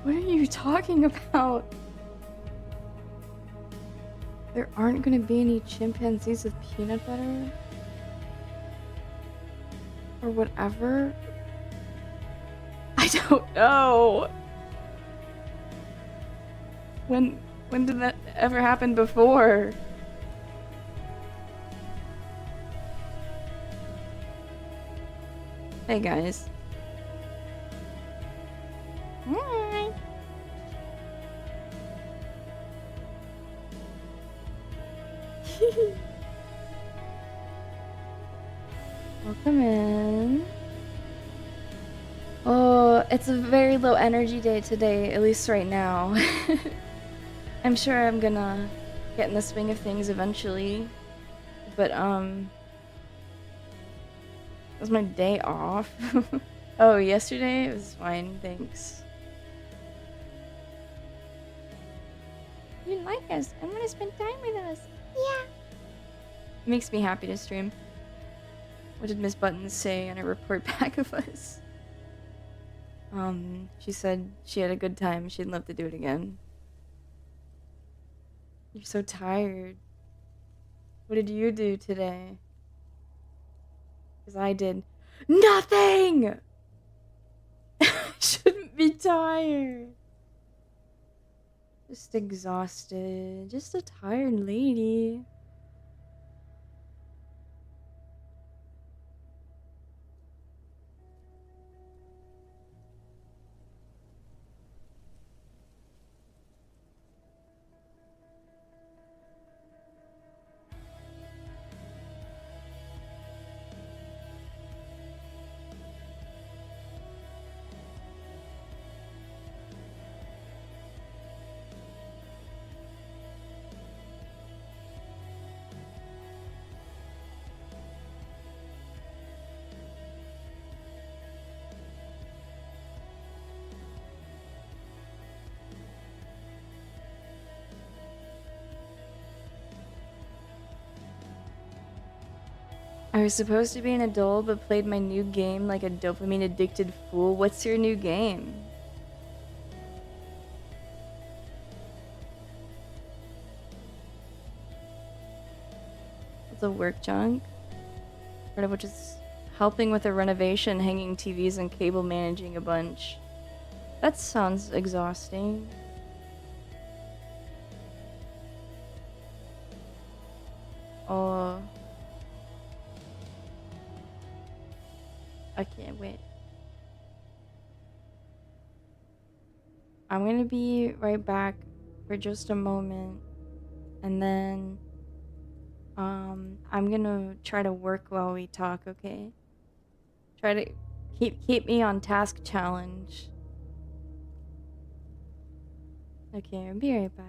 What are you talking about? There aren't gonna be any chimpanzees with peanut butter? Or whatever? I don't know. When did that ever happen before? Hey guys. Hi. Welcome in. Oh, it's a very low energy day today, at least right now. I'm sure I'm gonna get in the swing of things eventually. But, it was my day off. Oh, yesterday? It was fine, thanks. You like us and want to spend time with us. Yeah. It makes me happy to stream. What did Miss Buttons say on her report back of us? She said she had a good time. She'd love to do it again. You're so tired. What did you do today? Because I did nothing! Shouldn't be tired. Just exhausted. Just a tired lady. I was supposed to be an adult, but played my new game like a dopamine-addicted fool. What's your new game? It's a work junk. Part of which is helping with a renovation, hanging TVs and cable managing a bunch. That sounds exhausting. Oh. I can't wait. I'm gonna be right back for just a moment. And then, I'm gonna try to work while we talk, okay? Try to keep me on task challenge. Okay, I'll be right back.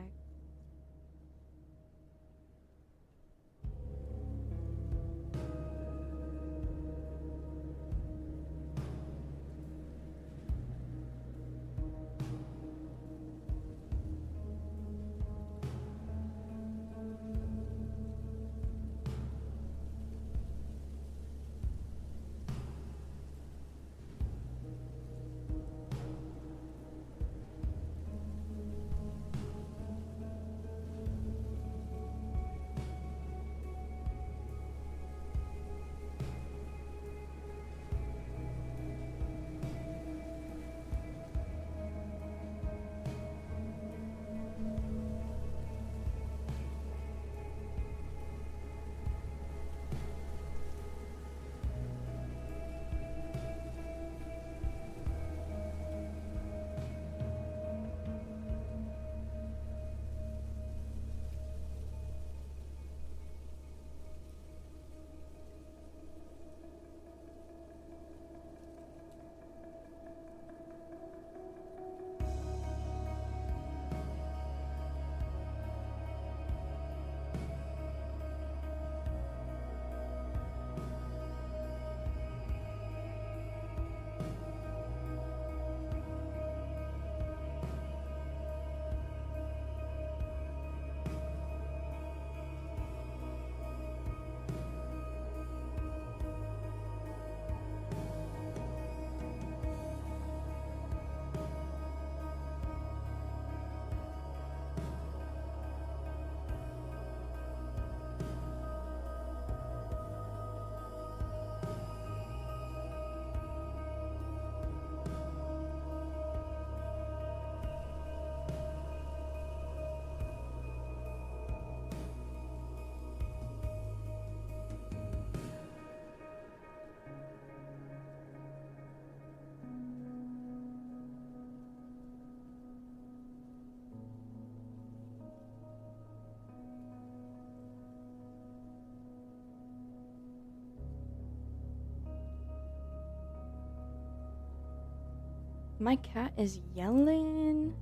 My cat is yelling.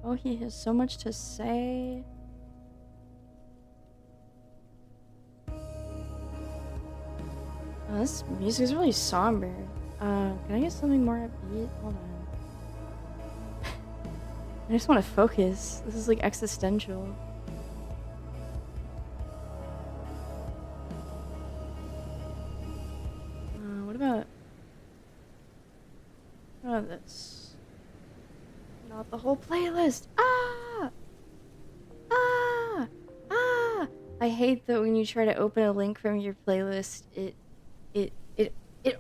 Oh, he has so much to say. Oh, this music is really somber. Can I get something more upbeat? Hold on. I just want to focus. This is like existential. What about this? Not the whole playlist. Ah! Ah! Ah! I hate that when you try to open a link from your playlist, it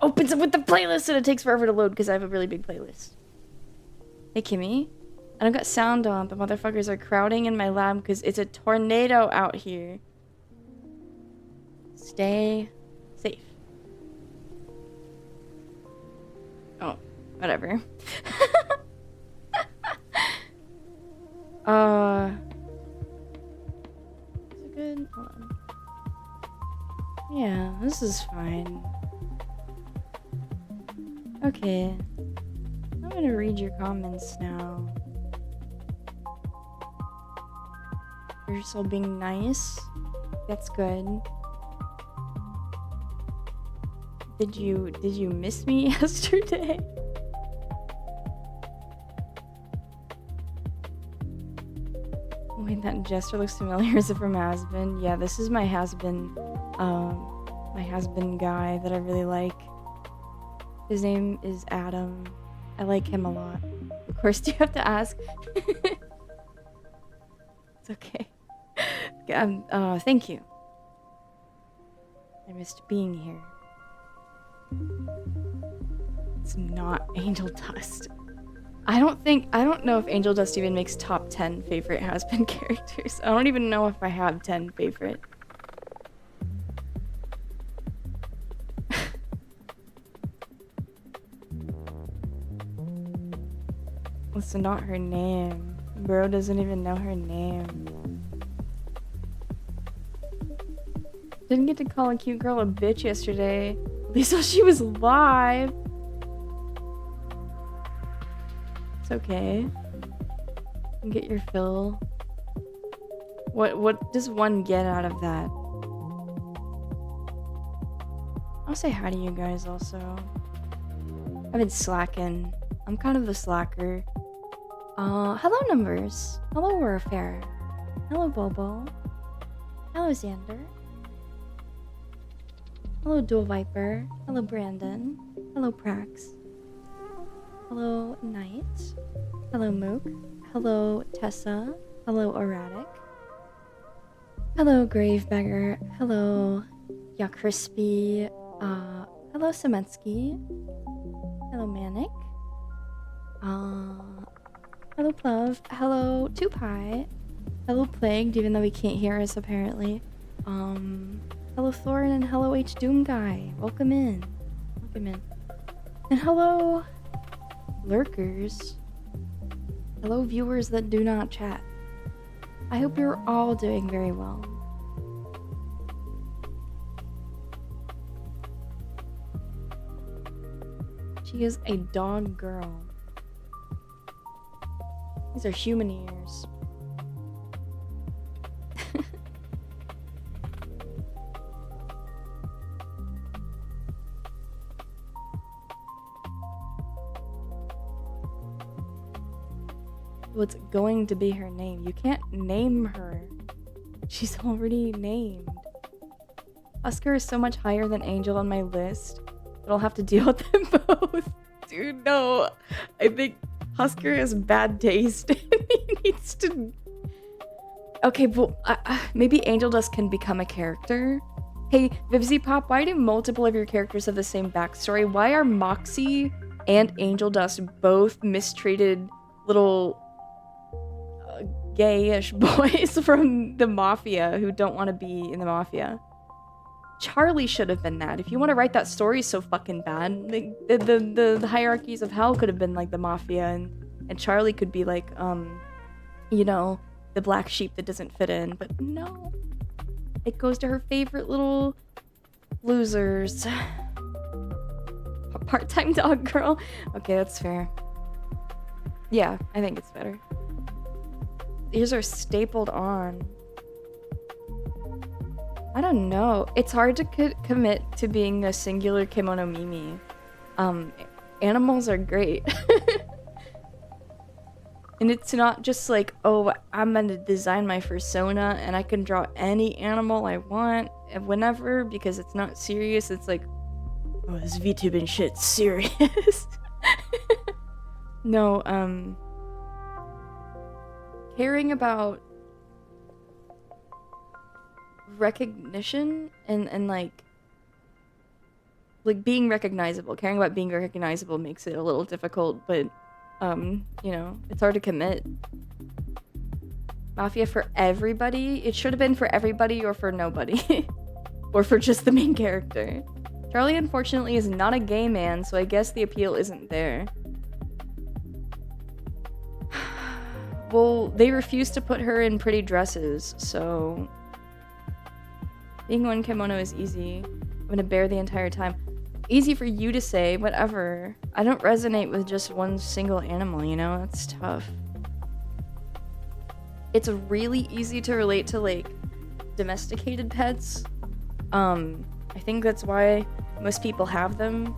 opens up with the playlist and it takes forever to load because I have a really big playlist. Hey, Kimmy. I don't got sound on, but motherfuckers are crowding in my lab because it's a tornado out here. Stay safe. Oh, whatever. Is it good? Hold on. Yeah, this is fine. Okay. I'm gonna read your comments now. You're just all being nice. That's good. Did you miss me yesterday? Wait, that gesture looks familiar. Is it from Has-Been? Yeah, this is my Has-Been, my Has-Been guy that I really like. His name is Adam. I like him a lot. Of course, do you have to ask? It's okay. Thank you. I missed being here. It's not Angel Dust. I don't know if Angel Dust even makes top 10 favorite Has-Been characters. I don't even know if I have 10 favorite. What's not her name? Bro doesn't even know her name. Didn't get to call a cute girl a bitch yesterday. At least while she was live. It's okay. You can get your fill. What does one get out of that? I'll say hi to you guys also. I've been slacking. I'm kind of a slacker. Hello Numbers. Hello Warfare. Hello Bobo. Hello Xander. Hello Dual Viper. Hello Brandon. Hello Prax. Hello Knight. Hello Mook. Hello Tessa. Hello Erratic. Hello Gravebagger. Hello Yacrispy. Hello Semensky. Hello Manic. Hello Plove. Hello 2Pi. Hello Plagued, even though he can't hear us apparently. Hello Thorin and hello H Doom Guy. Welcome in. Welcome in. And hello lurkers. Hello viewers that do not chat. I hope you're all doing very well. She is a dog girl. These are human ears. What's going to be her name? You can't name her. She's already named. Husker is so much higher than Angel on my list, but I'll have to deal with them both. Dude, no. I think Husker has bad taste. He needs to... Okay, but maybe Angel Dust can become a character. Hey, Vivzy Pop, why do multiple of your characters have the same backstory? Why are Moxie and Angel Dust both mistreated little gayish boys from the Mafia who don't want to be in the Mafia? Charlie should have been that. If you want to write that story so fucking bad, like, the hierarchies of hell could have been like the Mafia, and Charlie could be like, you know, the black sheep that doesn't fit in. But no, it goes to her favorite little losers. part-time dog girl. Okay, that's fair. Yeah, I think it's better. These are stapled on. I don't know. It's hard to commit to being a singular kimono Mimi. Animals are great. And it's not just like, oh, I'm gonna design my persona and I can draw any animal I want whenever, because it's not serious. It's like, oh, this VTubing shit's serious. No, caring about recognition and like being recognizable. Caring about being recognizable makes it a little difficult, but you know, it's hard to commit. Mafia for everybody? It should have been for everybody or for nobody. Or for just the main character. Charlie, unfortunately, is not a gay man, so I guess the appeal isn't there. Well, they refused to put her in pretty dresses, so... Being one kimono is easy. I'm gonna bear the entire time. Easy for you to say, whatever. I don't resonate with just one single animal, you know? It's tough. It's really easy to relate to, like, domesticated pets. I think that's why most people have them.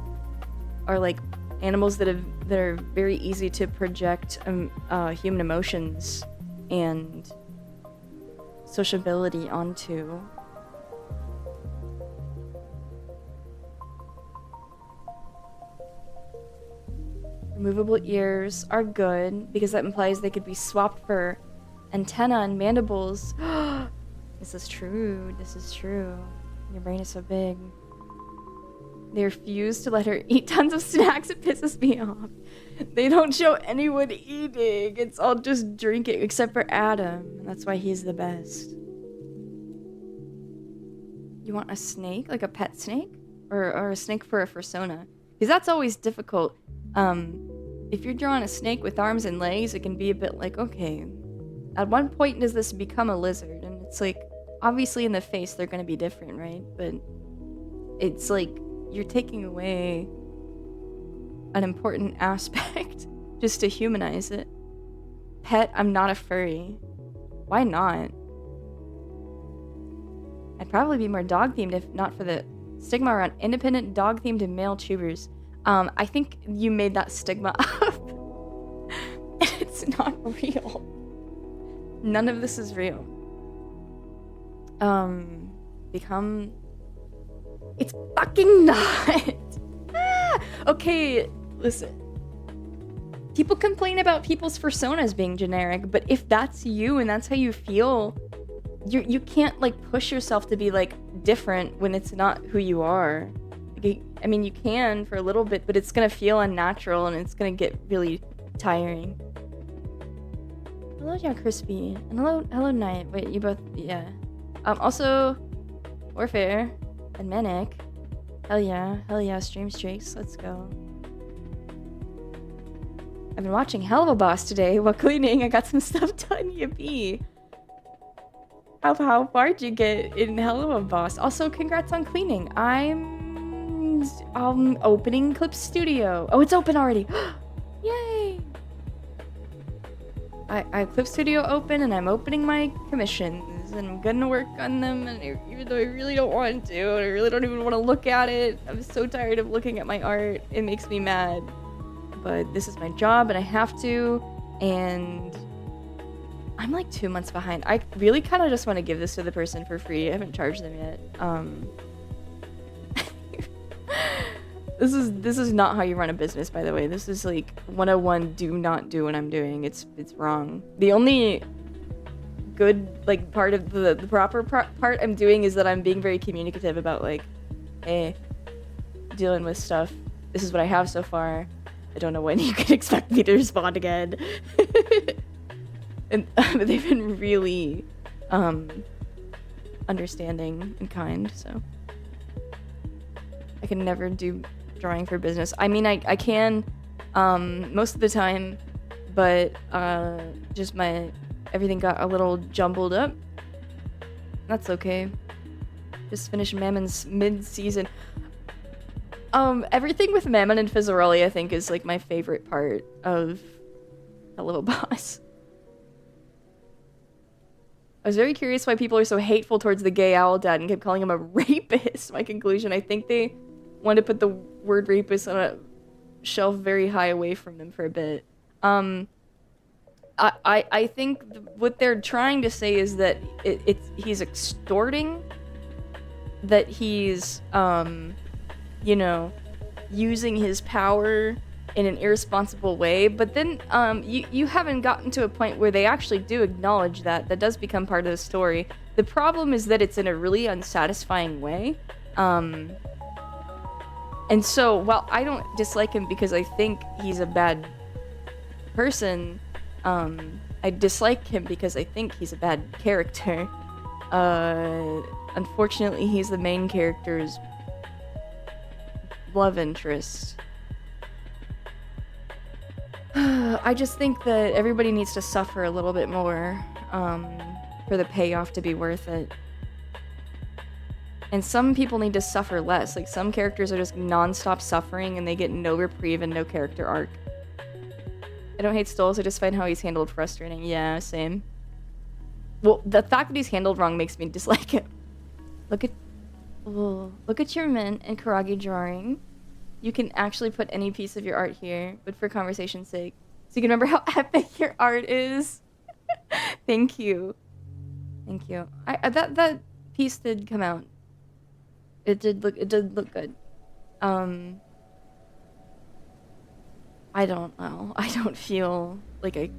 Are, like, animals that are very easy to project human emotions and sociability onto. Removable ears are good because that implies they could be swapped for antenna and mandibles. This is true. This is true. Your brain is so big. They refuse to let her eat tons of snacks. It pisses me off. They don't show anyone eating. It's all just drinking, except for Adam. And that's why he's the best. You want a snake? Like a pet snake? Or a snake for a fursona? Because that's always difficult. If you're drawing a snake with arms and legs, it can be a bit like, okay, at one point does this become a lizard? And it's like, obviously in the face they're gonna be different, right? But it's like, you're taking away an important aspect just to humanize it. Pet, I'm not a furry. Why not? I'd probably be more dog-themed if not for the stigma around independent dog-themed and male tubers. I think you made that stigma up. It's not real. None of this is real. Become... It's fucking not! Okay, listen. People complain about people's personas being generic, but if that's you and that's how you feel, you can't, like, push yourself to be, like, different when it's not who you are. I mean, you can for a little bit, but it's gonna feel unnatural and it's gonna get really tiring. Hello, Jack Crispy. And hello, Knight. Wait, you both, yeah. Also, Warfare and Manic. Hell yeah, stream streaks. Let's go. I've been watching Helluva Boss today while cleaning. I got some stuff done, yippee. How far did you get in Helluva Boss? Also, congrats on cleaning. I'm opening Clip Studio. Oh, it's open already. Yay! I have Clip Studio open and I'm opening my commissions and I'm gonna work on them, and even though I really don't want to, I really don't even want to look at it. I'm so tired of looking at my art. It makes me mad. But this is my job and I have to, and I'm like 2 months behind. I really kind of just want to give this to the person for free. I haven't charged them yet. This is not how you run a business, by the way. This is like 101, do not do what I'm doing. It's wrong. The only good, like, part of the proper part I'm doing is that I'm being very communicative about, like, hey, dealing with stuff. This is what I have so far. I don't know when you can expect me to respond again. And they've been really understanding and kind, so I can never do drawing for business. I mean, I can most of the time, but just everything got a little jumbled up. That's okay. Just finished Mammon's mid-season. Everything with Mammon and Fizzarelli, I think, is like my favorite part of Hello Boss. I was very curious why people are so hateful towards the gay owl dad and kept calling him a rapist. My conclusion, I think they wanted to put the word rapist on a shelf very high away from them for a bit. I think what they're trying to say is that he's extorting, that he's, you know, using his power in an irresponsible way, but then you haven't gotten to a point where they actually do acknowledge that. That does become part of the story. The problem is that it's in a really unsatisfying way. And so, while I don't dislike him because I think he's a bad person, I dislike him because I think he's a bad character. Unfortunately, he's the main character's love interest. I just think that everybody needs to suffer a little bit more for the payoff to be worth it. And some people need to suffer less. Like, some characters are just non-stop suffering and they get no reprieve and no character arc. I don't hate Stoles, I just find how he's handled frustrating. Yeah, same. Well, the fact that he's handled wrong makes me dislike him. Look at your Min and Karagi drawing. You can actually put any piece of your art here, but for conversation's sake, so you can remember how epic your art is. Thank you. Thank you. That piece did come out. It did look good. I don't know. I don't feel like I...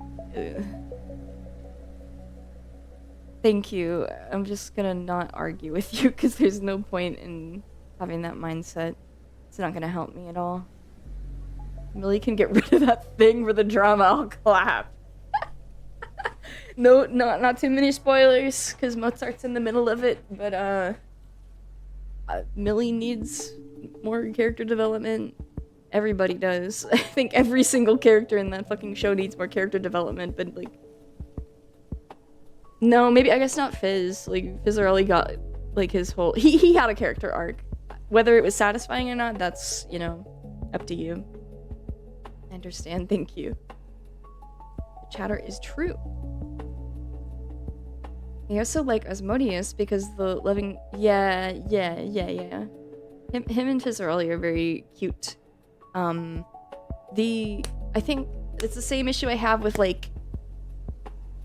Thank you. I'm just gonna not argue with you because there's no point in having that mindset. It's not gonna help me at all. Millie can get rid of that thing for the drama, I'll clap. No, not too many spoilers, because Mozart's in the middle of it, but Millie needs more character development. Everybody does. I think every single character in that fucking show needs more character development, but like... No, maybe, I guess not Fizz. Like, Fizzarelli got, like, his whole... He had a character arc. Whether it was satisfying or not, that's, you know, up to you. I understand, thank you. The chatter is true. I also like Asmodeus because the living... Yeah. Him and Fizzarelli are very cute. I think it's the same issue I have with, like,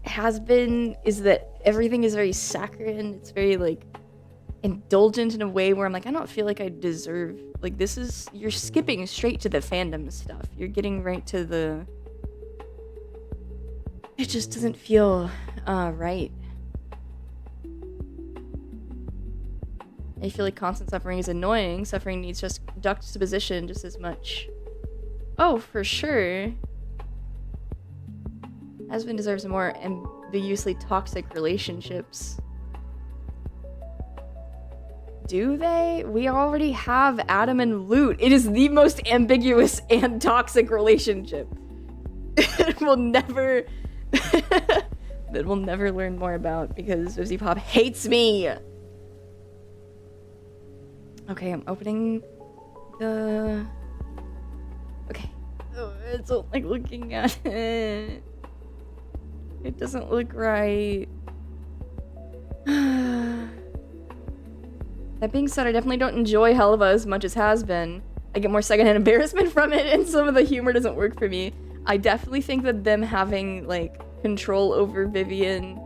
Has-Been, is that everything is very saccharine. It's very, like, indulgent in a way where I'm like, I don't feel like I deserve... Like, this is... You're skipping straight to the fandom stuff. You're getting right to the... It just doesn't feel, right. I feel like constant suffering is annoying. Suffering needs just juxtaposition just as much. Oh, for sure. Has-Been deserves more ambiguously toxic relationships. Do they? We already have Adam and Lute. It is the most ambiguous and toxic relationship. We'll never... that we'll never learn more about because Rosie Pop hates me. Okay, I'm opening the... Okay. Oh, I don't like looking at it. It doesn't look right. That being said, I definitely don't enjoy Helva as much as Has-Been. I get more secondhand embarrassment from it, and some of the humor doesn't work for me. I definitely think that them having, like, control over Vivian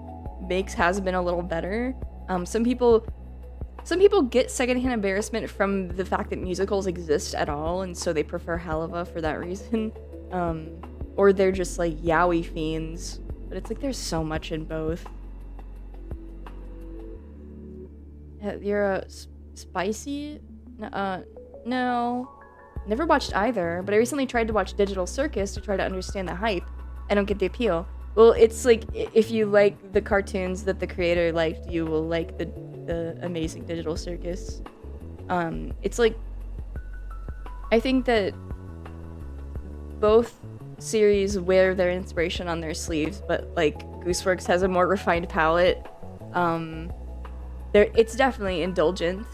makes Has-Been a little better. Some people get secondhand embarrassment from the fact that musicals exist at all, and so they prefer Helva for that reason. Or they're just, like, yaoi fiends. But it's like there's so much in both. You're a spicy? No. Never watched either, but I recently tried to watch Digital Circus to try to understand the hype. I don't get the appeal. Well, it's like, if you like the cartoons that the creator liked, you will like the amazing Digital Circus. It's like, I think that both series wear their inspiration on their sleeves, but like Gooseworks has a more refined palette. It's definitely indulgent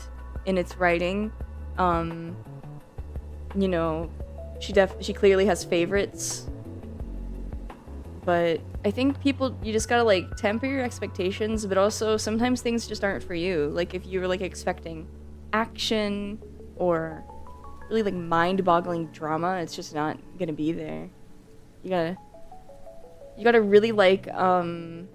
in its writing, you know, she clearly has favorites. But I think people, you just gotta like temper your expectations, but also sometimes things just aren't for you. Like if you were like expecting action or really like mind-boggling drama, it's just not gonna be there. You gotta really like late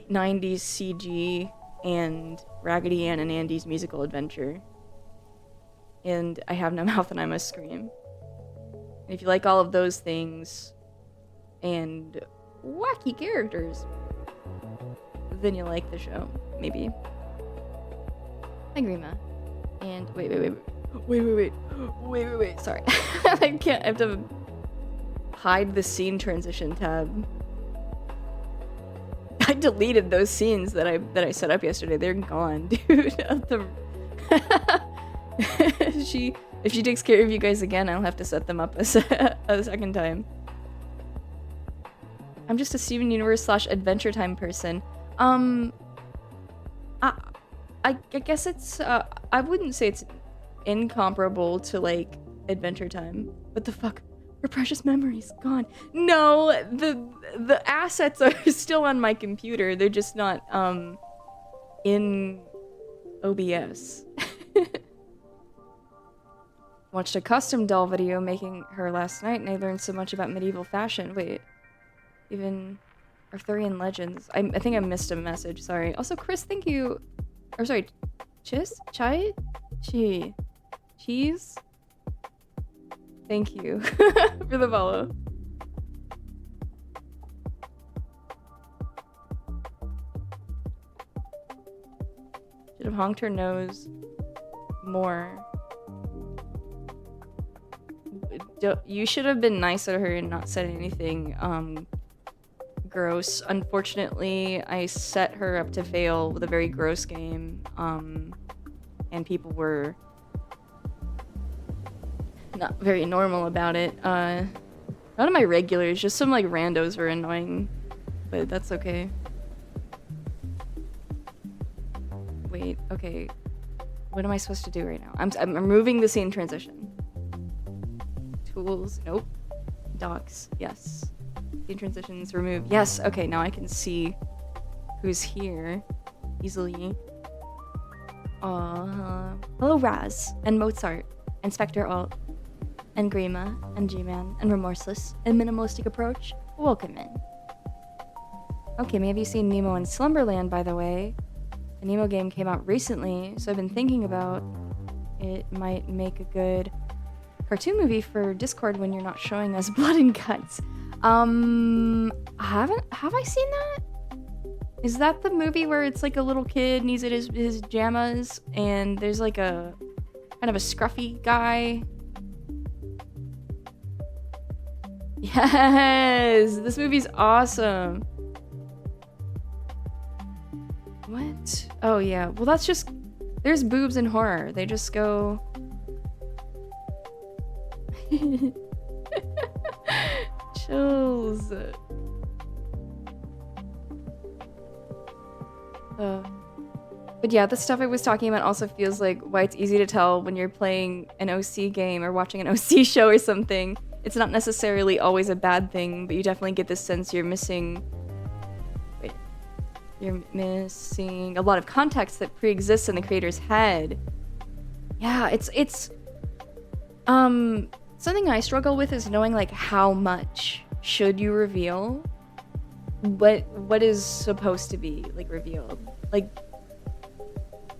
90s CG and Raggedy Ann and Andy's Musical Adventure. And I Have No Mouth and I Must Scream. And if you like all of those things and wacky characters, then you like the show, maybe. Hi, Grima. And wait, sorry. I have to hide the scene transition tab. I deleted those scenes that I set up yesterday. They're gone, dude. If she takes care of you guys again, I'll have to set them up a second time. I'm just a Steven Universe / Adventure Time person. I guess it's I wouldn't say it's incomparable to like Adventure Time. What the fuck? Her precious memories gone. No, the assets are still on my computer. They're just not in OBS. Watched a custom doll video making her last night, and I learned so much about medieval fashion. Wait, even Arthurian legends. I think I missed a message. Sorry. Also, Chris, thank you. Or sorry, cheese. Thank you for the follow. Should have honked her nose more. You should have been nice to her and not said anything gross. Unfortunately, I set her up to fail with a very gross game, and people were not very normal about it. None of my regulars, just some like randos were annoying, but that's okay. Wait, okay. What am I supposed to do right now? I'm removing the scene transition. Tools, nope. Docs, yes. Scene transitions, remove. Yes, okay, now I can see who's here easily. Hello, Raz, and Mozart, and Spectre Alt, and Grima, and G-Man, and Remorseless, and Minimalistic Approach. Welcome in. Okay, maybe you've seen Nemo in Slumberland, by the way. The Nemo game came out recently, so I've been thinking about it might make a good cartoon movie for Discord when you're not showing us blood and guts. Have I seen that? Is that the movie where it's like a little kid and he's in his pajamas and there's like a kind of a scruffy guy? Yes! This movie's awesome. What? Oh yeah, well that's just, there's boobs in horror. They just go... Chills. But yeah, the stuff I was talking about also feels like why it's easy to tell when you're playing an OC game or watching an OC show or something. It's not necessarily always a bad thing, but you definitely get this sense you're missing... Wait. You're missing a lot of context that pre-exists in the creator's head. Yeah, it's something I struggle with is knowing like how much should you reveal what is supposed to be like revealed. Like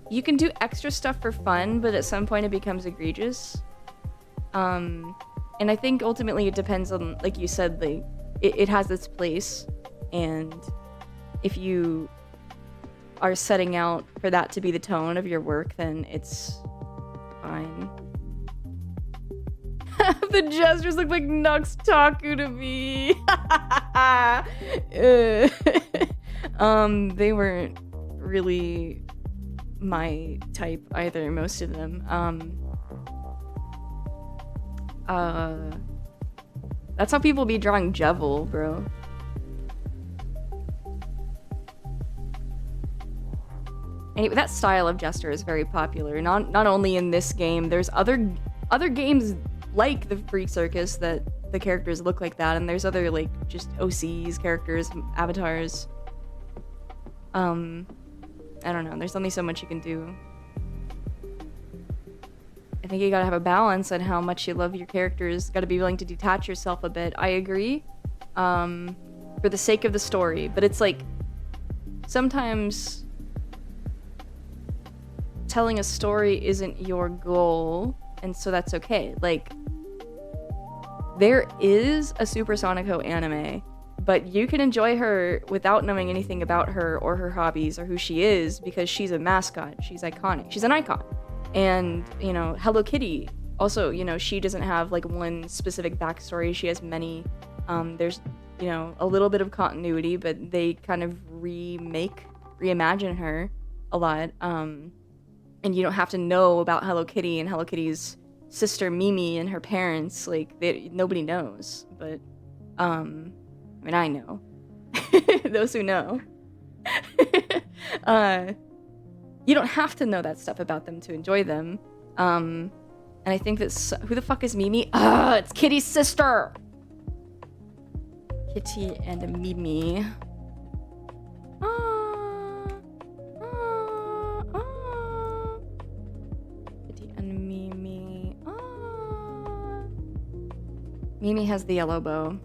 you can do extra stuff for fun, but at some point it becomes egregious. And I think ultimately it depends on, like you said, like it has its place, and if you are setting out for that to be the tone of your work, then it's fine. The gestures look like Nux Taku to me. They weren't really my type either, most of them. That's how people be drawing Jevil, bro. Anyway, that style of gesture is very popular. Not only in this game, there's other other games like the Freak Circus that the characters look like that, and there's other like just OCs, characters, avatars. I don't know. There's only so much you can do. I think you gotta have a balance on how much you love your characters. Gotta be willing to detach yourself a bit. I agree. For the sake of the story, but it's like sometimes telling a story isn't your goal, and so that's okay. Like, there is a Supersonico anime, but you can enjoy her without knowing anything about her or her hobbies or who she is, because she's a mascot. She's iconic. She's an icon. And, you know, Hello Kitty, also, you know, she doesn't have like one specific backstory. She has many. There's, you know, a little bit of continuity, but they kind of reimagine her a lot. And you don't have to know about Hello Kitty and Hello Kitty's sister Mimi and her parents. Like, nobody knows. But, I mean, I know. Those who know. You don't have to know that stuff about them to enjoy them. And I think that who the fuck is Mimi? It's Kitty's sister. Kitty and Mimi. Kitty and Mimi. Mimi has the yellow bow.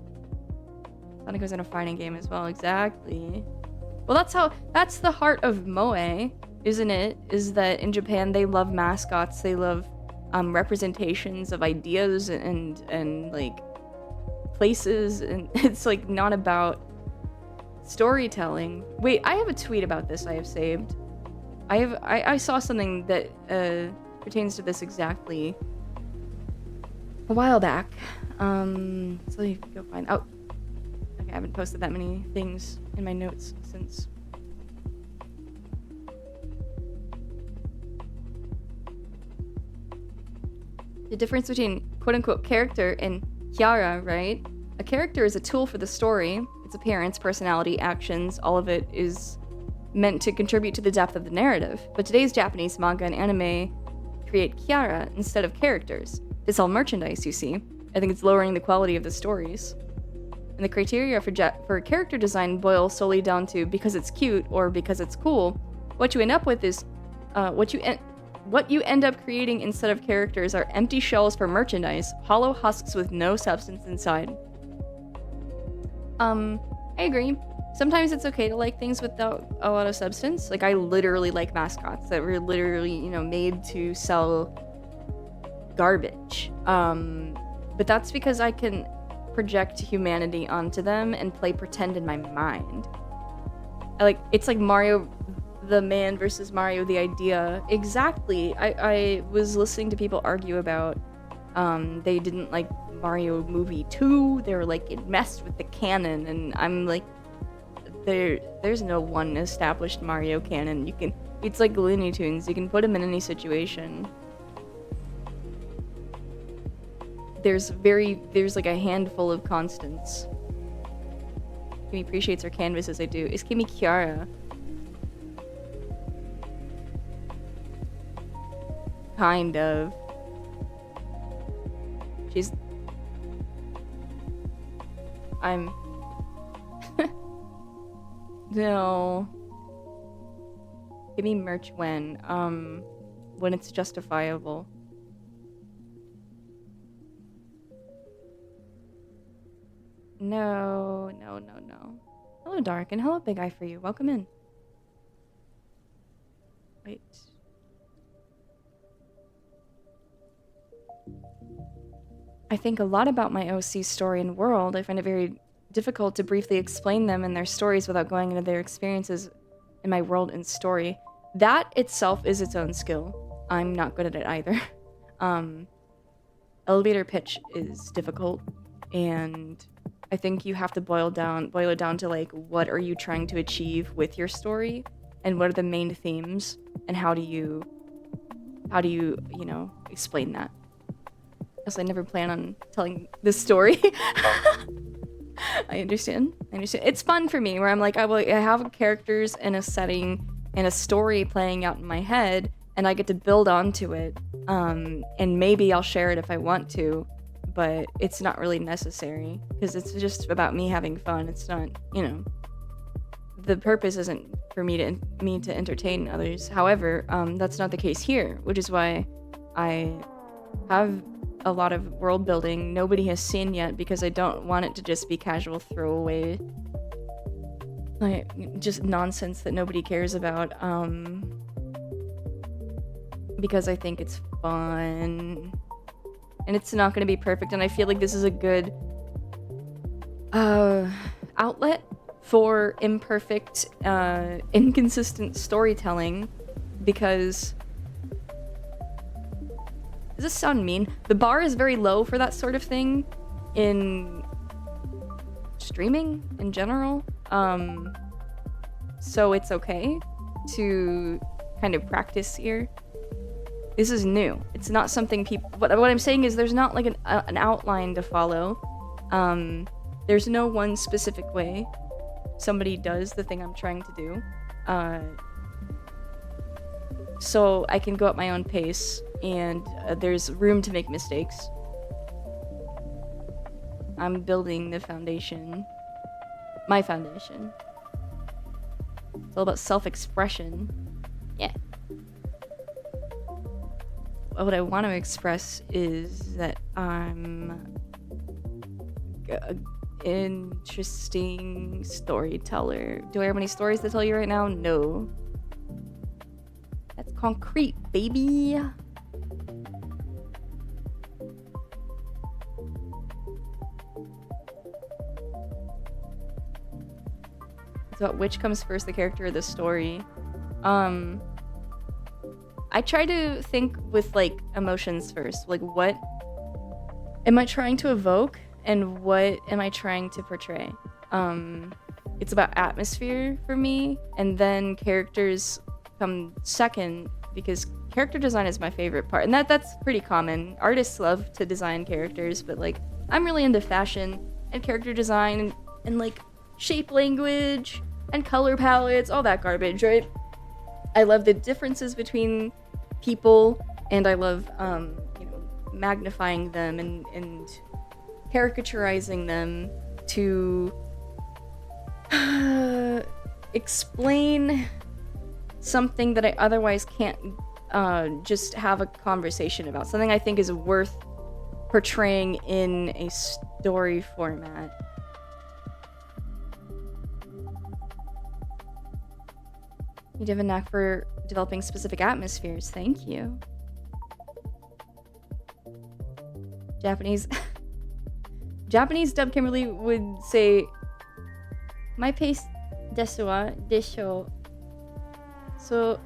Sonico's in a fighting game as well. Exactly. Well, that's the heart of Moe, isn't it? Is that in Japan they love mascots. They love representations of ideas and like places, and it's like not about storytelling. Wait, I have a tweet about this I have saved. I saw something that pertains to this exactly a while back. So you can go find. Oh, okay, I haven't posted that many things in my notes since. The difference between quote-unquote character and Kiara, right? A character is a tool for the story. Its appearance, personality, actions, all of it is meant to contribute to the depth of the narrative. But today's Japanese manga and anime create Kiara instead of characters. They sell merchandise, you see. I think it's lowering the quality of the stories. And the criteria for character design boil solely down to because it's cute or because it's cool. What you end up with is what you end up creating instead of characters are empty shells for merchandise, hollow husks with no substance inside. I agree. Sometimes it's okay to like things without a lot of substance. Like, I literally like mascots that were literally, you know, made to sell garbage. But that's because I can project humanity onto them and play pretend in my mind. It's like Mario the man versus Mario the idea. Exactly. I was listening to people argue about they didn't like Mario movie 2. They were like, it messed with the canon, and I'm like, there's no one established Mario canon. It's like Looney Tunes. You can put him in any situation. There's like a handful of constants. Kimmy appreciates her canvas as I do. Is Kimmy Kiara? Kind of. No. Give me merch when it's justifiable. No. Hello, Dark, and hello, Big Eye for you. Welcome in. Wait. I think a lot about my OC story and world. I find it very difficult to briefly explain them and their stories without going into their experiences in my world and story. That itself is its own skill. I'm not good at it either. Elevator pitch is difficult, and I think you have to boil it down to like, what are you trying to achieve with your story, and what are the main themes, and how do you explain that? Because I never plan on telling this story. I understand. It's fun for me, where I'm like, I have characters and a setting and a story playing out in my head, and I get to build onto it. And maybe I'll share it if I want to, but it's not really necessary because it's just about me having fun. It's not, the purpose isn't for me to entertain others. However, that's not the case here, which is why I have a lot of world building nobody has seen yet, because I don't want it to just be casual throwaway, like just nonsense that nobody cares about. Because I think it's fun and it's not going to be perfect, and I feel like this is a good outlet for imperfect, inconsistent storytelling, because does this sound mean? The bar is very low for that sort of thing in streaming in general. So it's okay to kind of practice here. This is new. It's not something people... What I'm saying is there's not like an outline to follow. There's no one specific way somebody does the thing I'm trying to do. So I can go at my own pace, and there's room to make mistakes. I'm building the foundation. My foundation. It's all about self-expression. Yeah. What I want to express is that I'm an interesting storyteller. Do I have any stories to tell you right now? No. That's concrete, baby. It's about which comes first, the character or the story. I try to think with like emotions first. Like, what am I trying to evoke and what am I trying to portray? It's about atmosphere for me, and then characters come second, because character design is my favorite part, and that's pretty common. Artists love to design characters, but like I'm really into fashion and character design and like shape language and color palettes, all that garbage, right? I love the differences between people, and I love magnifying them and caricaturizing them to explain something that I otherwise can't just have a conversation about. Something I think is worth portraying in a story format. You have a knack for developing specific atmospheres. Thank you. Japanese dub Kimberly would say, "My pace desu wa desho." So,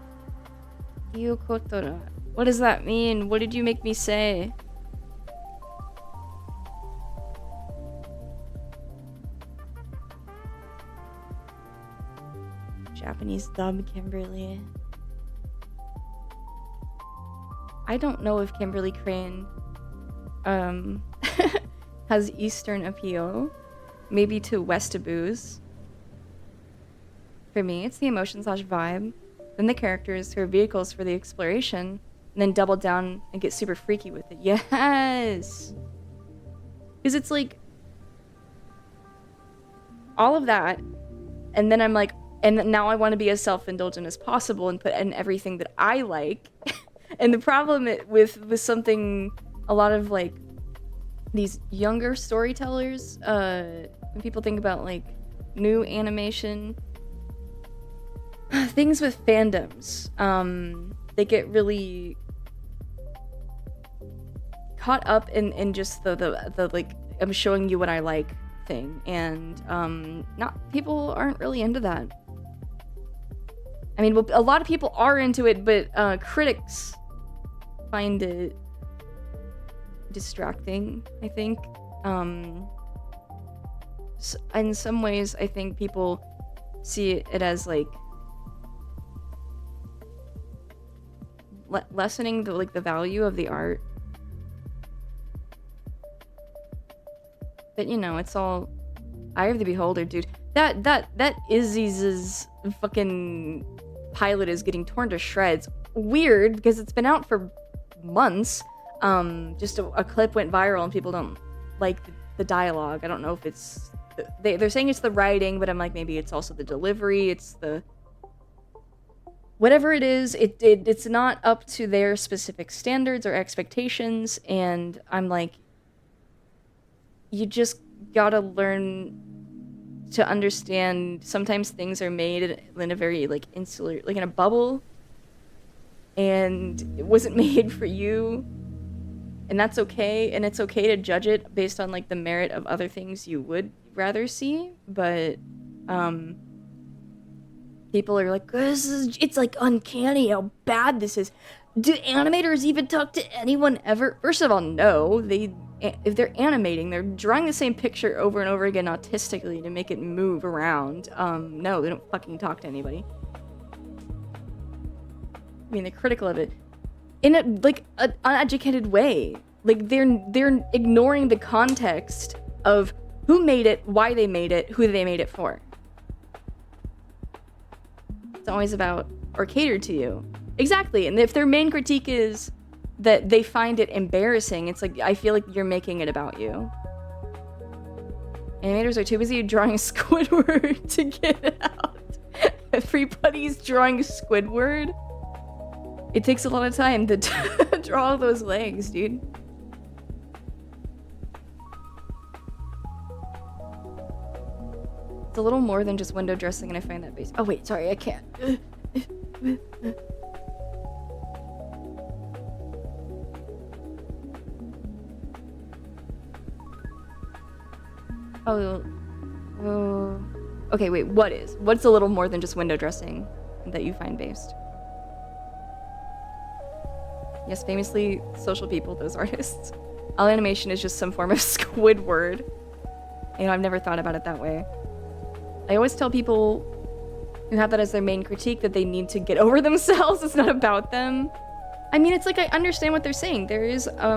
you kotora. What does that mean? What did you make me say? Japanese dub Kimberly. I don't know if Kimberly Crane has Eastern appeal. Maybe to Westaboos. For me, it's the emotion / vibe. Then the characters who are vehicles for the exploration, and then double down and get super freaky with it. Yes! Because it's like all of that, and then I'm like, and now I want to be as self-indulgent as possible and put in everything that I like. And the problem with something, a lot of like these younger storytellers, when people think about like new animation, things with fandoms, they get really caught up in just the like, I'm showing you what I like thing, and not people aren't really into that. I mean, well, a lot of people are into it, but critics find it distracting, I think. So in some ways, I think people see it as like lessening the value of the art. But you know, it's all eye of the beholder, dude. That Izzy's fucking pilot is getting torn to shreds. Weird, because it's been out for months. Just a clip went viral and people don't like the dialogue. I don't know if it's they're saying it's the writing, but I'm like, maybe it's also the delivery. It's the whatever it is. It's not up to their specific standards or expectations, and I'm like, you just gotta learn to understand sometimes things are made in a very like insular, like in a bubble, and it wasn't made for you, and that's okay. And it's okay to judge it based on like the merit of other things you would rather see, but people are like, it's like uncanny how bad this is. Do animators even talk to anyone ever? First of all, no. If they're animating, they're drawing the same picture over and over again autistically to make it move around. No, they don't fucking talk to anybody. I mean, they're critical of it in a like an uneducated way. Like they're ignoring the context of who made it, why they made it, who they made it for. It's always about or catered to you. Exactly. And if their main critique is that they find it embarrassing, it's like, I feel like you're making it about you. Animators are too busy drawing Squidward to get it out. Everybody's drawing Squidward. It takes a lot of time to draw all those legs, dude. It's a little more than just window dressing, and I find that basic. Oh wait, sorry, I can't. Okay, wait, what's a little more than just window dressing that you find based? Yes, famously social people, those artists. All animation is just some form of Squidward. You know, I've never thought about it that way. I always tell people who have that as their main critique that they need to get over themselves. It's not about them. I mean, it's like I understand what they're saying. There is, I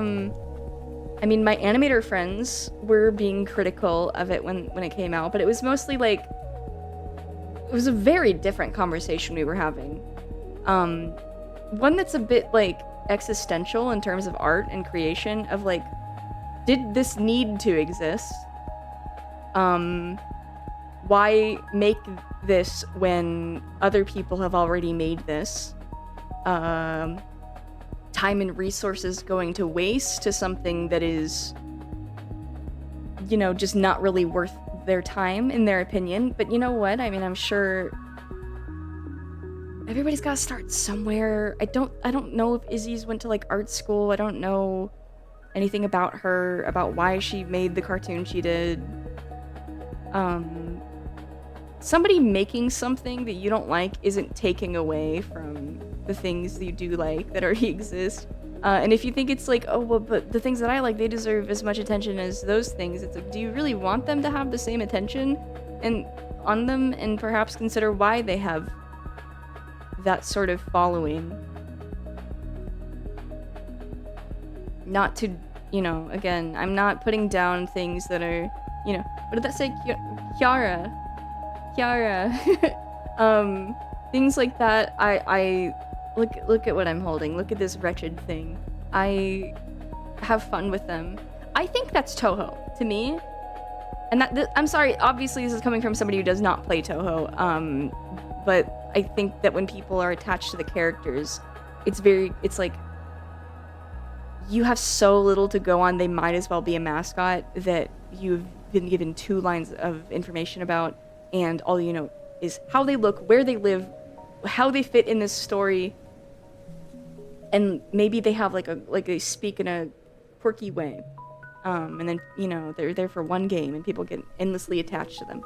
mean, my animator friends were being critical of it when it came out, but it was mostly like, it was a very different conversation we were having. One that's a bit like existential in terms of art and creation of like, did this need to exist? Why make this when other people have already made this? Time and resources going to waste to something that is, you know, just not really worth their time in their opinion. But you know what? I mean, I'm sure everybody's got to start somewhere. I don't know if Izzy's went to like art school. I don't know anything about her, about why she made the cartoon she did. Somebody making something that you don't like isn't taking away from the things that you do like that already exist. And if you think it's like, oh, well, but the things that I like, they deserve as much attention as those things, it's like, do you really want them to have the same attention and on them, and perhaps consider why they have that sort of following? Not to, you know, again, I'm not putting down things that are, you know, what did that say? Kiara. Things like that. I look at what I'm holding. Look at this wretched thing. I have fun with them. I think that's Toho to me. And I'm sorry, obviously this is coming from somebody who does not play Toho. But I think that when people are attached to the characters, it's like you have so little to go on, they might as well be a mascot that you've been given 2 lines of information about, and all you know is how they look, where they live, how they fit in this story, and maybe they have like they speak in a quirky way, and then, you know, they're there for one game and people get endlessly attached to them.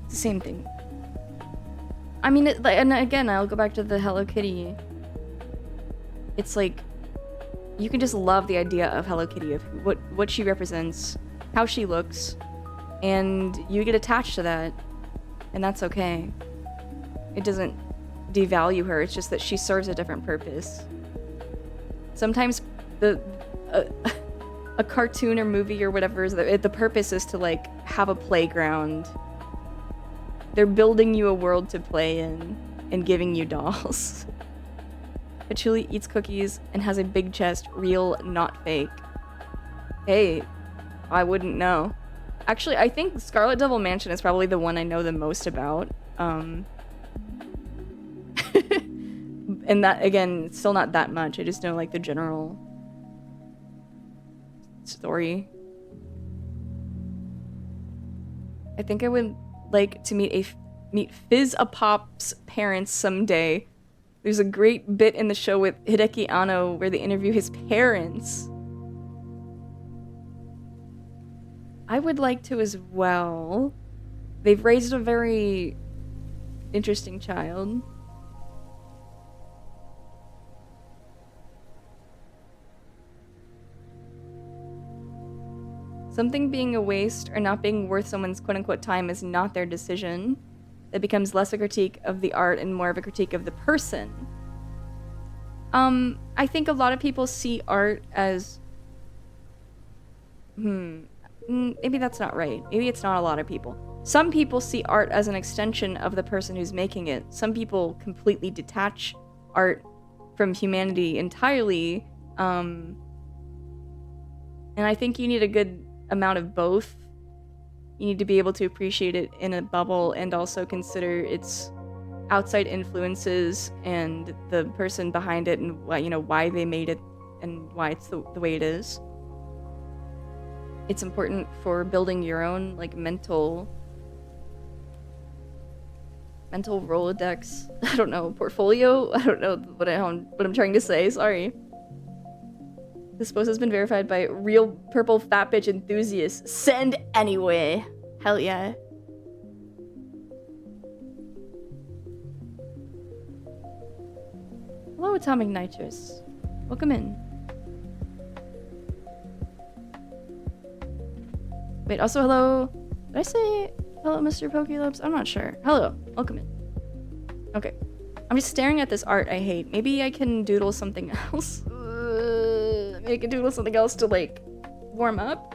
It's the same thing. I mean, and again, I'll go back to the Hello Kitty. It's like, you can just love the idea of Hello Kitty, of what she represents, how she looks, and you get attached to that, and that's okay. It doesn't devalue her, it's just that she serves a different purpose. Sometimes a cartoon or movie or whatever, the purpose is to like have a playground. They're building you a world to play in and giving you dolls. Patchouli eats cookies and has a big chest. Real, not fake. Hey, I wouldn't know. Actually, I think Scarlet Devil Mansion is probably the one I know the most about. And that, again, still not that much. I just know, like, the general story. I think I would like to meet Fizz-a-Pop's parents someday. There's a great bit in the show with Hideki Anno where they interview his parents. I would like to as well. They've raised a very interesting child. Something being a waste or not being worth someone's quote-unquote time is not their decision. That becomes less a critique of the art and more of a critique of the person. I think a lot of people see art as... maybe that's not right. Maybe it's not a lot of people. Some people see art as an extension of the person who's making it. Some people completely detach art from humanity entirely. And I think you need a good amount of both. You need to be able to appreciate it in a bubble and also consider its outside influences and the person behind it and why they made it and why it's the way it is. It's important for building your own mental Rolodex. I don't know, portfolio. I don't know what I'm trying to say. Sorry. This post has been verified by real purple fat bitch enthusiast. Send anyway. Hell yeah. Hello, Atomic Nitrous. Welcome in. Wait, also hello. Did I say hello, Mr. Pokelopes? I'm not sure. Hello. Welcome in. Okay. I'm just staring at this art I hate. Maybe I can doodle something else. Maybe I can doodle something else to, warm up.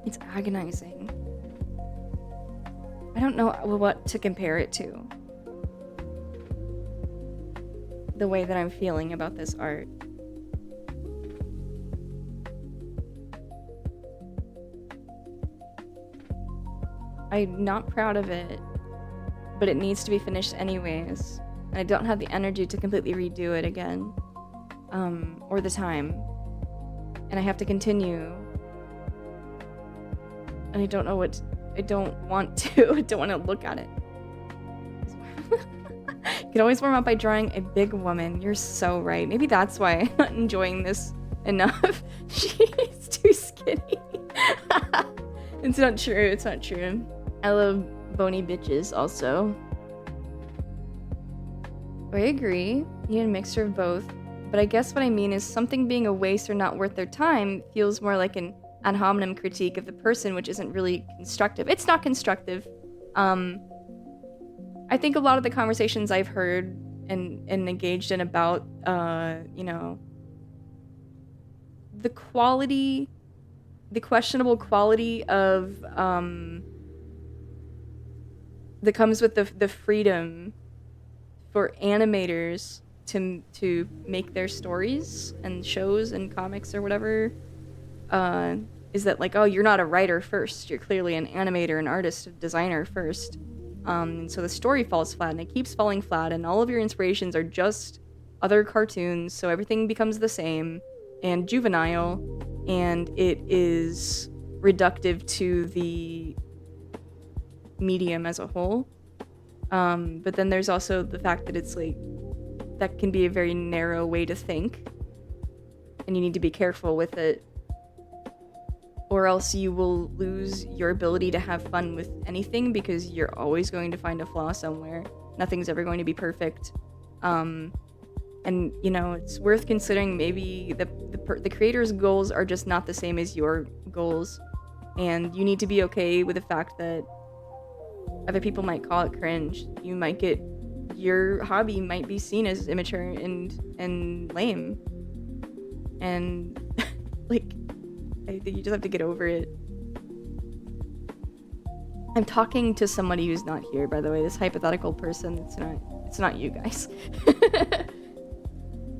It's agonizing. I don't know what to compare it to. The way that I'm feeling about this art. I'm not proud of it, but it needs to be finished anyways. And I don't have the energy to completely redo it again. Or the time. And I have to continue. And I don't know what... I don't want to. I don't want to look at it. You can always warm up by drawing a big woman. You're so right. Maybe that's why I'm not enjoying this enough. She's too skinny. It's not true. It's not true. I love bony bitches also. I agree. You need a mixture of both. But I guess what I mean is something being a waste or not worth their time feels more like an ad hominem critique of the person, which isn't really constructive. It's not constructive. I think a lot of the conversations I've heard and engaged in about, the questionable quality of, that comes with the freedom for animators to make their stories and shows and comics or whatever, is that oh, you're not a writer first. You're clearly an animator, an artist, a designer first. And so the story falls flat, and it keeps falling flat, and all of your inspirations are just other cartoons, so everything becomes the same and juvenile, and it is reductive to the medium as a whole. But then there's also the fact that it's that can be a very narrow way to think, and you need to be careful with it, or else you will lose your ability to have fun with anything because you're always going to find a flaw somewhere. Nothing's ever going to be perfect. And it's worth considering maybe the creator's goals are just not the same as your goals, and you need to be okay with the fact that other people might call it cringe. Your hobby might be seen as immature and lame, and I think you just have to get over it. I'm talking to somebody who's not here, by the way. This hypothetical person, it's It's not you guys.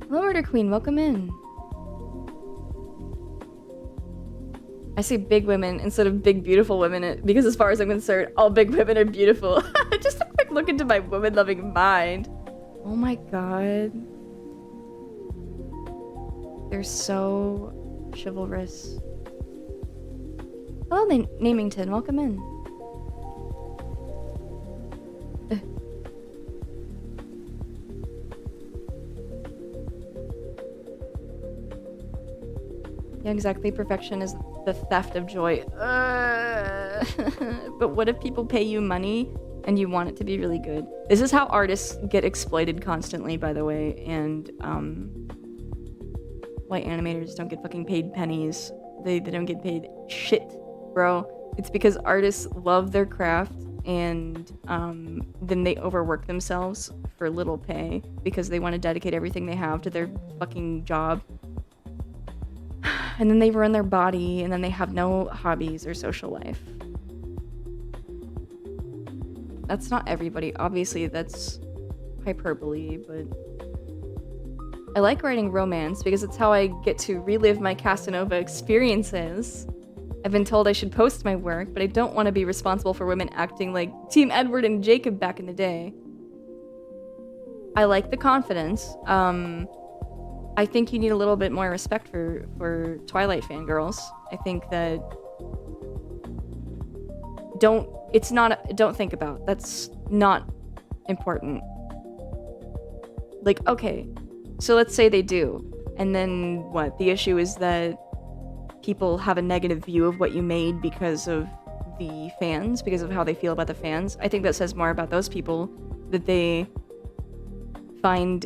Hello, Murder Queen. Welcome in. I say big women instead of big beautiful women because as far as I'm concerned, all big women are beautiful. Just a quick look into my woman-loving mind. Oh my god. They're so chivalrous. Hello, Namington. Welcome in. Yeah, exactly. Perfection is the theft of joy. But what if people pay you money and you want it to be really good? This is how artists get exploited constantly, by the way, and why animators don't get fucking paid pennies. They don't get paid shit, bro. It's because artists love their craft and then they overwork themselves for little pay because they want to dedicate everything they have to their fucking job. And then they ruin their body, and then they have no hobbies or social life. That's not everybody. Obviously, that's hyperbole, but I like writing romance because it's how I get to relive my Casanova experiences. I've been told I should post my work, but I don't want to be responsible for women acting like Team Edward and Jacob back in the day. I like the confidence. I think you need a little bit more respect for Twilight fangirls. I think that don't think about. That's not important. Like, okay, so let's say they do, and then what? The issue is that people have a negative view of what you made because of the fans, because of how they feel about the fans. I think that says more about those people, that they find,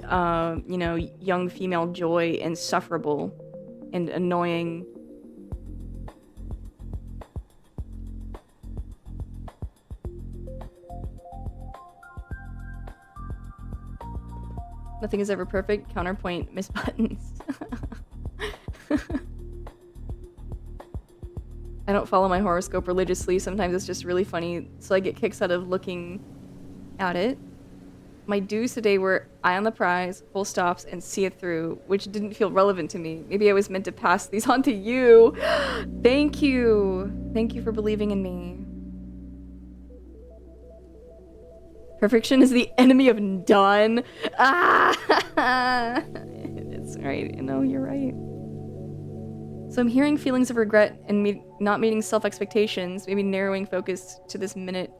young female joy insufferable and annoying. Nothing is ever perfect. Counterpoint, Miss Buttons. I don't follow my horoscope religiously. Sometimes it's just really funny, so I get kicks out of looking at it. My dues today were eye on the prize, full stops, and see it through, which didn't feel relevant to me. Maybe I was meant to pass these on to you. Thank you. Thank you for believing in me. Perfection is the enemy of done. Ah! It's right. No, you're right. So I'm hearing feelings of regret and not meeting self-expectations, maybe narrowing focus to this minute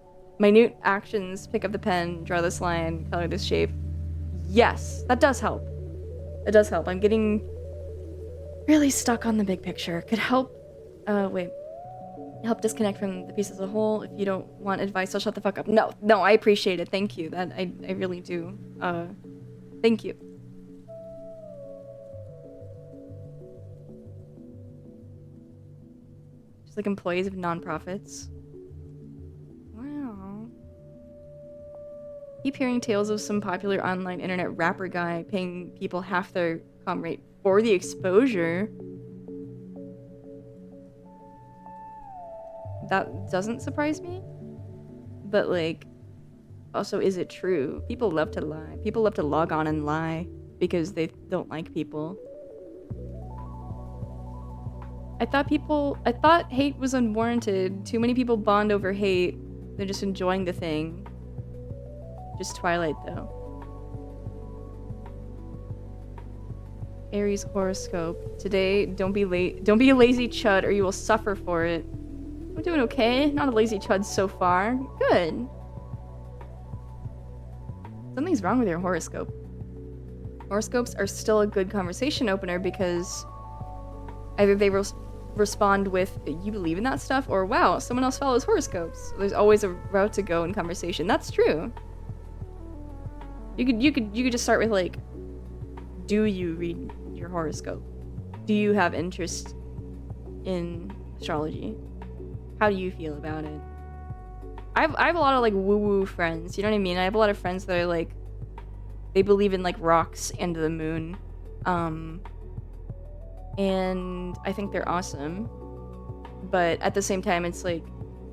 actions, pick up the pen, draw this line, color this shape. Yes, that does help. It does help. I'm getting really stuck on the big picture. Could help, help disconnect from the piece as a whole. If you don't want advice, I'll shut the fuck up. No, I appreciate it. Thank you. That I really do. Thank you. Just like employees of nonprofits. Keep hearing tales of some popular online internet rapper guy paying people half their comm rate for the exposure. That doesn't surprise me. But like, also, is it true? People love to lie. People love to log on and lie because they don't like people. I thought hate was unwarranted. Too many people bond over hate. They're just enjoying the thing. Just Twilight, though. Aries horoscope. Today, don't be a lazy chud or you will suffer for it. I'm doing okay. Not a lazy chud so far. Good. Something's wrong with your horoscope. Horoscopes are still a good conversation opener because either they respond with, you believe in that stuff, or wow, someone else follows horoscopes. There's always a route to go in conversation. That's true. You could just start with like, do you read your horoscope? Do you have interest in astrology? How do you feel about it? I have a lot of like woo-woo friends, you know what I mean? I have a lot of friends that are like, they believe in like rocks and the moon. And I think they're awesome. But at the same time, it's like,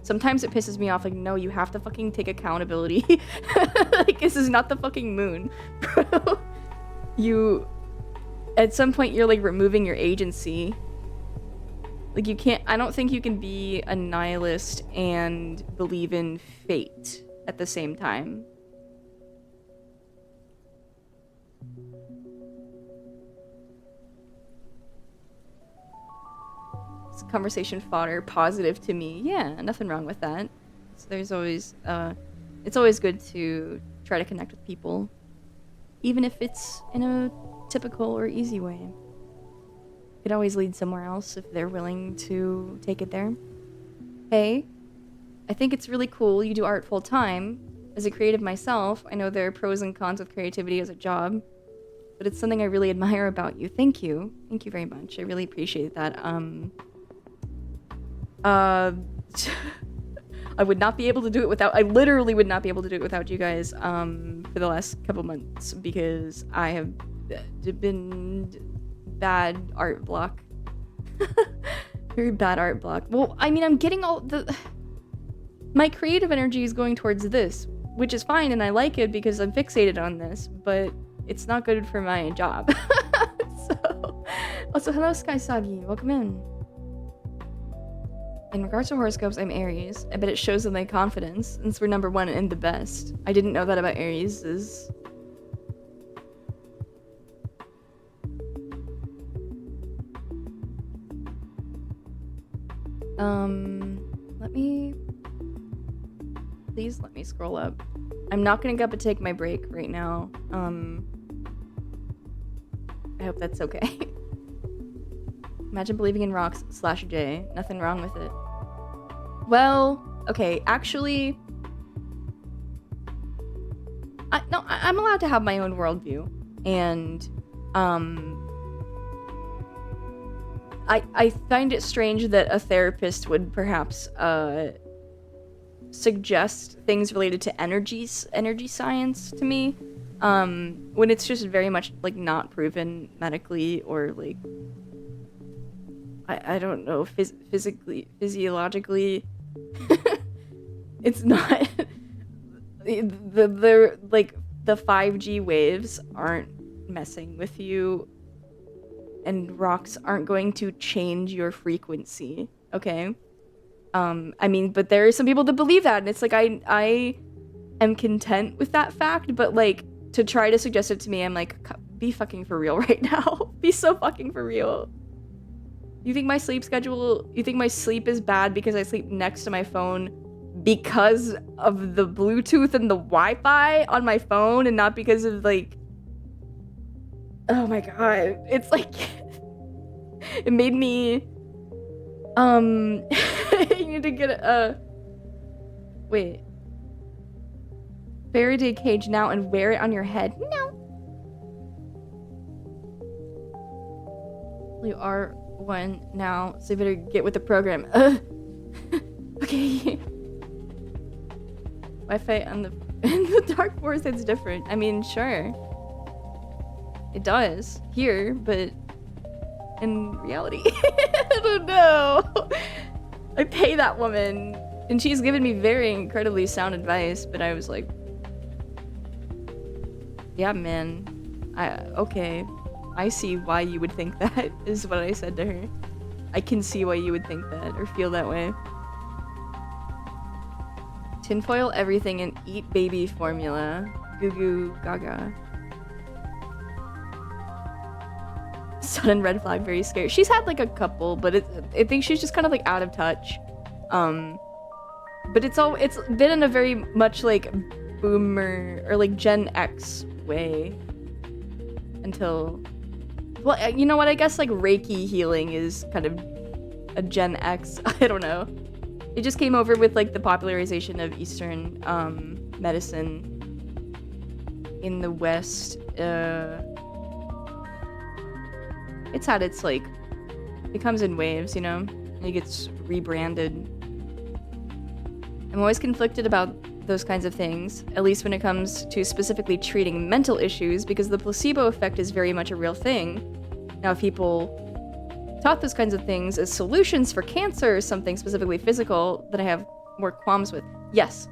Sometimes it pisses me off, like, no, you have to fucking take accountability. Like, this is not the fucking moon, bro. You, at some point, you're, like, removing your agency. Like, you can't, I don't think you can be a nihilist and believe in fate at the same time. It's conversation fodder, positive to me. Yeah, nothing wrong with that. So there's always, it's always good to try to connect with people, even if it's in a typical or easy way. Could always lead somewhere else if they're willing to take it there. Hey, I think it's really cool you do art full time. As a creative myself, I know there are pros and cons with creativity as a job, but it's something I really admire about you. Thank you. Thank you very much. I really appreciate that. I would not be able to do it without, I literally would not be able to do it without you guys, for the last couple months, because I have been bad art block. Very bad art block. Well, I mean, I'm getting all the... My creative energy is going towards this, which is fine, and I like it because I'm fixated on this, but it's not good for my job. So... Also, hello, Skysagi. Welcome in. In regards to horoscopes, I'm Aries. I bet it shows in my confidence, since we're number one and the best. I didn't know that about Aries. Please let me scroll up. I'm not gonna go up and take my break right now. I hope that's okay. Imagine believing in rocks / J. Nothing wrong with it. Well, okay, actually... I'm allowed to have my own worldview. And, I find it strange that a therapist would perhaps, suggest things related to energy science to me, when it's just very much, like, not proven medically or, like... I don't know, physiologically, it's not, like, the 5G waves aren't messing with you, and rocks aren't going to change your frequency, okay? I mean, but there are some people that believe that, and it's like, I am content with that fact, but, like, to try to suggest it to me, I'm like, be fucking for real right now. Be so fucking for real. You think my sleep is bad because I sleep next to my phone because of the Bluetooth and the Wi-Fi on my phone and not because of, like... Oh my god. It's like... It made me... You need to get a... Wait. Faraday cage now and wear it on your head. No. You are... one now, so you better get with the program. Okay. Wi-Fi on the in the Dark Forest, it's different. I mean, sure. It does here, but in reality, I don't know. I pay that woman, and she's given me very incredibly sound advice, but I was like, yeah, man. Okay. I see why you would think that, is what I said to her. I can see why you would think that, or feel that way. Tinfoil everything and eat baby formula. Goo goo gaga. Sudden red flag, very scary. She's had like a couple, but I think she's just kind of like out of touch. But it's been in a very much like boomer, or like Gen X way. Until... Well, you know what? I guess, like, Reiki healing is kind of a Gen X. I don't know. It just came over with, like, the popularization of Eastern medicine in the West. It's had its, like... It comes in waves, you know? It gets rebranded. I'm always conflicted about those kinds of things, at least when it comes to specifically treating mental issues, because the placebo effect is very much a real thing. Now, if people taught those kinds of things as solutions for cancer or something specifically physical, then I have more qualms with. Yes,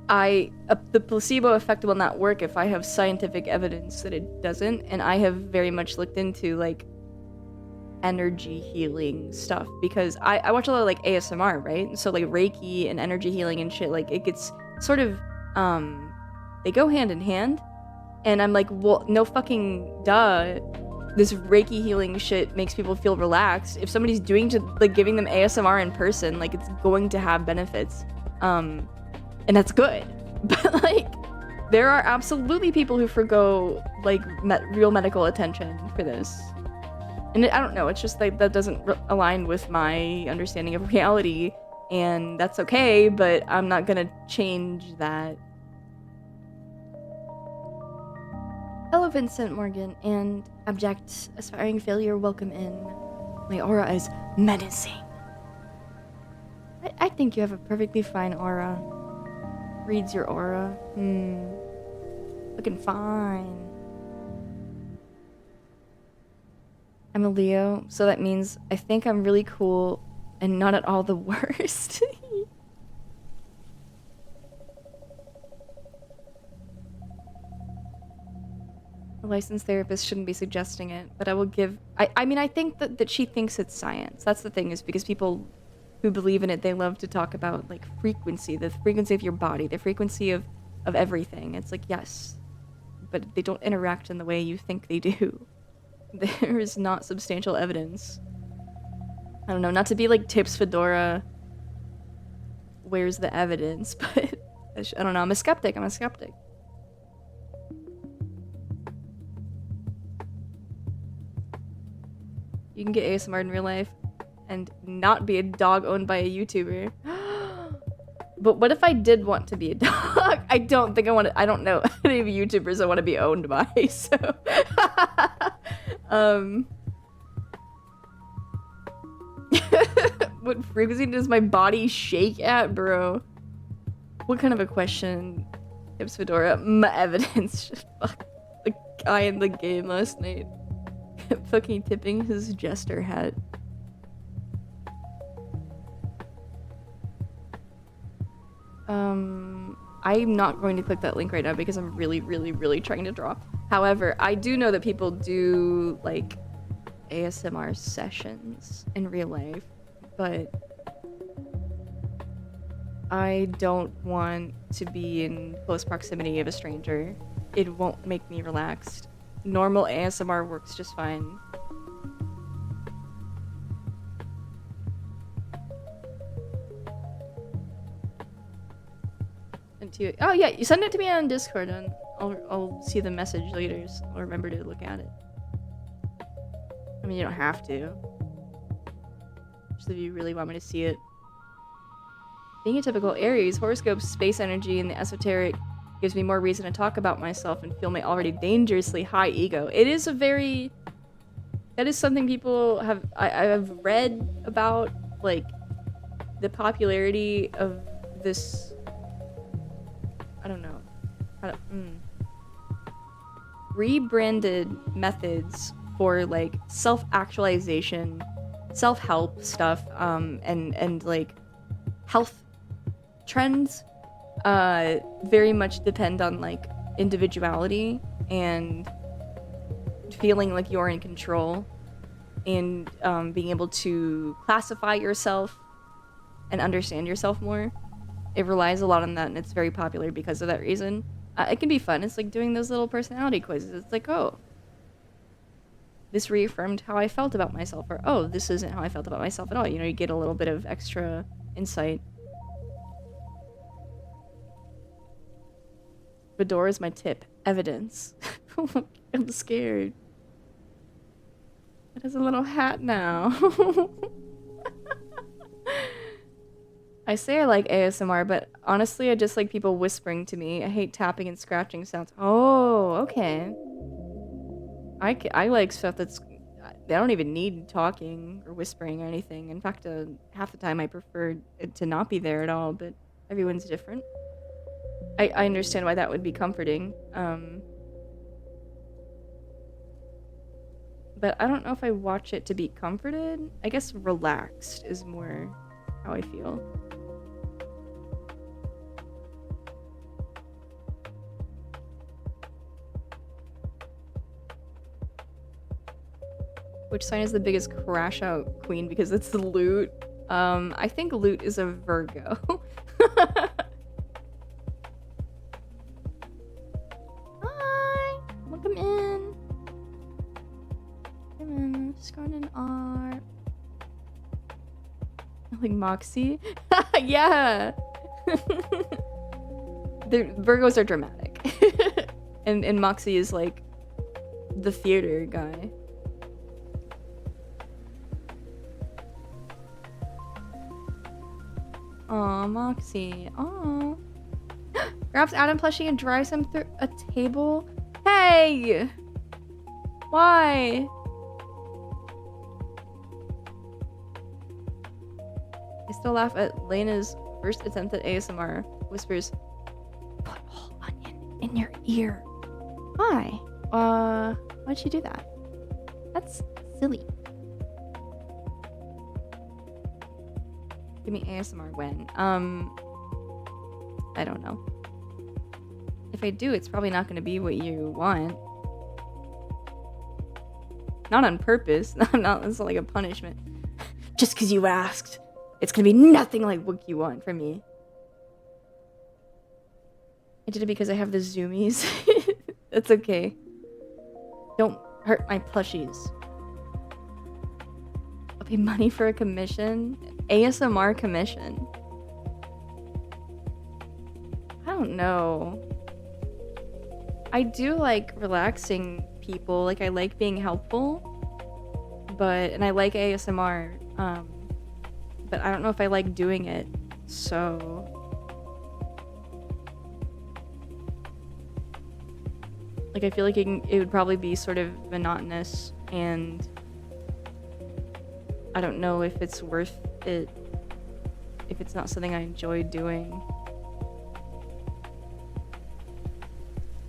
the placebo effect will not work if I have scientific evidence that it doesn't, and I have very much looked into like energy healing stuff because I watch a lot of like ASMR, right? So like Reiki and energy healing and shit, like it gets sort of they go hand in hand, and I'm like, well, no fucking duh. This Reiki healing shit makes people feel relaxed. If somebody's giving them ASMR in person, like it's going to have benefits. And that's good. But like there are absolutely people who forgo like real medical attention for this. And I don't know, it's just like that doesn't align with my understanding of reality, and that's okay, but I'm not gonna change that. Hello, Vincent Morgan, and abject aspiring failure, welcome in. My aura is menacing. I think you have a perfectly fine aura. Reads your aura. Looking fine. I'm a Leo, so that means I think I'm really cool and not at all the worst. A licensed therapist shouldn't be suggesting it, but I will give... I mean, I think that she thinks it's science. That's the thing, is because people who believe in it, they love to talk about, like, frequency. The frequency of your body, the frequency of everything. It's like, yes, but they don't interact in the way you think they do. There is not substantial evidence. I don't know, not to be like Tips Fedora, where's the evidence, but I don't know, I'm a skeptic. You can get ASMR in real life and not be a dog owned by a YouTuber. But what if I did want to be a dog? I don't think I want to. I don't know any YouTubers I want to be owned by, so. What frequency does my body shake at, bro? What kind of a question? Tips Fedora. My evidence. Fuck. The guy in the game last night. Fucking tipping his jester hat. I'm not going to click that link right now because I'm really, really, really trying to draw. However, I do know that people do, like, ASMR sessions in real life, but I don't want to be in close proximity of a stranger. It won't make me relaxed. Normal ASMR works just fine. Oh yeah, you send it to me on Discord and I'll see the message later, so I'll remember to look at it. I mean, you don't have to. Just if you really want me to see it. Being a typical Aries, horoscopes, space energy, and the esoteric gives me more reason to talk about myself and feel my already dangerously high ego. It is a very... That is something people have... I've read about, like, the popularity of this... I don't know. Rebranded methods for like self-actualization, self-help stuff, and like health trends very much depend on like individuality and feeling like you're in control and being able to classify yourself and understand yourself more. It relies a lot on that, and it's very popular because of that reason. It can be fun. It's like doing those little personality quizzes. It's like, oh, this reaffirmed how I felt about myself, or oh, this isn't how I felt about myself at all. You know, you get a little bit of extra insight. Fedora is my tip. Evidence. I'm scared. It has a little hat now. I say I like ASMR, but honestly, I just like people whispering to me. I hate tapping and scratching sounds. Oh, okay. I like stuff that's... They don't even need talking or whispering or anything. In fact, half the time I prefer it to not be there at all, but everyone's different. I understand why that would be comforting. But I don't know if I watch it to be comforted. I guess relaxed is more how I feel. Which sign is the biggest crash out queen? Because it's the Loot. I think Loot is a Virgo. Hi! Welcome in. Come in. Scarlet art. Like Moxie? Yeah! The Virgos are dramatic. and Moxie is like the theater guy. Aw, Moxie. Aw. Grabs Adam plushie and drives him through a table. Hey! Why? I still laugh at Lena's first attempt at ASMR. Whispers, put a whole onion in your ear. Why? Why'd she do that? That's silly. Give me ASMR when? I don't know. If I do, it's probably not gonna be what you want. Not on purpose. Not it's not like a punishment. Just because you asked. It's gonna be nothing like what you want from me. I did it because I have the zoomies. That's okay. Don't hurt my plushies. I'll pay money for a commission. ASMR commission. I don't know. I do like relaxing people. Like I like being helpful. And I like ASMR. But I don't know if I like doing it. So like I feel like it would probably be sort of monotonous, and I don't know if it's worth it if it's not something I enjoy doing.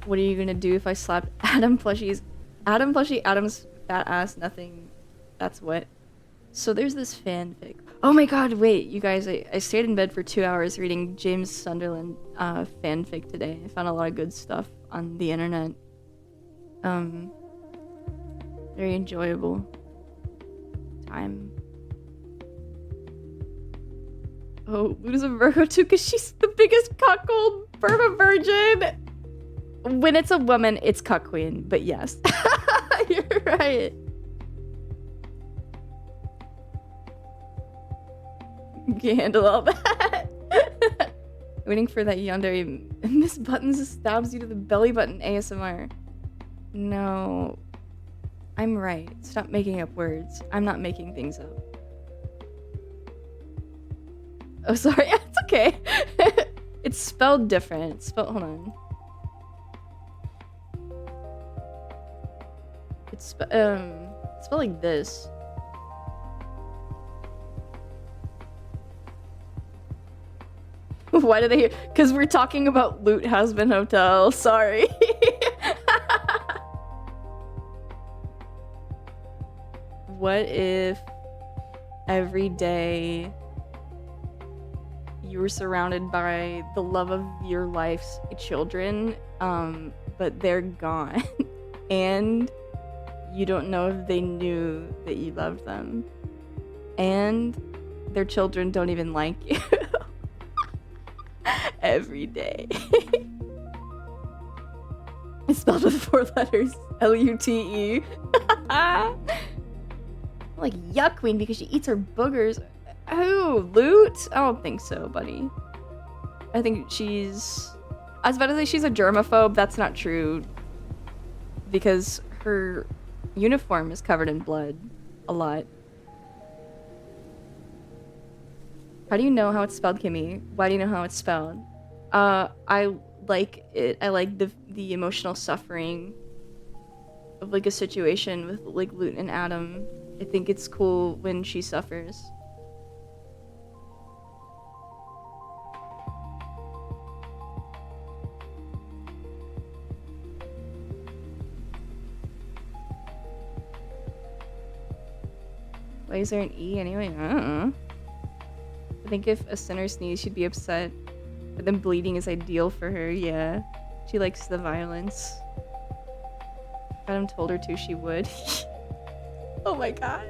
What are you gonna do if I slap Adam plushies? Adam plushie, Adam's fat ass, nothing. That's what. So there's this fanfic. Oh my god, wait, you guys, I stayed in bed for 2 hours reading James Sunderland fanfic today. I found a lot of good stuff on the internet. Very enjoyable time. Oh, Luna's a Virgo too, because she's the biggest cuckold Burma virgin. When it's a woman, it's cuck queen, but yes. You're right. You can't handle all that. Waiting for that yandere. Miss Buttons stabs you to the belly button ASMR. No. I'm right. Stop making up words. I'm not making things up. Oh, sorry. It's okay. It's spelled different. It's spelled... Hold on. It's spelled like this. Why do they hear? Because we're talking about Loot Husband Hotel. Sorry. What if every day you were surrounded by the love of your life's children, but they're gone, and you don't know if they knew that you loved them, and their children don't even like you? Every day. It's spelled with 4 letters. L-U-T-E. Like Yuck Queen because she eats her boogers. Oh, Loot? I don't think so, buddy. I think she's... I was about to say she's a germaphobe. That's not true. Because her uniform is covered in blood. A lot. How do you know how it's spelled, Kimmy? Why do you know how it's spelled? I like it. I like the emotional suffering of like a situation with like Loot and Adam. I think it's cool when she suffers. Why is there an E anyway? I don't know. I think if a sinner sneezes, she'd be upset. But then bleeding is ideal for her, yeah. She likes the violence. Adam told her to, she would. Oh my god.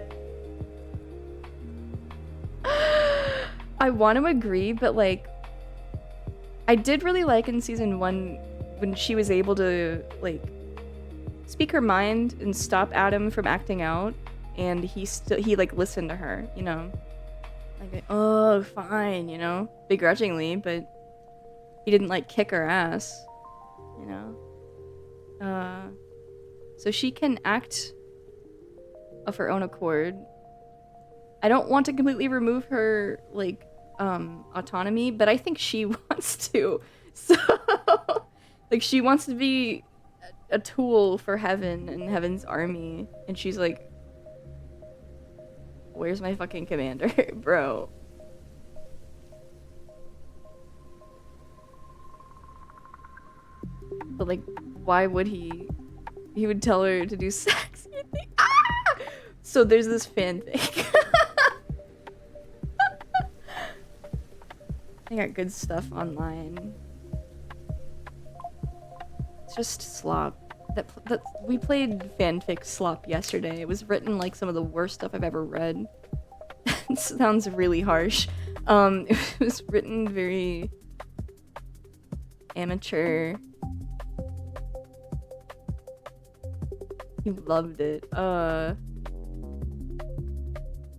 I want to agree, but like, I did really like in season 1 when she was able to like speak her mind and stop Adam from acting out, and he like listened to her, you know, like, oh fine, you know, begrudgingly, but he didn't like kick her ass, you know. So she can act of her own accord. I don't want to completely remove her like autonomy, but I think she wants to. So like she wants to be a tool for heaven and heaven's army, and she's like, where's my fucking commander? Bro. But like, why would he would tell her to do sex? Ah! So there's this fanfic. I got good stuff online. It's just slop. That we played fanfic slop yesterday. It was written like some of the worst stuff I've ever read. It sounds really harsh. It was written very amateur. He loved it. I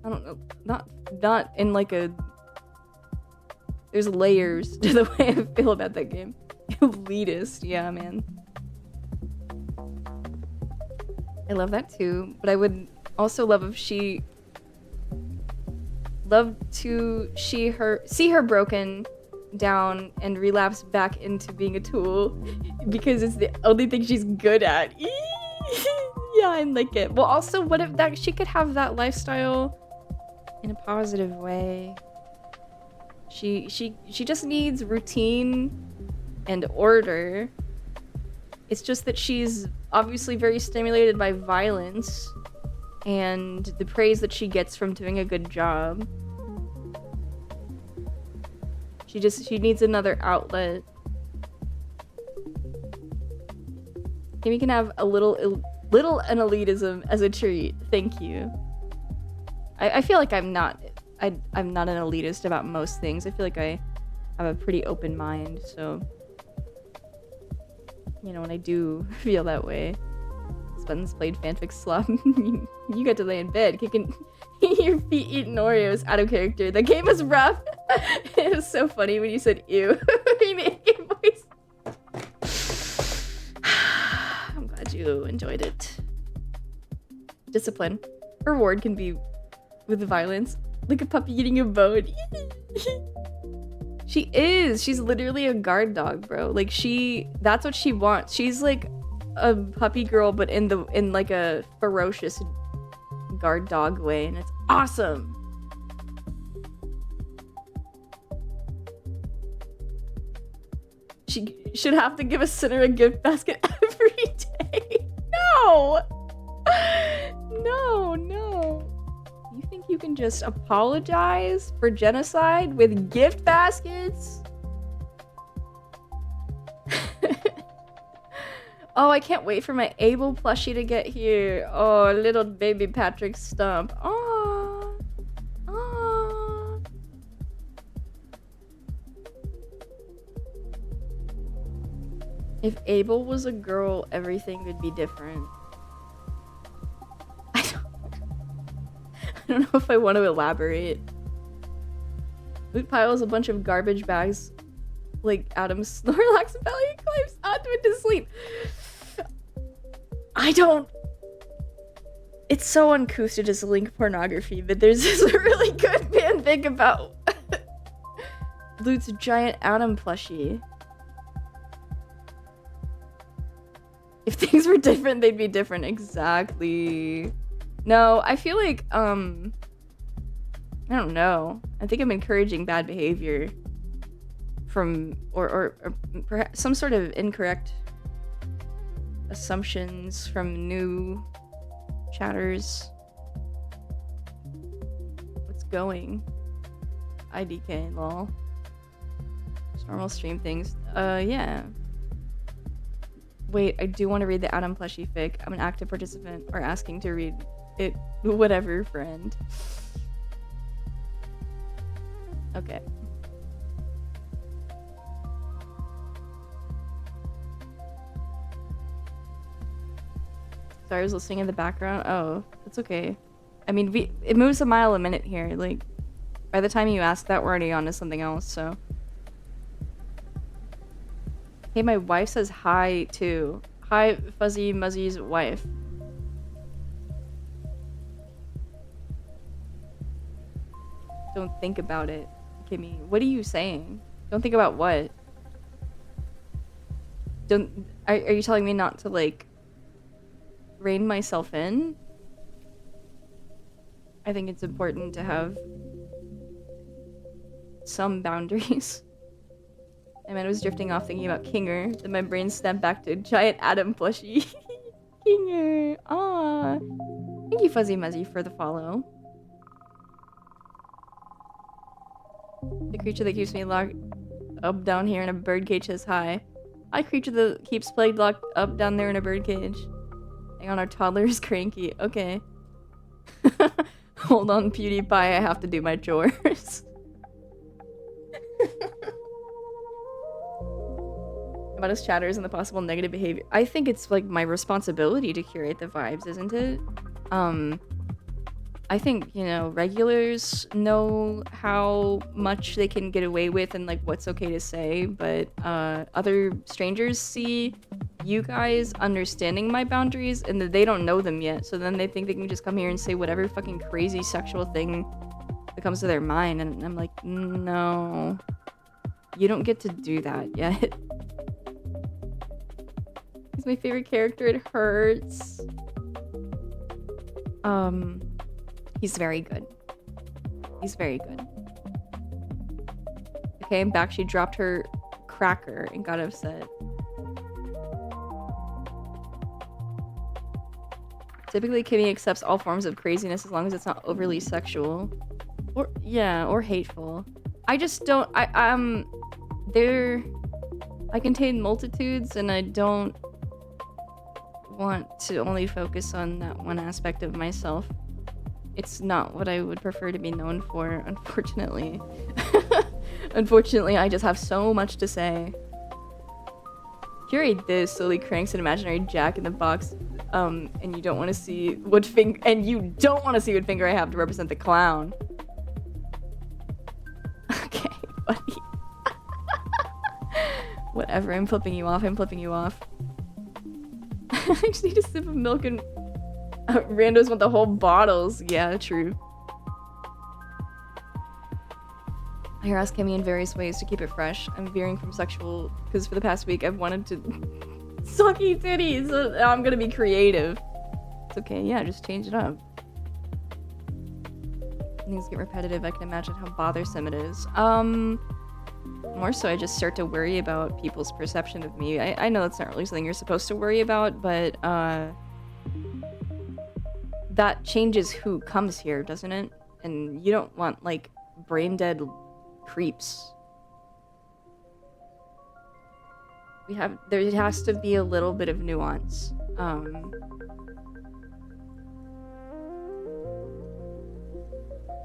don't know. Not in like a. There's layers to the way I feel about that game. Elitist, yeah, man. I love that too, but I would also love if she see her broken down and relapse back into being a tool because it's the only thing she's good at. Yeah, I like it. Well, also, what if that she could have that lifestyle in a positive way? She just needs routine and order. It's just that she's obviously very stimulated by violence and the praise that she gets from doing a good job. She needs another outlet. Maybe we can have a little an elitism as a treat. Thank you. I feel like I'm not an elitist about most things. I feel like I have a pretty open mind, so you know, when I do feel that way. Spuns played fanfic slop. You got to lay in bed, kicking your feet eating Oreos out of character. The game was rough. It was so funny when you said ew. You made a voice. I'm glad you enjoyed it. Discipline. Reward can be with violence. Like a puppy eating a bone. She is. She's literally a guard dog, bro. Like that's what she wants. She's like a puppy girl, but in like a ferocious guard dog way, and it's awesome. She should have to give a sinner a gift basket every day. No! No. You think you can just apologize for genocide with gift baskets? Oh, I can't wait for my Abel plushie to get here. Oh, little baby Patrick Stump. Aww. Aww. If Abel was a girl, everything would be different. I don't know if I want to elaborate. Loot pile is a bunch of garbage bags like Adam's Snorlax belly climbs onto it to sleep. It's so uncouth to just link pornography, but there's this really good fanfic about Loot's giant Adam plushie. If things were different, they'd be different. Exactly. No, I feel like, I don't know. I think I'm encouraging bad behavior from, or perhaps some sort of incorrect assumptions from new chatters. What's going? IDK, lol. Just normal stream things. Yeah. Wait, I do want to read the Adam plushie fic. I'm an active participant or asking to read whatever, friend. Okay. Sorry, I was listening in the background. Oh, that's okay. I mean, it moves a mile a minute here. Like, by the time you ask that, we're already on to something else, so. Hey, my wife says hi, too. Hi, Fuzzy Muzzy's wife. Don't think about it, Kimmy. What are you saying? Don't think about what? Are you telling me not to, like, rein myself in? I think it's important to have some boundaries. And I was drifting off thinking about Kinger, then my brain snapped back to giant Adam plushie. Kinger! Ah, thank you, Fuzzy Muzzy, for the follow. The creature that keeps me locked up down here in a birdcage says hi. Hi, creature that keeps plague locked up down there in a birdcage. Hang on, our toddler is cranky. Okay. Hold on, PewDiePie, I have to do my chores. About his chatters and the possible negative behavior. I think it's like my responsibility to curate the vibes, isn't it? I think, you know, regulars know how much they can get away with and like what's okay to say, but other strangers see you guys understanding my boundaries and that they don't know them yet, so then they think they can just come here and say whatever fucking crazy sexual thing that comes to their mind, and I'm like, no, you don't get to do that yet. He's my favorite character, it hurts. He's very good. He's very good. Okay, I'm back. She dropped her cracker and got upset. Typically, Kimmy accepts all forms of craziness as long as it's not overly sexual. Or, yeah, or hateful. I just don't, I contain multitudes and I don't want to only focus on that one aspect of myself. It's not what I would prefer to be known for, unfortunately. Unfortunately, I just have so much to say. Curate this slowly cranks an imaginary Jack in the Box, and you don't want to see what finger I have to represent the clown. Okay, buddy. Whatever, I'm flipping you off. I just need a sip of milk and randos want the whole bottles. Yeah, true. I harass Kimmy in various ways to keep it fresh. I'm veering from sexual because for the past week I've wanted to sucky titties. So I'm gonna be creative. It's okay, yeah, just change it up. Things get repetitive. I can imagine how bothersome it is. More so I just start to worry about people's perception of me. I know that's not really something you're supposed to worry about, but that changes who comes here, doesn't it? And you don't want, like, brain-dead creeps. There has to be a little bit of nuance.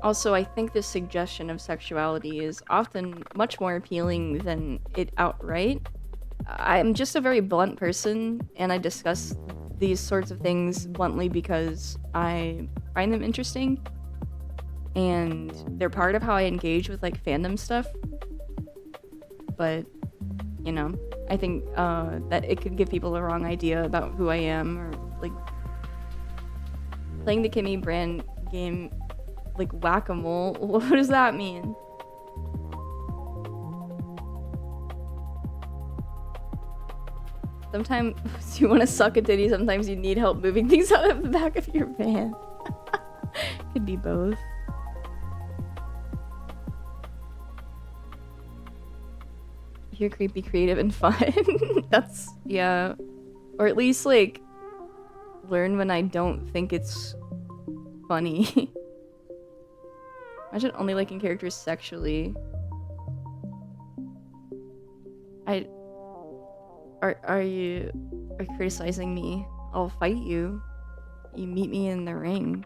Also, I think the suggestion of sexuality is often much more appealing than it outright. I'm just a very blunt person, and I discuss these sorts of things bluntly because I find them interesting. And they're part of how I engage with, like, fandom stuff. But, you know, I think that it could give people a wrong idea about who I am, or, like, playing the Kimmy brand game, like, whack-a-mole. What does that mean? Sometimes you want to suck a titty, sometimes you need help moving things out of the back of your van. Could be both. You're creepy, creative, and fun. That's, yeah. Or at least, like, learn when I don't think it's funny. Imagine only liking characters sexually. Are you criticizing me? I'll fight you. you meet me in the ring.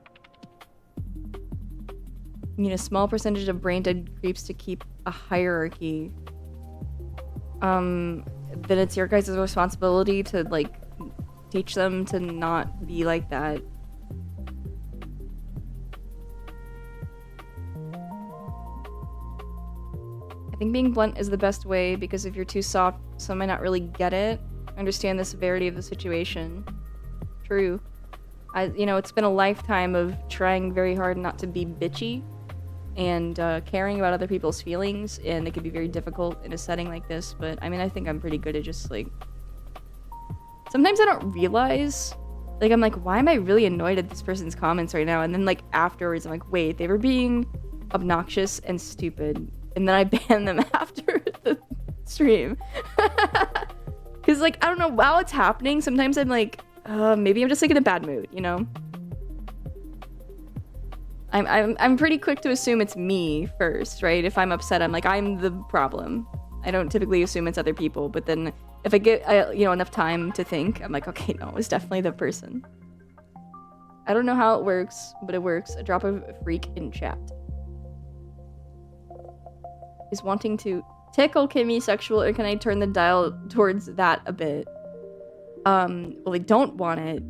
You need a small percentage of brain-dead creeps to keep a hierarchy. Then it's your guys' responsibility to, like, teach them to not be like that. I think being blunt is the best way, because if you're too soft, some might not really get it, understand the severity of the situation. True. You know, it's been a lifetime of trying very hard not to be bitchy and caring about other people's feelings, and it can be very difficult in a setting like this, but I mean, I think I'm pretty good at just, like... Sometimes I don't realize, like, I'm like, why am I really annoyed at this person's comments right now? And then, like, afterwards, I'm like, wait, they were being obnoxious and stupid, and then I ban them after the stream. Because, like, I don't know, while it's happening, sometimes I'm like, maybe I'm just, like, in a bad mood, you know? I'm pretty quick to assume it's me first, right? If I'm upset, I'm like, I'm the problem. I don't typically assume it's other people, but then if I get, you know, enough time to think, I'm like, okay, no, it's definitely the person. I don't know how it works, but it works. A drop of freak in chat. Is wanting to tickle Kimmy sexual, or can I turn the dial towards that a bit? Well, I don't want it,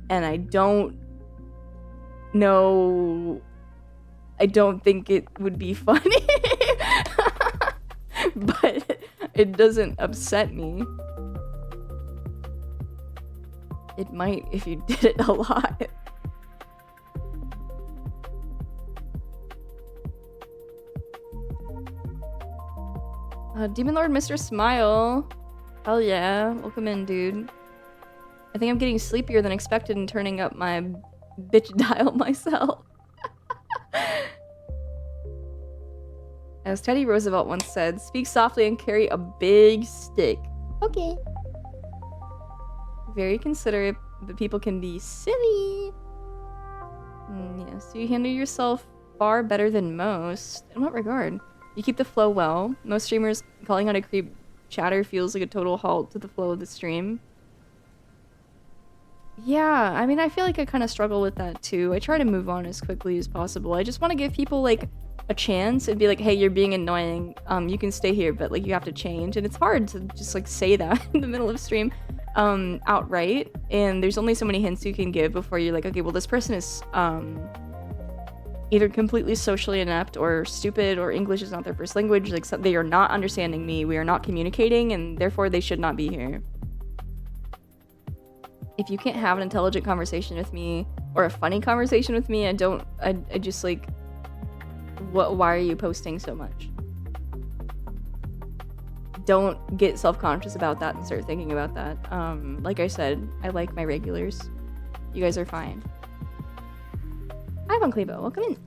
and I don't know, I don't think it would be funny. But it doesn't upset me. It might if you did it a lot. Demon Lord Mr. Smile. Hell yeah. Welcome in, dude. I think I'm getting sleepier than expected and turning up my bitch dial myself. As Teddy Roosevelt once said, speak softly and carry a big stick. Okay. Very considerate, but people can be silly. Yes, you handle yourself far better than most. In what regard? You keep the flow well. Most streamers calling out a creep chatter feels like a total halt to the flow of the stream. Yeah, I mean, I feel like I kind of struggle with that too. I try to move on as quickly as possible. I just want to give people, like, a chance and be like, hey, you're being annoying. You can stay here, but, like, you have to change. And it's hard to just, like, say that in the middle of stream outright. And there's only so many hints you can give before you're like, okay, well, this person is either completely socially inept or stupid, or English is not their first language. Like, so they are not understanding me. We are not communicating, and therefore they should not be here. If you can't have an intelligent conversation with me or a funny conversation with me, I just, like, why are you posting so much? Don't get self-conscious about that and start thinking about that. Like I said, I like my regulars. You guys are fine. Hi, Von Clevo. Welcome in.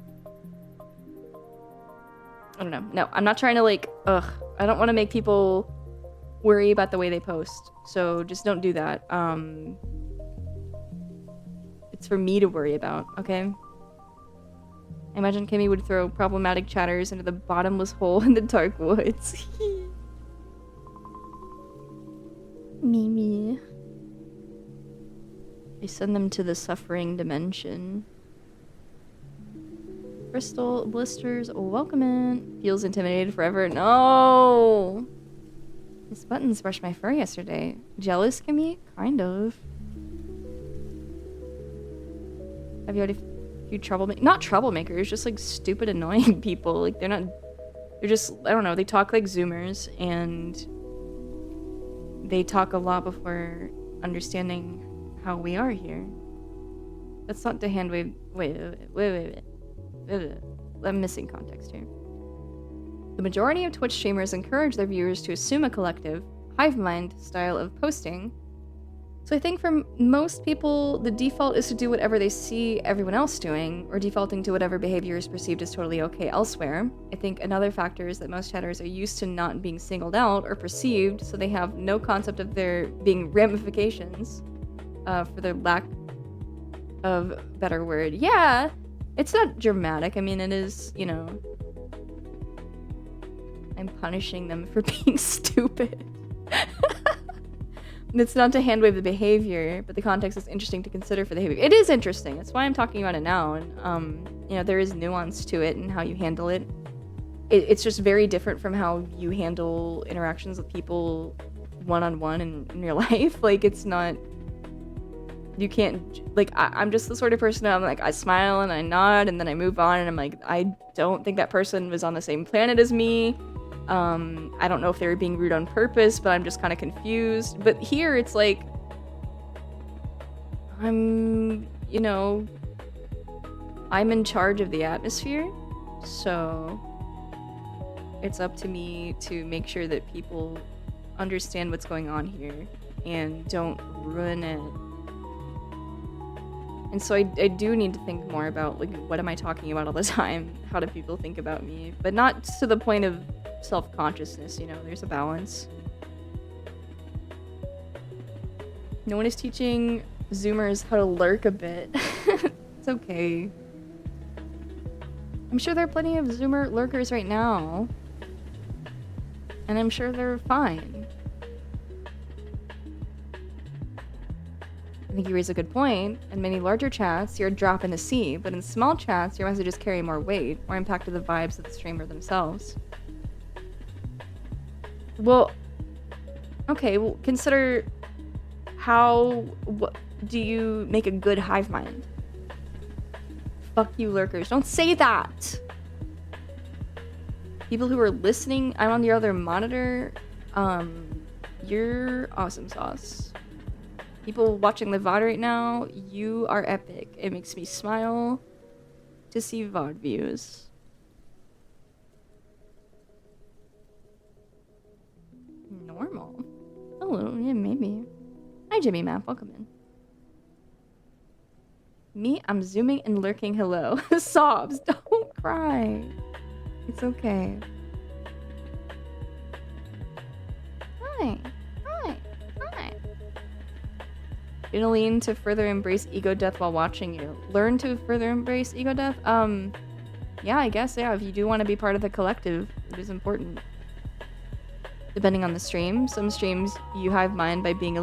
I don't know. No, I'm not trying to, like, I don't want to make people worry about the way they post. So just don't do that. It's for me to worry about, okay? I imagine Kimmy would throw problematic chatters into the bottomless hole in the dark woods. Mimi. I send them to the suffering dimension. Crystal blisters, welcome in. Feels intimidated forever. No! This buttons brushed my fur yesterday. Jealous, Kimmy? Kind of. Have you already... You not troublemakers, just, like, stupid, annoying people. Like, they're just, I don't know, they talk like Zoomers, and they talk a lot before understanding how we are here. That's not the hand wave. Wait. I'm missing context here. The majority of Twitch streamers encourage their viewers to assume a collective, hive mind style of posting. So I think for most people, the default is to do whatever they see everyone else doing, or defaulting to whatever behavior is perceived as totally okay elsewhere. I think another factor is that most chatters are used to not being singled out or perceived, so they have no concept of there being ramifications, for their lack of better word. Yeah, it's not dramatic. I mean, it is, you know, I'm punishing them for being stupid. It's not to hand wave the behavior, but the context is interesting to consider for the behavior. It is interesting. That's why I'm talking about it now. And, you know, there is nuance to it and how you handle it. It's just very different from how you handle interactions with people one-on-one in your life. Like, it's not... You can't... Like, I'm just the sort of person I'm like, I smile and I nod and then I move on and I'm like, I don't think that person was on the same planet as me. I don't know if they were being rude on purpose, but I'm just kind of confused. But here it's like, I'm, you know, I'm in charge of the atmosphere, so it's up to me to make sure that people understand what's going on here and don't ruin it. And so I do need to think more about, like, what am I talking about all the time? How do people think about me? But not to the point of self-consciousness, you know, there's a balance. No one is teaching Zoomers how to lurk a bit. It's okay. I'm sure there are plenty of Zoomer lurkers right now. And I'm sure they're fine. I think you raise a good point. In many larger chats, you're a drop in the sea, but in small chats, your messages carry more weight, more impact to the vibes of the streamer themselves. Well, okay, well, consider what do you make a good hive mind? Fuck you, lurkers. Don't say that! People who are listening, I'm on the other monitor, you're awesome sauce. People watching the VOD right now, you are epic. It makes me smile to see VOD views. Normal. Hello, yeah, maybe. Hi, Jimmy Map, welcome in. Me, I'm zooming and lurking hello. Sobs, don't cry. It's okay. Hi. Hi. Hi. You're gonna lean to further embrace ego death while watching you. Learn to further embrace ego death? Yeah, I guess, yeah. If you do want to be part of the collective, it is important. Depending on the stream. Some streams you hive mind by being a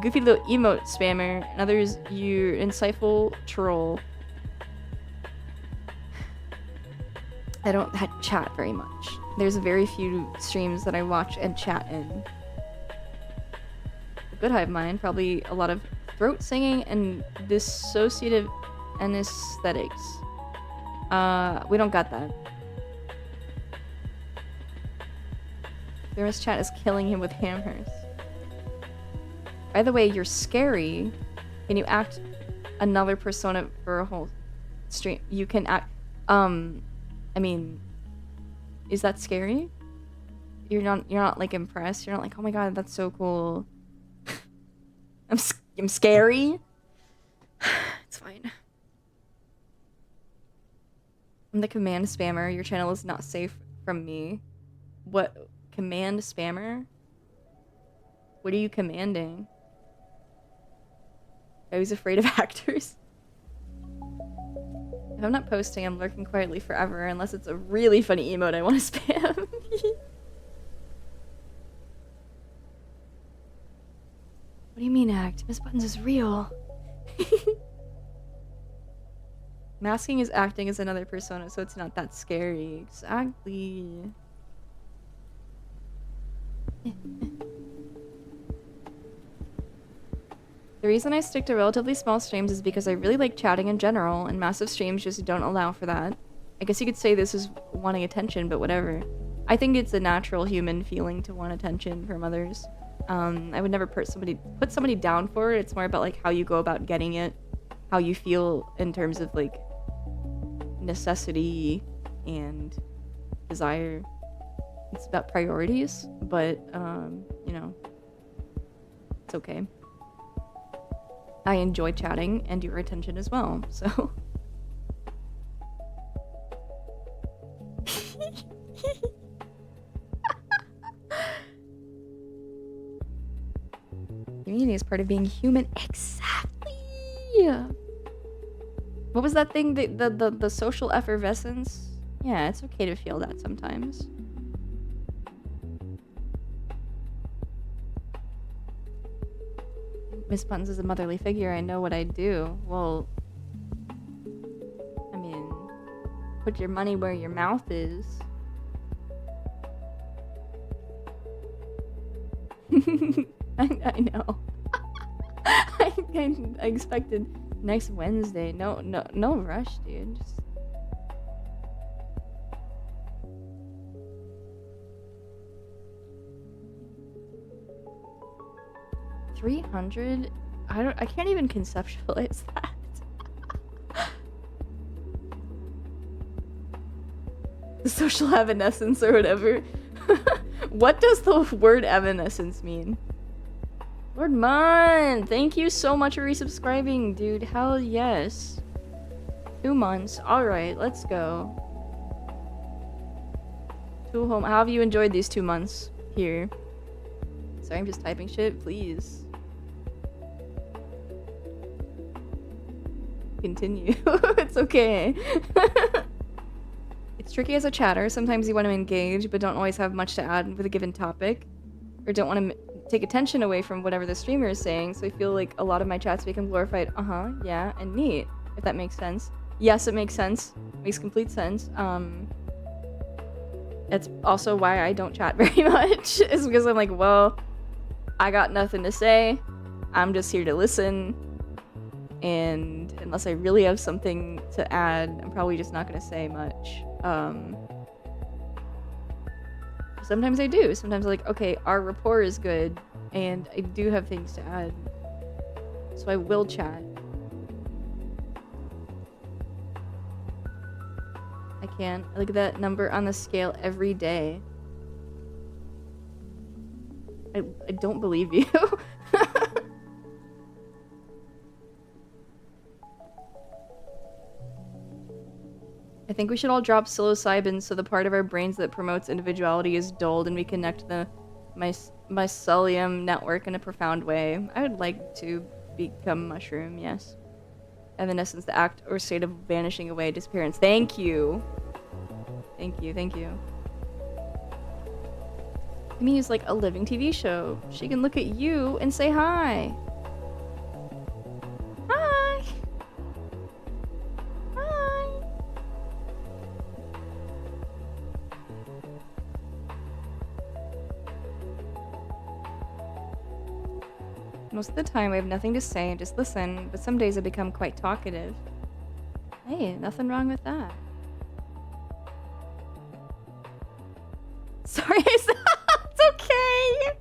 goofy little emote spammer, and others you're insightful troll. I don't chat very much. There's very few streams that I watch and chat in. A good hive mind, probably a lot of throat singing and dissociative anesthetics. We don't got that. Theorist chat is killing him with hammers. By the way, you're scary. Can you act another persona for a whole stream? You can act, I mean, is that scary? You're not like impressed? You're not like, oh my god, that's so cool. I'm scary? It's fine. I'm the command spammer. Your channel is not safe from me. What? Command spammer? What are you commanding? I was afraid of actors. If I'm not posting, I'm lurking quietly forever, unless it's a really funny emote I want to spam. What do you mean act? Miss Buttons is real. Masking is acting as another persona, so it's not that scary. Exactly. The reason I stick to relatively small streams is because I really like chatting in general, and massive streams just don't allow for that. I guess you could say this is wanting attention, but whatever. I think it's a natural human feeling to want attention from others. I would never put somebody down for it. It's more about like how you go about getting it, how you feel in terms of like necessity and desire. It's about priorities, but you know, it's okay. I enjoy chatting and your attention as well, so. Community is part of being human. Exactly. What was that thing? The social effervescence? Yeah, it's okay to feel that sometimes. Miss Buttons is a motherly figure. I know what I do. Well, I mean, put your money where your mouth is. I know. I expected next Wednesday. No rush, dude. Just... $300? I can't even conceptualize that. The social evanescence or whatever. What does the word evanescence mean? Lord Mun, thank you so much for resubscribing, dude. Hell yes. 2 months. Alright, let's go. To home. How have you enjoyed these 2 months here? Sorry, I'm just typing shit. Please. Continue. It's okay. It's tricky as a chatter. Sometimes you want to engage, but don't always have much to add with a given topic. Or don't want to take attention away from whatever the streamer is saying, so I feel like a lot of my chats become glorified, yeah, and neat, if that makes sense. Yes, it makes sense. Makes complete sense. It's also why I don't chat very much, is because I'm like, well, I got nothing to say. I'm just here to listen. And unless I really have something to add, I'm probably just not going to say much. Sometimes I do. Sometimes I'm like, okay, our rapport is good, and I do have things to add. So I will chat. I can. I look at that number on the scale every day. I don't believe you. I think we should all drop psilocybin so the part of our brains that promotes individuality is dulled and we connect the mycelium network in a profound way. I would like to become mushroom, yes. Evanescence, the act or state of vanishing away, disappearance. Thank you. Thank you, thank you. Amy is like a living TV show. She can look at you and say hi. Hi. Hi. Most of the time I have nothing to say and just listen, but some days I become quite talkative. Hey, nothing wrong with that. Sorry, it's okay.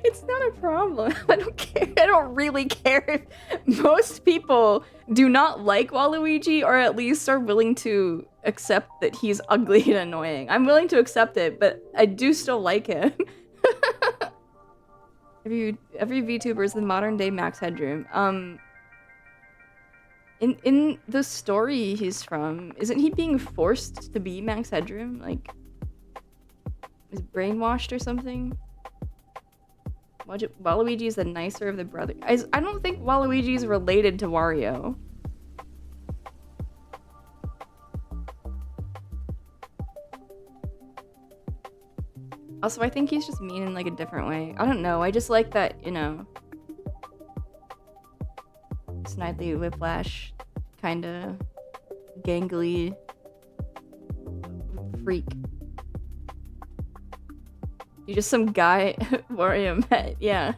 It's not a problem. I don't care. I don't really care if most people do not like Waluigi, or at least are willing to accept that he's ugly and annoying. I'm willing to accept it, but I do still like him. Every VTuber is the modern day Max Headroom. In the story he's from, isn't he being forced to be Max Headroom? Like, is brainwashed or something? Waluigi is the nicer of the brothers. I don't think Waluigi is related to Wario. Also, I think he's just mean in like a different way. I don't know. I just like that, you know, Snidely Whiplash kind of gangly freak. You're just some guy Wario met, yeah.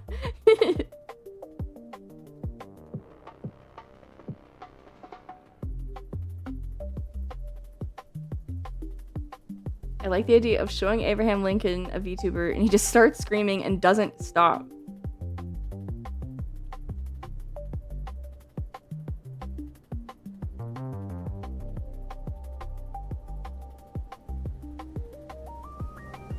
I like the idea of showing Abraham Lincoln a VTuber and he just starts screaming and doesn't stop.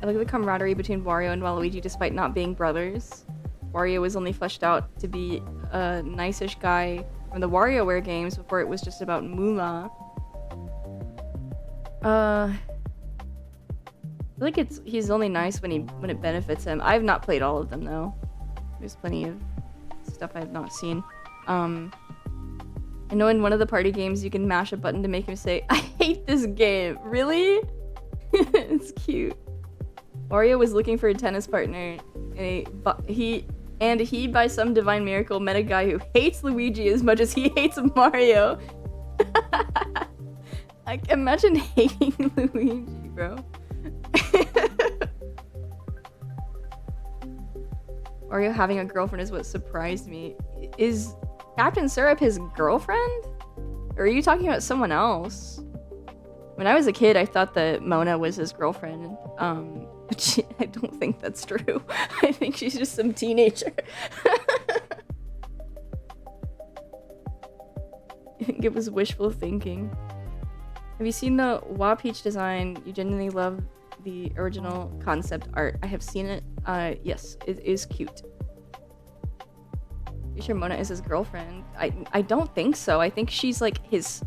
I like the camaraderie between Wario and Waluigi despite not being brothers. Wario was only fleshed out to be a nice-ish guy from the WarioWare games before it was just about moolah. I feel like he's only nice when it benefits him. I have not played all of them though. There's plenty of stuff I have not seen. I know in one of the party games you can mash a button to make him say, "I hate this game." Really? It's cute. Wario was looking for a tennis partner, and he And he, by some divine miracle, met a guy who hates Luigi as much as he hates Mario. Like, imagine hating Luigi, bro. Mario having a girlfriend is what surprised me. Is Captain Syrup his girlfriend? Or are you talking about someone else? When I was a kid, I thought that Mona was his girlfriend. But I don't think that's true. I think she's just some teenager. I think it was wishful thinking. Have you seen the Wa Peach design? You genuinely love the original concept art. I have seen it. Yes, it is cute. You sure Mona is his girlfriend? I don't think so. I think she's like his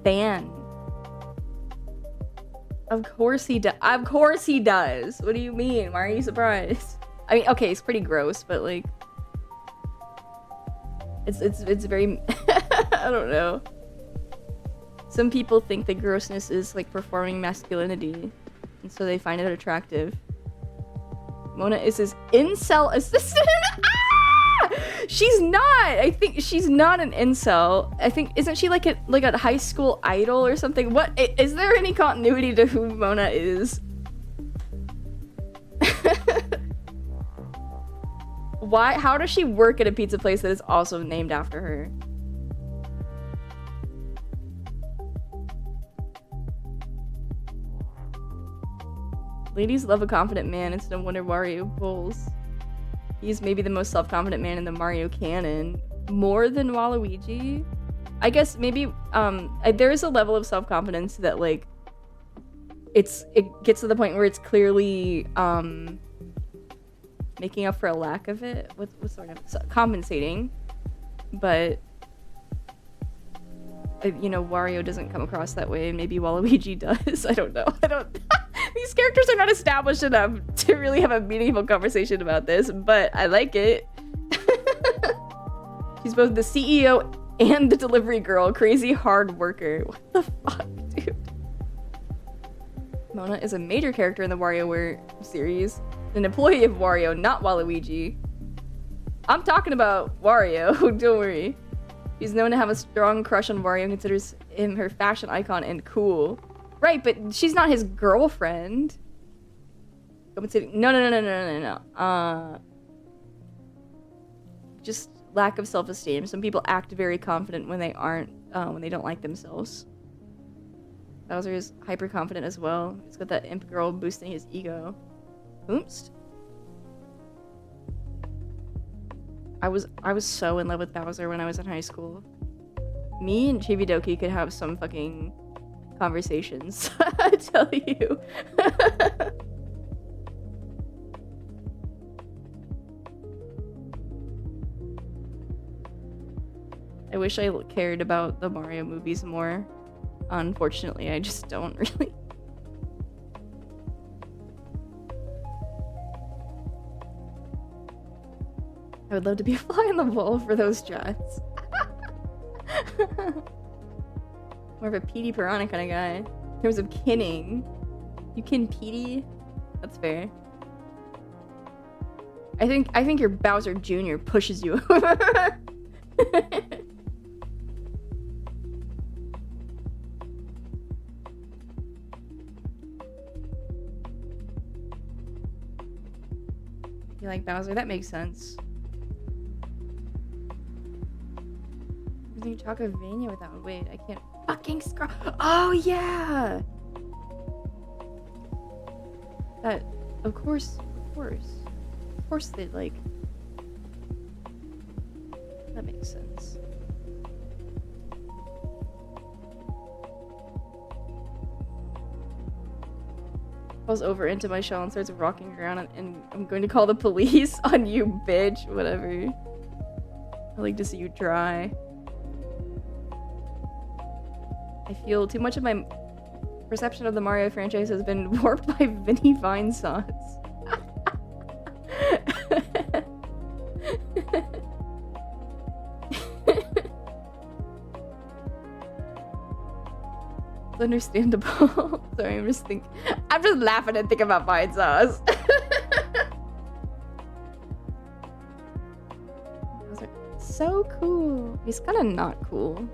fan. Of course he does. Of course he does. What do you mean? Why are you surprised? I mean, okay, it's pretty gross, but like, it's very. I don't know. Some people think that grossness is like performing masculinity, and so they find it attractive. Mona is his incel assistant. She's not. I think she's not an incel. I think isn't she like a high school idol or something? What is there any continuity to who Mona is? Why? How does she work at a pizza place that is also named after her? Ladies love a confident man. It's no wonder Wario pulls. He's maybe the most self-confident man in the Mario canon. More than Waluigi? I guess maybe there is a level of self-confidence that like it gets to the point where it's clearly making up for a lack of it. What's sort of compensating. But you know, Wario doesn't come across that way. Maybe Waluigi does. I don't know. These characters are not established enough to really have a meaningful conversation about this, but I like it. She's both the CEO and the delivery girl. Crazy hard worker. What the fuck, dude? Mona is a major character in the WarioWare series. An employee of Wario, not Waluigi. I'm talking about Wario, don't worry. She's known to have a strong crush on Wario and considers him her fashion icon and cool. Right, but she's not his girlfriend. No. Just lack of self-esteem. Some people act very confident when they aren't, when they don't like themselves. Bowser is hyper confident as well. He's got that imp girl boosting his ego. Oops. I was so in love with Bowser when I was in high school. Me and Chibidoki could have some fucking conversations. I tell you. I wish I cared about the Mario movies more. Unfortunately, I just don't really. I would love to be a fly on the wall for those jets. More of a Petey Piranha kind of guy. In terms of kinning. You kin Petey? That's fair. I think your Bowser Jr. pushes you over. You like Bowser? That makes sense. I think Chocovania with that one. Wait, I can't fucking scroll. Oh yeah! That, of course they like. That makes sense. Falls over into my shell and starts rocking around, and I'm going to call the police on you, bitch. Whatever. I like to see you try. I feel too much of my perception of the Mario franchise has been warped by Vinny Vine sauce. It's understandable. Sorry, I'm just laughing and thinking about Vine sauce. so cool. He's kind of not cool.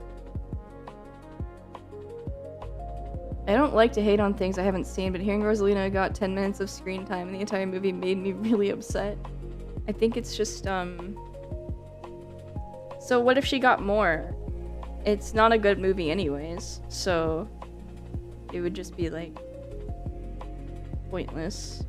I don't like to hate on things I haven't seen, but hearing Rosalina got 10 minutes of screen time in the entire movie made me really upset. I think it's just, So what if she got more? It's not a good movie anyways, so it would just be, like, pointless.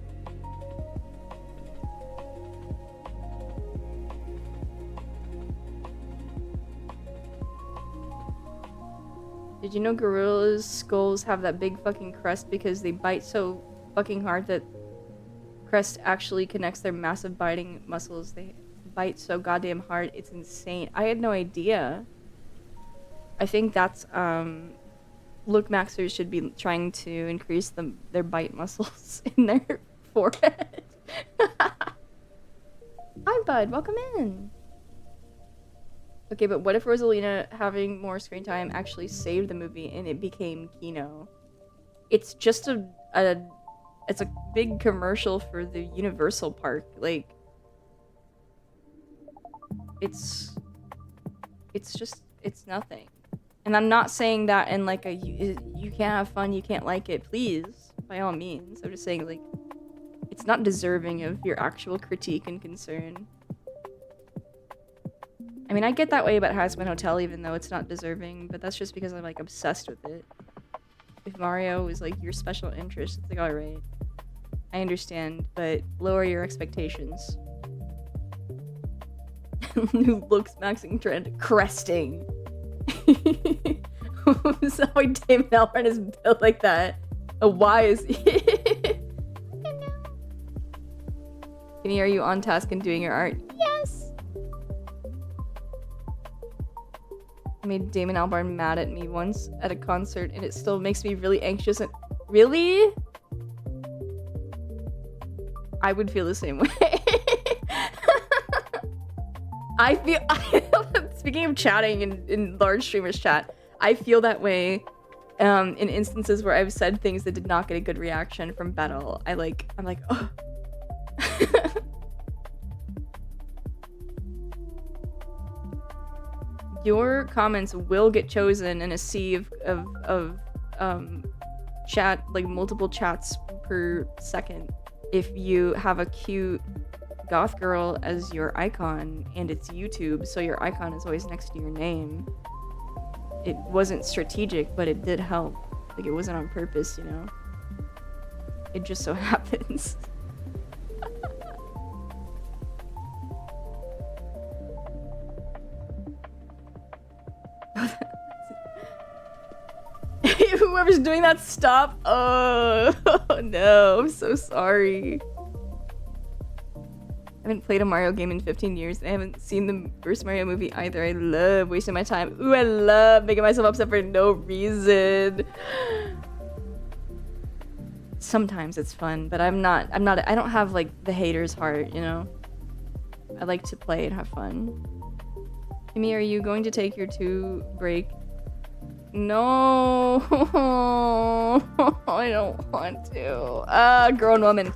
Did you know gorillas' skulls have that big fucking crest because they bite so fucking hard that crest actually connects their massive biting muscles? They bite so goddamn hard, it's insane. I had no idea. I think that's, Look Maxers should be trying to increase their bite muscles in their forehead. Hi, bud. Welcome in. Okay, but what if Rosalina having more screen time actually saved the movie and it became Kino? It's just it's a big commercial for the Universal Park. Like, it's nothing. And I'm not saying that in like you can't have fun, you can't like it. Please, by all means. I'm just saying, like, it's not deserving of your actual critique and concern. I mean, I get that way about Hazbin Hotel, even though it's not deserving, but that's just because I'm, like, obsessed with it. If Mario is, like, your special interest, it's like, alright. I understand, but lower your expectations. New looks maxing trend. Cresting. So why David Albarn is built like that? Why is he? Kenny, are you on task and doing your art? Yes! I made Damon Albarn mad at me once at a concert, and it still makes me really anxious and... Really? I would feel the same way. I feel... Speaking of chatting in large streamers chat, I feel that way in instances where I've said things that did not get a good reaction from Battle. I'm like, oh. Your comments will get chosen in a sea of chat, like multiple chats per second, if you have a cute goth girl as your icon and it's YouTube, so your icon is always next to your name. It wasn't strategic, but it did help. Like, it wasn't on purpose, you know? It just so happens. Whoever's doing that, stop. Oh, no, I'm so sorry. I haven't played a Mario game in 15 years, and I haven't seen the first Mario movie either. I love wasting my time. Ooh, I love making myself upset for no reason. Sometimes it's fun, but I don't have, like, the hater's heart, you know? I like to play and have fun. Kimmy, are you going to take your 2 break? No, I don't want to. Grown woman,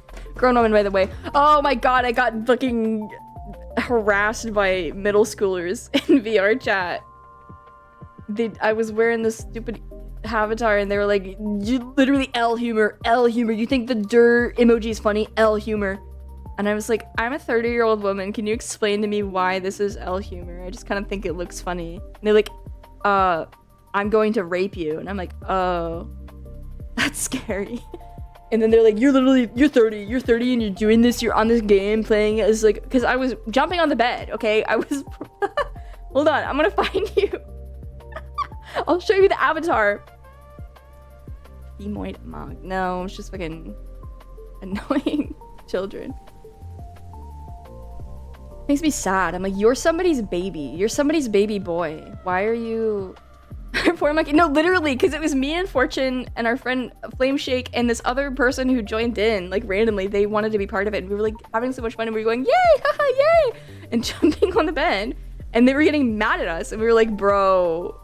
by the way. Oh my god, I got fucking harassed by middle schoolers in VR chat. I was wearing this stupid avatar and they were like, you literally L humor. You think the dir emoji is funny? L humor. And I was like, I'm a 30-year-old woman. Can you explain to me why this is L humor? I just kind of think it looks funny. And they're like, I'm going to rape you. And I'm like, oh, that's scary. And then they're like, you're 30 and you're doing this, you're on this game playing as, like, because I was jumping on the bed, okay? I was, hold on, I'm gonna find you. I'll show you the avatar. Femoid mog. No, it's just fucking annoying children. Makes me sad. I'm like, you're somebody's baby. You're somebody's baby boy. Why are you... Poor monkey. No, literally, because it was me and Fortune and our friend Flame Shake and this other person who joined in, like, randomly. They wanted to be part of it, and we were, like, having so much fun, and we were going, yay, haha, yay, and jumping on the bed, and they were getting mad at us, and we were like, bro,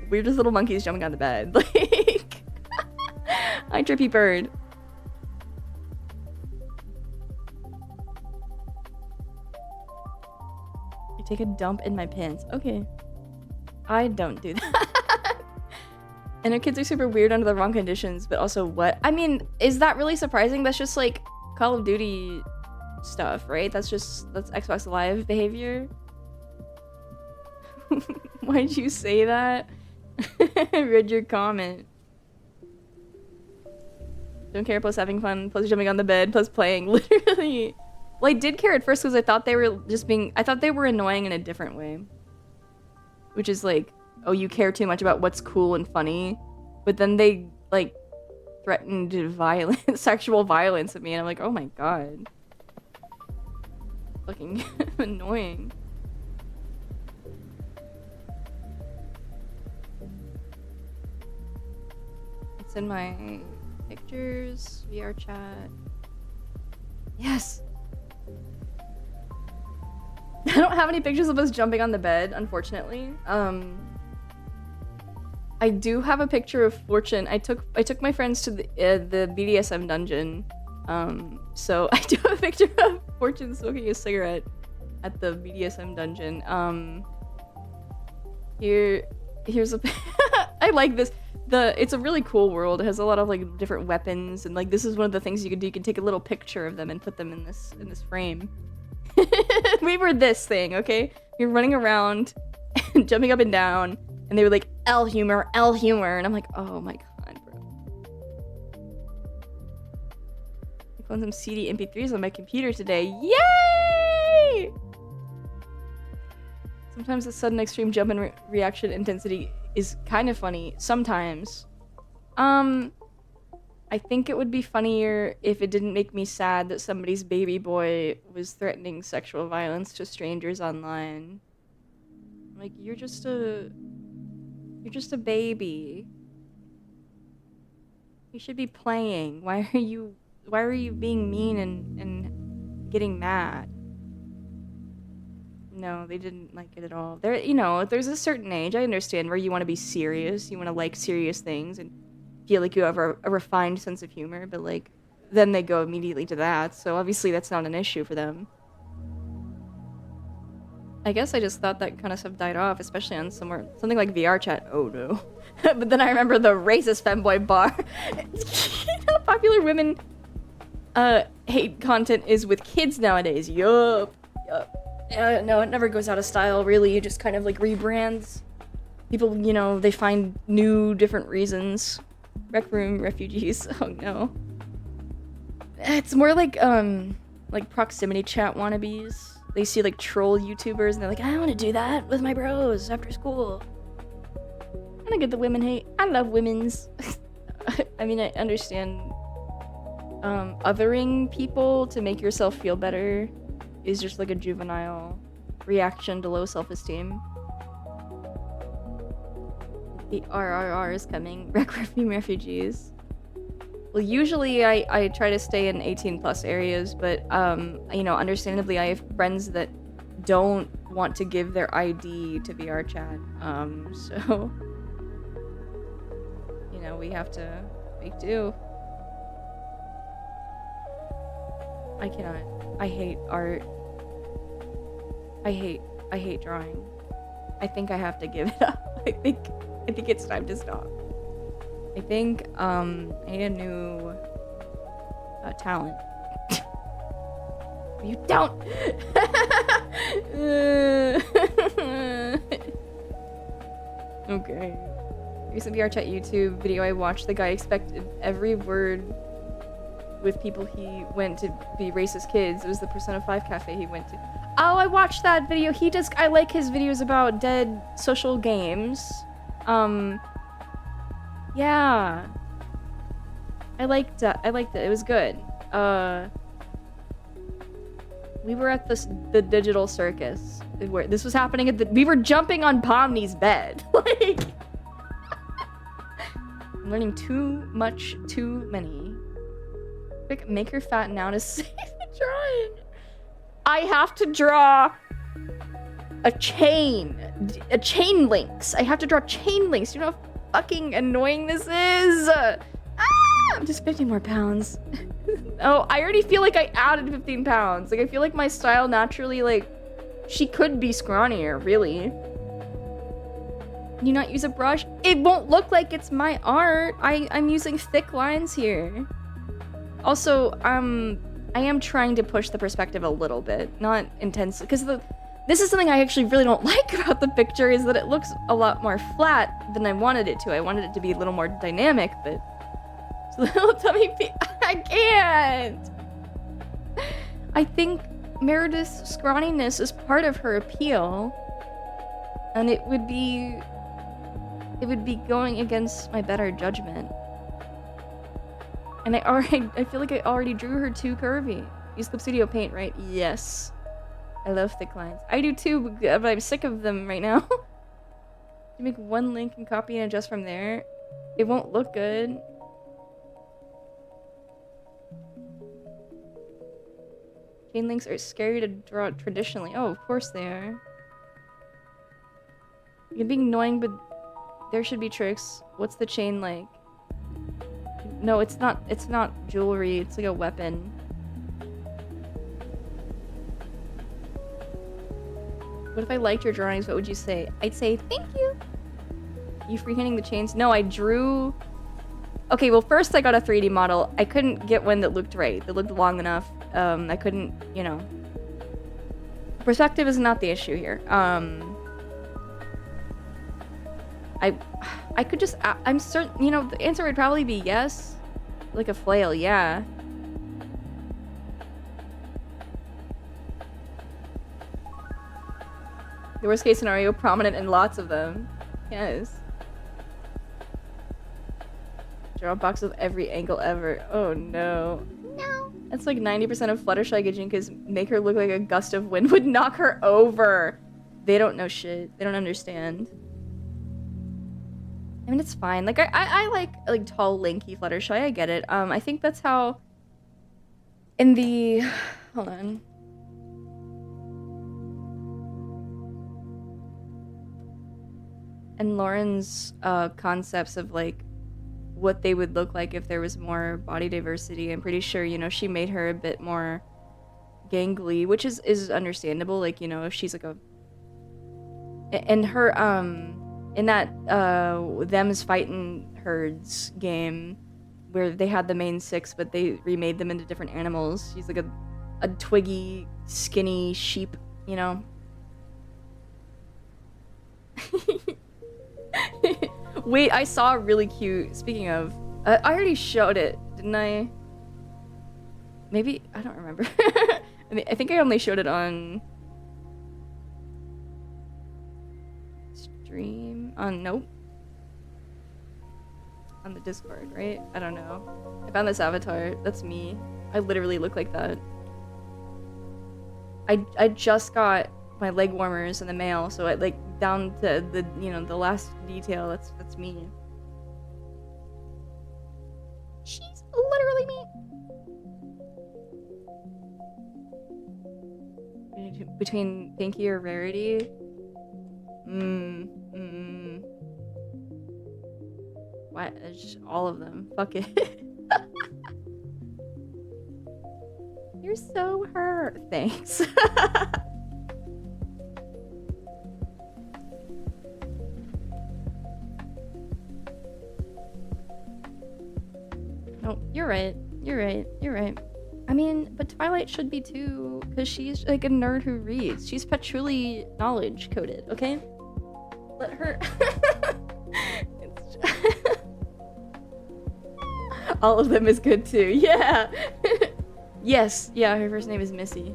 we're just little monkeys jumping on the bed. Like, hi, Trippy Bird. take a dump in my pants. Okay. I don't do that. And our kids are super weird under the wrong conditions, but also what? I mean, is that really surprising? That's just like Call of Duty stuff, right? That's Xbox Live behavior. Why'd you say that? I read your comment. Don't care, plus having fun, plus jumping on the bed, plus playing. Literally. Well, I did care at first because I thought they were I thought they were annoying in a different way. Which is like, oh, you care too much about what's cool and funny. But then they, like, threatened sexual violence at me, and I'm like, oh my god. Fucking annoying. It's in my pictures, VR chat. Yes! I don't have any pictures of us jumping on the bed, unfortunately. I do have a picture of Fortune. I took my friends to the BDSM dungeon. So I do have a picture of Fortune smoking a cigarette at the BDSM dungeon. Here's a I like this. It's a really cool world. It has a lot of like different weapons, and like this is one of the things you can do. You can take a little picture of them and put them in this frame. We were this thing, okay? We were running around and jumping up and down, and they were like, L humor, and I'm like, oh my god, bro. I found some CD MP3s on my computer today. Yay! Sometimes the sudden extreme jump in reaction intensity is kind of funny. Sometimes. I think it would be funnier if it didn't make me sad that somebody's baby boy was threatening sexual violence to strangers online. Like, you're just a baby. You should be playing. Why are you being mean and getting mad? No, they didn't like it at all. There's a certain age, I understand, where you want to be serious, you want to like serious things and feel like you have a refined sense of humor, but like then they go immediately to that, so obviously that's not an issue for them. I guess I just thought that kind of stuff died off, especially on something like VR chat. Oh no. But then I remember the racist femboy bar. How popular women hate content is with kids nowadays. Yup. No, it never goes out of style, really. It just kind of like rebrands. People, they find new, different reasons. Rec room refugees. Oh no. It's more like proximity chat wannabes. They see like troll YouTubers and they're like, I want to do that with my bros after school. I don't get the women hate. I love women's. I mean, I understand othering people to make yourself feel better is just like a juvenile reaction to low self-esteem. The RRR is coming. Rec room refugees. Well, usually I try to stay in 18 plus areas, but understandably I have friends that don't want to give their ID to VR chat. So we have to make do. I cannot. I hate art. I hate drawing. I think I have to give it up. I think it's time to stop. I think I need a new talent. You don't. Okay. Recent VR chat YouTube video I watched, the guy expected every word with people he went to be racist kids. It was the Persona 5 cafe he went to. Oh, I watched that video. I like his videos about dead social games. Yeah. I liked it. It was good. We were at the digital circus where this was happening we were jumping on Pomni's bed. Like, I'm learning too many. Quick, make her fat now to save the drawing. I have to draw a chain links. I have to draw chain links. You know how fucking annoying this is? I'm just 15 more pounds. Oh, I already feel like I added 15 pounds. Like, I feel like my style naturally, like, She could be scrawnier, really. Can you not use a brush? It won't look like it's my art. I'm using thick lines here. Also, I am trying to push the perspective a little bit, not intense, because this is something I actually really don't like about the picture, is that it looks a lot more flat than I wanted it to. I wanted it to be a little more dynamic, but little tummy I can't. I think Meredith's scrawniness is part of her appeal, and it would be going against my better judgment. And I feel like I already drew her too curvy. Use Clip Studio Paint, right? Yes. I love thick lines. I do too, but I'm sick of them right now. You make one link and copy and adjust from there. It won't look good. Chain links are scary to draw traditionally. Oh, of course they are. You're being annoying, but there should be tricks. What's the chain like? No, it's not jewelry. It's like a weapon. What if I liked your drawings? What would you say? I'd say, thank you. You freehanding the chains? No, I drew... Okay, well, first I got a 3D model. I couldn't get one that looked right, that looked long enough. I couldn't, you know... Perspective is not the issue here. I could just... I'm certain... You know, the answer would probably be yes. Like a flail, yeah. The worst case scenario, prominent in lots of them. Yes. Draw a box of every angle ever. Oh no. No. That's like 90% of Fluttershy Gajinkas make her look like a gust of wind would knock her over. They don't know shit. They don't understand. I mean, it's fine. Like, I like tall, lanky Fluttershy. I get it. I think that's how... In the... Hold on. And Lauren's concepts of, like, what they would look like if there was more body diversity, I'm pretty sure, you know, she made her a bit more gangly, which is understandable. Like, you know, if she's like a... And her, in that Them's Fightin' Herds game where they had the main six but they remade them into different animals, she's like a twiggy, skinny sheep, you know. Wait, I saw a really cute, speaking of, I already showed it, didn't I? Maybe, I don't remember. I think I only showed it on stream, nope. On the Discord, right? I don't know. I found this avatar, that's me. I literally look like that. I just got my leg warmers in the mail, so I like down to the, you know, the last detail, that's me. She's literally me. Between Pinky or Rarity? What? Just all of them. Fuck it. You're so hurt. Thanks. No, you're right. You're right. You're right. I mean, but Twilight should be too, because she's like a nerd who reads. She's patchouli knowledge coded, okay? Let her... All of them is good too. Yeah. Yes. Yeah, her first name is Missy.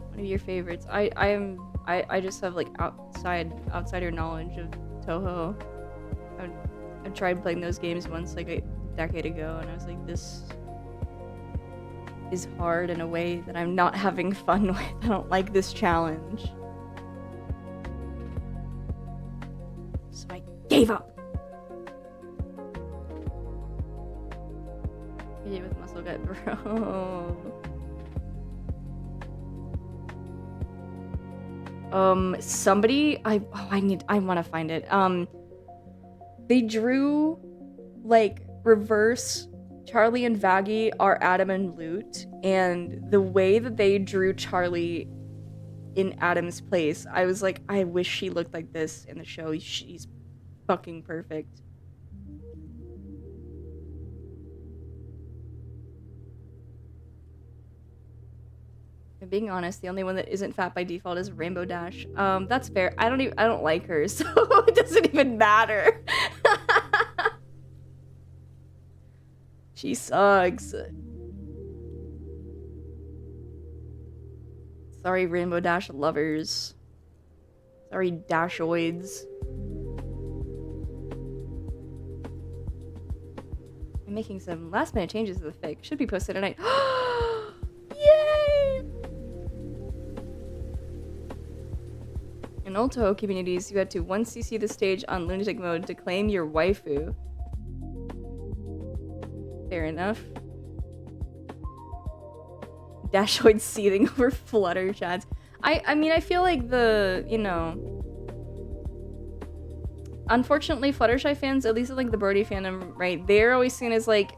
One of your favorites. I just have like outsider knowledge of Toho. I tried playing those games once like a decade ago and I was like, this is hard in a way that I'm not having fun with. I don't like this challenge. So I gave up. Hit it with muscle gut, bro. Somebody, I want to find it. They drew, like, reverse Charlie and Vaggie are Adam and Lute, and the way that they drew Charlie in Adam's place, I was like, I wish she looked like this in the show. She's fucking perfect. If I'm being honest, the only one that isn't fat by default is Rainbow Dash. That's fair. I don't like her, so it doesn't even matter. She sucks. Sorry, Rainbow Dash lovers. Sorry, Dashoids. I'm making some last minute changes to the fic. Should be posted tonight. Yay! In old Toho communities, you had to once you see the stage on lunatic mode to claim your waifu. Fair enough. Dashoid seething over Flutter chats. I mean, I feel like the, you know... Unfortunately, Fluttershy fans, at least in, like, the Brody fandom, right? They're always seen as, like,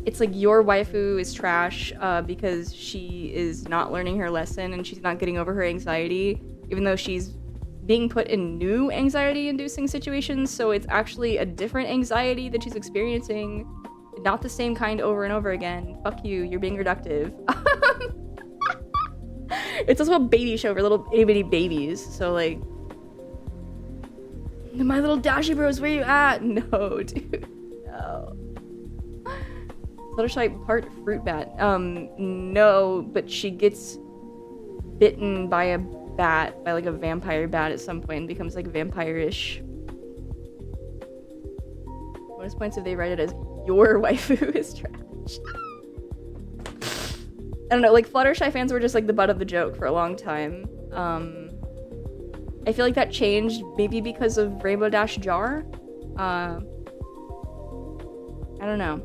it's like your waifu is trash, because she is not learning her lesson and she's not getting over her anxiety, even though she's being put in new anxiety-inducing situations, so it's actually a different anxiety that she's experiencing. Not the same kind over and over again. Fuck you, you're being reductive. It's also a baby show for little itty-bitty babies, so like... My little Dashi bros, where you at? No, dude. No. Fluttershy part fruit bat. No, but she gets bitten by a bat, by like a vampire bat at some point and becomes like vampire-ish. Bonus points if they write it as your waifu is trash. I don't know, like Fluttershy fans were just like the butt of the joke for a long time. I feel like that changed maybe because of Rainbow Dash Jar. I don't know.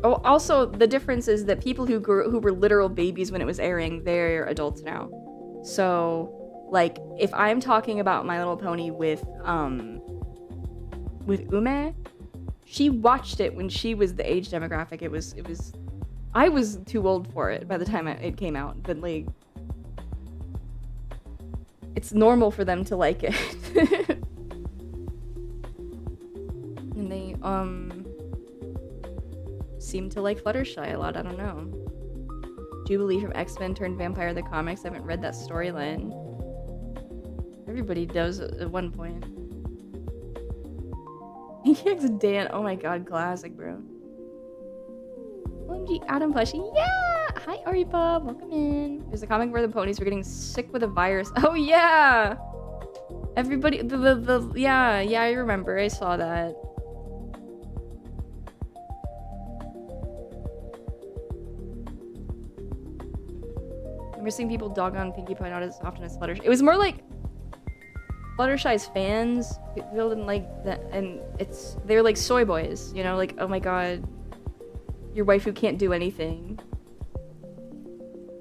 Oh, also the difference is that people who were literal babies when it was airing, they're adults now. So, like, if I'm talking about My Little Pony with Ume, she watched it when she was the age demographic. It was. I was too old for it by the time it came out, but like, it's normal for them to like it. And they seem to like Fluttershy a lot. I don't know. Jubilee from X-Men turned vampire the comics. I haven't read that storyline. Everybody does at one point. EX Dan. Oh my god, classic, bro. OMG, Adam Plushie. Yeah! Hi, Aripa. Welcome in. There's a comic where the ponies were getting sick with a virus. Oh, yeah! Everybody, yeah, I remember. I saw that. I remember seeing people dog on Pinkie Pie not as often as Fluttershy. It was more like Fluttershy's fans. People didn't like that, and they're like soy boys, you know, like, oh my god, your waifu can't do anything.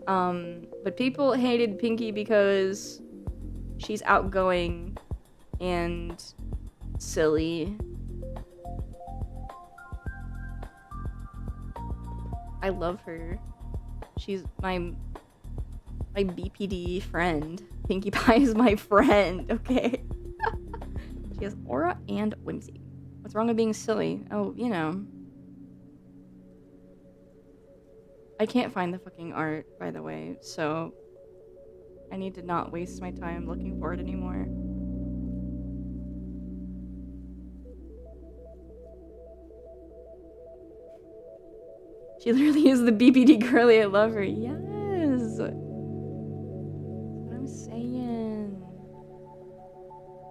But people hated Pinkie because she's outgoing and silly. I love her. She's my BPD friend. Pinkie Pie is my friend, okay? She has aura and whimsy. What's wrong with being silly? Oh, you know. I can't find the fucking art, by the way, so I need to not waste my time looking for it anymore. She literally is the BPD girly. I love her. Yes! That's what I'm saying.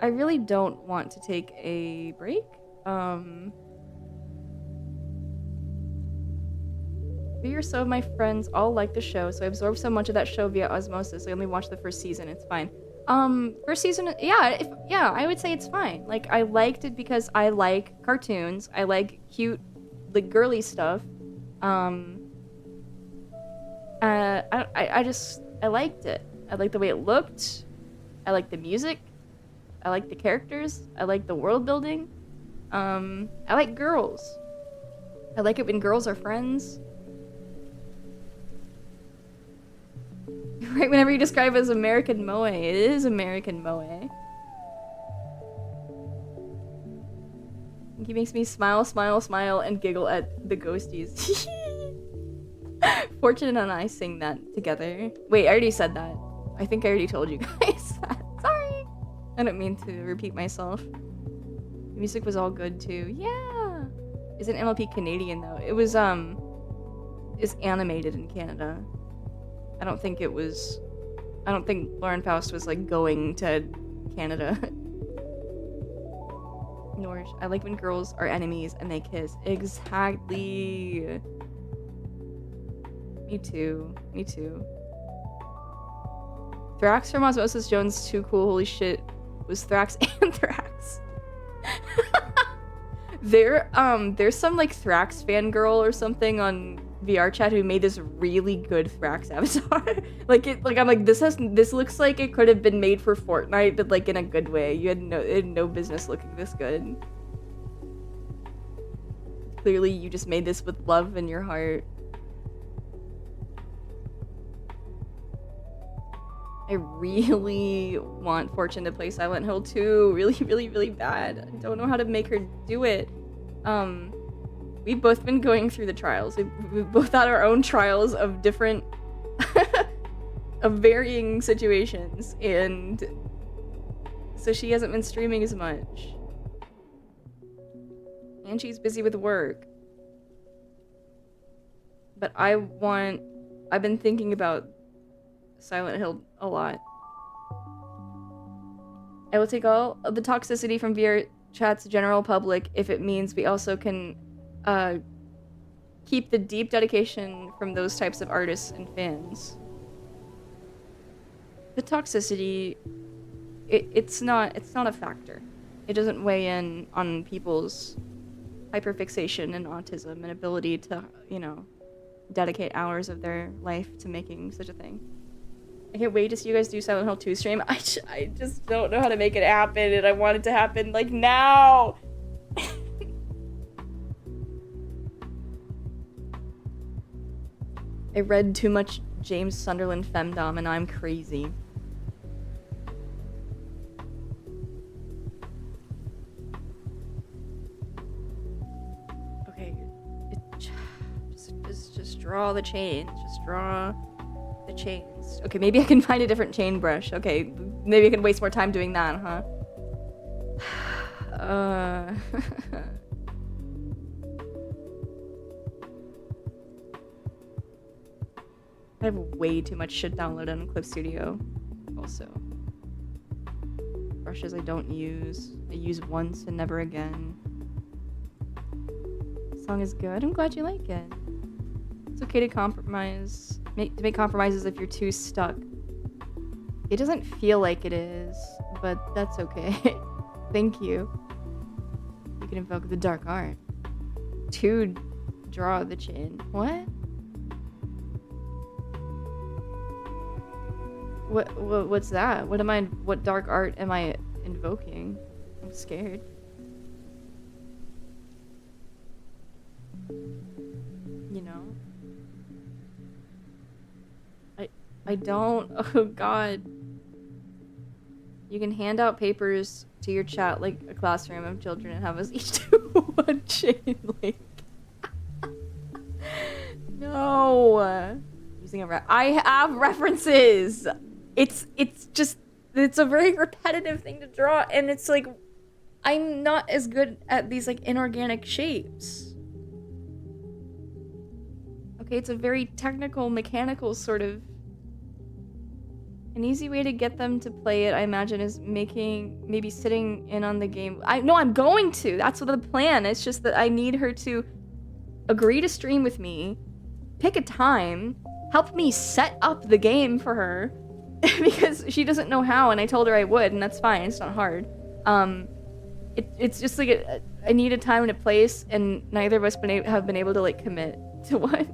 I really don't want to take a break. Three or so of my friends all like the show, so I absorbed so much of that show via osmosis. I only watched the first season. It's fine. First season, yeah, I would say it's fine. Like, I liked it because I like cartoons. I like cute, like, girly stuff. I I liked it. I liked the way it looked. I liked the music. I liked the characters. I liked the world building. I like girls. I like it when girls are friends. Right, whenever you describe it as American Moe, it is American Moe. He makes me smile, smile, smile, and giggle at the ghosties. Fortune and I sing that together. Wait, I already said that. I think I already told you guys that. Sorry. I don't mean to repeat myself. The music was all good too. Yeah. Isn't MLP Canadian though? It was is animated in Canada. I don't think Lauren Faust was like going to Canada. Nor I like when girls are enemies and they kiss. Exactly. Me too. Me too. Thrax from Osmosis Jones, too cool. Holy shit. Was Thrax and Thrax. There's some like Thrax fangirl or something on VR chat who made this really good Thrax avatar. I'm like this looks like it could have been made for Fortnite, but like in a good way. It had no business looking this good. Clearly you just made this with love in your heart. I really want Fortune to play Silent Hill 2 really, really, really bad. I don't know how to make her do it. We've both been going through the trials. We've both had our own trials of different of varying situations, and so she hasn't been streaming as much. And she's busy with work. But I've been thinking about Silent Hill a lot. I will take all of the toxicity from VR chat's general public if it means we also can keep the deep dedication from those types of artists and fans. The toxicity, it's not a factor. It doesn't weigh in on people's hyperfixation and autism and ability to, dedicate hours of their life to making such a thing. I can't wait to see you guys do Silent Hill 2 stream. I just don't know how to make it happen, and I want it to happen, like, now! I read too much James Sunderland femdom, and I'm crazy. Okay, just draw the chains. Just draw the chains. Okay, maybe I can find a different chain brush. Okay, maybe I can waste more time doing that, huh? I have way too much shit downloaded on Clip Studio. Also, brushes I don't use. I use once and never again. The song is good. I'm glad you like it. It's okay to compromise. To make compromises if you're too stuck. It doesn't feel like it is, but that's okay. Thank you. You can invoke the dark art to draw the chin. What? What's that? What dark art am I invoking? I'm scared. You know? I don't. Oh god. You can hand out papers to your chat like a classroom of children and have us each do one chain link. No. Using I have references. It's a very repetitive thing to draw, and it's like I'm not as good at these like inorganic shapes. Okay, it's a very technical, mechanical sort of. An easy way to get them to play it, I imagine, is maybe sitting in on the game. I'm going to. That's the plan. It's just that I need her to agree to stream with me, pick a time, help me set up the game for her, because she doesn't know how, and I told her I would, and that's fine. It's not hard. It's just like I need a time and a place, and neither of us have been able to like commit to what.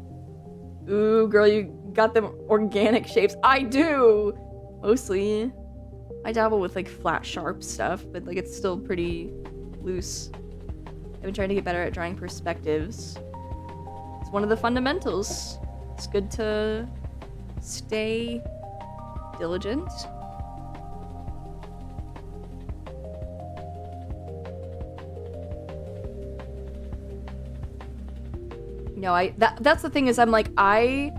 Ooh, girl, you got them organic shapes. I do! Mostly. I dabble with like flat, sharp stuff, but like it's still pretty loose. I've been trying to get better at drawing perspectives. It's one of the fundamentals. It's good to stay diligent. No, that's the thing is I'm like, I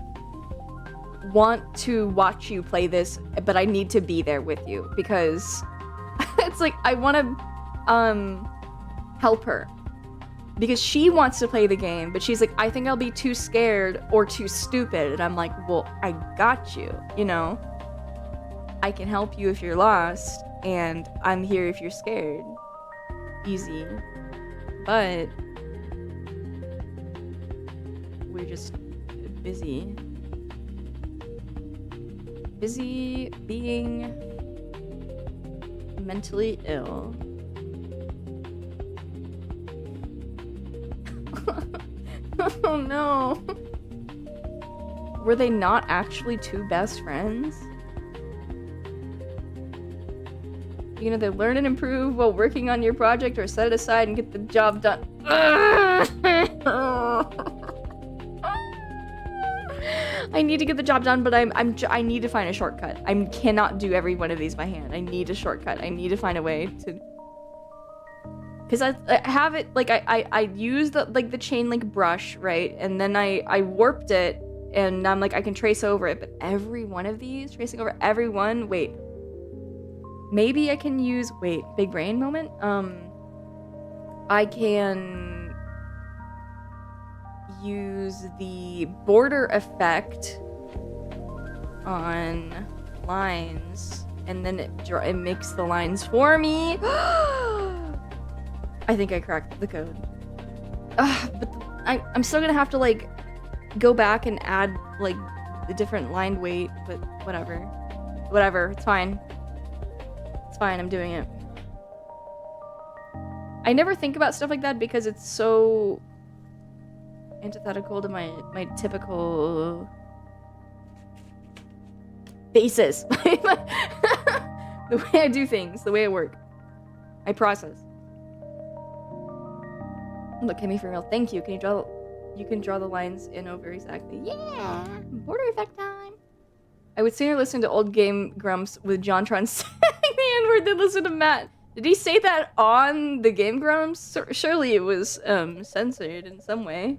want to watch you play this, but I need to be there with you because it's like I want to help her because she wants to play the game, but she's like, I think I'll be too scared or too stupid, and I'm like, well, I got you, you know? I can help you if you're lost, and I'm here if you're scared. Easy. But we're just busy. Busy being mentally ill. Oh no. Were they not actually two best friends? You can either learn and improve while working on your project or set it aside and get the job done. I need to get the job done, but I need to find a shortcut. I cannot do every one of these by hand. I need a shortcut. I need to find a way to, because I have it like I used the chain link brush, right, and then I warped it, and I'm like I can trace over it, but every one of these, tracing over every one. Wait, maybe I can use big brain moment. I can use the border effect on lines, and then it makes the lines for me. I think I cracked the code. But I'm still gonna have to like go back and add like the different line weight, but whatever, it's fine. It's fine, I'm doing it. I never think about stuff like that because it's so antithetical to my typical basis. The way I do things, the way I work. I process. Look at me for real. Thank you. You can draw the lines in over exactly. Yeah! Border effect time. I would sooner listen to old Game Grumps with JonTron saying the N-word than listen to Matt. Did he say that on the Game Grumps? Surely it was censored in some way.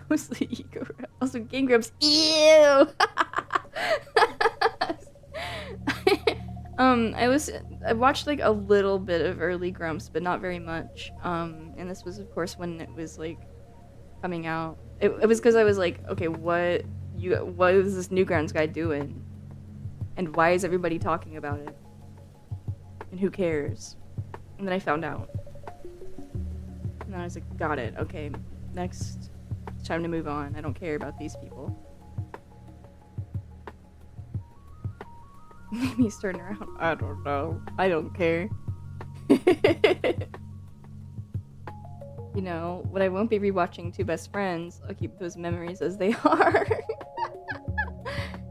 Mostly ego. Also, Game Grumps. Ew. I watched like a little bit of early Grumps, but not very much. And this was, of course, when it was like coming out. It was because I was like, okay, what is this Newgrounds guy doing? And why is everybody talking about it? And who cares? And then I found out. And then I was like, got it. Okay, next. It's time to move on. I don't care about these people. Maybe he's turning around. I don't know. I don't care. You know, when I won't be rewatching Two Best Friends, I'll keep those memories as they are.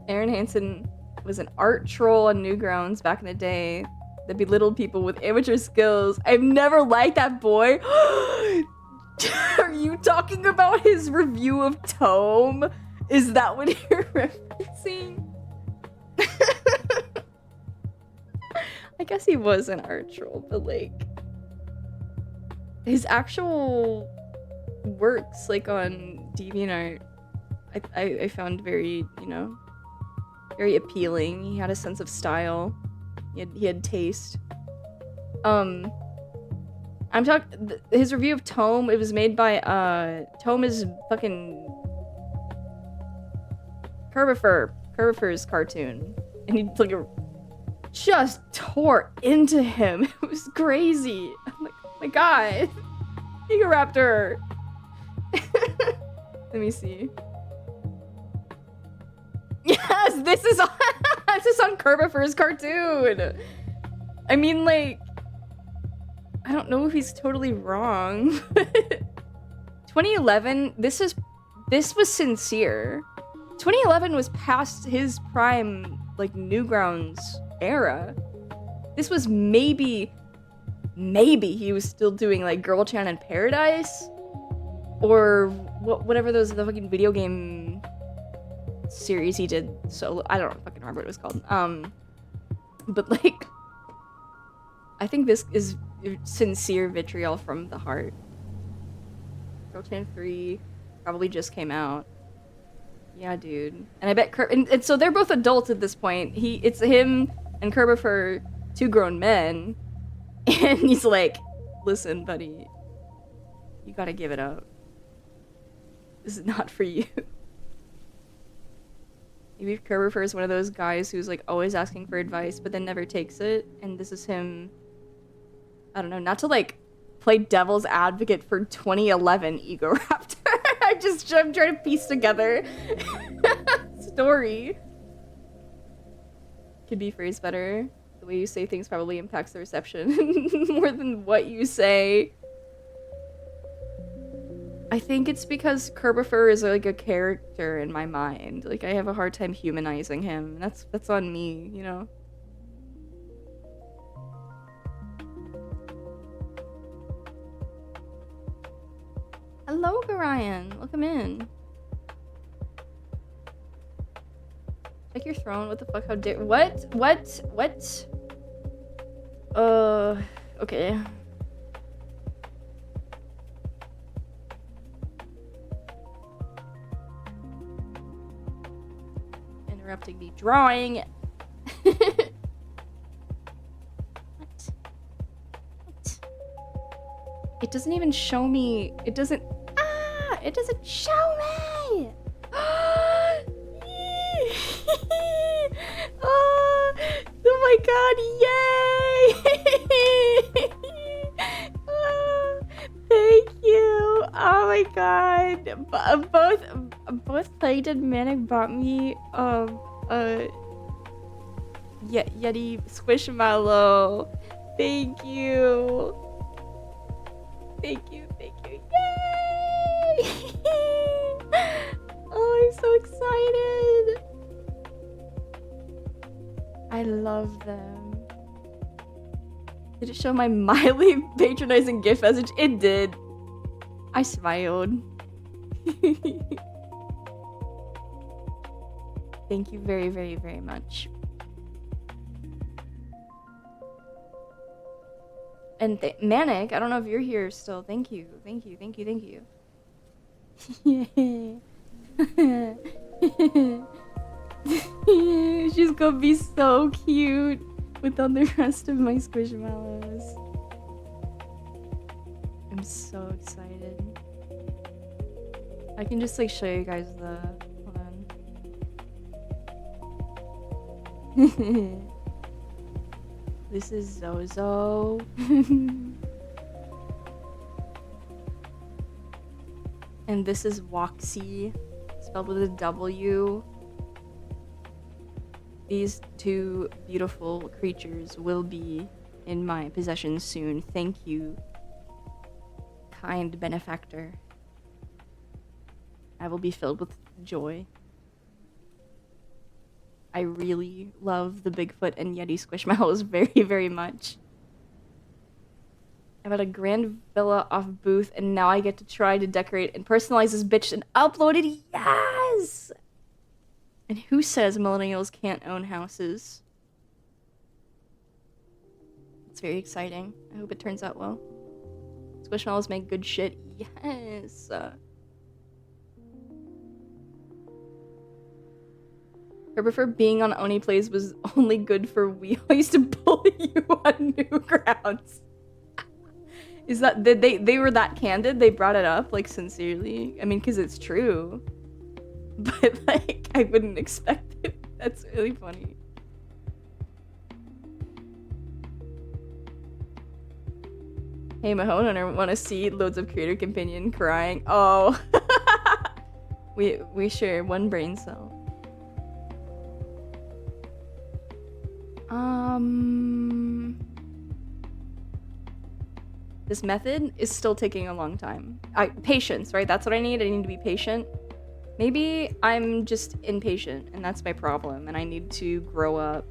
Aaron Hansen was an art troll on Newgrounds back in the day that belittled people with amateur skills. I've never liked that boy. Are you talking about his review of Tome? Is that what you're referencing? I guess he was an art troll, but like his actual works like on DeviantArt I found very, you know, very appealing. He had a sense of style. He had taste. I'm talking his review of Tome. It was made by Tome is fucking Curvifer's cartoon, and he like just tore into him. It was crazy. I'm like, oh my god, Gigaraptor. Let me see. because this is on this is on Kerbifer's cartoon. I mean, like, I don't know if he's totally wrong. 2011, this was sincere. 2011 was past his prime, like, Newgrounds era. This was maybe he was still doing, like, Girl Chan in Paradise, or whatever the fucking video game series he did. So I don't fucking remember what it was called. But like, I think this is sincere vitriol from the heart. Girl Chan 3 probably just came out. Yeah, dude. And I bet and so they're both adults at this point. It's him and Kerbifer, two grown men, and he's like, "Listen, buddy, you gotta give it up. This is not for you." Maybe Kerbifer is one of those guys who's like always asking for advice, but then never takes it, and this is him. I don't know, not to like play devil's advocate for 2011 Egoraptor. I'm trying to piece together story. Could be phrased better. The way you say things probably impacts the reception more than what you say. I think it's because Kerbifer is like a character in my mind. Like, I have a hard time humanizing him. That's on me, you know? Hello, Gorion. Welcome in. Check your throne. What the fuck? How dare— What? Okay. Interrupting me drawing. What? It doesn't even show me. It doesn't show me. Oh my god, yay! Thank you. Oh my god. Both Plagued and Manic bought me Yeti Squishmallow. Thank you. Thank you. Yay! Oh, I'm so excited. I love them. Did it show my mildly patronizing gift message? It did. I smiled. Thank you very, very, very much. And Manic, I don't know if you're here still. Thank you. She's gonna be so cute with all the rest of my Squishmallows. I'm so excited. I can just like show you guys the... Hold on. This is Zozo. And this is Woxy, spelled with a W. These two beautiful creatures will be in my possession soon. Thank you, kind benefactor. I will be filled with joy. I really love the Bigfoot and Yeti Squishmallows very, very much. I'm at a grand villa off Booth, and now I get to try to decorate and personalize this bitch and upload it. Yes! And who says millennials can't own houses? It's very exciting. I hope it turns out well. Squishmallows make good shit. Yes! I prefer being on Oni Plays was only good for we I used to bully you on Newgrounds. Is that they were that candid? They brought it up like sincerely? I mean, because it's true. But like, I wouldn't expect it. That's really funny. Hey, Mahone, I want to see loads of creator companion crying. Oh, we share one brain cell. This method is still taking a long time. Patience, right? That's what I need. I need to be patient. Maybe I'm just impatient, and that's my problem, and I need to grow up.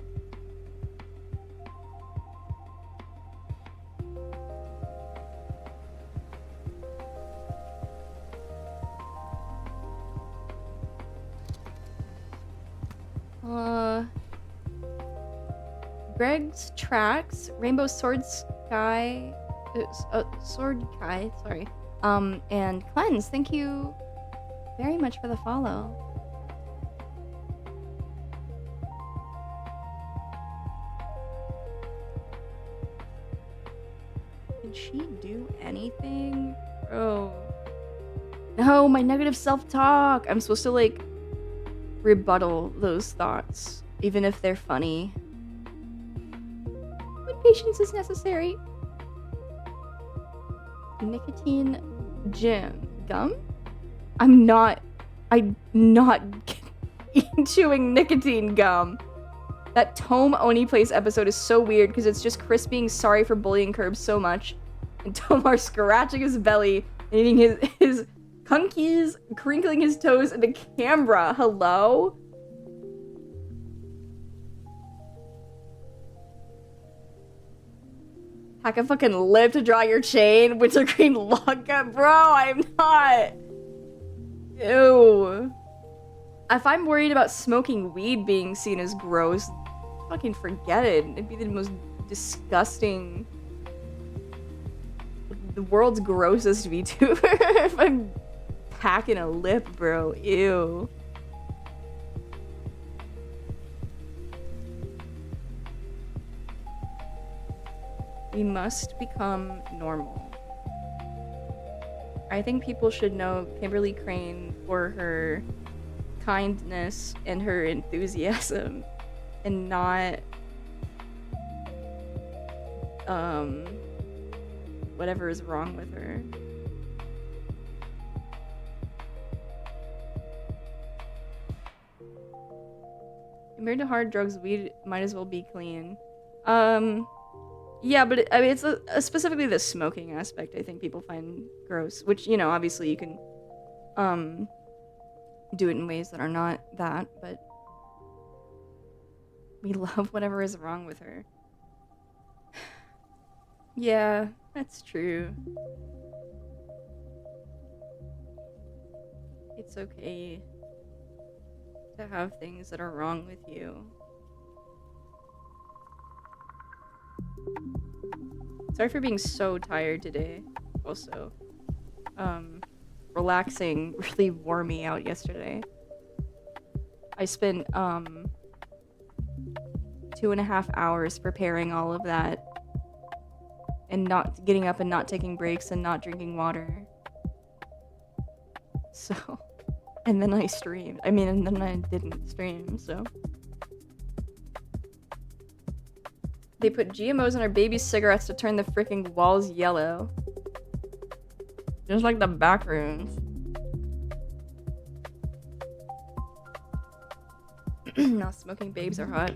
Greg's Tracks, Rainbow Sword Sky, Sword Kai, sorry. And Cleanse, thank you very much for the follow. Did she do anything? Bro. No, my negative self-talk. I'm supposed to, like, rebuttal those thoughts, even if they're funny. When patience is necessary. Nicotine gum? I'm not chewing nicotine gum. That Tome Oni Place episode is so weird because it's just Chris being sorry for bullying Curb so much, and Tomar scratching his belly and eating his hunkies, crinkling his toes in the camera. Hello? Hack a fucking lip to draw your chain. Wintergreen Logca. Bro, I'm not. Ew. If I'm worried about smoking weed being seen as gross, fucking forget it. It'd be the most disgusting... The world's grossest VTuber if I'm packing a lip, bro. Ew. We must become normal. I think people should know Kimberly Crane for her kindness and her enthusiasm, and not whatever is wrong with her. Compared to hard drugs, weed might as well be clean. Yeah, but I mean, it's specifically the smoking aspect I think people find gross, which, you know, obviously you can do it in ways that are not that, but we love whatever is wrong with her. Yeah, that's true. It's okay to have things that are wrong with you. Sorry for being so tired today. Also, relaxing really wore me out yesterday. I spent 2.5 hours preparing all of that, and not getting up and not taking breaks and not drinking water. So, and then I streamed. I mean, and then I didn't stream, so. They put GMOs in our baby cigarettes to turn the freaking walls yellow. Just like the back rooms. No, smoking babes are hot.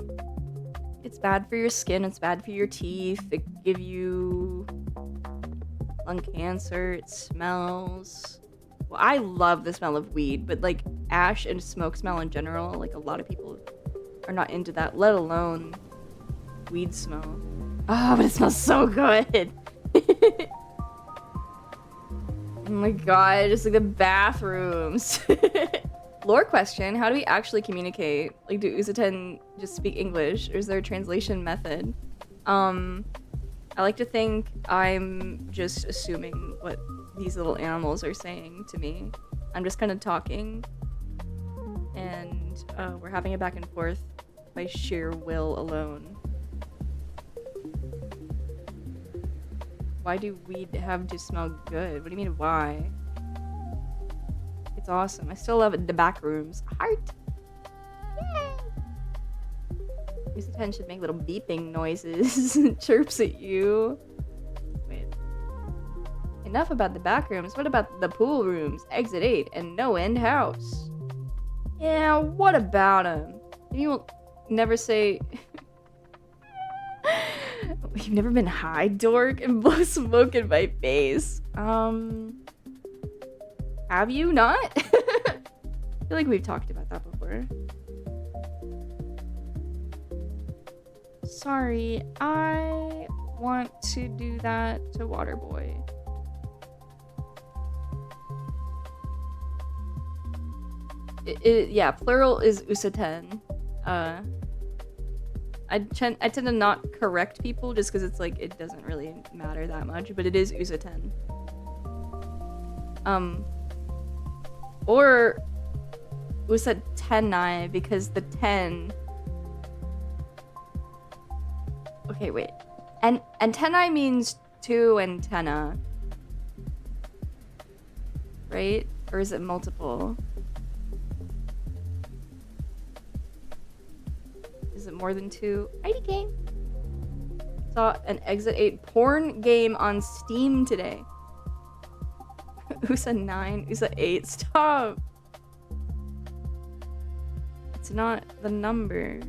It's bad for your skin, it's bad for your teeth, it give you lung cancer, it smells. Well, I love the smell of weed, but like ash and smoke smell in general, like a lot of people are not into that, let alone weed smell. Oh, but it smells so good. Oh my god, just like the bathrooms. Lore question, how do we actually communicate? Like, do Uzaten just speak English, or is there a translation method? I like to think I'm just assuming what these little animals are saying to me. I'm just kind of talking, and we're having a back and forth by sheer will alone. Why do weed have to smell good? What do you mean, why? It's awesome. I still love it. The back rooms. Heart! Yay! Uzaten should make little beeping noises. Chirps at you. Wait. Enough about the back rooms. What about the pool rooms? Exit 8 and no end house. Yeah, what about them? You will never say... You've never been high, dork, and blow smoke in my face. Have you not? I feel like we've talked about that before. Sorry, I want to do that to Waterboy. Yeah, plural is Usaten. I tend to not correct people just because it's like it doesn't really matter that much, but it is Usaten. Or Usatenai because the 10. Okay, wait. And antennae means 2 antenna. Right? Or is it multiple? Is it more than 2? IDK. Saw an Exit 8 porn game on Steam today. USA 9, USA 8. Stop. It's not the number.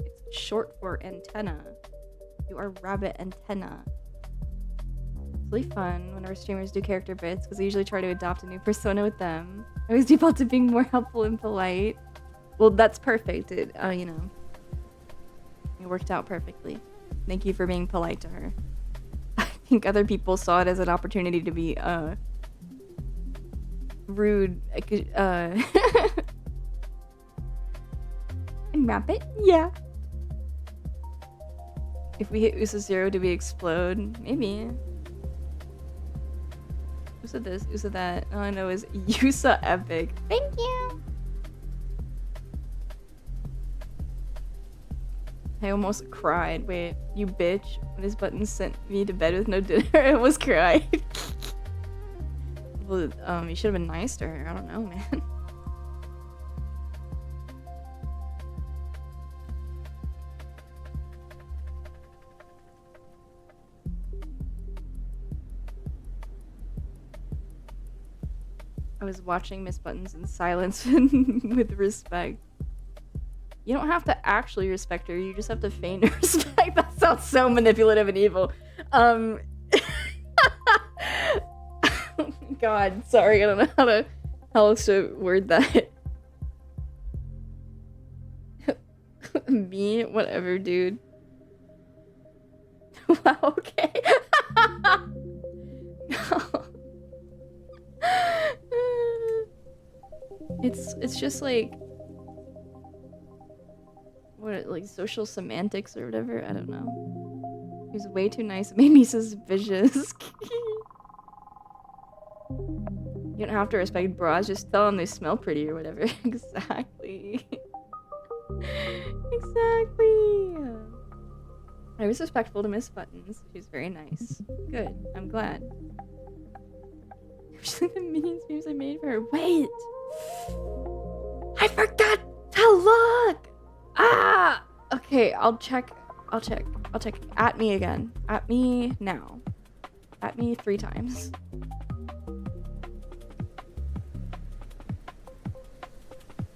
It's short for antenna. You are rabbit antenna. It's really fun when our streamers do character bits because I usually try to adopt a new persona with them. I always default to being more helpful and polite. Well, that's perfect. It, you know, it worked out perfectly. Thank you for being polite to her. I think other people saw it as an opportunity to be, rude. I could, and rabbit? Yeah. If we hit USA 0, do we explode? Maybe. USA this, USA that. All I know is USA epic. Thank you! I almost cried. Wait, you bitch. When his button sent me to bed with no dinner, I almost cried. Well, you should have been nice to her. I don't know, man. I was watching Miss Buttons in silence with respect. You don't have to actually respect her, you just have to feign respect. That sounds so manipulative and evil. Oh my god, sorry, I don't know how else to word that. Me? Whatever, dude. Wow, okay. It's just like what, like social semantics or whatever? I don't know. He was way too nice. It made me suspicious. You don't have to respect bras, just tell them they smell pretty or whatever. Exactly. Exactly. I was respectful to Miss Buttons. She was very nice. Good. I'm glad. She's like the Minions memes I made for her. Wait! I forgot to look! Ah! Okay, I'll check. At me again. At me now. At me 3 times.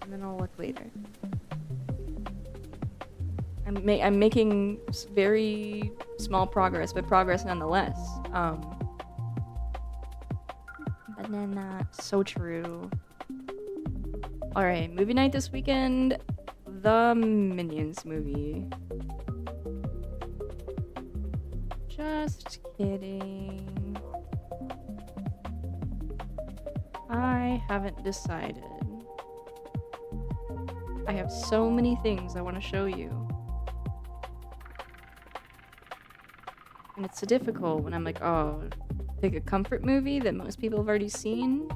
And then I'll look later. I'm making very small progress, but progress nonetheless. Banana, so true. Alright, movie night this weekend. The Minions movie. Just kidding. I haven't decided. I have so many things I want to show you. And it's so difficult when I'm like, oh, pick a comfort movie that most people have already seen.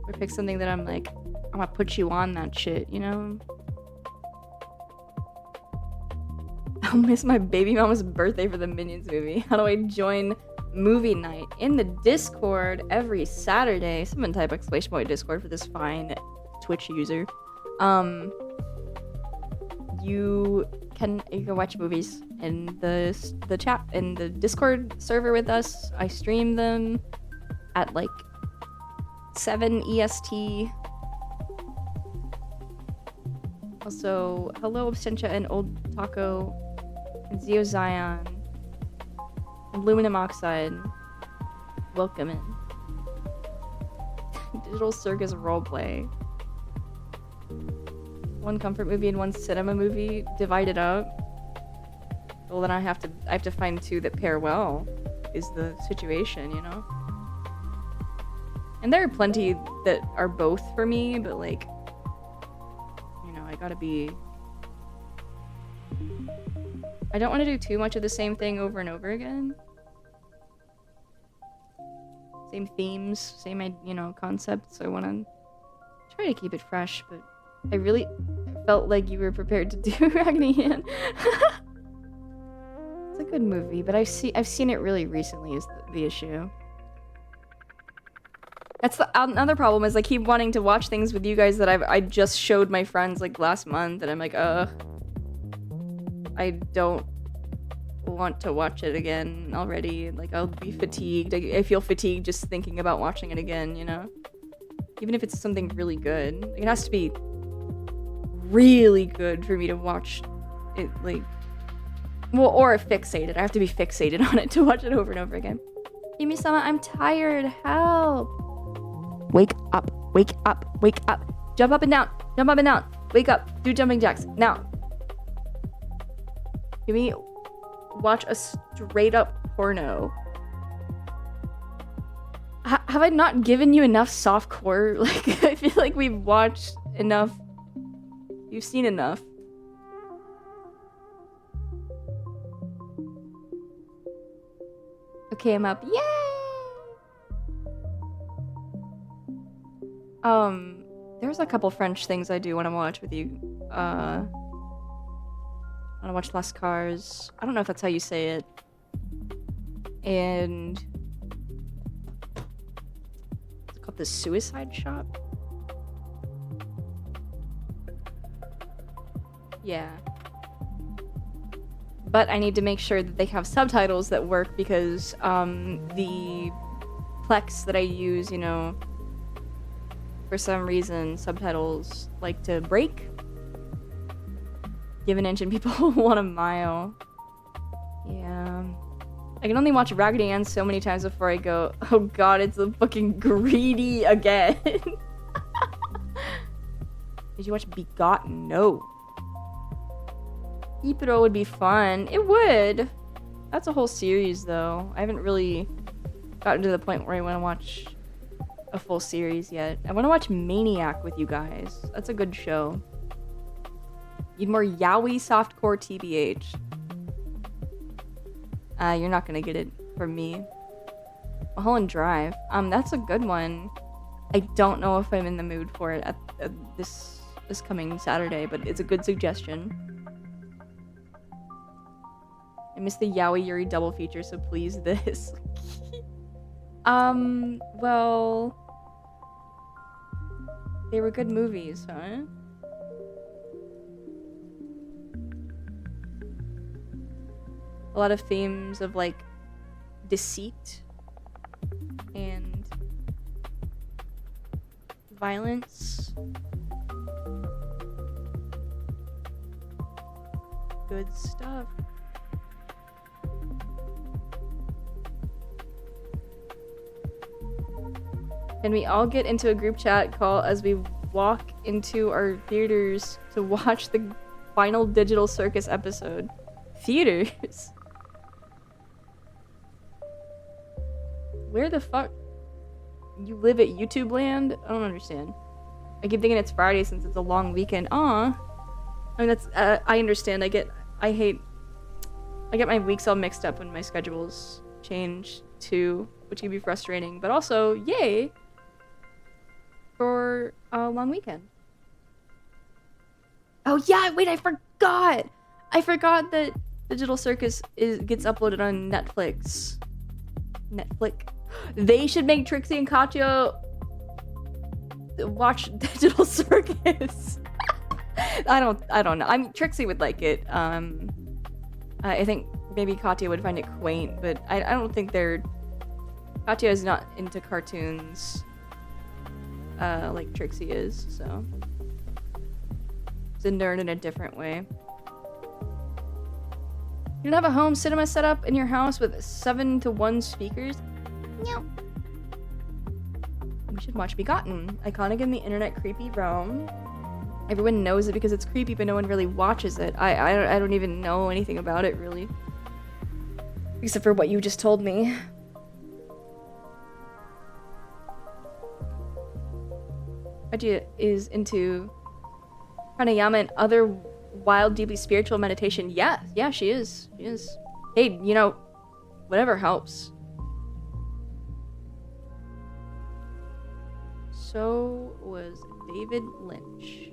Or pick something that I'm like, I want to put you on that shit, you know? I'll miss my baby mama's birthday for the Minions movie. How do I join movie night? In the Discord every Saturday. Someone type exclamation point Discord for this fine Twitch user. You can watch movies in the chat in the Discord server with us. I stream them at like 7 EST. Also, hello Absentia and Old Taco and Zeo Zion and Aluminum Oxide. Welcome in. Digital Circus roleplay. One comfort movie and one cinema movie divided up. Well, then I have to find two that pair well. Is the situation, you know? And there are plenty that are both for me, but like, you know, I gotta be. I don't want to do too much of the same thing over and over again. Same themes, same, you know, concepts. I want to try to keep it fresh, but I really felt like you were prepared to do Ragnian. It's a good movie, but I've seen it really recently is the issue. That's another problem is I keep wanting to watch things with you guys that I just showed my friends like last month, and I'm like, I don't want to watch it again already. Like, I'll be fatigued. I feel fatigued just thinking about watching it again, you know? Even if it's something really good. Like, it has to be really good for me to watch it, like... Well, or fixated. I have to be fixated on it to watch it over and over again. Yumi-sama, I'm tired. Help. Wake up. Wake up. Wake up. Jump up and down. Jump up and down. Wake up. Do jumping jacks. Now. Give me... Watch a straight up porno. Have I not given you enough softcore? Like, I feel like we've watched enough. You've seen enough. Okay, I'm up. Yay! There's a couple French things I do want to watch with you. I want to watch Las Cars. I don't know if that's how you say it. And... It's called The Suicide Shop? Yeah. But I need to make sure that they have subtitles that work because the Plex that I use, you know, for some reason subtitles like to break. Give an inch and people want a mile. Yeah. I can only watch Raggedy Ann so many times before I go, oh god, it's a fucking greedy again. Did you watch Begotten? No. Ipro would be fun. It would. That's a whole series though. I haven't really gotten to the point where I want to watch a full series yet. I want to watch Maniac with you guys. That's a good show. Need more yaoi softcore TBH. You're not gonna get it from me. Mulholland Drive. That's a good one. I don't know if I'm in the mood for it at this coming Saturday, but it's a good suggestion. I missed the Yaoi Yuri double feature, so please this. Well... They were good movies, huh? A lot of themes of, like, deceit and violence. Good stuff. Can we all get into a group chat call as we walk into our theaters to watch the final Digital Circus episode? Theaters? Where the fuck? You live at YouTube land? I don't understand. I keep thinking it's Friday since it's a long weekend. Aw. I mean, that's, I understand. I get my weeks all mixed up when my schedules change too, which can be frustrating. But also, yay for a long weekend. Oh yeah, wait, I forgot! I forgot that Digital Circus gets uploaded on Netflix. They should make Trixie and Katya watch Digital Circus. I don't know. I mean, Trixie would like it. I think maybe Katya would find it quaint, but I don't think Katya is not into cartoons like Trixie is, so. He's a nerd in a different way. You don't have a home cinema set up in your house with 7-to-1 speakers? No. We should watch Begotten. Iconic in the internet creepy realm. Everyone knows it because it's creepy, but no one really watches it. I don't even know anything about it, really. Except for what you just told me. Aji is into pranayama and other wild, deeply spiritual meditation. Yeah, she is. She is. Hey, you know, whatever helps. So was David Lynch.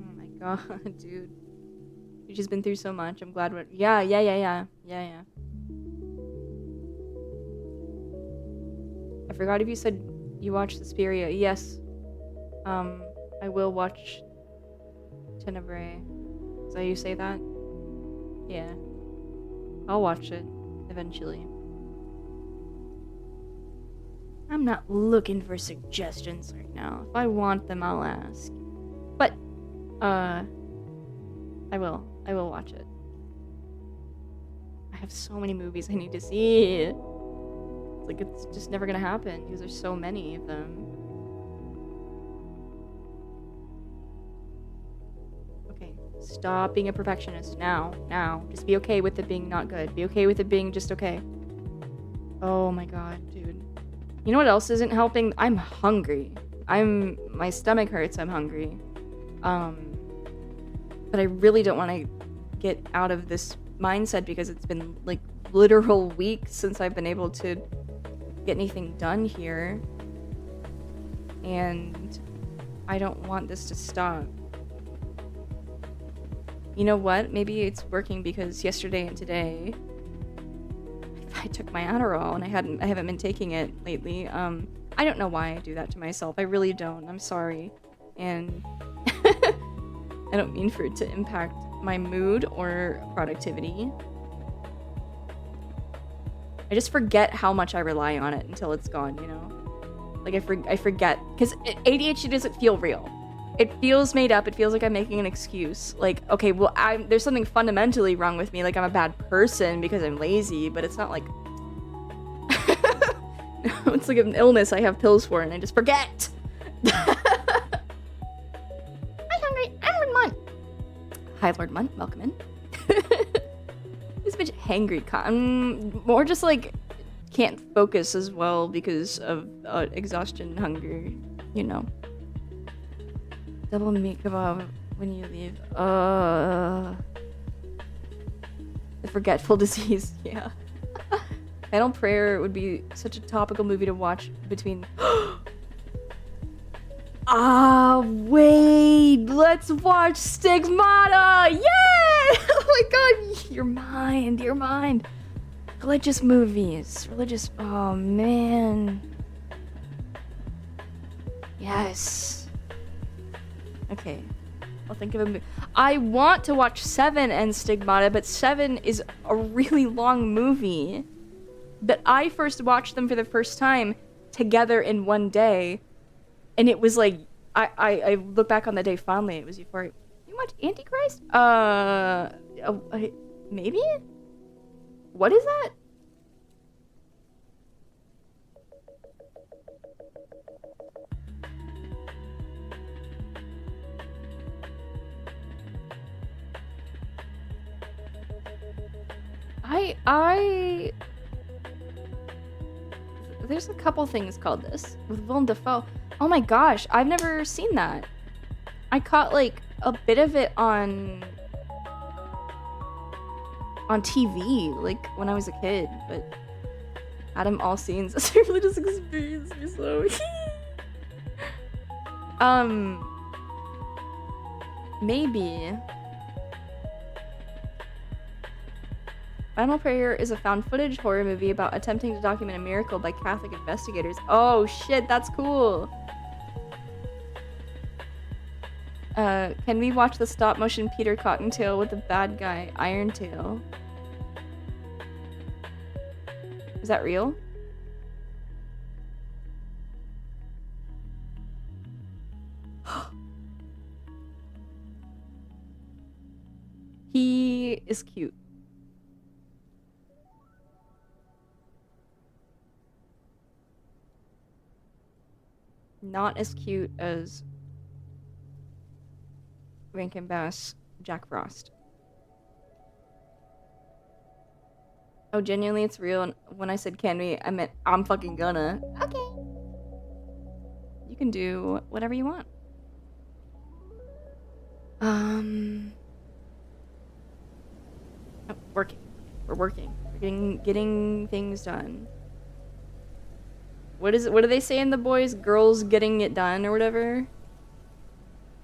Oh my god, dude. You've just been through so much. I'm glad we're... Yeah. I forgot if you said you watched Suspiria. Yes. I will watch Tenebrae. Is that how you say that? Yeah. I'll watch it eventually. I'm not looking for suggestions right now. If I want them, I'll ask. But, I will watch it. I have so many movies I need to see. It's like, it's just never gonna happen because there's so many of them. Okay, stop being a perfectionist now. Just be okay with it being not good. Be okay with it being just okay. Oh my god, dude. You know what else isn't helping? I'm hungry. My stomach hurts, I'm hungry. But I really don't want to get out of this mindset because it's been like literal weeks since I've been able to get anything done here. And I don't want this to stop. You know what? Maybe it's working because yesterday and today I took my Adderall and I haven't been taking it lately. I don't know why I do that to myself. I really don't. I'm sorry. And I don't mean for it to impact my mood or productivity. I just forget how much I rely on it until it's gone, you know? Like, I forget. Because ADHD doesn't feel real. It feels made up. It feels like I'm making an excuse. Like, okay, well, there's something fundamentally wrong with me. Like, I'm a bad person because I'm lazy, but it's not like... It's like an illness I have pills for and I just forget. I'm Lord Munt. Hi, Lord Munt. Welcome in. This bitch hangry. More just like can't focus as well because of exhaustion, hunger, you know. Double meat kebab when you leave. The forgetful disease. Yeah. Final Prayer would be such a topical movie to watch between... wait! Let's watch Stigmata! Yay! Oh my god! Your mind. Religious movies. Oh man. Yes. Okay. I'll think of a movie. I want to watch Seven and Stigmata, but Seven is a really long movie. But I first watched them for the first time together in one day, and it was like I look back on the day fondly. It was euphoric. You watch Antichrist? Maybe. What is that? There's a couple things called this with Willem Dafoe. Oh my gosh, I've never seen that. I caught like a bit of it on TV, like when I was a kid, but Adam all scenes as a religious experience me so. Maybe. Final Prayer is a found footage horror movie about attempting to document a miracle by Catholic investigators. Oh shit, that's cool. Can we watch the stop motion Peter Cottontail with the bad guy, Iron Tail? Is that real? He is cute. Not as cute as Rankin Bass Jack Frost. Oh, genuinely, it's real. And when I said can we, I meant I'm fucking gonna. Okay. You can do whatever you want. Oh, working. We're working. We're getting things done. What is it? What do they say in The Boys? Girls getting it done or whatever?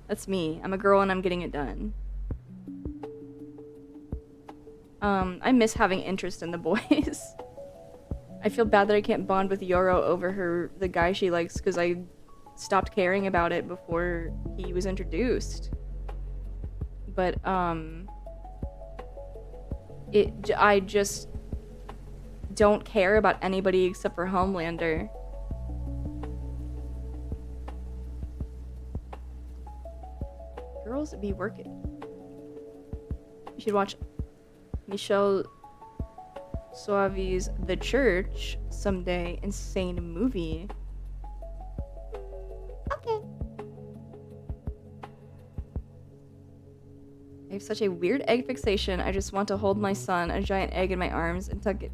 That's me. I'm a girl and I'm getting it done. I miss having interest in The Boys. I feel bad that I can't bond with Yoro over the guy she likes because I stopped caring about it before he was introduced. But, I just don't care about anybody except for Homelander. Girls be working. You should watch Michelle Soavi's The Church someday. Insane movie. Okay. I have such a weird egg fixation. I just want to hold my son, a giant egg in my arms, and tuck it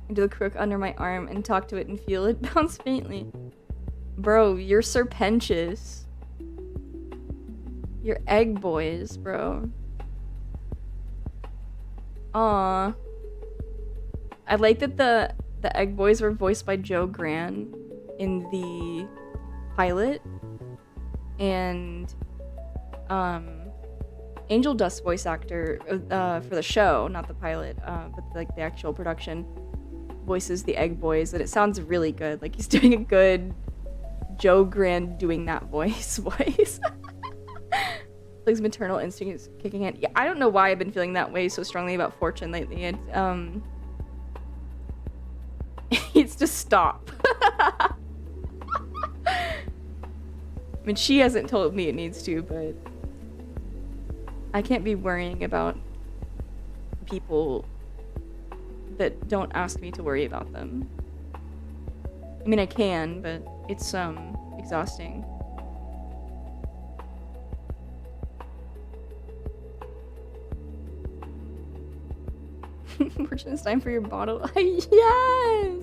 into the crook under my arm and talk to it and feel it bounce faintly. Bro, you're serpentious. You're egg boys, bro. Aww. I like that the egg boys were voiced by Joe Gran in the pilot. And, Angel Dust's voice actor for the show, not the pilot, but like the actual production, voices the Egg Boys, and it sounds really good. Like he's doing a good Joe Gran doing that voice. Like his maternal instinct is kicking in. Yeah, I don't know why I've been feeling that way so strongly about Fortune lately. It needs to stop. I mean, she hasn't told me it needs to, but I can't be worrying about people that don't ask me to worry about them. I mean, I can, but it's, exhausting. Fortune, it's time for your bottle. Yes!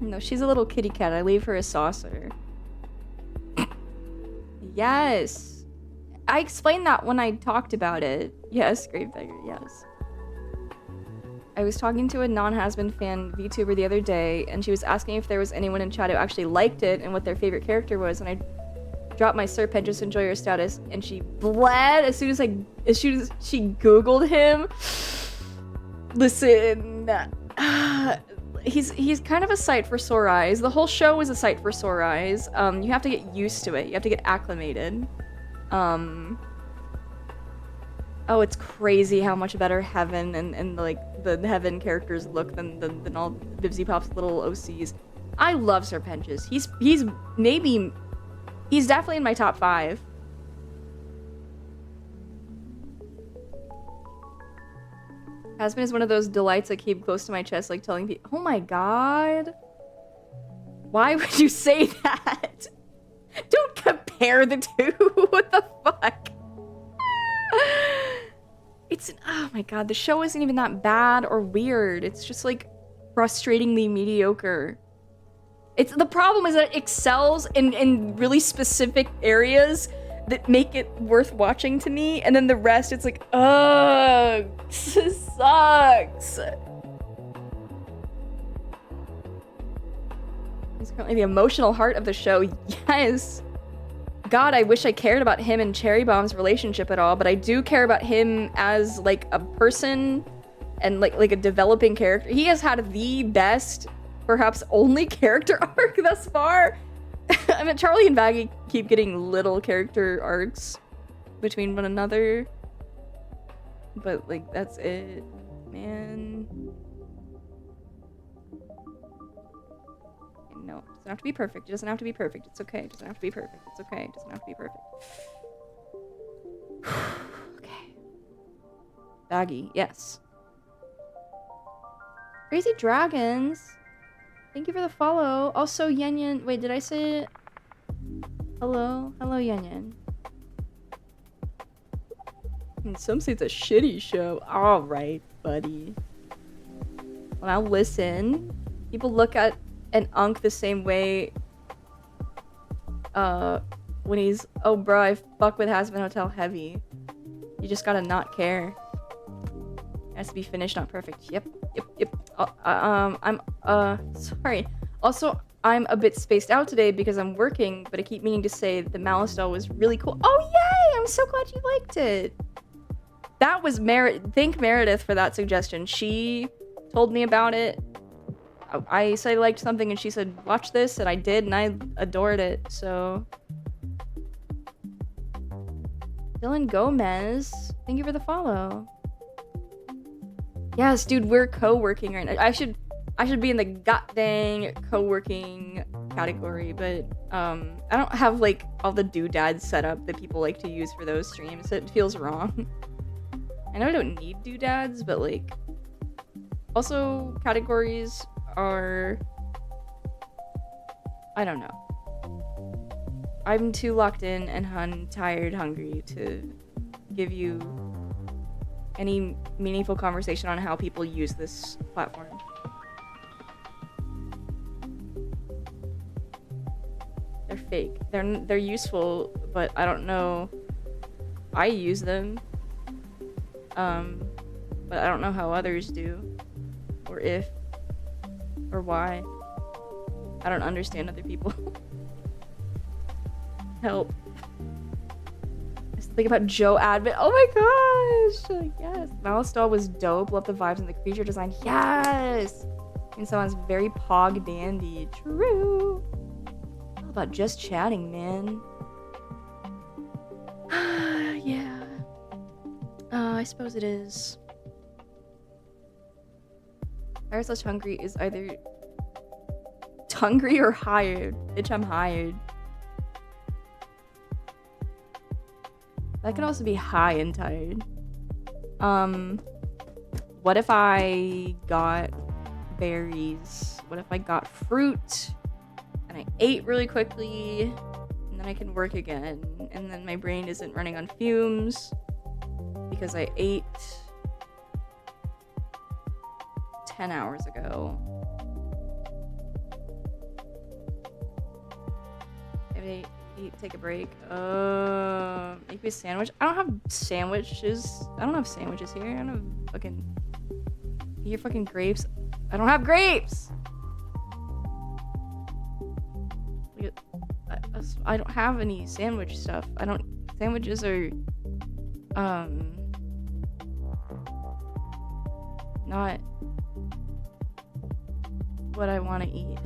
No, she's a little kitty cat. I leave her a saucer. Yes! I explained that when I talked about it. Yes, Gravebagger, yes. I was talking to a non-Hasbin fan VTuber the other day, and she was asking if there was anyone in chat who actually liked it and what their favorite character was, and I dropped my Serpentous Enjoyer status, and she bled as soon as she Googled him. Listen, he's kind of a sight for sore eyes. The whole show is a sight for sore eyes. You have to get used to it. You have to get acclimated. Oh, it's crazy how much better Heaven and like the Heaven characters look than all Bibsy Pop's little OCs. I love Serpentious. He's definitely in my top 5. Hasbin is one of those delights I keep close to my chest, like telling people, oh my god. Why would you say that? Don't compare the two. What the fuck? Oh my god, the show isn't even that bad or weird. It's just like frustratingly mediocre. The problem is that it excels in really specific areas that make it worth watching to me, and then the rest, it's like, ugh, this sucks. He's currently the emotional heart of the show. Yes. God, I wish I cared about him and Cherry Bomb's relationship at all, but I do care about him as like a person and like a developing character. He has had the best, perhaps only character arc thus far. I mean, Charlie and Vaggie keep getting little character arcs between one another, but like that's it, man. doesn't have to be perfect. It doesn't have to be perfect. It's okay. It doesn't have to be perfect. It's okay. It doesn't have to be perfect. Okay. Baggy, yes. Crazy Dragons. Thank you for the follow. Also, Yen Yen. Wait, did I say it? Hello? Hello, Yen Yen. And some say it's a shitty show. Alright, buddy. Well, now listen. People look at an unk the same way when he's, oh bro, I fuck with Hazbin Hotel heavy. You just gotta not care. It has to be finished, not perfect. Yep. I'm sorry. Also, I'm a bit spaced out today because I'm working, but I keep meaning to say the Malice doll was really cool. Oh yay! I'm so glad you liked it. That was thank Meredith for that suggestion. She told me about it. I said I liked something and she said, watch this, and I did, and I adored it, so. Dylan Gomez, thank you for the follow. Yes, dude, we're co-working right now. I should be in the goddamn co-working category, but I don't have like all the doodads set up that people like to use for those streams. It feels wrong. I know I don't need doodads, but like also categories are, I don't know. I'm too locked in and tired, hungry to give you any meaningful conversation on how people use this platform. They're fake. They're useful, but I don't know. I use them. But I don't know how others do. Or if. Or why. I don't understand other people. Help. Think about Joe Advent. Oh my gosh! Yes. Malice doll was dope. Love the vibes and the creature design. Yes! And someone's very pog dandy. True. All about just chatting, man. Yeah. I suppose it is. Tired/hungry is either hungry or hired. Bitch, I'm hired. That could also be high and tired. What if I got berries? What if I got fruit and I ate really quickly and then I can work again and then my brain isn't running on fumes because I ate 10 hours ago. Maybe take a break. Make me a sandwich. I don't have sandwiches. I don't have sandwiches here. I don't have fucking. Your fucking grapes. I don't have grapes. I don't have any sandwich stuff. I don't. Sandwiches are not what I want to eat.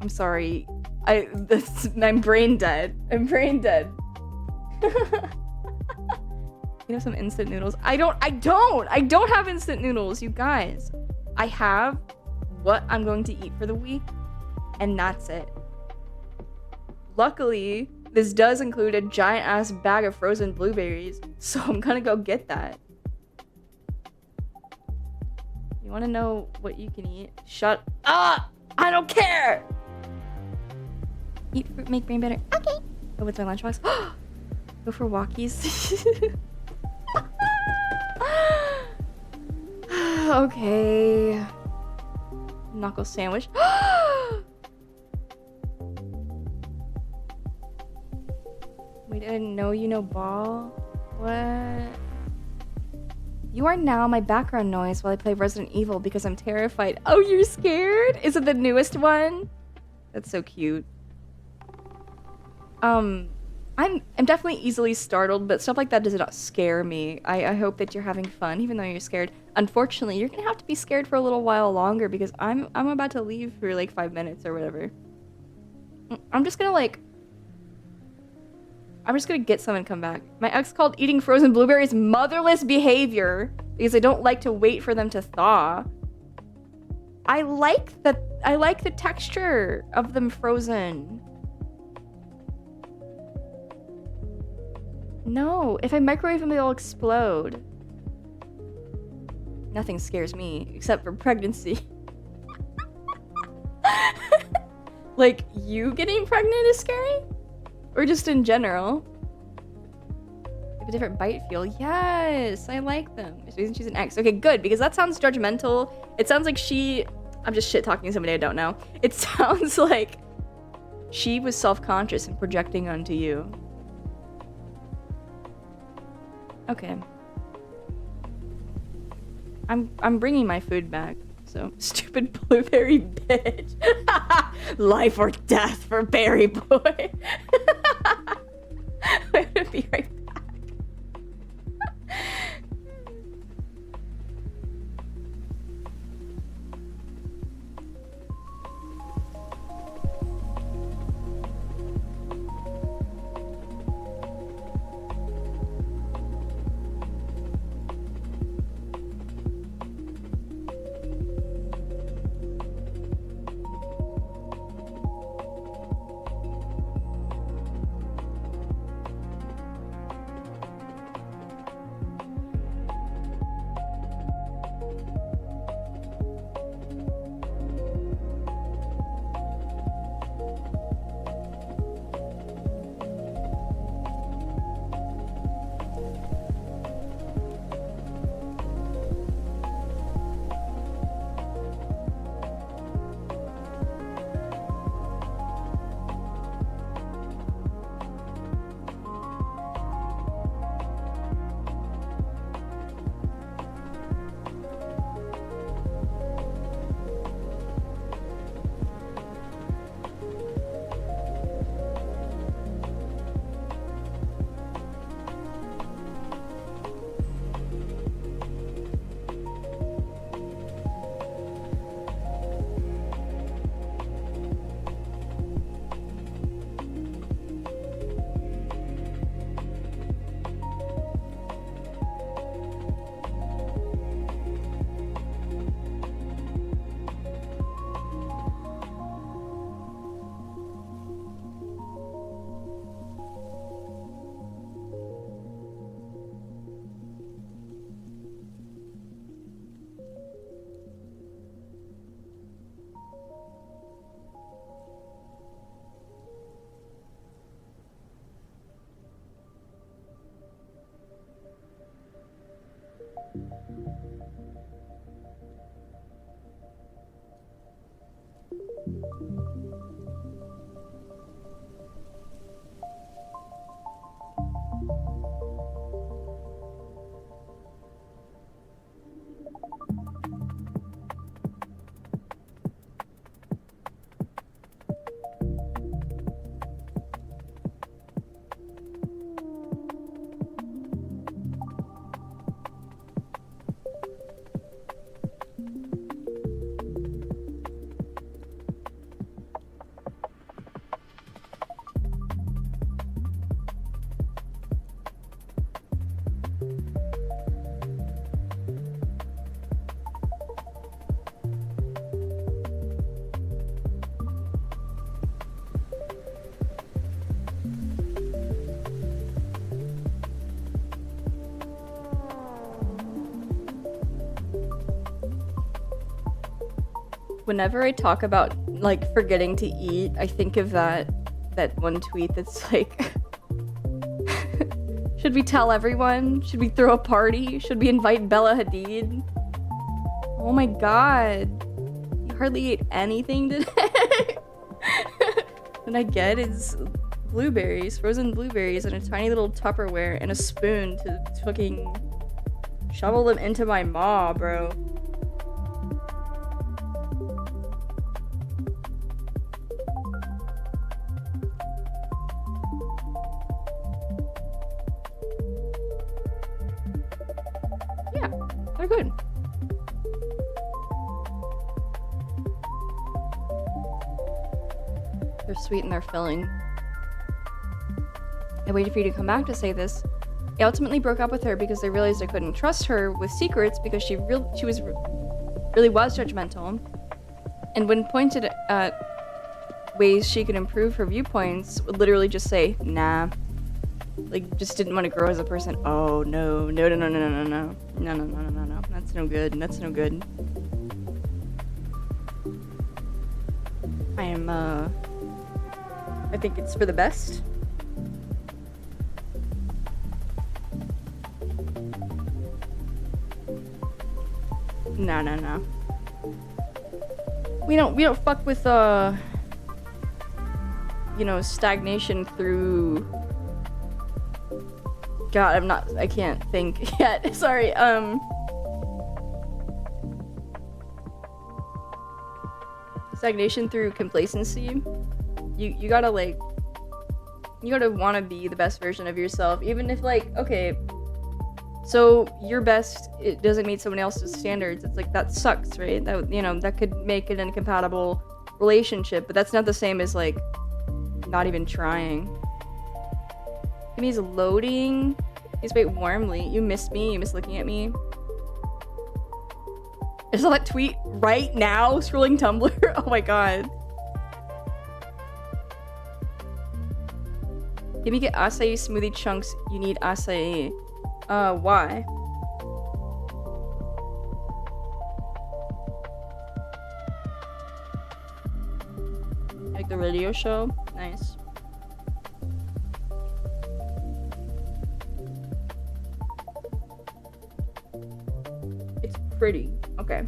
I'm sorry. I'm brain dead. I'm brain dead. You have some instant noodles. I don't have instant noodles, you guys. I have what I'm going to eat for the week, and that's it. Luckily, this does include a giant ass bag of frozen blueberries, so I'm gonna go get that. You wanna know what you can eat? Shut up! I don't care! Eat fruit, make brain better. Okay. Go with my lunchbox. Go for walkies. Okay. Knuckle sandwich. Wait, I didn't know you know ball. What? You are now my background noise while I play Resident Evil because I'm terrified. Oh, you're scared? Is it the newest one? That's so cute. I'm definitely easily startled, but stuff like that does not scare me. I hope that you're having fun, even though you're scared. Unfortunately, you're gonna have to be scared for a little while longer because I'm about to leave for like 5 minutes or whatever. I'm just gonna get some and come back. My ex called eating frozen blueberries motherless behavior because I don't like to wait for them to thaw. I like the texture of them frozen. No, if I microwave them, they'll explode. Nothing scares me except for pregnancy. Like, you getting pregnant is scary? Or just in general? They have a different bite feel. Yes, I like them. She's an ex. Okay, good, because that sounds judgmental. It sounds like I'm just shit-talking somebody I don't know. It sounds like she was self-conscious and projecting onto you. Okay. I'm bringing my food back. So, stupid blueberry bitch. Life or death for Berry Boy. I'm gonna be right back. Whenever I talk about, like, forgetting to eat, I think of that one tweet that's like, should we tell everyone? Should we throw a party? Should we invite Bella Hadid? Oh my god. You hardly ate anything today? What I get is blueberries, frozen blueberries, and a tiny little Tupperware and a spoon to fucking shovel them into my maw, bro. They're good. They're sweet and they're filling. I waited for you to come back to say this. I ultimately broke up with her because I realized I couldn't trust her with secrets because she really was judgmental. And when pointed at ways she could improve her viewpoints, would literally just say, nah. Like, just didn't want to grow as a person. Oh, no. No, no, no, no, no, no, no. No, no, no, no, no, no. That's no good. That's no good. I think it's for the best. No, no, no. We don't fuck with, you know, stagnation through... God, I can't think yet. Sorry, stagnation through complacency. You gotta, like, you gotta want to be the best version of yourself, even if, like, okay, so your best, it doesn't meet someone else's standards. It's like, that sucks, right? That, you know, that could make it an incompatible relationship, but that's not the same as, like, not even trying. He's loading. He's wait warmly. You missed me. You miss looking at me. I saw that tweet right now, scrolling Tumblr. Oh my god. If you get acai smoothie chunks, you need acai. Why? Like the radio show? Nice. It's pretty. Okay.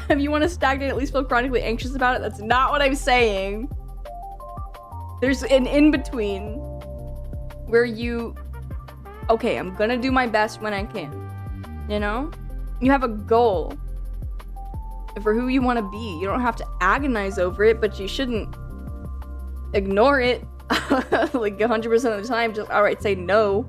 If you want to stagnate, at least feel chronically anxious about it. That's not what I'm saying. There's an in-between where you... Okay, I'm gonna do my best when I can. You know? You have a goal for who you want to be. You don't have to agonize over it, but you shouldn't ignore it like 100% of the time. Just outright say no.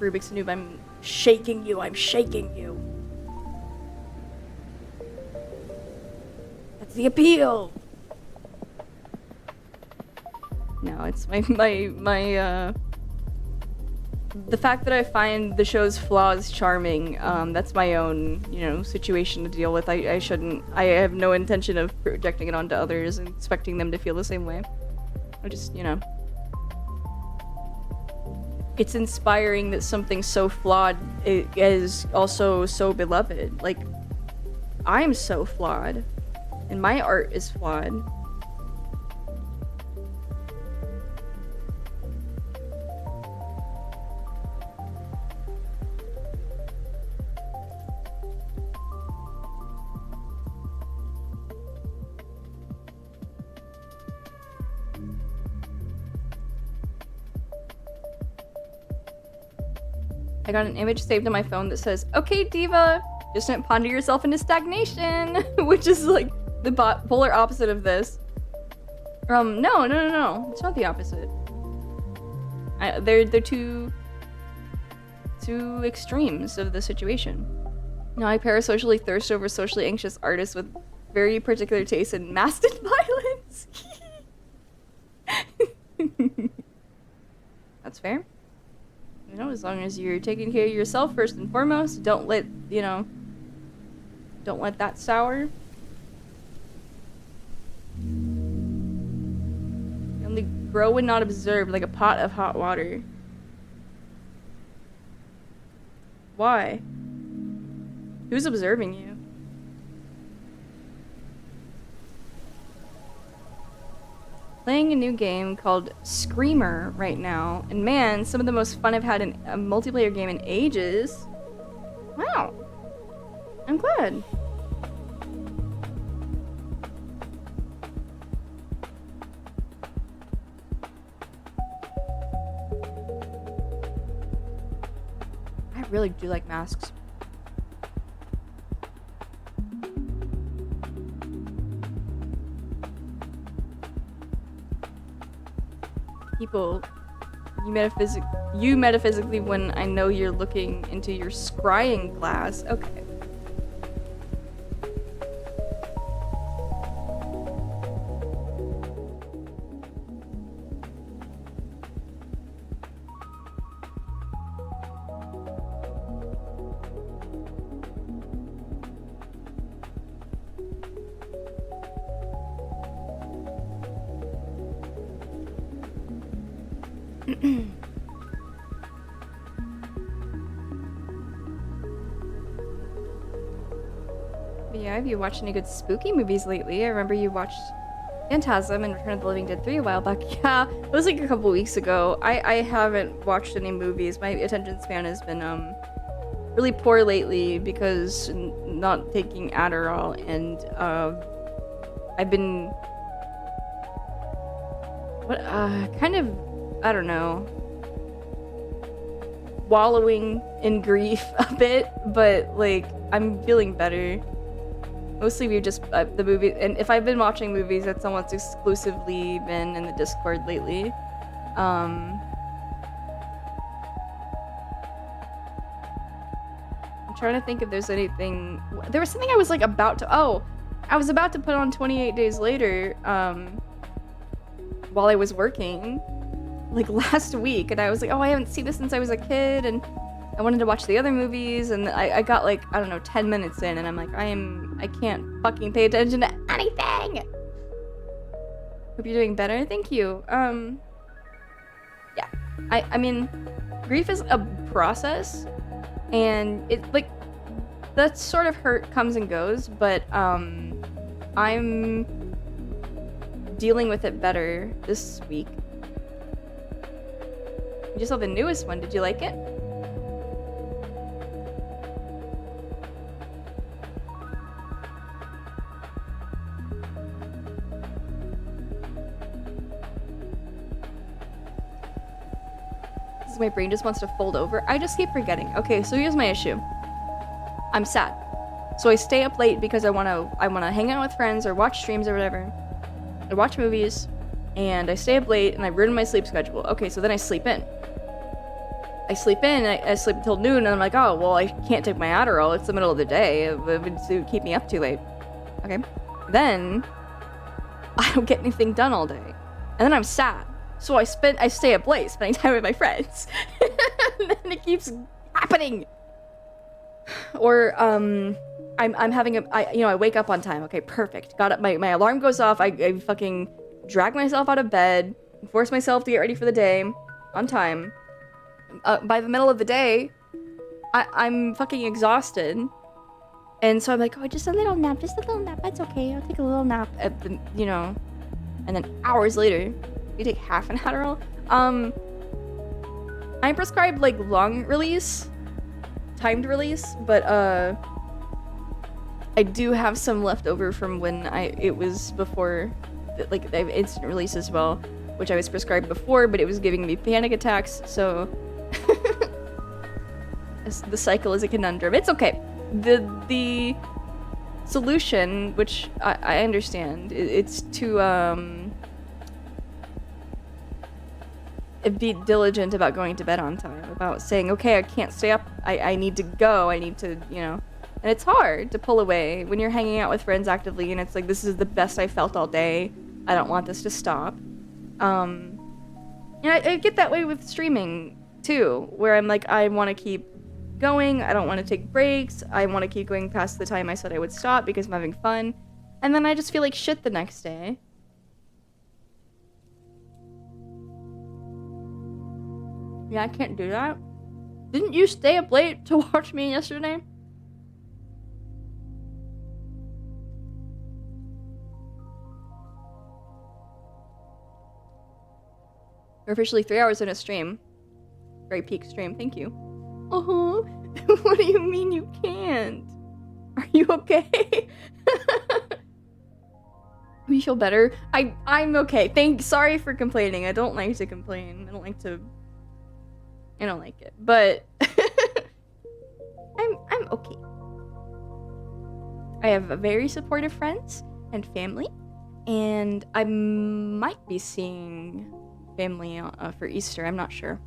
Rubik's noob, I'm shaking you. I'm shaking you. That's the appeal. No, it's my the fact that I find the show's flaws charming, that's my own, you know, situation to deal with. I have no intention of projecting it onto others and expecting them to feel the same way. I just, you know. It's inspiring that something so flawed is also so beloved. Like, I'm so flawed, and my art is flawed. I got an image saved on my phone that says, "Okay, diva, just don't ponder yourself into stagnation," which is like the polar opposite of this. No. It's not the opposite. They're two extremes of the situation. Now I parasocially thirst over socially anxious artists with very particular taste in masked violence. That's fair. You know, as long as you're taking care of yourself first and foremost, don't let that sour. You only grow and not observe, like a pot of hot water. Why? Who's observing you? Playing a new game called Screamer right now, and man, some of the most fun I've had in a multiplayer game in ages. Wow. I'm glad. I really do like masks. People You metaphysically when I know you're looking into your scrying glass. Okay. But yeah, have you watched any good spooky movies lately? I remember you watched Phantasm and Return of the Living Dead 3 a while back. Yeah, it was like a couple weeks ago. I haven't watched any movies. My attention span has been really poor lately because not taking Adderall, and I've been kind of, I don't know, wallowing in grief a bit, but like I'm feeling better. Mostly we've just the movie, and if I've been watching movies, that's almost exclusively been in the Discord lately. I'm trying to think if there's anything. There was something I was like about to. Oh, I was about to put on 28 Days Later while I was working, like last week, and I was like, oh, I haven't seen this since I was a kid, and I wanted to watch the other movies, and I got like, I don't know, 10 minutes in, and I'm like, I can't fucking pay attention to anything. Hope you're doing better. Thank you. Yeah. I mean, grief is a process, and it like that sort of hurt comes and goes, but I'm dealing with it better this week. You just saw the newest one. Did you like it? My brain just wants to fold over. I just keep forgetting. Okay, so here's my issue. I'm sad. So I stay up late because I wanna hang out with friends or watch streams or whatever. I watch movies, and I stay up late and I ruin my sleep schedule. Okay, so then I sleep in. I sleep until noon, and I'm like, oh, well, I can't take my Adderall. It's the middle of the day. It would keep me up too late. Okay. Then I don't get anything done all day. And then I'm sad. So I stay up late spending time with my friends. And then it keeps happening. Or I'm having I wake up on time. Okay, perfect. Got up, my alarm goes off. I fucking drag myself out of bed, force myself to get ready for the day on time. By the middle of the day, I'm fucking exhausted. And so I'm like, oh, just a little nap, that's okay. I'll take a little nap and then hours later, you take half an Adderall. I'm prescribed like long release, timed release, but I do have some left over from when it was before, like they have instant release as well, which I was prescribed before, but it was giving me panic attacks, so the cycle is a conundrum. It's okay. The solution, which I understand, it's to be diligent about going to bed on time, about saying, okay, I can't stay up, I need to go, I need to, and it's hard to pull away when you're hanging out with friends actively, and it's like, this is the best I felt all day, I don't want this to stop. I get that way with streaming, too, where I'm like, I want to keep going, I don't want to take breaks, I want to keep going past the time I said I would stop because I'm having fun, and then I just feel like shit the next day. Yeah, I can't do that. Didn't you stay up late to watch me yesterday? We're officially 3 hours in a stream. Very peak stream, thank you. Uh-huh. What do you mean you can't? Are you okay? You feel better? I'm okay. Sorry for complaining. I don't like to complain. I don't like it, but I'm okay. I have very supportive friends and family, and I might be seeing family for Easter. I'm not sure.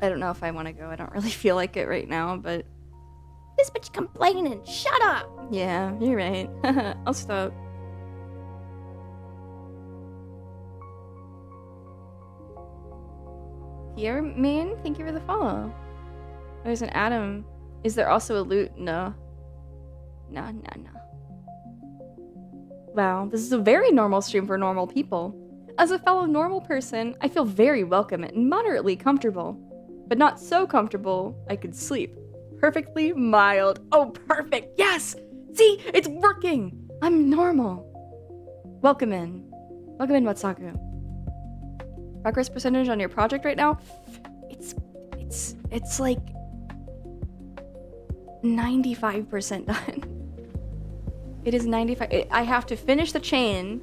I don't know if I want to go. I don't really feel like it right now, but... This bitch complaining. Shut up. Yeah, you're right. I'll stop. Pierre Main, thank you for the follow. There's an Adam. Is there also a loot? No. No. Wow, this is a very normal stream for normal people. As a fellow normal person, I feel very welcome and moderately comfortable. But not so comfortable I could sleep. Perfectly mild. Oh, perfect. Yes! See? It's working! I'm normal. Welcome in. Welcome in, Matsaku. Progress percentage on your project right now? It's like 95% done. It is 95. I have to finish the chain,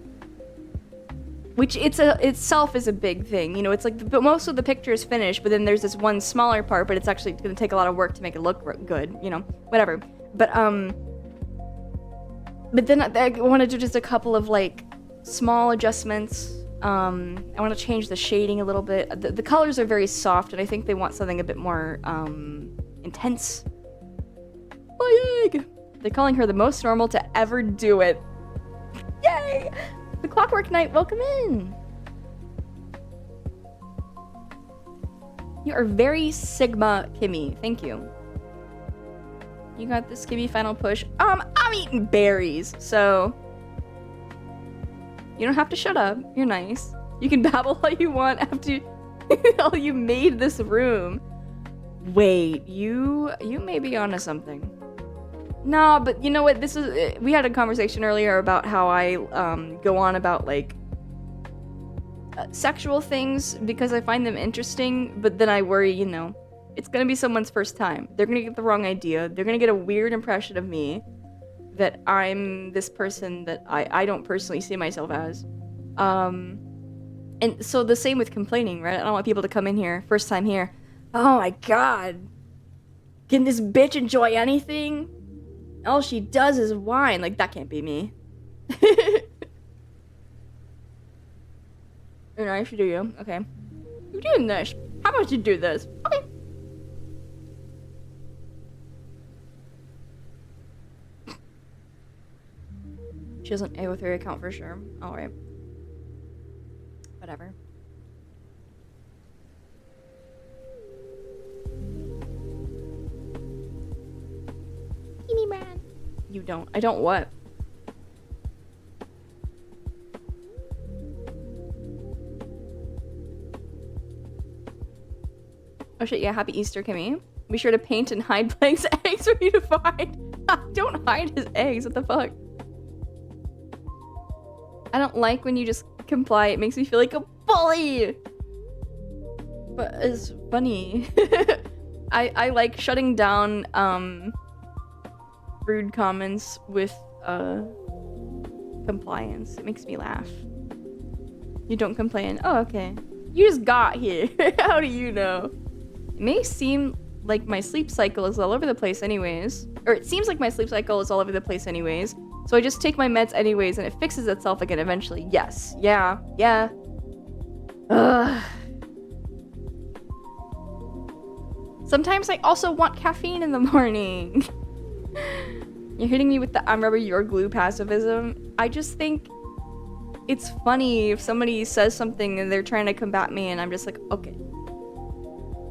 which itself is a big thing. You know, it's like most of the picture is finished, but then there's this one smaller part, but it's actually going to take a lot of work to make it look good. You know, whatever. But then I want to do just a couple of like small adjustments. I want to change the shading a little bit. The colors are very soft, and I think they want something a bit more intense. Oh, yay! They're calling her the most normal to ever do it. Yay! The Clockwork Knight, welcome in! You are very Sigma Kimmy. Thank you. You got this Kimmy final push. I'm eating berries, so... You don't have to shut up. You're nice. You can babble all you want after all you made this room. Wait, you may be onto something. Nah, but you know what? We had a conversation earlier about how I go on about like sexual things because I find them interesting, but then I worry, you know, it's gonna be someone's first time. They're gonna get the wrong idea. They're gonna get a weird impression of me that I'm this person that I don't personally see myself as. And so the same with complaining, right? I don't want people to come in here, first time here. Oh my god. Can this bitch enjoy anything? All she does is whine. Like, that can't be me. You're nice, you do you. Okay. You're doing this. How about you do this? Okay. She has an A with her account for sure. Alright. Whatever. Teeny man. You don't. I don't what? Oh shit, yeah, happy Easter, Kimmy. Be sure to paint and hide Blank's eggs for you to find. Don't hide his eggs, what the fuck? I don't like when you just comply, it makes me feel like a bully! But it's funny. I like shutting down, rude comments with, compliance. It makes me laugh. You don't complain. Oh, okay. You just got here. How do you know? It may seem like my sleep cycle is all over the place anyways. Or it seems like my sleep cycle is all over the place anyways. So I just take my meds anyways and it fixes itself again eventually. Yes. Yeah. Yeah. Ugh. Sometimes I also want caffeine in the morning. You're hitting me with the I'm rubber, you're glue passivism. I just think it's funny if somebody says something and they're trying to combat me and I'm just like, okay.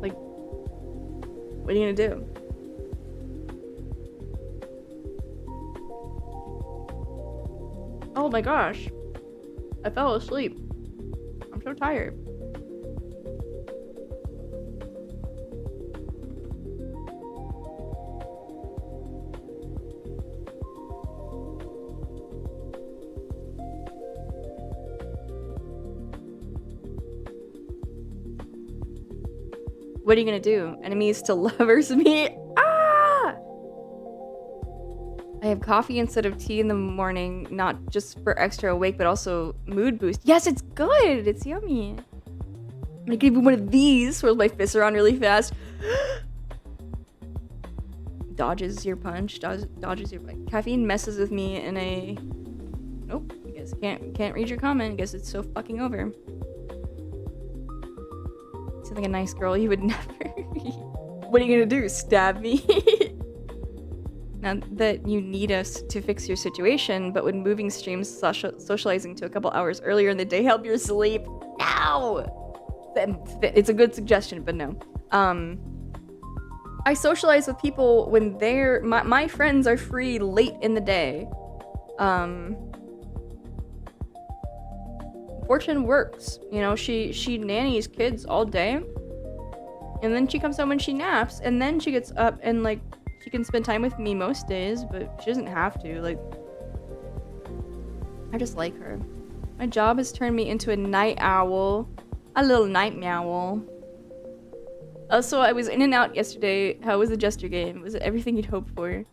Like, what are you gonna do? Oh my gosh. I fell asleep. I'm so tired. What are you gonna do? Enemies to lovers me? Ah! I have coffee instead of tea in the morning, not just for extra awake, but also mood boost. Yes, it's good! It's yummy. I'm gonna give you one of these, swirls my fists around really fast. Dodges your punch, dodges your punch. Caffeine messes with me in a... Nope, I guess Guess can't read your comment. Guess it's so fucking over. Seems like a nice girl. You would never. What are you gonna do? Stab me? Not that you need us to fix your situation, but when moving streams, socializing to a couple hours earlier in the day help your sleep. No! It's a good suggestion, but no. I socialize with people when they're... My friends are free late in the day. Fortune works. You know, she nannies kids all day. And then she comes home when she naps. And then she gets up and, like, she can spend time with me most days, but she doesn't have to. Like, I just like her. My job has turned me into a night owl. A little night meowl. Also, I was in and out yesterday. How was the Jester game? Was it everything you'd hoped for?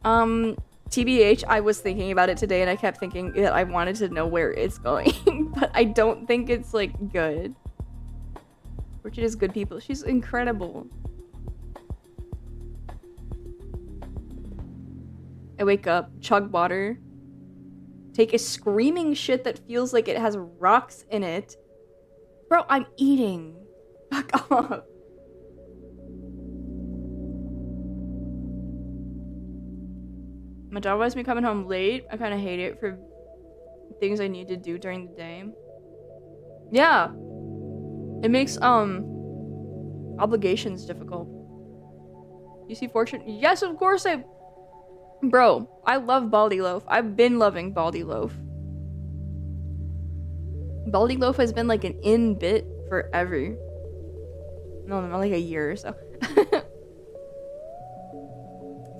TBH, I was thinking about it today and I kept thinking that I wanted to know where it's going. But I don't think it's, like, good. Fortune is good people. She's incredible. I wake up, chug water, take a screaming shit that feels like it has rocks in it. Bro, I'm eating. Fuck off. My job has me coming home late. I kind of hate it for things I need to do during the day. Yeah. It makes, obligations difficult. You see Fortune? Yes, of course Bro, I love Baldy Loaf. I've been loving Baldy Loaf. Baldy Loaf has been like an in bit forever. No, like a year or so.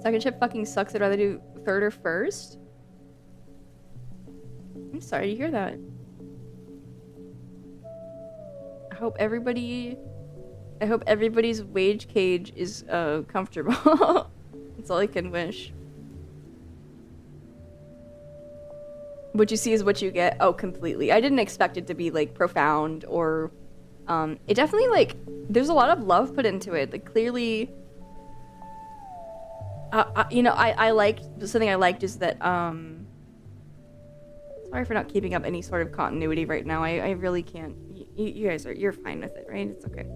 Second shift fucking sucks. I'd rather do third or first. I'm sorry to hear that. I hope everybody's wage cage is comfortable. That's all I can wish. What you see is what you get. Oh, completely. I didn't expect it to be, like, profound or... it definitely, like... There's a lot of love put into it. Like, clearly... you know, I liked... Something I liked is that, Sorry for not keeping up any sort of continuity right now. I really can't... You guys you're fine with it, right? It's okay.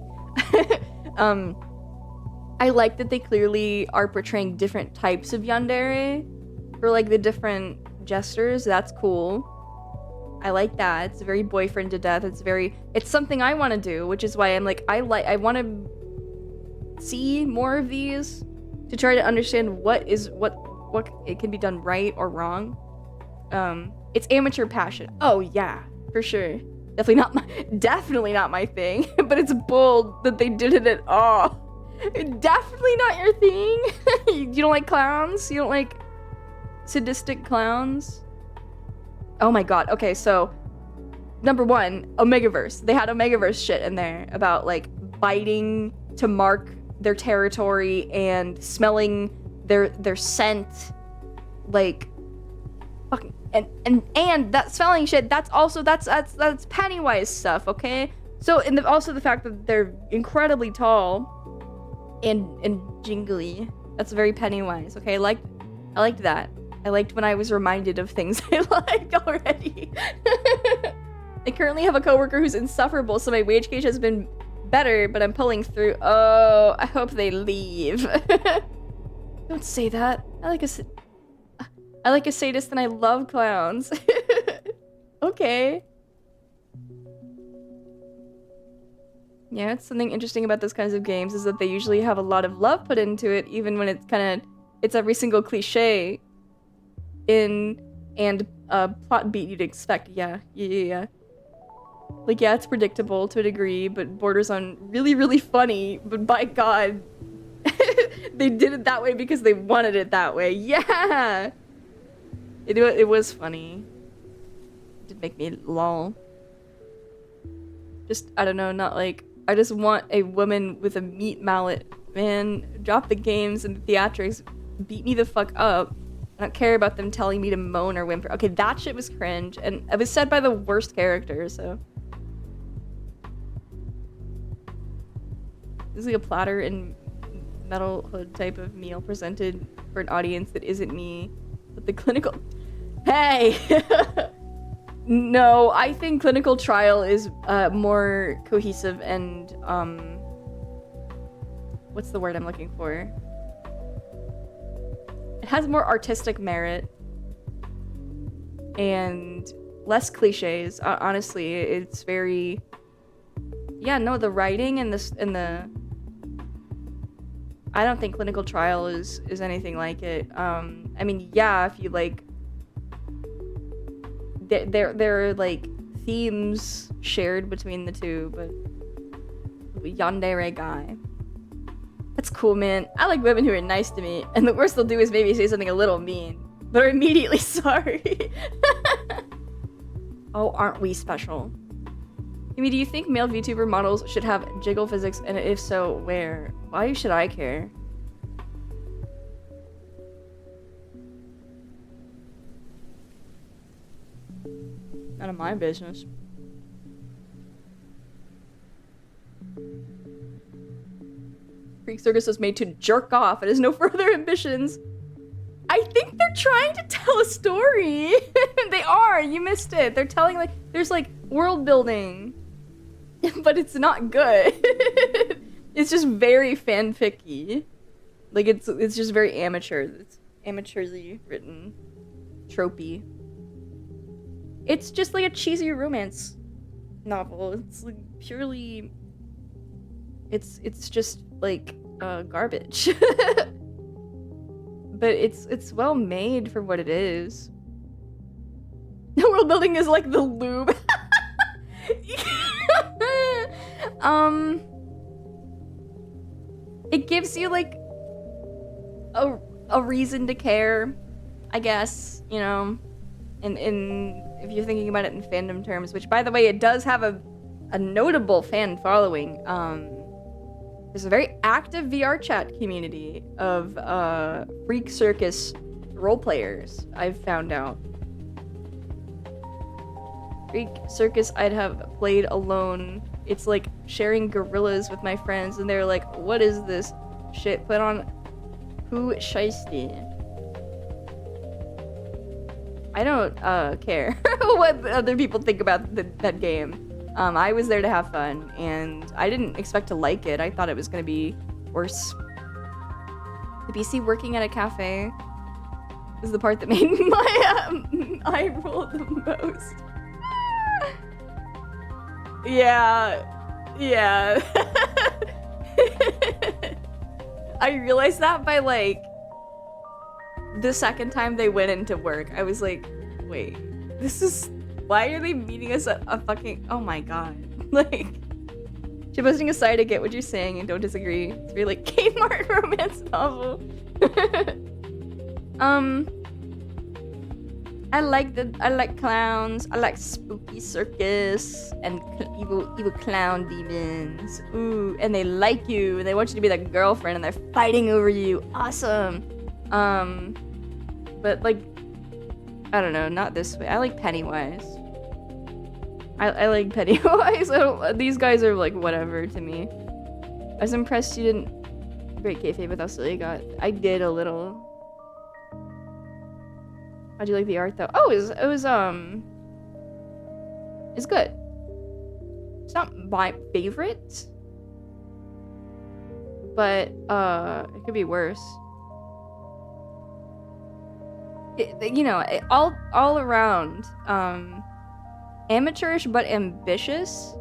I like that they clearly are portraying different types of yandere for, like, the different... Jesters. That's cool. I like that. It's very boyfriend to death. It's something I want to do, which is why I'm like I want to see more of these to try to understand what it can be done right or wrong. It's amateur passion. Oh yeah, for sure. Definitely not my thing, but it's bold that they did it at all. Definitely not your thing. You don't like clowns? You don't like sadistic clowns? Oh my god. Okay, so number one, Omegaverse. They had Omegaverse shit in there about like biting to mark their territory and smelling their scent, like fucking and that smelling shit. That's Pennywise stuff. Okay, so and also the fact that they're incredibly tall and jingly. That's very Pennywise. Okay, I liked that. I liked when I was reminded of things I liked already. I currently have a coworker who's insufferable, so my wage gauge has been better, but I'm pulling through. Oh, I hope they leave. Don't say that. I like a sadist and I love clowns. Okay. Yeah, it's something interesting about those kinds of games is that they usually have a lot of love put into it, even when it's every single cliche and plot beat you'd expect. Yeah. Like, yeah, it's predictable to a degree, but borders on really, really funny. But by God, they did it that way because they wanted it that way. Yeah! It was funny. It did make me lol. Just, I don't know, not like... I just want a woman with a meat mallet. Man, drop the games and the theatrics. Beat me the fuck up. I don't care about them telling me to moan or whimper. Okay, that shit was cringe, and it was said by the worst character, so... This is like a platter and metal hood type of meal presented for an audience that isn't me. But the clinical... Hey! No, I think clinical trial is more cohesive and, what's the word I'm looking for? It has more artistic merit and less cliches. Honestly, it's very... Yeah, no, the writing and the... I don't think clinical trial is anything like it. I mean, yeah, if you like... There are like themes shared between the two, but yandere guy. That's cool, man. I like women who are nice to me, and the worst they'll do is maybe say something a little mean, but are immediately sorry. Oh, aren't we special? I mean, do you think male VTuber models should have jiggle physics, and if so, where? Why should I care? None of my business. Freak Circus was made to jerk off. It has no further ambitions. I think they're trying to tell a story. They are. You missed it. They're telling, like, there's like world building, but it's not good. It's just very fanficky. Like it's just very amateur. It's amateurly written, tropey. It's just like a cheesy romance novel. It's like purely. It's just like garbage. But it's well made for what it is. The world building is like the lube. It gives you like a reason to care, I guess, you know, in if you're thinking about it in fandom terms, which by the way, it does have a notable fan following. There's a very active VR chat community of Freak Circus role players, I've found out. Freak Circus I'd have played alone. It's like sharing gorillas with my friends, and they're like, what is this shit? Put on Who Shiesty. I don't care what other people think about that game. I was there to have fun, and I didn't expect to like it. I thought it was gonna be worse. The BC working at a cafe is the part that made my eye roll the most. Yeah. I realized that by like the second time they went into work. I was like, wait, this is... Why are they meeting us at a fucking... Oh my god. Like... She posting aside, I get what you're saying and don't disagree. It's really like Kmart romance novel. I like clowns. I like spooky circus and evil clown demons. Ooh, and they like you and they want you to be their girlfriend and they're fighting over you. Awesome. But like, I don't know, not this way. I like Pennywise. I like Pennywise. These guys are like whatever to me. I was impressed you didn't break kayfabe with how silly you got. I did a little. How'd you like the art though? Oh, it was it's good. It's not my favorite, but it could be worse. You know, all around amateurish but ambitious.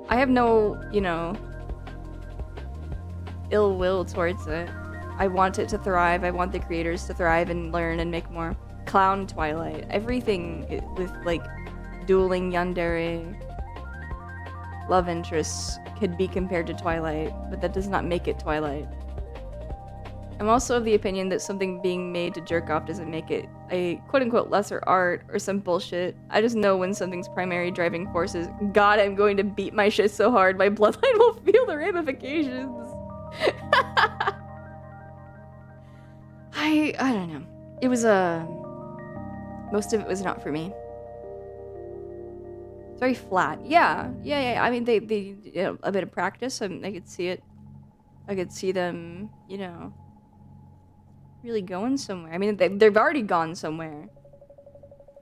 I have no, you know, ill will towards it. I want it to thrive. I want the creators to thrive and learn and make more. Clown Twilight. Everything with like dueling yandere love interests could be compared to Twilight, but that does not make it Twilight. I'm also of the opinion that something being made to jerk off doesn't make it a quote-unquote lesser art or some bullshit. I just know when something's primary driving force is, God, I'm going to beat my shit so hard my bloodline will feel the ramifications. I don't know. It was most of it was not for me. It's very flat. Yeah. I mean, they you know, a bit of practice, and I could see it. I could see them, you know, really going somewhere. I mean, they've already gone somewhere.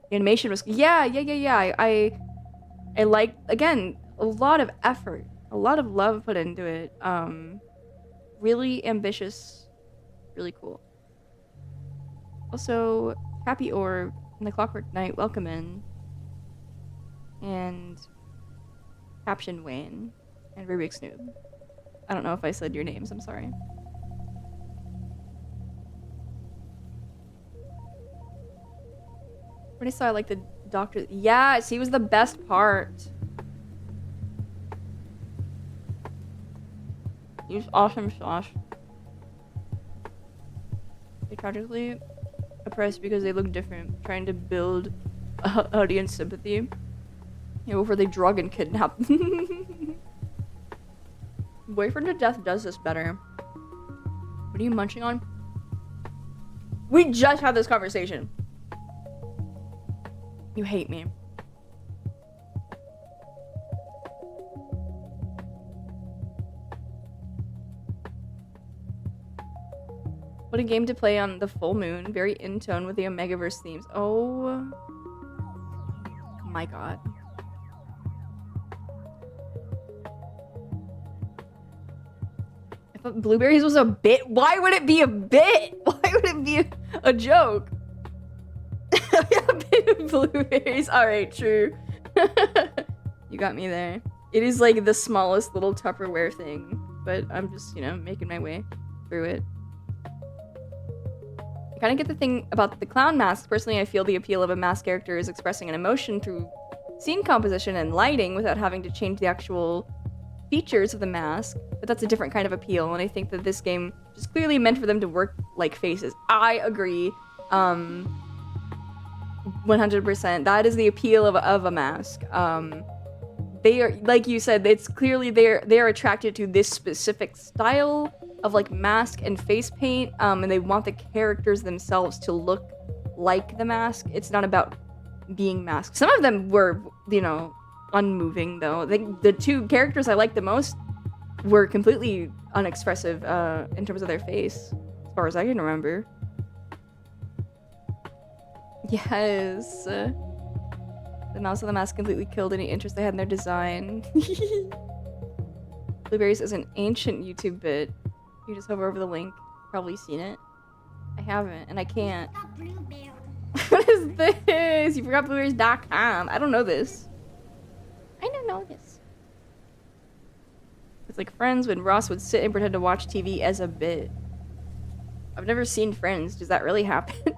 The animation was yeah. I like, again, a lot of effort, a lot of love put into it. Really ambitious, really cool. Also, Happy Orb and the Clockwork Knight, welcome in. And Caption Wayne and Rubik's Noob. I don't know if I said your names, I'm sorry. When I saw like the doctor, yes, he was the best part. He was awesome sauce. They tragically oppressed because they look different, trying to build audience sympathy. You know, before they drug and kidnap. Boyfriend of Death does this better. What are you munching on? We just had this conversation. You hate me. What a game to play on the full moon. Very in tone with the Omegaverse themes. Oh my god. I thought blueberries was a bit. Why would it be a bit? Why would it be a joke? A bit of blueberries. Alright, true. You got me there. It is like the smallest little Tupperware thing, but I'm just, you know, making my way through it. I kind of get the thing about the clown mask. Personally, I feel the appeal of a mask character is expressing an emotion through scene composition and lighting without having to change the actual features of the mask, but that's a different kind of appeal, and I think that this game is clearly meant for them to work like faces. I agree. 100%. That is the appeal of a mask. They are, like you said, it's clearly they're attracted to this specific style of like mask and face paint, and they want the characters themselves to look like the mask. It's not about being masked. Some of them were, you know, unmoving though. The two characters I liked the most were completely unexpressive in terms of their face, as far as I can remember. Yes. The mouse of the mask completely killed any interest they had in their design. Blueberries is an ancient YouTube bit. You just hover over the link. Probably seen it. I haven't, and I can't. What is this? You forgot blueberries.com. I don't know this. I don't know this. It's like Friends when Ross would sit and pretend to watch TV as a bit. I've never seen Friends. Does that really happen?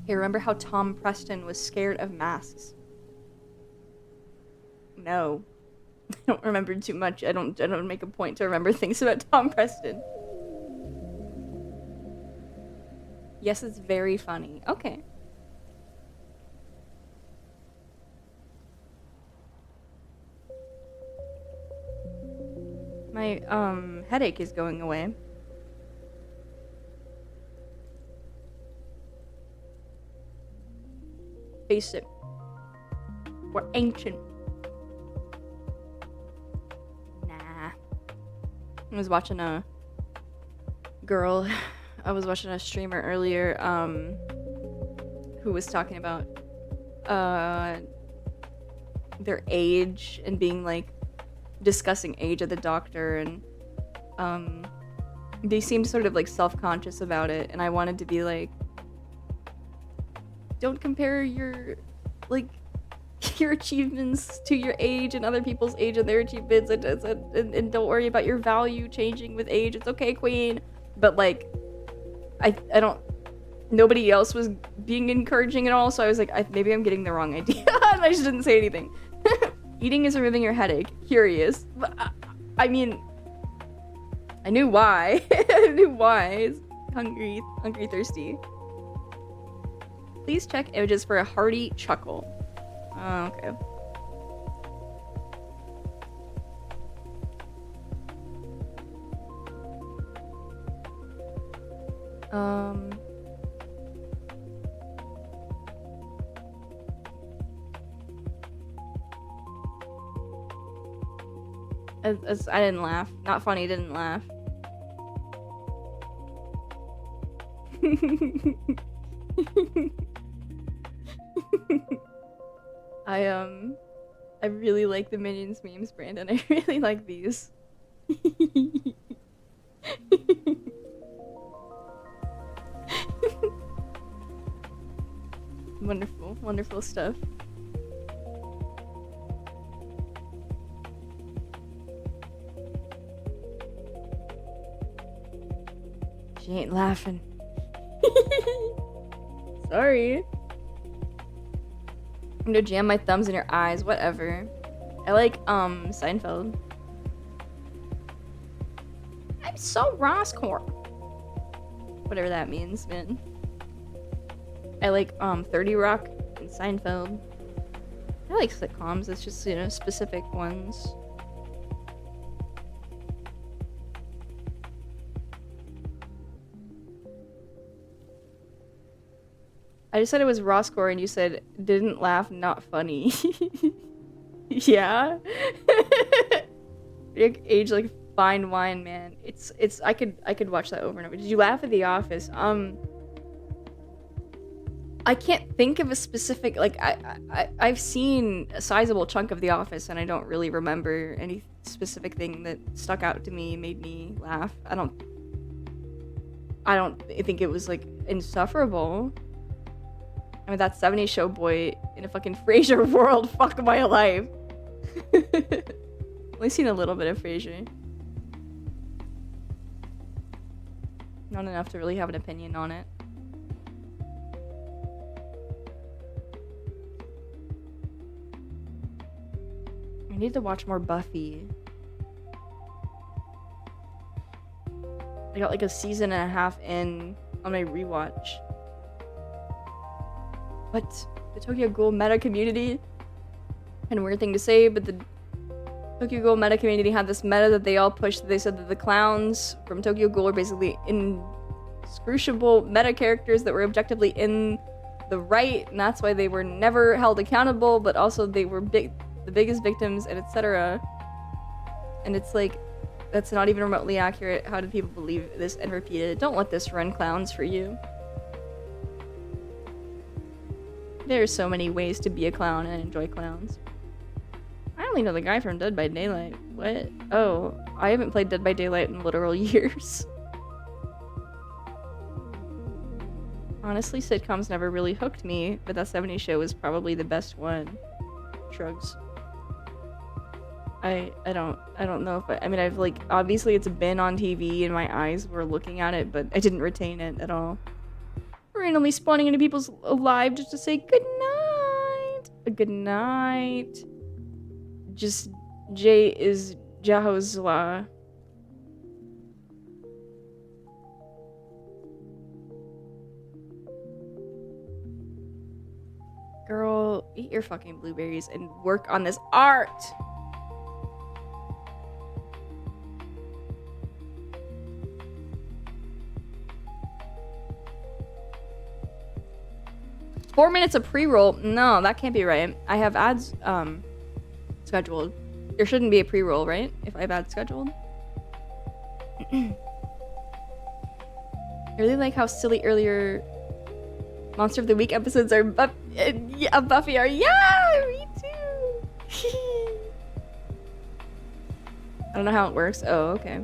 Hey, remember how Tom Preston was scared of masks? No. I don't remember too much. I don't make a point to remember things about Tom Preston. Yes, it's very funny. Okay. My headache is going away. Face it. We're ancient. Nah. I was watching a streamer earlier, who was talking about their age and being like discussing age of the doctor, and they seemed sort of like self-conscious about it, and I wanted to be like, don't compare your your achievements to your age and other people's age and their achievements, and don't worry about your value changing with age. It's okay, queen. But like, I don't, nobody else was being encouraging at all, so I was like, maybe I'm getting the wrong idea. And I just didn't say anything. Eating is removing your headache. Curious. But, I mean, I knew why. I knew why. It's hungry, thirsty. Please check images for a hearty chuckle. Oh, okay. I didn't laugh. Not funny, didn't laugh. I really like the Minions memes, Brandon. I really like these. Wonderful, wonderful stuff. She ain't laughing. Sorry. I'm gonna jam my thumbs in your eyes, whatever. I like, Seinfeld. I'm so Roscoe. Whatever that means, man. I like, 30 Rock and Seinfeld. I like sitcoms, it's just, you know, specific ones. I just said it was Roscoe and you said, didn't laugh, not funny. Yeah? You age like fine wine, man. I could watch that over and over. Did you laugh at The Office? I can't think of a specific, like, I've seen a sizable chunk of The Office and I don't really remember any specific thing that stuck out to me, made me laugh. I don't think it was, like, insufferable. I mean, that 70s show boy in a fucking Frasier world, fuck my life. Only seen a little bit of Frasier. Not enough to really have an opinion on it. I need to watch more Buffy. I got like a season and a half in on my rewatch. What? The Tokyo Ghoul meta community? Kind of weird thing to say, but the Tokyo Ghoul meta community had this meta that they all pushed. They said that the clowns from Tokyo Ghoul are basically inscrutable meta characters that were objectively in the right, and that's why they were never held accountable, but also they were the biggest victims, and etc. And it's like, that's not even remotely accurate. How did people believe this and repeat it? Don't let this run, clowns, for you. There are so many ways to be a clown and enjoy clowns. I only know the guy from Dead by Daylight. What? Oh, I haven't played Dead by Daylight in literal years. Honestly, sitcoms never really hooked me, but that 70s show was probably the best one. Shrugs. I don't know if I mean, I've like, obviously it's been on TV and my eyes were looking at it, but I didn't retain it at all. Randomly spawning into people's lives just to say good night. Good night. Just Jay is Jahozla. Girl, eat your fucking blueberries and work on this art. Four minutes of pre-roll? No, that can't be right. I have ads scheduled. There shouldn't be a pre-roll, right? If I have ads scheduled. I really like how silly earlier Monster of the Week episodes are Buffy are. Yeah, me too. I don't know how it works. Oh, okay.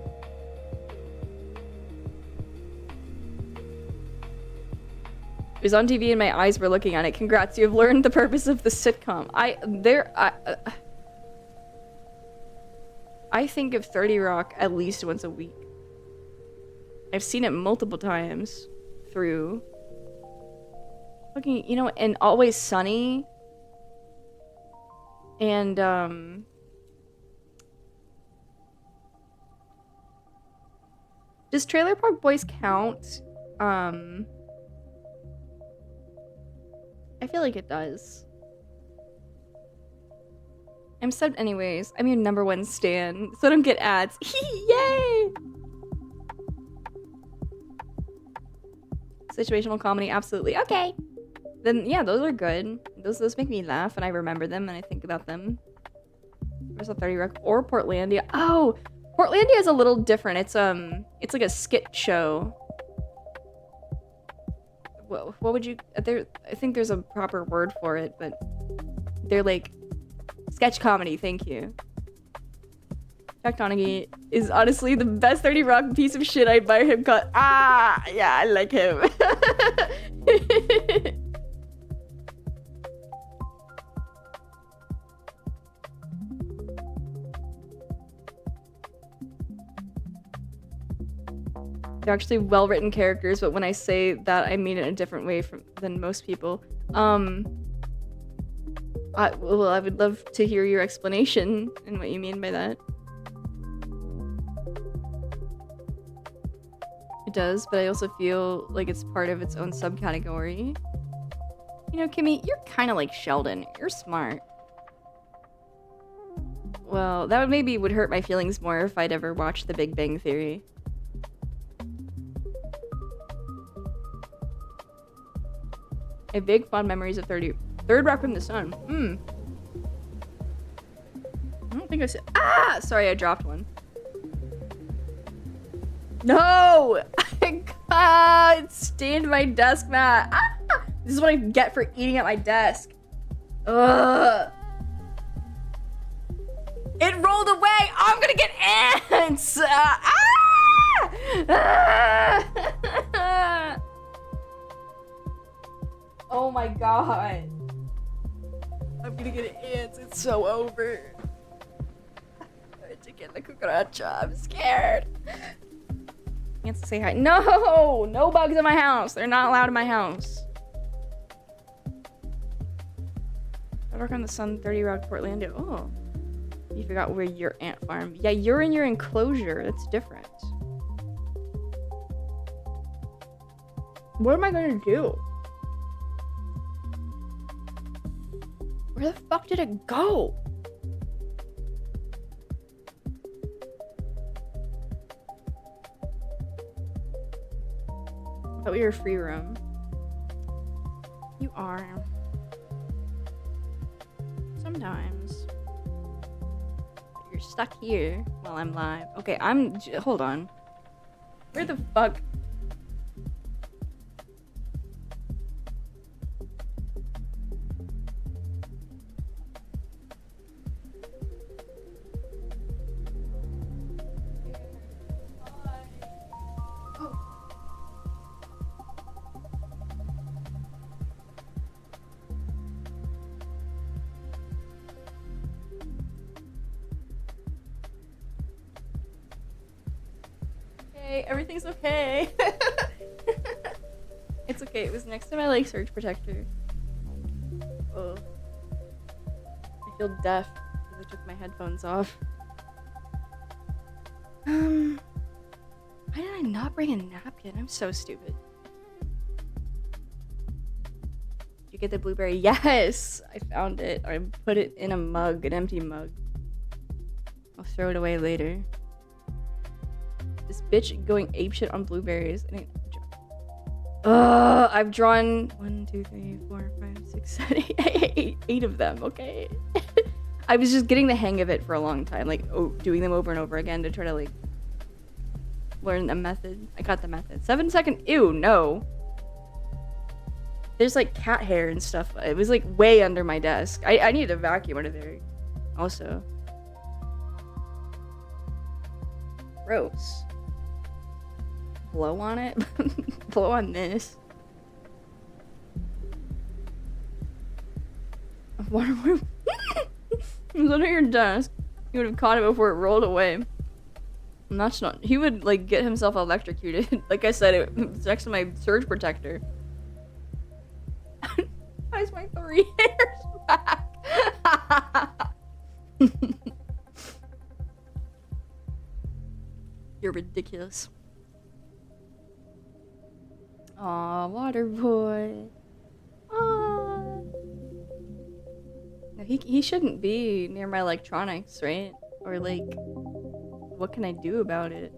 It was on TV and my eyes were looking at it. Congrats, you have learned the purpose of the sitcom. I think of 30 Rock at least once a week. I've seen it multiple times through. Fucking, you know, and Always Sunny. And, does Trailer Park Boys count? I feel like it does. I'm subbed anyways. I'm your #1 stan, so I don't get ads. Yay! Situational comedy, absolutely. Okay. Then yeah, those are good. Those make me laugh and I remember them and I think about them. Where's the 30 Rock or Portlandia? Oh, Portlandia is a little different. It's like a skit show. What would you there? I think there's a proper word for it, but they're like sketch comedy. Thank you. Jack Donaghy is honestly the best 30 Rock piece of shit. I admire him. Yeah, I like him. They're actually well-written characters, but when I say that, I mean it in a different way than most people. I would love to hear your explanation and what you mean by that. It does, but I also feel like it's part of its own subcategory. You know, Kimmy, you're kind of like Sheldon. You're smart. Well, that would hurt my feelings more if I'd ever watched The Big Bang Theory. I have big fond memories of Third Rock from the Sun. I don't think I said. Sorry, I dropped one. No! It stained my desk mat. This is what I get for eating at my desk. Ugh. It rolled away. I'm gonna get ants. Oh my god. I'm gonna get ants. It's so over. I have to get the cucaracha. I'm scared. Ants say hi. No! No bugs in my house. They're not allowed in my house. I work on the Sun 30 Rock Portlandia. Oh. You forgot where your ant farm. Yeah, you're in your enclosure. That's different. What am I gonna do? Where the fuck did it go? I thought we were free roam. You are. Sometimes. You're stuck here while I'm live. Okay, hold on. Where the fuck? Everything's okay. It's okay. It was next to my like surge protector. Oh, I feel deaf because I took my headphones off. Why did I not bring a napkin? I'm so stupid. Did you get the blueberry? Yes, I found it. I put it in a mug, an empty mug. I'll throw it away later. This bitch going apeshit on blueberries. I've drawn 1, 2, 3, 4, 5, 6, 7, 8 of them, okay? I was just getting the hang of it for a long time, like doing them over and over again to try to like learn the method. I got the method. 7 second. Ew, no. There's like cat hair and stuff. It was like way under my desk. I need a vacuum under there also. Gross. Blow on it? Blow on this. Water it was under your desk. You would have caught it before it rolled away. And that's not. He would like get himself electrocuted. Like I said, it was next to my surge protector. Why is my 3 hairs back? You're ridiculous. Aw, water boy. Aw. No, he shouldn't be near my electronics, right? Or like, what can I do about it?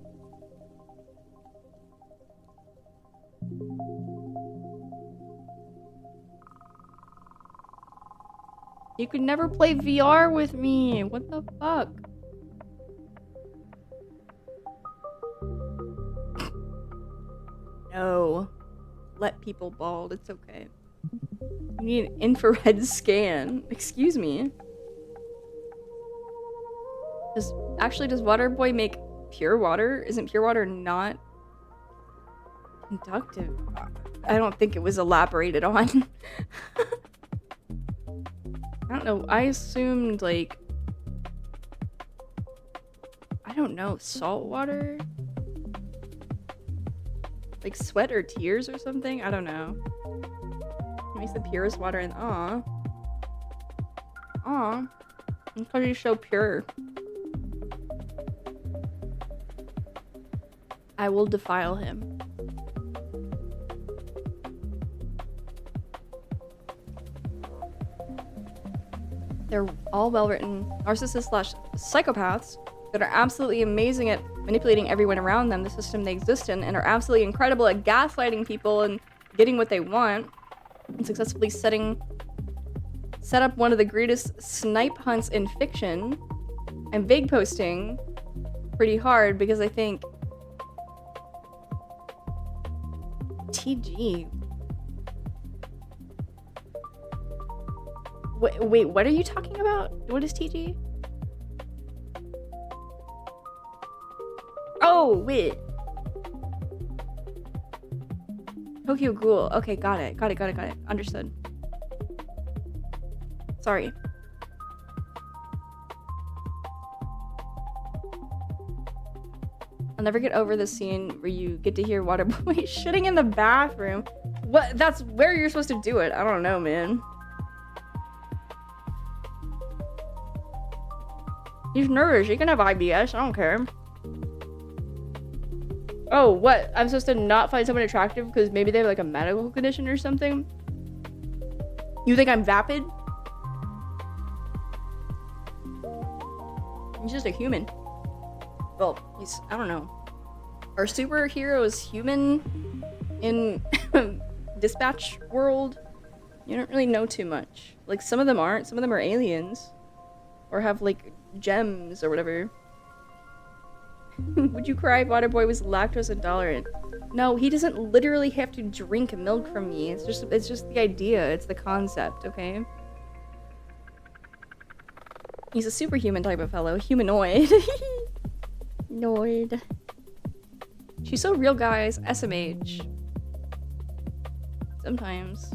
You could never play VR with me. What the fuck? No. Let people bald. It's okay. You need an infrared scan. Excuse me. Does Waterboy make pure water? Isn't pure water not conductive? I don't think it was elaborated on. I don't know. I assumed, like, I don't know, salt water? Like sweat or tears or something? I don't know. It makes the purest water and because he's so pure. I will defile him. They're all well-written narcissists / psychopaths that are absolutely amazing at manipulating everyone around them, the system they exist in, and are absolutely incredible at gaslighting people and getting what they want, and successfully set up one of the greatest snipe hunts in fiction. I'm vague posting pretty hard because I think TG. Wait, what are you talking about? What is TG? Oh, wait. Tokyo Ghoul. Okay, got it. Understood. Sorry. I'll never get over the scene where you get to hear Waterboy shitting in the bathroom. What? That's where you're supposed to do it. I don't know, man. He's nervous. He can have IBS. I don't care. Oh, what? I'm supposed to not find someone attractive because maybe they have like a medical condition or something? You think I'm vapid? He's just a human. Well, he's, I don't know. Are superheroes human in Dispatch world? You don't really know too much. Like, some of them aren't. Some of them are aliens. Or have, like, gems or whatever. Would you cry if Waterboy was lactose intolerant? No, he doesn't literally have to drink milk from me. It's just the idea. It's the concept, okay? He's a superhuman type of fellow. Humanoid. Noid. She's so real, guys. SMH. Sometimes.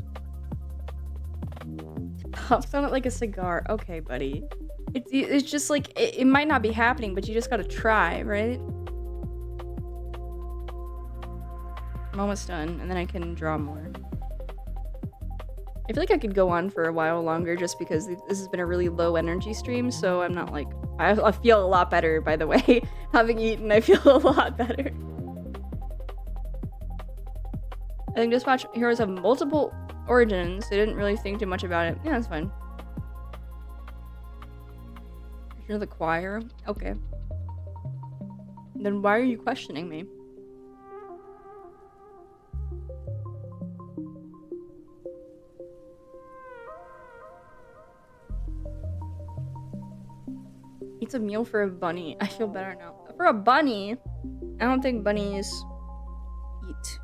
Pops on it like a cigar. Okay, buddy. It's just like, it might not be happening, but you just gotta try, right? I'm almost done, and then I can draw more. I feel like I could go on for a while longer just because this has been a really low energy stream, so I'm not like... I feel a lot better, by the way. Having eaten, I feel a lot better. I think Dispatch heroes have multiple origins. They didn't really think too much about it. Yeah, that's fine. You're the choir? Okay. Then why are you questioning me? Eats a meal for a bunny. I feel better now. For a bunny? I don't think bunnies eat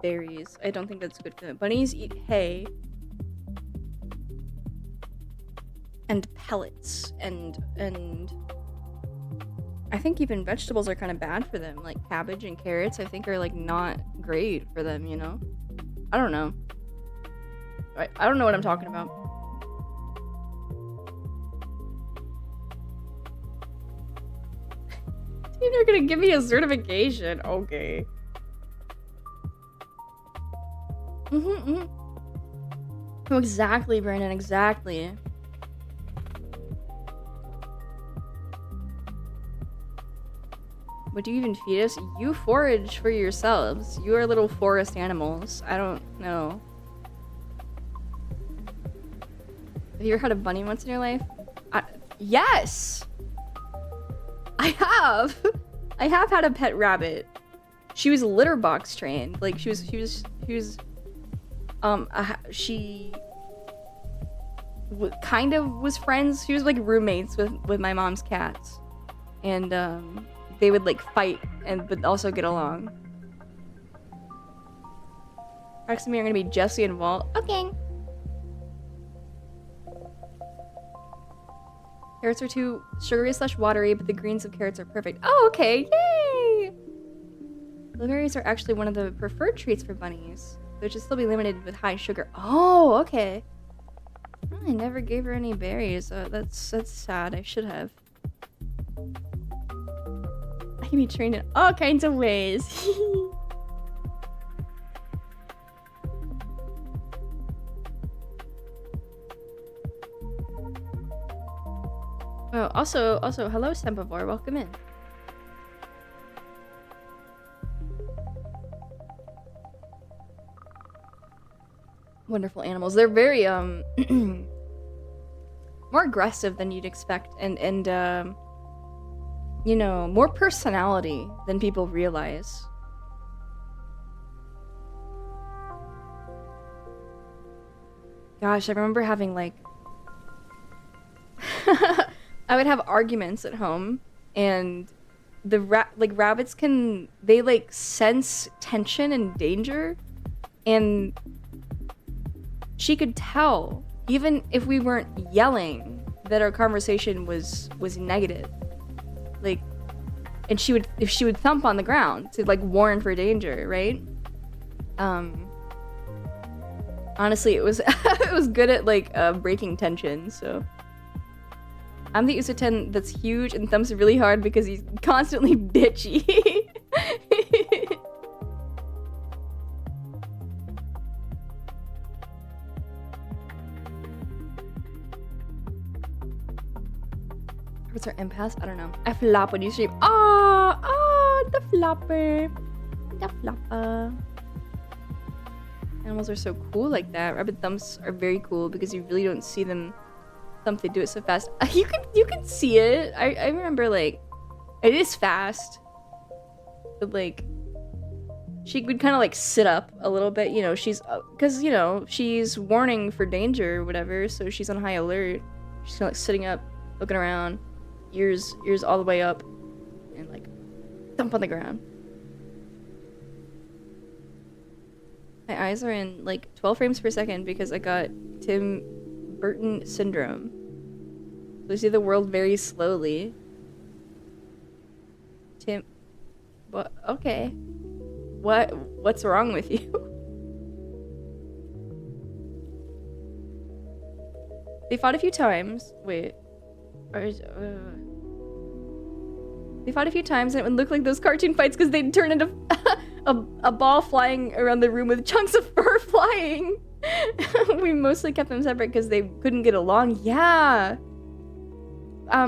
berries. I don't think that's good for them. Bunnies eat hay. And pellets. And I think even vegetables are kind of bad for them. Like cabbage and carrots, I think are like not great for them, you know? I don't know. I don't know what I'm talking about. You're gonna give me a certification. Okay. Oh, exactly, Brandon. Exactly. What do you even feed us? You forage for yourselves. You are little forest animals. I don't know. Have you ever had a bunny once in your life? Yes! I have! I have had a pet rabbit. She was litter box trained. Like, kind of was friends. She was like roommates with my mom's cats, and they would like fight but also get along. Next to me are gonna be Jesse and Walt. Okay. Carrots are too sugary / watery, but the greens of carrots are perfect. Oh, okay. Yay! Blueberries are actually one of the preferred treats for bunnies. They should still be limited with high sugar. Oh, okay. Oh, I never gave her any berries. That's sad. I should have. I can be trained in all kinds of ways. Oh, also, hello, Sempavor. Welcome in. Wonderful animals. They're very more aggressive than you'd expect, and you know, more personality than people realize. Gosh, I remember having like I would have arguments at home, and the rabbits can, they like sense tension and danger, and she could tell even if we weren't yelling that our conversation was negative. Like, and she would thump on the ground to like warn for danger, right? Honestly, it was it was good at like breaking tension. So I'm the Usaten that's huge and thumps really hard because he's constantly bitchy. What's our impasse? I don't know. I flop when you stream. Oh, the flopper. The flopper. Animals are so cool like that. Rabbit thumps are very cool because you really don't see them thump. They do it so fast. You can see it. I remember, like, it is fast. But like, she would kind of like sit up a little bit, you know, she's because you know, she's warning for danger or whatever, so she's on high alert. She's kind of like sitting up, looking around, ears all the way up, and like thump on the ground. My eyes are in like 12 frames per second because I got Tim Burton syndrome. So I see the world very slowly. Tim, what? Okay. What's wrong with you? They fought a few times. Wait. They fought a few times and it would look like those cartoon fights because they'd turn into a ball flying around the room with chunks of fur flying. We mostly kept them separate because they couldn't get along. Yeah.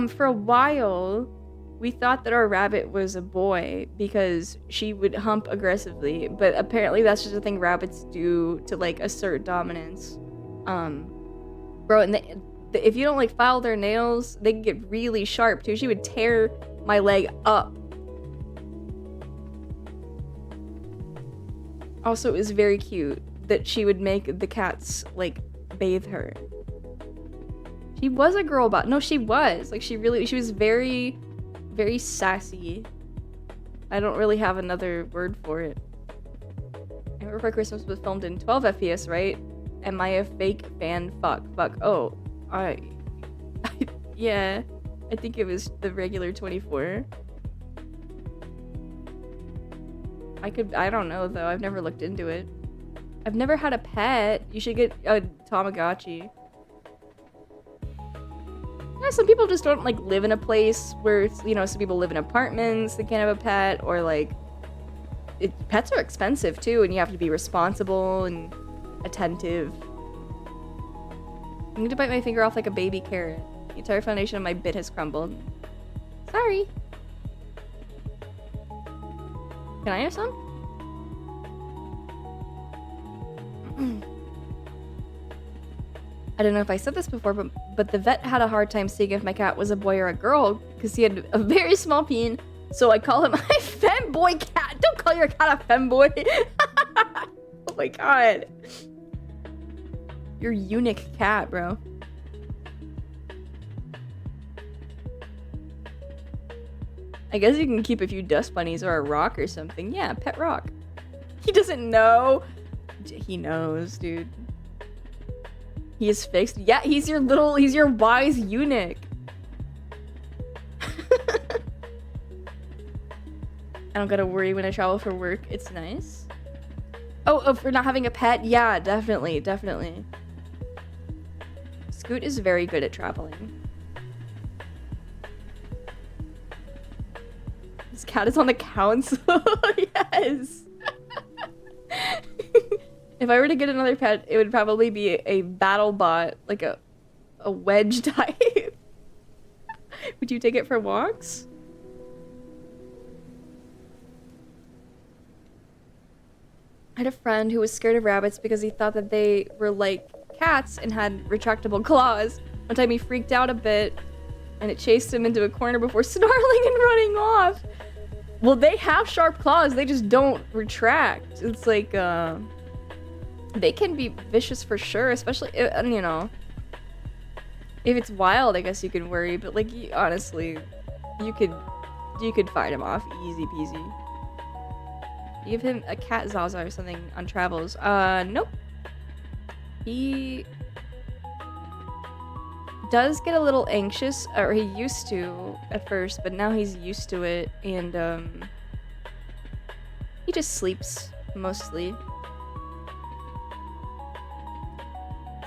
For a while, we thought that our rabbit was a boy because she would hump aggressively, but apparently that's just a thing rabbits do to like assert dominance. Bro, and if you don't like file their nails, they can get really sharp too. She would tear my leg up. Also, it was very cute that she would make the cats like bathe her. She was a girl bot. No, she was. Like, she was very, very sassy. I don't really have another word for it. Nightmare Before Christmas was filmed in 12 FPS, right? Am I a fake fan? Fuck. Oh, yeah. I think it was the regular 24. I don't know though. I've never looked into it. I've never had a pet. You should get a Tamagotchi. Yeah, some people just don't like live in a place where it's, you know, some people live in apartments, they can't have a pet, or like pets are expensive too, and you have to be responsible and attentive. I need to bite my finger off like a baby carrot. The entire foundation of my bit has crumbled. Sorry. Can I have some? I don't know if I said this before, but the vet had a hard time seeing if my cat was a boy or a girl because he had a very small peen, so I call him my femboy cat. Don't call your cat a femboy. Oh my god. You're eunuch cat, bro. I guess you can keep a few dust bunnies or a rock or something. Yeah, pet rock. He doesn't know. He knows, dude. He is fixed. Yeah, he's your wise eunuch. I don't gotta worry when I travel for work. It's nice. Oh, for not having a pet? Yeah, definitely, definitely. Scoot is very good at traveling. This cat is on the council. Yes. If I were to get another pet, it would probably be a battle bot, like a wedge type. Would you take it for walks? I had a friend who was scared of rabbits because he thought that they were like cats and had retractable claws. One time he freaked out a bit and it chased him into a corner before snarling and running off. Well, they have sharp claws, they just don't retract. It's like, they can be vicious for sure, especially, you know, if it's wild, I guess you can worry, but like, honestly, you could fight him off easy peasy. Give him a cat Zaza or something on travels. Nope. He does get a little anxious, or he used to at first, but now he's used to it, and he just sleeps mostly.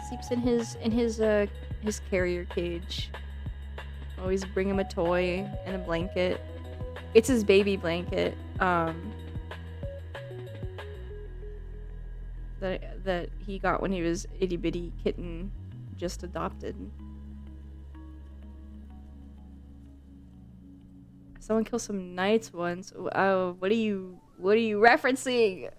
Sleeps in his carrier cage. Always bring him a toy and a blanket. It's his baby blanket. That he got when he was itty bitty kitten, just adopted. Someone killed some knights once. Oh, what are you referencing?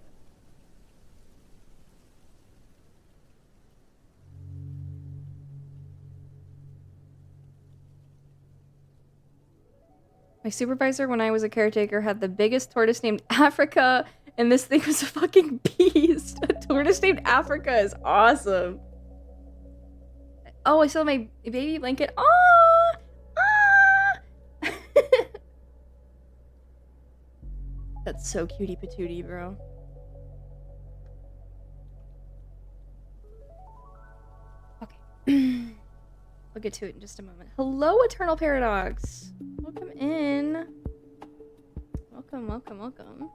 My supervisor, when I was a caretaker, had the biggest tortoise named Africa, and this thing was a fucking beast. A tortoise named Africa is awesome. Oh, I saw my baby blanket. Oh, that's so cutie patootie, bro. Okay. We'll get to it in just a moment. Hello, Eternal Paradox. Welcome in. Welcome, welcome, welcome.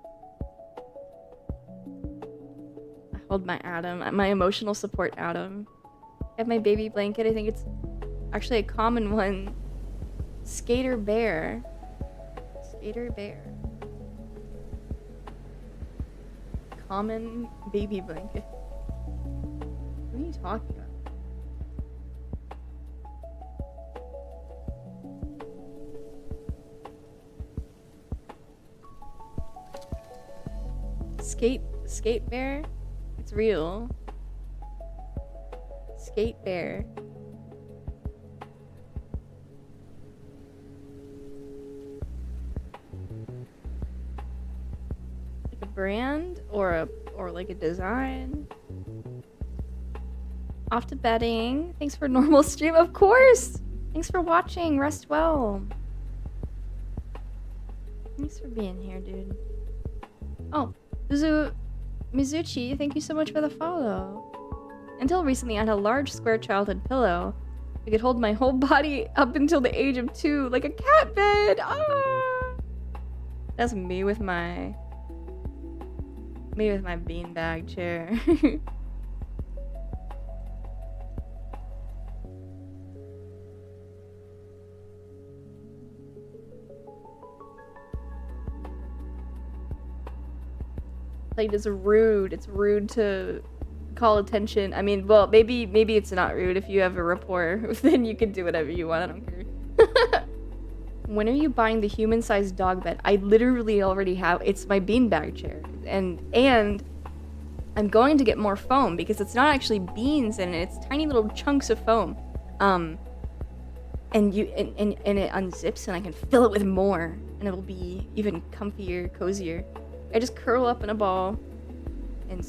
I hold my Adam, my emotional support Adam. I have my baby blanket. I think it's actually a common one. Skater Bear. Skater Bear. Common baby blanket. What are you talking about? Skate Bear? It's real. Skate Bear. Like a brand or like a design. Off to bedding. Thanks for normal stream, of course. Thanks for watching. Rest well. Thanks for being here, dude. Oh, Mizuchi, thank you so much for the follow. Until recently, I had a large square childhood pillow. I could hold my whole body up until the age of 2, like a cat bed. Ah! That's me with my beanbag chair. Like, it's rude. It's rude to call attention. I mean, well, maybe it's not rude if you have a rapport. Then you can do whatever you want. I don't care. When are you buying the human-sized dog bed? I literally already have. It's my beanbag chair, and I'm going to get more foam because it's not actually beans in it. It's tiny little chunks of foam. And it unzips, and I can fill it with more, and it'll be even comfier, cozier. I just curl up in a ball and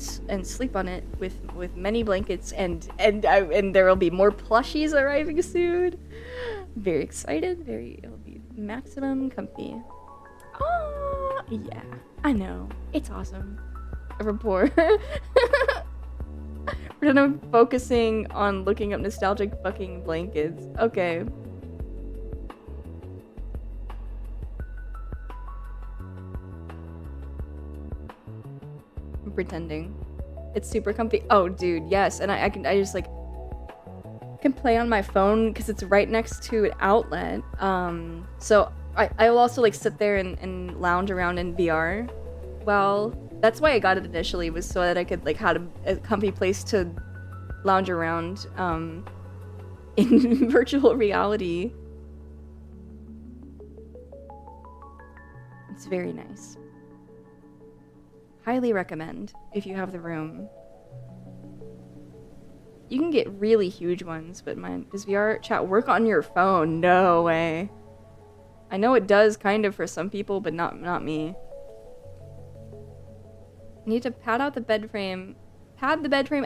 sleep on it with many blankets, and there will be more plushies arriving soon. Very excited. It'll be maximum comfy. Oh, yeah, I know. It's awesome. A rapport. We're done focusing on looking up nostalgic fucking blankets. Okay. I'm pretending. It's super comfy. Oh, dude, yes. And I just like can play on my phone because it's right next to an outlet. So I'll also like sit there and lounge around in VR. Well, that's why I got it initially, was so that I could like have a comfy place to lounge around in virtual reality. It's very nice. Highly recommend if you have the room. You can get really huge ones, but does VR chat work on your phone? No way. I know it does kind of for some people, but not me. I need to pad the bed frame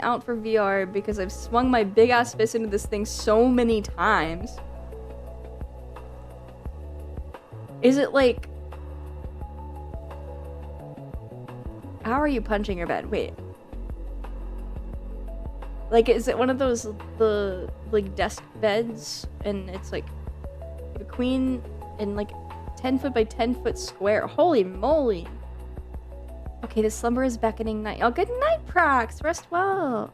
out for VR because I've swung my big ass fist into this thing so many times. Is it like... How are you punching your bed? Wait. Like, is it one of those, like, desk beds? And it's, like, the queen in, like, 10 foot by 10 foot square. Holy moly. Okay, the slumber is beckoning night. Oh, good night, Prox. Rest well.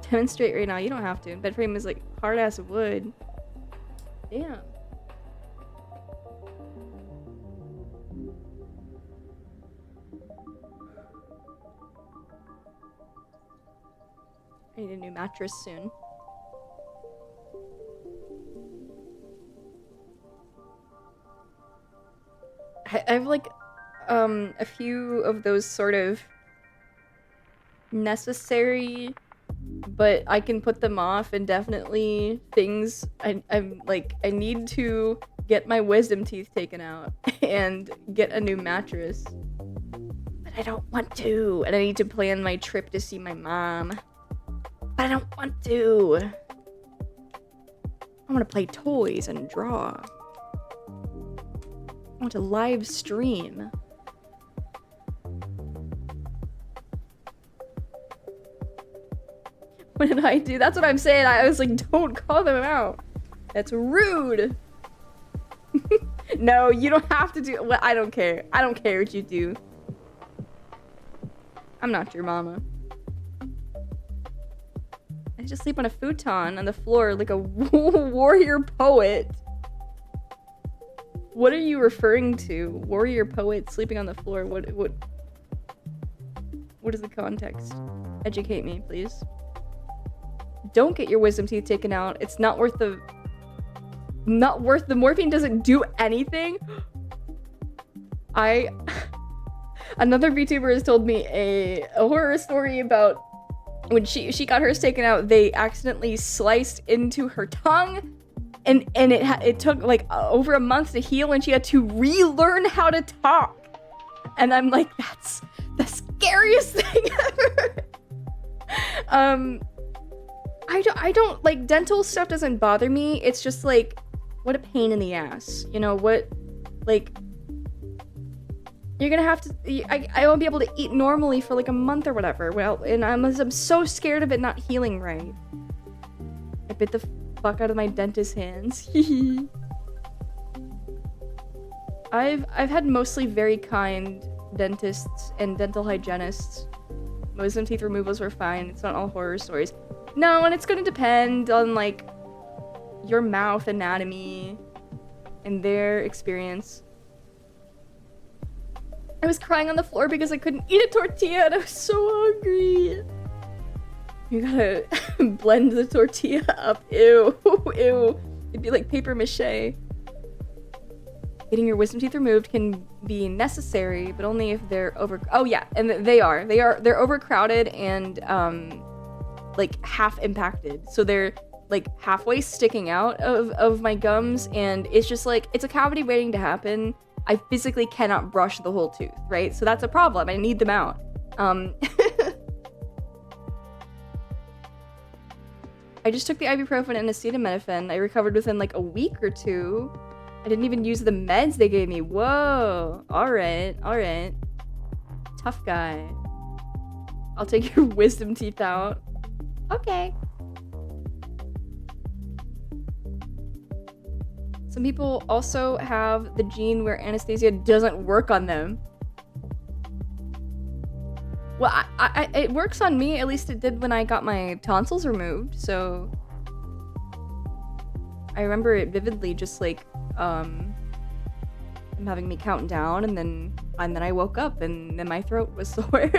Demonstrate right now. You don't have to. Bed frame is, like, hard-ass wood. Damn. I need a new mattress soon. I have like a few of those sort of necessary, but I can put them off indefinitely things. I'm like, I need to get my wisdom teeth taken out and get a new mattress. But I don't want to, and I need to plan my trip to see my mom. But I don't want to. I want to play toys and draw. I want to live stream. What did I do? That's what I'm saying. I was like, don't call them out. That's rude. No, you don't have to do. Well, I don't care. I don't care what you do. I'm not your mama. I just sleep on a futon on the floor like a warrior poet. What are you referring to? Warrior poet sleeping on the floor. What is the context? Educate me, please. Don't get your wisdom teeth taken out. It's not worth the morphine doesn't do anything. Another VTuber has told me a horror story about when she got hers taken out, they accidentally sliced into her tongue, and it took like over a month to heal, and she had to relearn how to talk. And I'm like, that's the scariest thing ever. I don't like, dental stuff doesn't bother me. It's just like, what a pain in the ass. You know what? Like, you're gonna have to. I won't be able to eat normally for like a month or whatever. Well, and I'm so scared of it not healing right. I bit the fuck out of my dentist's hands. I've had mostly very kind dentists and dental hygienists. Wisdom teeth removals were fine. It's not all horror stories. No, and it's gonna depend on like your mouth anatomy and their experience. I was crying on the floor because I couldn't eat a tortilla and I was so hungry. You gotta blend the tortilla up. Ew. Ew. It'd be like paper mache. Getting your wisdom teeth removed can be necessary, but only if they're oh yeah, and they're overcrowded and like half impacted. So they're like halfway sticking out of my gums, and it's just like, it's a cavity waiting to happen. I physically cannot brush the whole tooth, right? So that's a problem. I need them out. I just took the ibuprofen and acetaminophen. I recovered within like a week or two. I didn't even use the meds they gave me. Whoa. Alright, alright. Tough guy. I'll take your wisdom teeth out. Okay. Some people also have the gene where anesthesia doesn't work on them. Well, it works on me. At least it did when I got my tonsils removed. So I remember it vividly, just like them having me count down, and then I woke up, and then my throat was sore.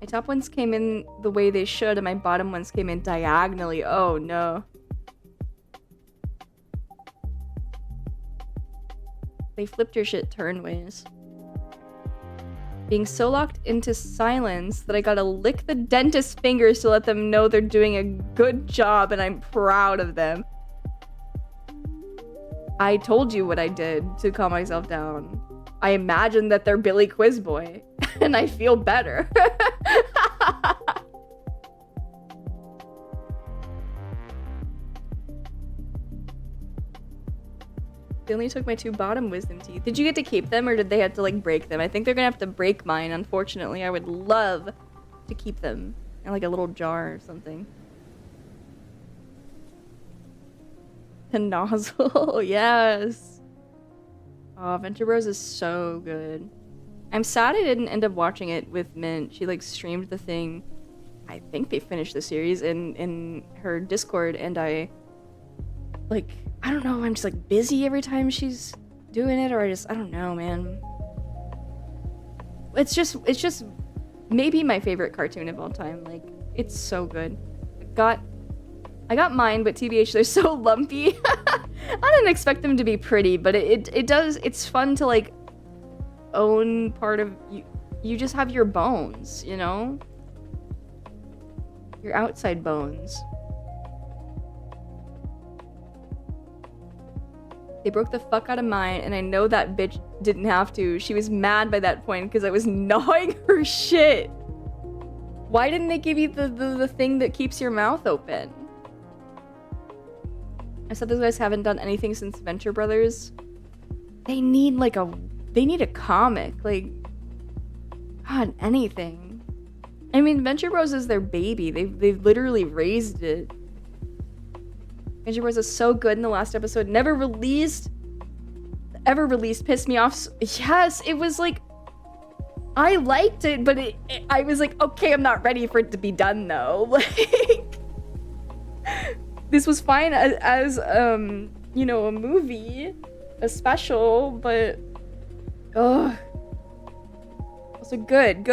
My top ones came in the way they should, and my bottom ones came in diagonally. Oh no. They flipped your shit turnways. Being so locked into silence that I gotta lick the dentist's fingers to let them know they're doing a good job and I'm proud of them. I told you what I did to calm myself down. I imagined that they're Billy Quizboy, and I feel better. They only took my 2 bottom wisdom teeth. Did you get to keep them, or did they have to, like, break them? I think they're gonna have to break mine, unfortunately. I would love to keep them in, like, a little jar or something. The nozzle, yes. Oh, Venture Bros is so good. I'm sad I didn't end up watching it with Mint. She, like, streamed the thing. I think they finished the series in her Discord, and I don't know, I'm just like busy every time she's doing it, or I don't know, man. It's just maybe my favorite cartoon of all time. Like, it's so good. I got mine, but TBH, they're so lumpy. I didn't expect them to be pretty, but it's fun to, like, own part of you. You just have your bones, you know? Your outside bones. They broke the fuck out of mine, and I know that bitch didn't have to. She was mad by that point because I was gnawing her shit. Why didn't they give you the thing that keeps your mouth open? I said those guys haven't done anything since Venture Brothers. They need a comic, like, God, anything. I mean, Venture Bros is their baby. They've literally raised it. Venture Bros is so good in the last episode. Never released. Pissed me off. Yes, it was like, I liked it, but I was like, okay, I'm not ready for it to be done though. Like, this was fine as you know, a movie, a special, but also good,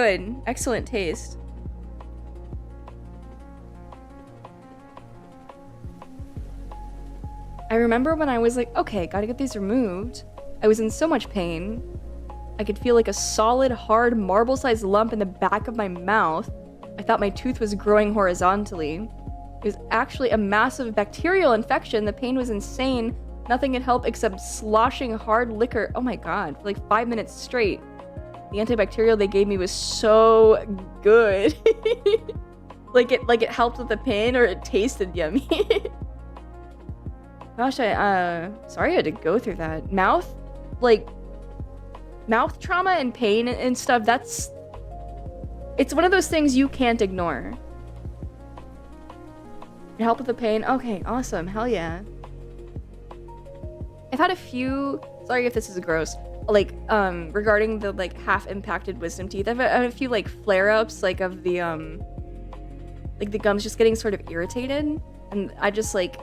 excellent taste. I remember when I was like, okay, gotta get these removed. I was in so much pain. I could feel like a solid, hard, marble-sized lump in the back of my mouth. I thought my tooth was growing horizontally. It was actually a massive bacterial infection. The pain was insane. Nothing could help except sloshing hard liquor. Oh my god, for like 5 minutes straight. The antibacterial they gave me was so good. like it helped with the pain, or it tasted yummy. Gosh, sorry I had to go through that. Mouth trauma and pain and stuff, it's one of those things you can't ignore. Help with the pain? Okay, awesome, hell yeah. I've had a few, sorry if this is gross, like, regarding the, like, half-impacted wisdom teeth, I've had a few, like, flare-ups, like, of the, like, the gums just getting sort of irritated, and I just, like,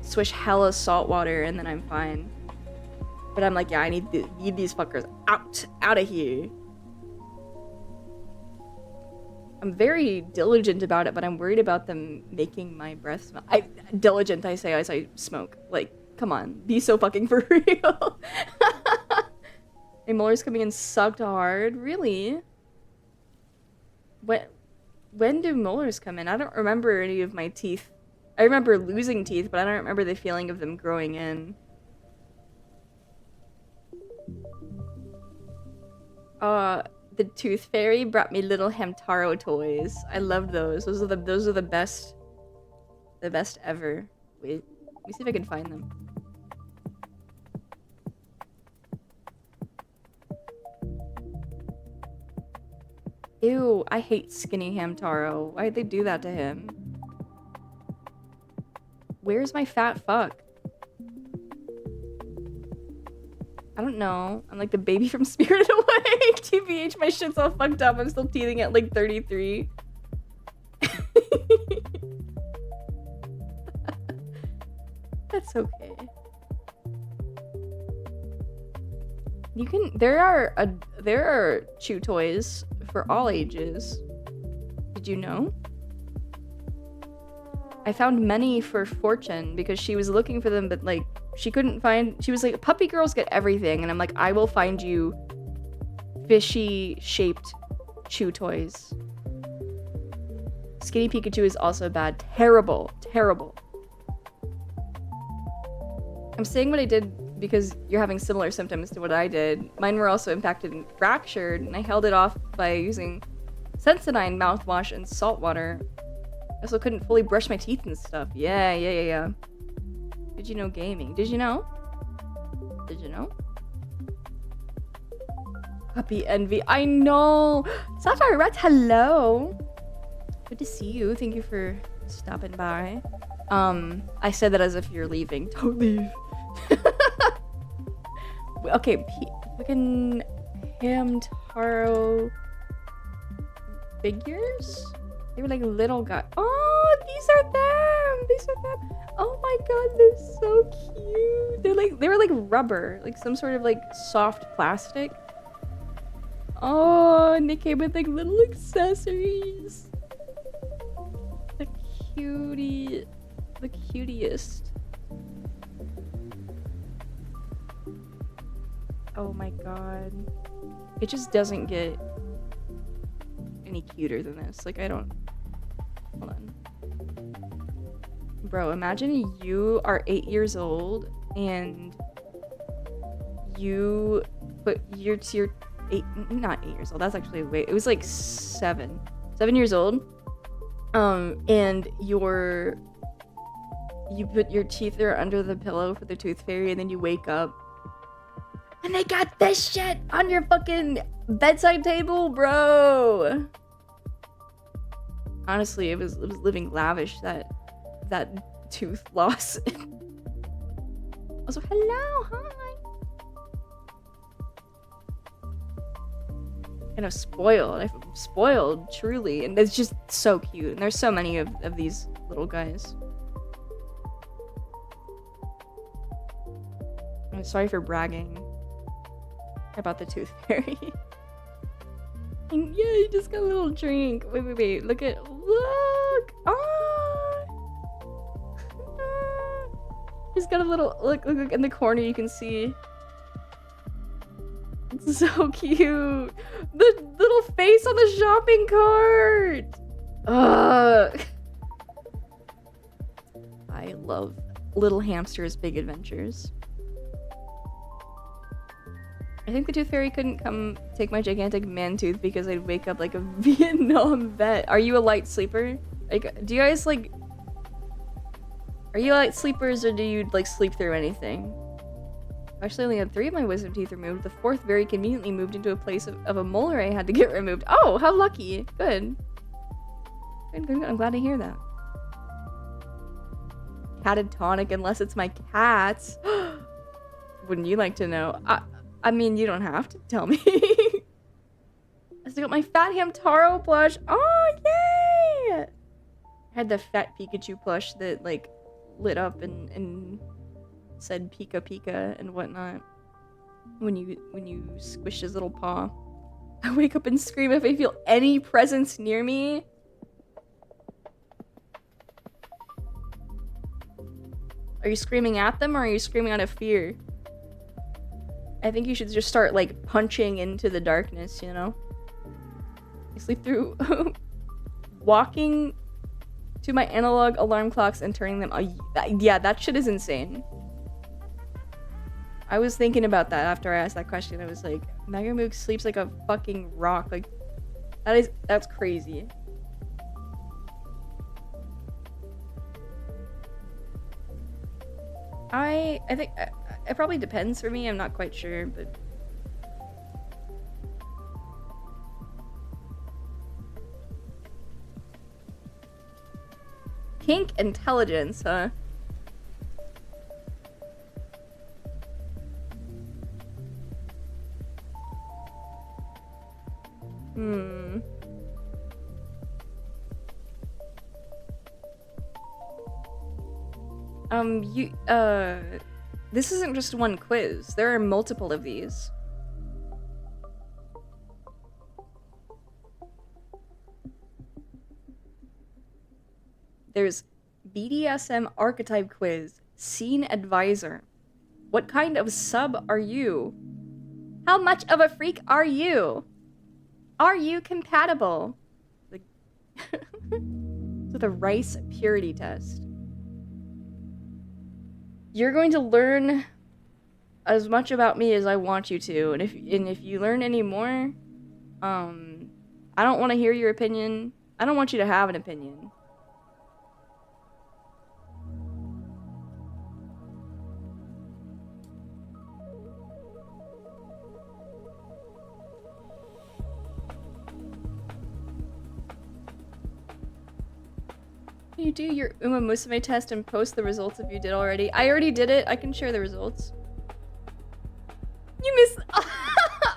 swish hella salt water and then I'm fine. But I'm like, yeah, I need these fuckers out of here. I'm very diligent about it, but I'm worried about them making my breath smell. Diligent, I say as I smoke. Like, come on, be so fucking for real. My molars coming in sucked hard, really? When do molars come in? I don't remember any of my teeth. I remember losing teeth, but I don't remember the feeling of them growing in. The Tooth Fairy brought me little Hamtaro toys. I loved those. Those are the best The best ever. Wait, let me see if I can find them. Ew, I hate Skinny Hamtaro. Why'd they do that to him? Where's my fat fuck? I don't know. I'm like the baby from Spirited Away. TBH, my shit's all fucked up. I'm still teething at like 33. That's okay. You can. There are chew toys for all ages. Did you know? I found many for Fortune because she was looking for them, but like she couldn't find. She was like, puppy girls get everything, and I'm like, I will find you fishy shaped chew toys. Skinny Pikachu is also bad. Terrible, terrible. I'm saying what I did because you're having similar symptoms to what I did. Mine were also impacted and fractured, and I held it off by using Sensodyne mouthwash and salt water. I also couldn't fully brush my teeth and stuff. Yeah. Did you know gaming? Did you know? Did you know? Puppy envy. I know! Sapphire Rat, hello! Good to see you. Thank you for stopping by. I said that as if you're leaving. Don't leave. Okay, fucking Hamtaro figures? They were like little guys. Oh, these are them! These are them! Oh my god, they're so cute! They were like rubber, like some sort of like soft plastic. Oh, and they came with like little accessories. The cutie, the cutiest. Oh my god. It just doesn't get any cuter than this. Like, I don't... Hold on. Bro, imagine you are 8 years old and you... But you're 8... Not 8 years old. That's actually... Wait, it was like 7. 7 years old. And you put your teeth there under the pillow for the tooth fairy, and then you wake up and they got this shit on your fucking bedside table, bro. Honestly, it was living lavish, that tooth loss. Also, hello, hi. Kind of spoiled. I'm spoiled, truly, and it's just so cute. And there's so many of these little guys. I'm sorry for bragging about the tooth fairy. And yeah, you just got a little drink. Wait. Look. Ah! He's got a little look in the corner. You can see. It's so cute. The little face on the shopping cart. I love Little Hamster's Big Adventures. I think the tooth fairy couldn't come take my gigantic man tooth because I'd wake up like a Vietnam vet. Are you a light sleeper? Like, do you guys like... Are you light sleepers or do you like sleep through anything? I actually only had 3 of my wisdom teeth removed. The 4th very conveniently moved into a place of a molar I had to get removed. Oh, how lucky. Good. Good. I'm glad to hear that. Catatonic unless it's my cats. Wouldn't you like to know? I mean, you don't have to tell me. I still got my Fat Hamtaro plush. Oh, yay! I had the Fat Pikachu plush that, like, lit up and said Pika Pika and whatnot. When you squish his little paw. I wake up and scream if I feel any presence near me. Are you screaming at them or are you screaming out of fear? I think you should just start, like, punching into the darkness, you know? I sleep through walking to my analog alarm clocks and turning them... yeah, that shit is insane. I was thinking about that after I asked that question. I was like, Megamook sleeps like a fucking rock. Like, that's crazy. I think it probably depends for me. I'm not quite sure, but kink intelligence, huh? Hmm. This isn't just one quiz. There are multiple of these. There's BDSM archetype quiz, scene advisor. What kind of sub are you? How much of a freak are you? Are you compatible? Like, so the rice purity test. You're going to learn as much about me as I want you to, and if you learn any more, I don't want to hear your opinion. I don't want you to have an opinion. You do your Uma Musume test and post the results if you did already. I already did it. I can share the results. You miss.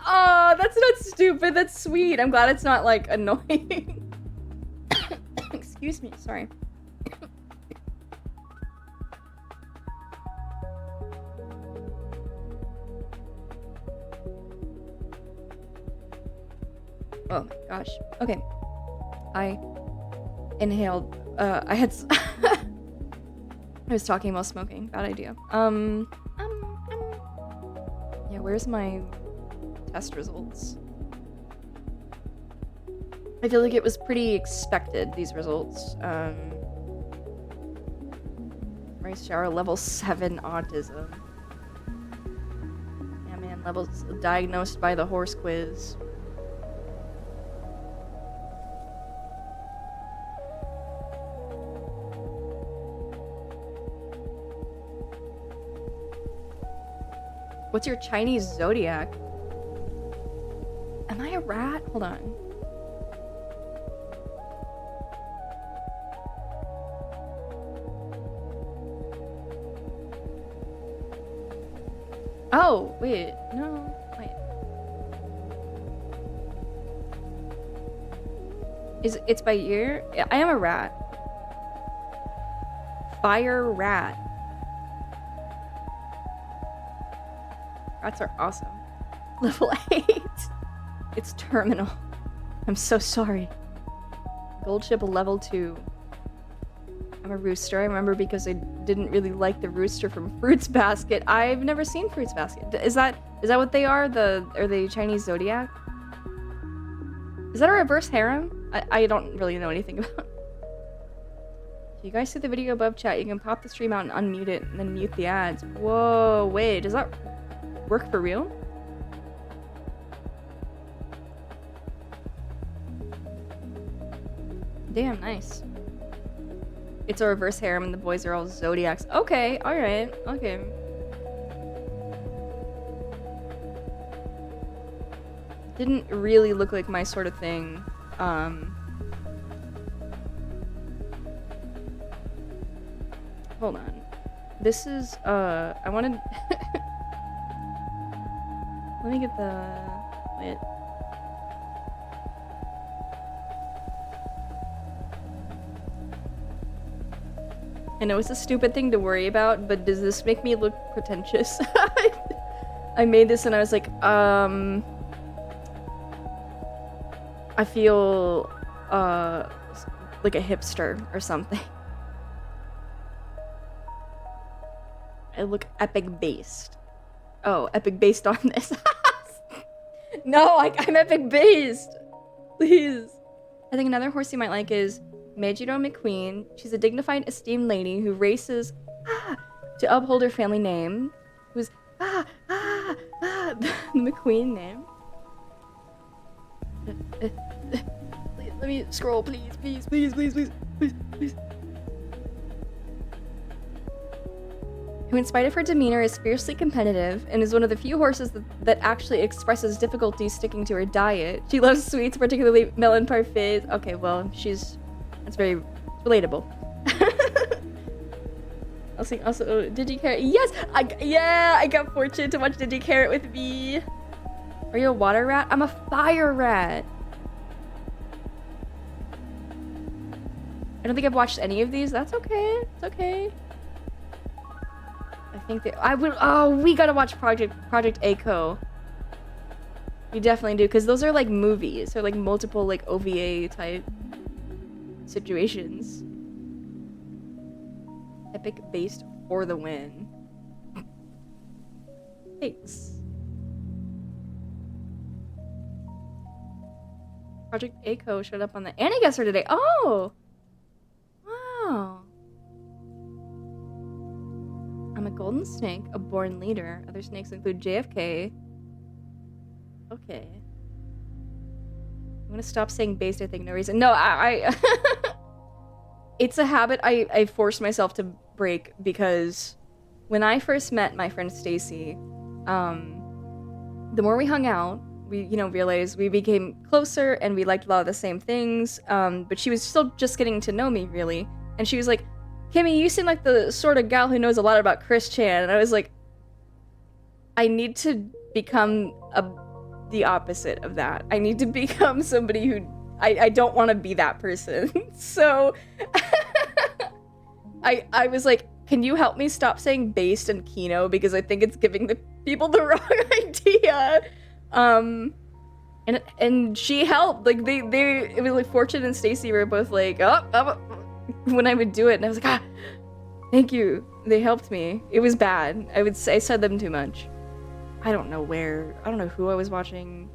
Oh, that's not stupid. That's sweet. I'm glad it's not like annoying. Excuse me. Sorry. Oh my gosh. Okay. I inhaled. I had. I was talking while smoking. Bad idea. Yeah, where's my test results? I feel like it was pretty expected, these results. Rice shower, level 7 autism. Yeah, man, levels diagnosed by the horse quiz. What's your Chinese zodiac? Am I a rat? Hold on. Oh, wait. No, wait. It's by year? I am a rat. Fire rat. Rats are awesome. Level 8. It's terminal. I'm so sorry. Gold ship level 2. I'm a rooster. I remember because I didn't really like the rooster from Fruits Basket. I've never seen Fruits Basket. Is that what they are? Are they Chinese zodiac? Is that a reverse harem? I don't really know anything about. If you guys see the video above chat, you can pop the stream out and unmute it and then mute the ads. Whoa, wait, does that work for real? Damn, nice. It's a reverse harem and the boys are all zodiacs. Okay, alright, okay. Didn't really look like my sort of thing. Hold on. This is, I wanted... Let me get the... Wait. I know it's a stupid thing to worry about, but does this make me look pretentious? I made this and I was like, I feel, like a hipster or something. I look epic based. Oh, epic based on this. No, I'm epic based. Please. I think another horse you might like is Meijiro McQueen. She's a dignified, esteemed lady who races to uphold her family name. Who's the McQueen name. Please, let me scroll, please, please, please, please, please, please, please. who in spite of her demeanor is fiercely competitive and is one of the few horses that actually expresses difficulty sticking to her diet. She loves sweets, particularly melon parfaits. Okay, well, that's very relatable. Also, Digi Carrot. Yes! I got fortunate to watch Digi Carrot with me. Are you a water rat? I'm a fire rat. I don't think I've watched any of these. That's okay. It's okay. I think that I would. Oh, we gotta watch Project A-ko. We definitely do, because those are like movies. They're like multiple like OVA type situations. Epic based for the win. Thanks. Project A-ko showed up on the Annie Guesser today. Oh! Wow. I'm a golden snake, a born leader. Other snakes include JFK. Okay. I'm gonna stop saying based, I think, no reason. No, I it's a habit I forced myself to break because when I first met my friend Stacy, the more we hung out, we, realized we became closer and we liked a lot of the same things. But she was still just getting to know me, really. And she was like, Kimmy, you seem like the sort of gal who knows a lot about Chris Chan. And I was like, I need to become the opposite of that. I need to become somebody who I don't want to be that person. So I was like, can you help me stop saying based and Kino, because I think it's giving the people the wrong idea. And she helped. Like it was like Fortune and Stacy were both like, when I would do it, and I was like, thank you. They helped me. It was bad. I said them too much. I don't know who I was watching.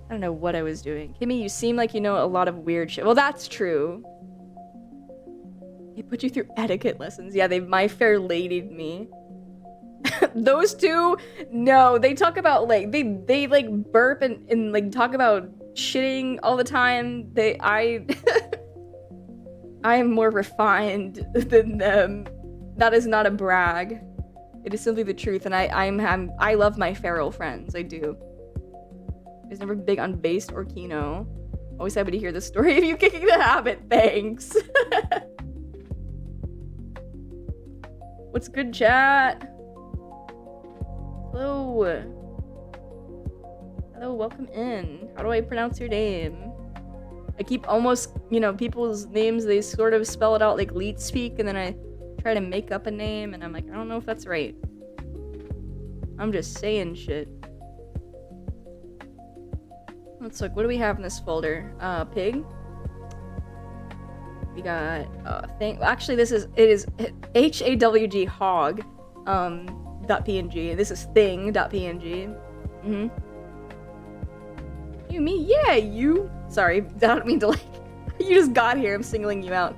I don't know what I was doing. Kimmy, you seem like you know a lot of weird shit. Well, that's true. They put you through etiquette lessons. Yeah, they My Fair Lady'd me. Those two, no, they talk about like they like burp and like talk about shitting all the time. I am more refined than them. That is not a brag. It is simply the truth, and I love my feral friends. I do. I was never big on based or Kino. Always happy to hear the story of you kicking the habit. Thanks. What's good, chat? Hello. Hello, welcome in. How do I pronounce your name? I keep almost, people's names, they sort of spell it out like leet speak, and then I try to make up a name, and I'm like, I don't know if that's right. I'm just saying shit. Let's look. What do we have in this folder? Pig. We got thing. Actually, it is HAWG hog. .png. This is thing.png. You, me? Yeah, you. Sorry, I don't mean to like. You just got here. I'm singling you out.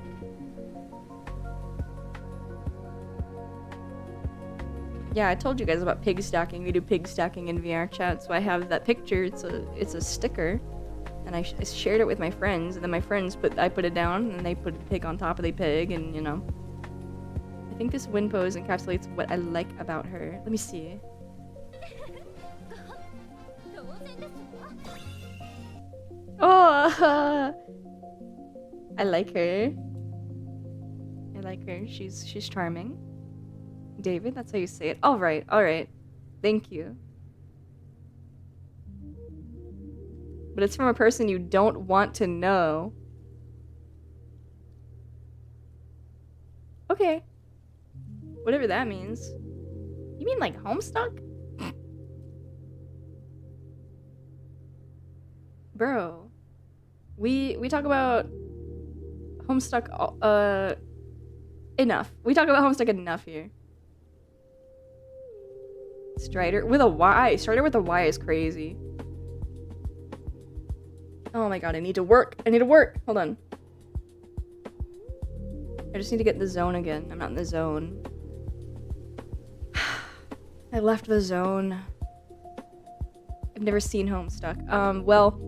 Yeah, I told you guys about pig stacking. We do pig stacking in VR chat, so I have that picture. It's a sticker, and I shared it with my friends, and then my friends I put it down, and they put a pig on top of the pig, and I think this win pose encapsulates what I like about her. Let me see. Oh, I like her. She's charming. David, that's how you say it. All right. Thank you. But it's from a person you don't want to know. Okay. Whatever that means. You mean like Homestuck? Bro. We talk about Homestuck enough. We talk about Homestuck enough here. Strider with a Y. Strider with a Y is crazy. Oh my god, I need to work. Hold on. I just need to get in the zone again. I'm not in the zone. I left the zone. I've never seen Homestuck. Well,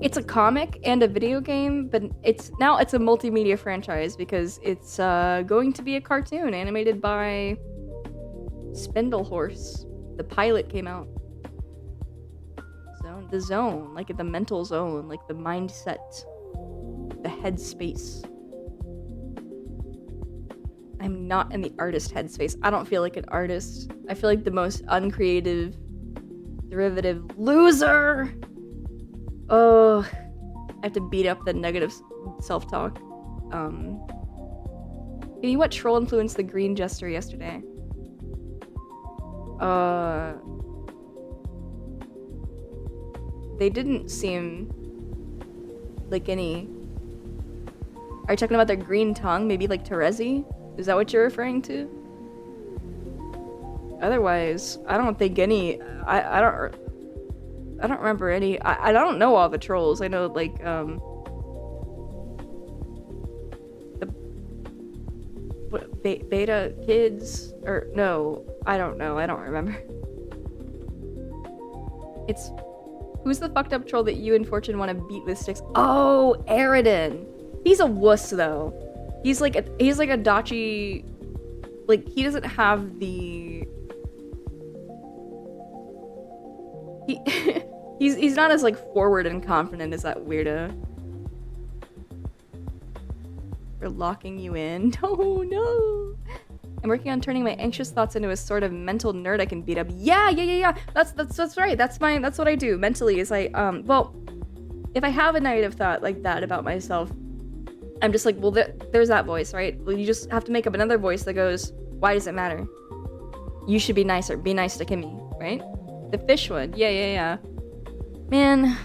It's a comic and a video game, but it's a multimedia franchise because it's going to be a cartoon animated by Spindlehorse. The pilot came out. The zone, like the mental zone, like the mindset, the headspace. I'm not in the artist headspace. I don't feel like an artist. I feel like the most uncreative, derivative loser. Oh, I have to beat up the negative self-talk. Hey, what troll influenced the green jester yesterday? They didn't seem like any. Are you talking about their green tongue? Maybe like Terezi? Is that what you're referring to? Otherwise, I don't think any. I don't remember any. I don't know all the trolls. I know like the beta kids or no. I don't know. I don't remember. It's. Who's the fucked up troll that you and Fortune want to beat with sticks? Oh, Aridin. He's a wuss though. He's like a Dachi. Like he doesn't have the. He's not as like forward and confident as that weirdo. We're locking you in. Oh no. I'm working on turning my anxious thoughts into a sort of mental nerd I can beat up. Yeah. That's right. That's what I do mentally. Is well, if I have a negative thought like that about myself, I'm just like, well, there's that voice, right? Well, you just have to make up another voice that goes, why does it matter? You should be nicer. Be nice to Kimmy, right? The fish one. Yeah. Man,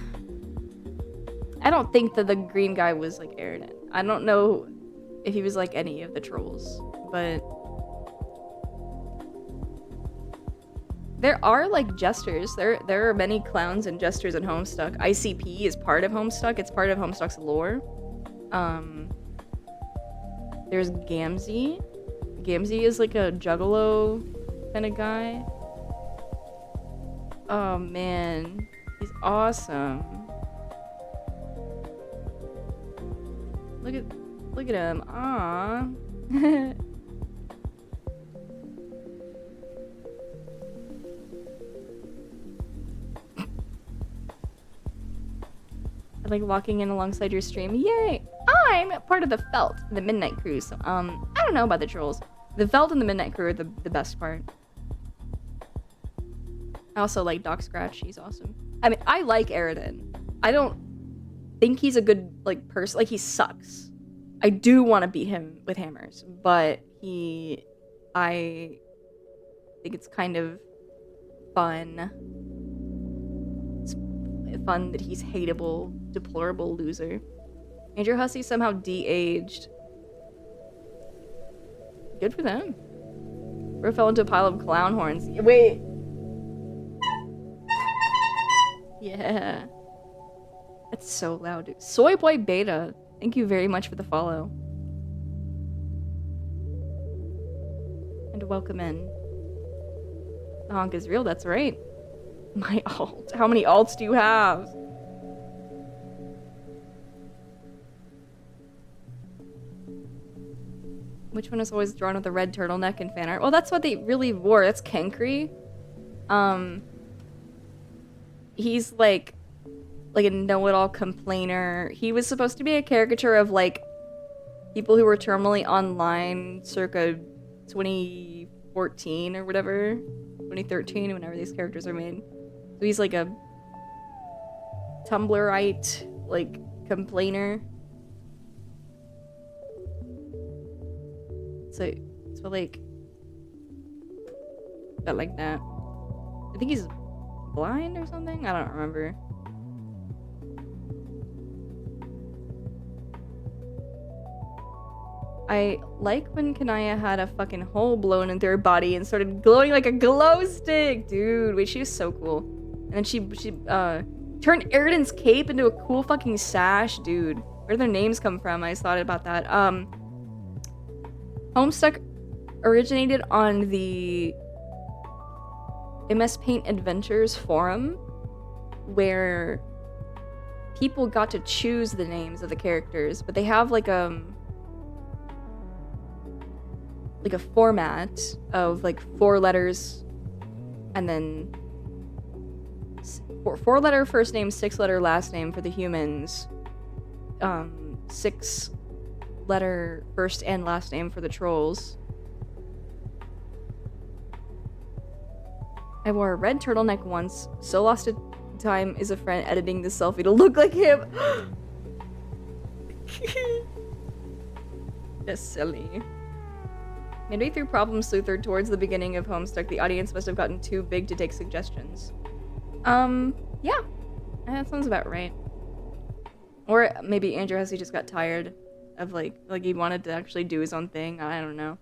I don't think that the green guy was like Aridin. I don't know if he was like any of the trolls, but. There are like jesters. There are many clowns and jesters in Homestuck. ICP is part of Homestuck. It's part of Homestuck's lore. There's Gamzee. Gamzee is like a juggalo kind of guy. Oh man, he's awesome. Look at him. Ah. I like walking in alongside your stream. Yay! I'm part of the Felt, the Midnight Crew. So, I don't know about the trolls. The Felt and the Midnight Crew are the best part. I also like Doc Scratch. He's awesome. I mean, I like Aridin. I don't think he's a good, like, person. Like, he sucks. I do want to beat him with hammers, but I think it's kind of fun. It's fun that he's hateable, deplorable loser. Andrew Hussey somehow de-aged. Good for them. Bro fell into a pile of clown horns. Wait. Yeah. That's so loud, dude. Soy Boy Beta. Thank you very much for the follow. And welcome in. The honk is real, that's right. My alt. How many alts do you have? Which one is always drawn with a red turtleneck and fan art? Well, that's what they really wore. That's Kenkri. He's like a know-it-all complainer. He was supposed to be a caricature of like people who were terminally online circa 2014 or whatever, 2013, whenever these characters are made. So he's like a Tumblrite, like, complainer. So like got like that. I think he's blind or something? I don't remember. I like when Kanaya had a fucking hole blown into her body and started glowing like a glow stick. Dude, wait, she was so cool. And then she turned Aridin's cape into a cool fucking sash. Dude, where do their names come from? I just thought about that. Homestuck originated on the MS Paint Adventures forum, where people got to choose the names of the characters, but they have like a format of like 4 letters and then 4-letter first name, 6-letter last name for the humans, 6-letter first and last name for the trolls. I wore a red turtleneck once, so lost a time is a friend editing the selfie to look like him. That's silly. Midway through Problem Sleuther towards the beginning of Homestuck, the audience must have gotten too big to take suggestions. Yeah. That sounds about right. Or maybe Andrew Hussey just got tired of like he wanted to actually do his own thing. I don't know.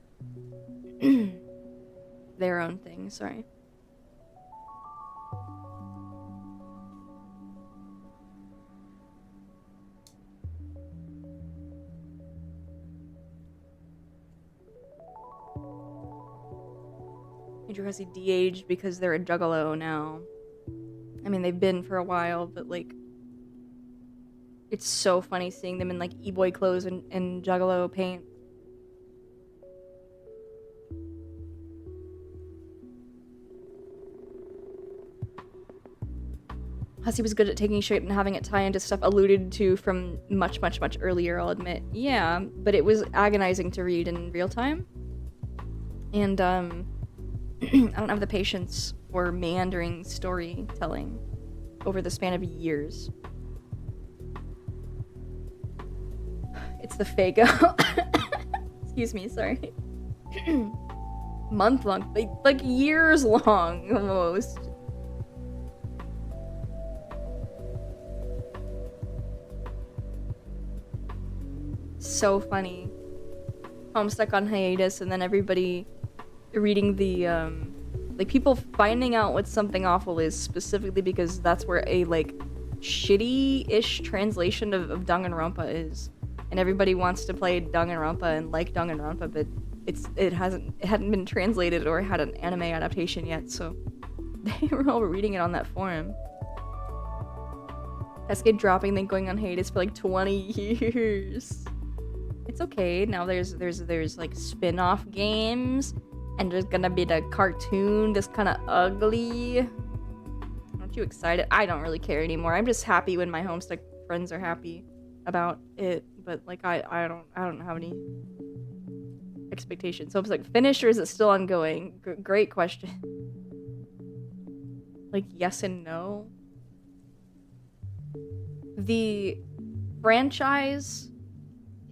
Their own thing, sorry. Andrew Hussey de-aged because they're a juggalo now. I mean, they've been for a while, but like, it's so funny seeing them in like e-boy clothes and juggalo paint. Hussey was good at taking shape and having it tie into stuff alluded to from much, much, much earlier, I'll admit. Yeah, but it was agonizing to read in real time. And, I don't have the patience for meandering storytelling over the span of years. It's the Fago. Excuse me, sorry. Month long, like years long almost. So funny. Homestuck on hiatus, and then everybody reading the like people finding out what Something Awful is specifically because that's where a like shitty-ish translation of Danganronpa is, and everybody wants to play Danganronpa and like Danganronpa, but it hadn't been translated or had an anime adaptation yet, so they were all reading it on that forum. Cascade dropping, then going on hiatus for like 20 years. It's okay. Now there's like spin-off games, and there's gonna be the cartoon that's kind of ugly. Aren't you excited? I don't really care anymore. I'm just happy when my Homestuck friends are happy about it, but like I don't have any expectations. So it's like finished, or is it still ongoing? Great question. Like yes and no. The franchise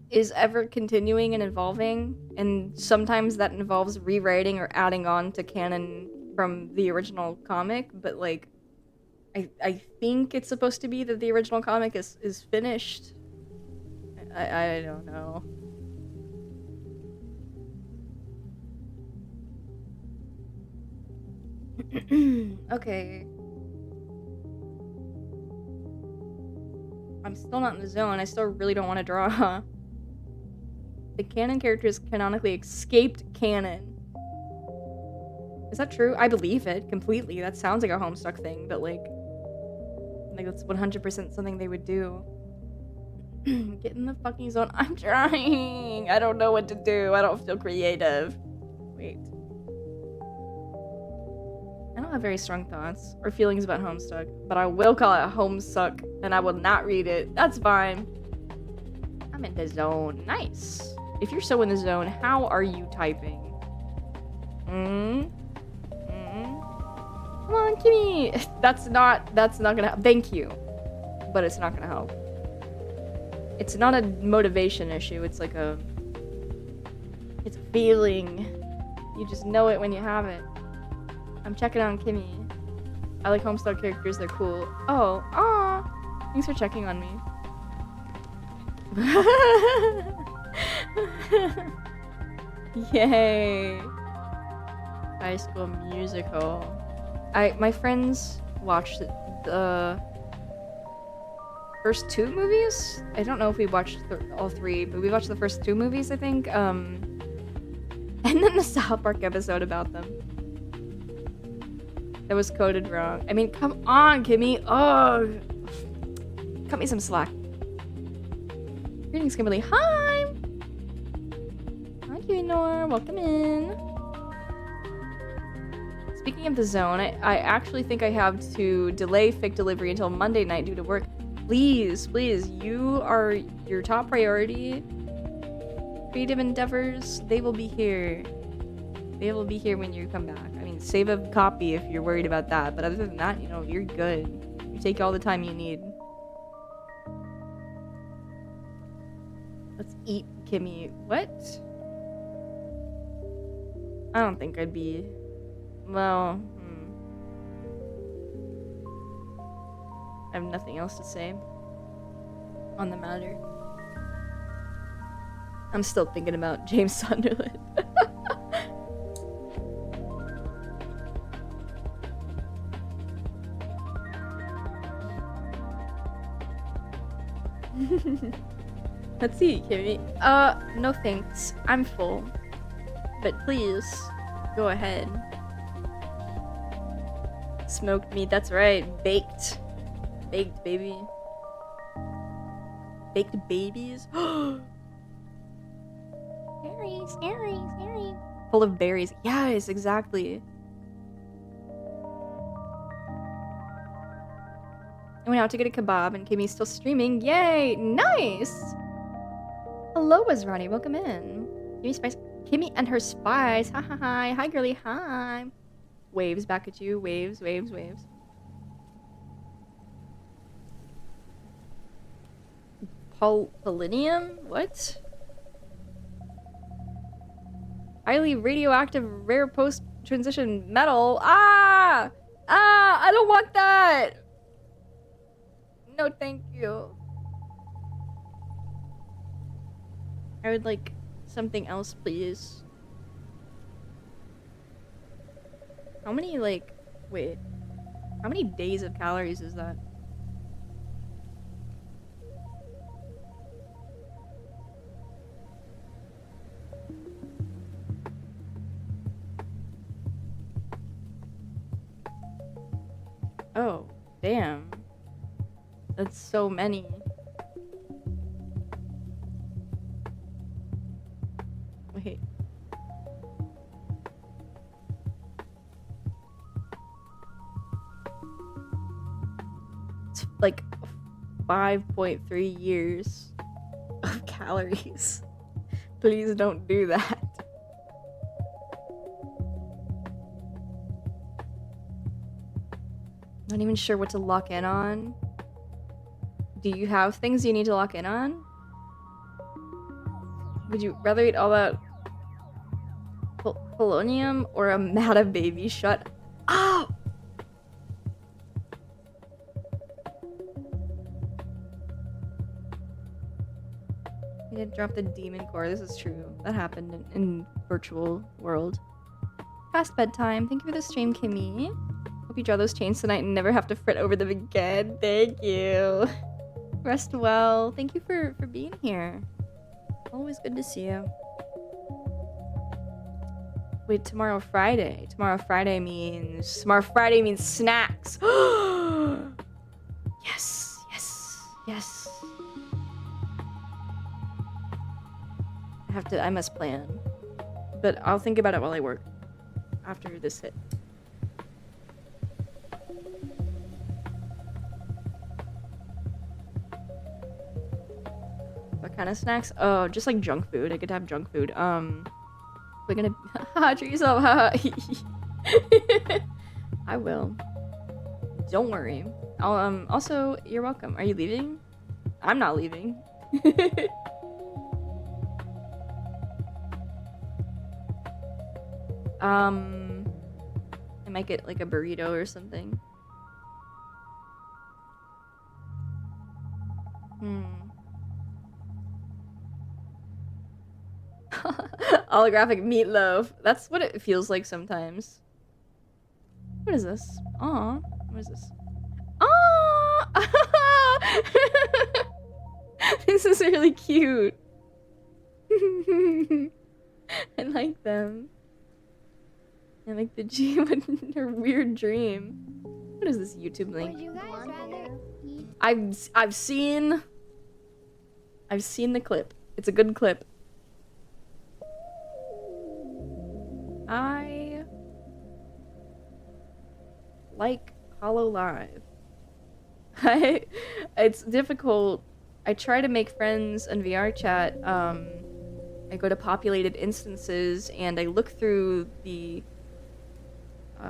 is ever continuing and evolving, and sometimes that involves rewriting or adding on to canon from the original comic, but like I think it's supposed to be that the original comic is finished. I don't know. Okay. I'm still not in the zone. I still really don't want to draw. The canon characters canonically escaped canon. Is that true? I believe it completely. That sounds like a Homestuck thing, but like that's 100% something they would do. Get in the fucking zone. I'm trying. I don't know what to do. I don't feel creative. Wait. I don't have very strong thoughts or feelings about Homestuck, but I will call it Homestuck, and I will not read it. That's fine. I'm in the zone. Nice. If you're so in the zone, how are you typing? Come on, Kimmy. That's not gonna help. Thank you. But it's not gonna help. It's not a motivation issue. It's like it's a feeling. You just know it when you have it. I'm checking on Kimmy. I like Homestuck characters. They're cool. Oh, aw. Thanks for checking on me. Yay. High School Musical. My friends watched the first 2 movies. I don't know if we watched all 3, but we watched the first 2 movies, I think. And then the South Park episode about them. That was coded wrong. I mean, come on, Kimmy. Oh. Cut me some slack. Greetings, Kimberly. Hi! Hi, Nor. Welcome in. Speaking of the zone, I actually think I have to delay FIC delivery until Monday night due to work. Please, please, you are your top priority. Creative endeavors, they will be here. They will be here when you come back. I mean, save a copy if you're worried about that, but other than that, you know, you're good. You take all the time you need. Let's eat, Kimmy. What? I don't think I'd be... Well, I have nothing else to say on the matter. I'm still thinking about James Sunderland. Let's see, Kimmy. No thanks. I'm full. But please, go ahead. Smoked meat, that's right. Baked. Baked, baby. Baked babies? Scary, scary, scary. Full of berries. Yes, exactly. I went out to get a kebab and Kimmy's still streaming. Yay! Nice! Hello, Azrani. Welcome in. Kimmy Spice. Kimmy and her spice. Ha ha ha. Hi, girly. Hi. Waves back at you. Waves, waves, waves. Polonium? What? Highly radioactive rare post-transition metal. Ah! Ah! I don't want that! No, thank you. I would like something else, please. How many, like... Wait. How many days of calories is that? Oh, damn. That's so many. Wait. It's like 5.3 years of calories. Please don't do that. Not even sure what to lock in on. Do you have things you need to lock in on? Would you rather eat all that polonium or a Mata baby? Shut up! I did drop the demon core. This is true. That happened in virtual world. Past bedtime. Thank you for the stream, Kimmy. Hope you draw those chains tonight and never have to fret over them again. Thank you. Rest well. Thank you for being here. Always good to see you. Wait, tomorrow Friday. Tomorrow Friday means snacks. Yes, yes, yes. I must plan. But I'll think about it while I work. After this hit. What kind of snacks? Oh, just like junk food. I could have junk food. We're gonna treat yourself. I will. Don't worry. I'll also, you're welcome. Are you leaving? I'm not leaving. I might get like a burrito or something. Holographic meatloaf. That's what it feels like sometimes. What is this? Aw. What is this? Aw! This is really cute. I like them. I like the G with her weird dream. What is this YouTube link? Would you guys rather eat I've seen the clip. It's a good clip. I like Hollow Live. It's difficult. I try to make friends in VR chat. I go to populated instances and I look through the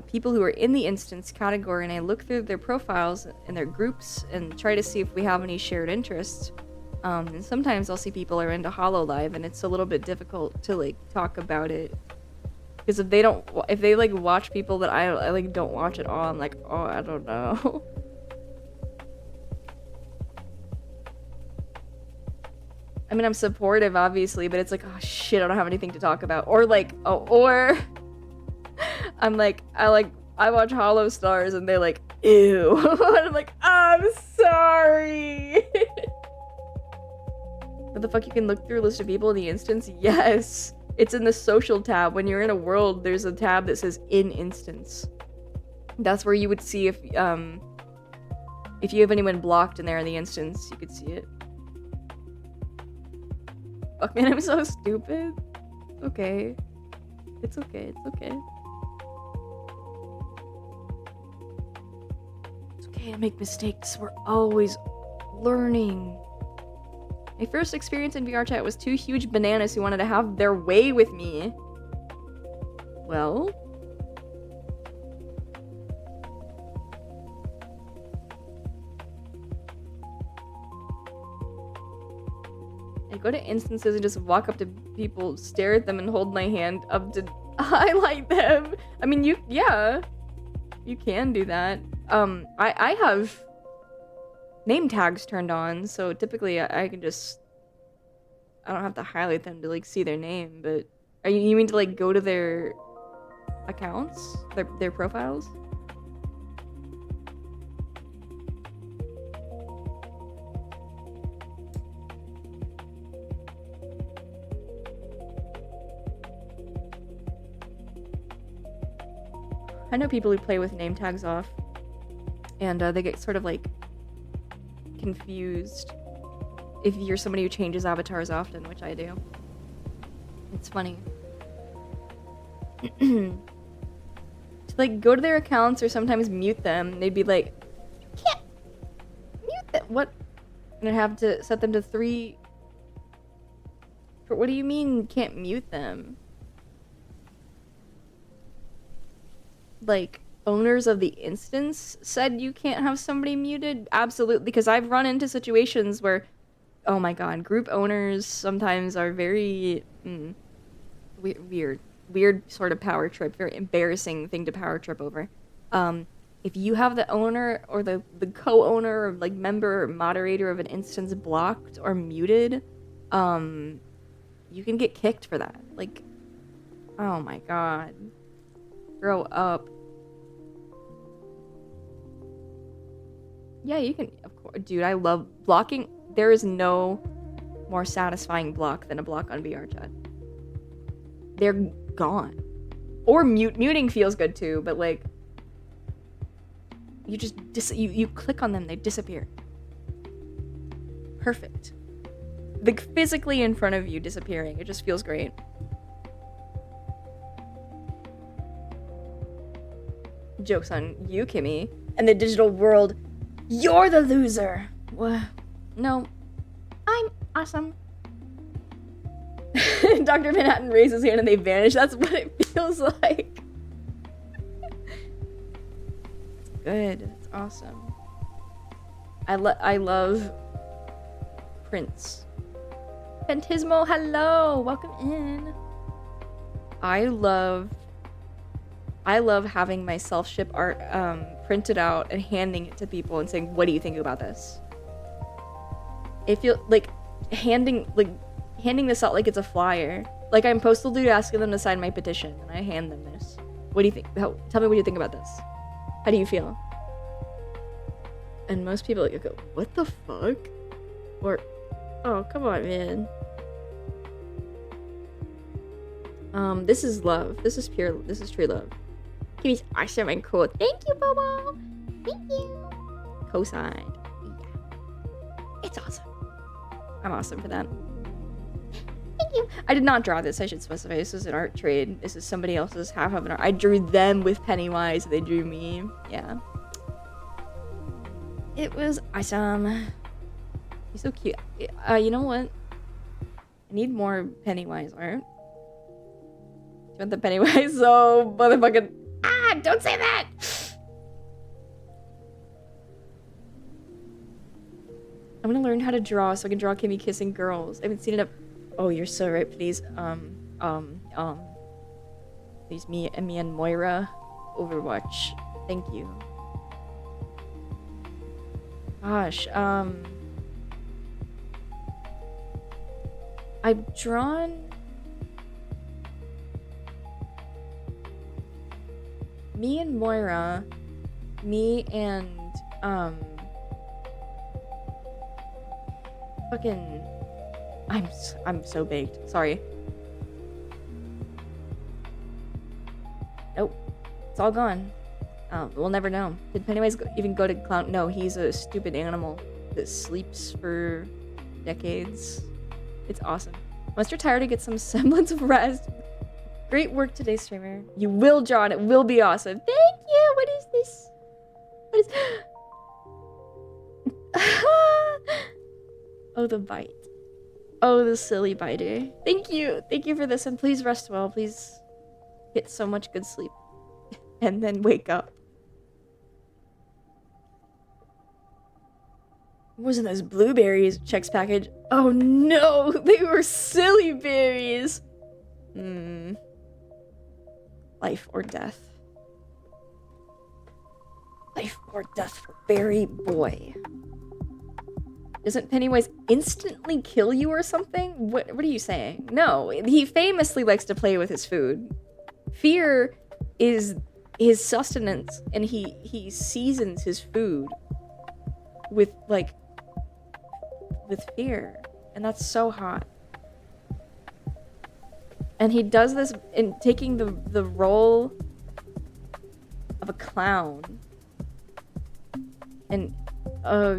people who are in the instance category, and I look through their profiles and their groups and try to see if we have any shared interests. And sometimes I'll see people are into Hollow Live, and it's a little bit difficult to like talk about it, because if they like watch people that I like don't watch at all, I'm like, oh, I don't know. I mean, I'm supportive, obviously, but it's like, oh shit, I don't have anything to talk about. Or like, or I'm like, I watch Hollow Stars, and they're like, ew. And I'm like, I'm sorry. What the fuck, you can look through a list of people in the instance? Yes. It's in the social tab. When you're in a world, there's a tab that says in instance. That's where you would see if you have anyone blocked in there in the instance, you could see it. Fuck, man, I'm so stupid. Okay. It's okay, it's okay. It's okay to make mistakes. We're always learning. My first experience in VR chat was two huge bananas who wanted to have their way with me. Well... I go to instances and just walk up to people, stare at them, and hold my hand up to highlight them. I mean, you can do that. I have name tags turned on, so typically I can just, I don't have to highlight them to like see their name, but you mean to like go to their accounts, their profiles? I know people who play with name tags off, and they get sort of like confused if you're somebody who changes avatars often, which I do. It's funny. To like go to their accounts or sometimes mute them, they'd be like, you can't mute them. What? And I'd have to set them to 3. What do you mean you can't mute them? Like, owners of the instance said you can't have somebody muted? Absolutely, because I've run into situations where, oh my god, group owners sometimes are very weird sort of power trip, very embarrassing thing to power trip over. If you have the owner or the co-owner or like member or moderator of an instance blocked or muted, you can get kicked for that. Like, oh my god. Grow up. Yeah, you can, of course. Dude, I love blocking. There is no more satisfying block than a block on VR chat. They're gone. Or muting feels good too, but like, you just you click on them, they disappear. Perfect. Like physically in front of you disappearing. It just feels great. Joke's on you, Kimmy. And the digital world, you're the loser. What? No. I'm awesome. Dr. Manhattan raises his hand and they vanish. That's what it feels like. It's good. It's awesome. I love Prince. Phantismo, hello. Welcome in. I love having my self-ship art printed out and handing it to people and saying, what do you think about this? It feels like handing this out like it's a flyer. Like I'm Postal Dude asking them to sign my petition, and I hand them this. What do you think? Tell me what you think about this. How do you feel? And most people go, what the fuck? Or, oh, come on, man. This is love. This is true love. Kimmy's awesome and cool. Thank you, Bobo. Thank you. Cosigned. It's awesome. I'm awesome for that. Thank you. I did not draw this, I should specify. This is an art trade. This is somebody else's half of an art. I drew them with Pennywise, they drew me. Yeah. It was awesome. He's so cute. You know what? I need more Pennywise art. Do you want the Pennywise? So motherfucking... Ah! Don't say that! I'm gonna learn how to draw so I can draw Kimmy kissing girls. I haven't seen it up... Oh, you're so right. Please, please, me and Moira. Overwatch. Thank you. Gosh, I've drawn... Me and Moira. Me and, fucking... I'm so baked. Sorry. Nope. It's all gone. We'll never know. Did Pennywise even go to clown? No, he's a stupid animal that sleeps for decades. It's awesome. Once you're tired to get some semblance of rest. Great work today, streamer. You will draw and it will be awesome. Thank you! What is this? What is... Oh, the bite. Oh, the silly biter. Thank you. Thank you for this, and please rest well. Please get so much good sleep. And then wake up. Wasn't those blueberries? Checks package. Oh no! They were silly berries! Life or death. Life or death for Berry Boy. Doesn't Pennywise instantly kill you or something? What are you saying? No, he famously likes to play with his food. Fear is his sustenance, and he seasons his food with, like, with fear. And that's so hot. And he does this in taking the role of a clown. And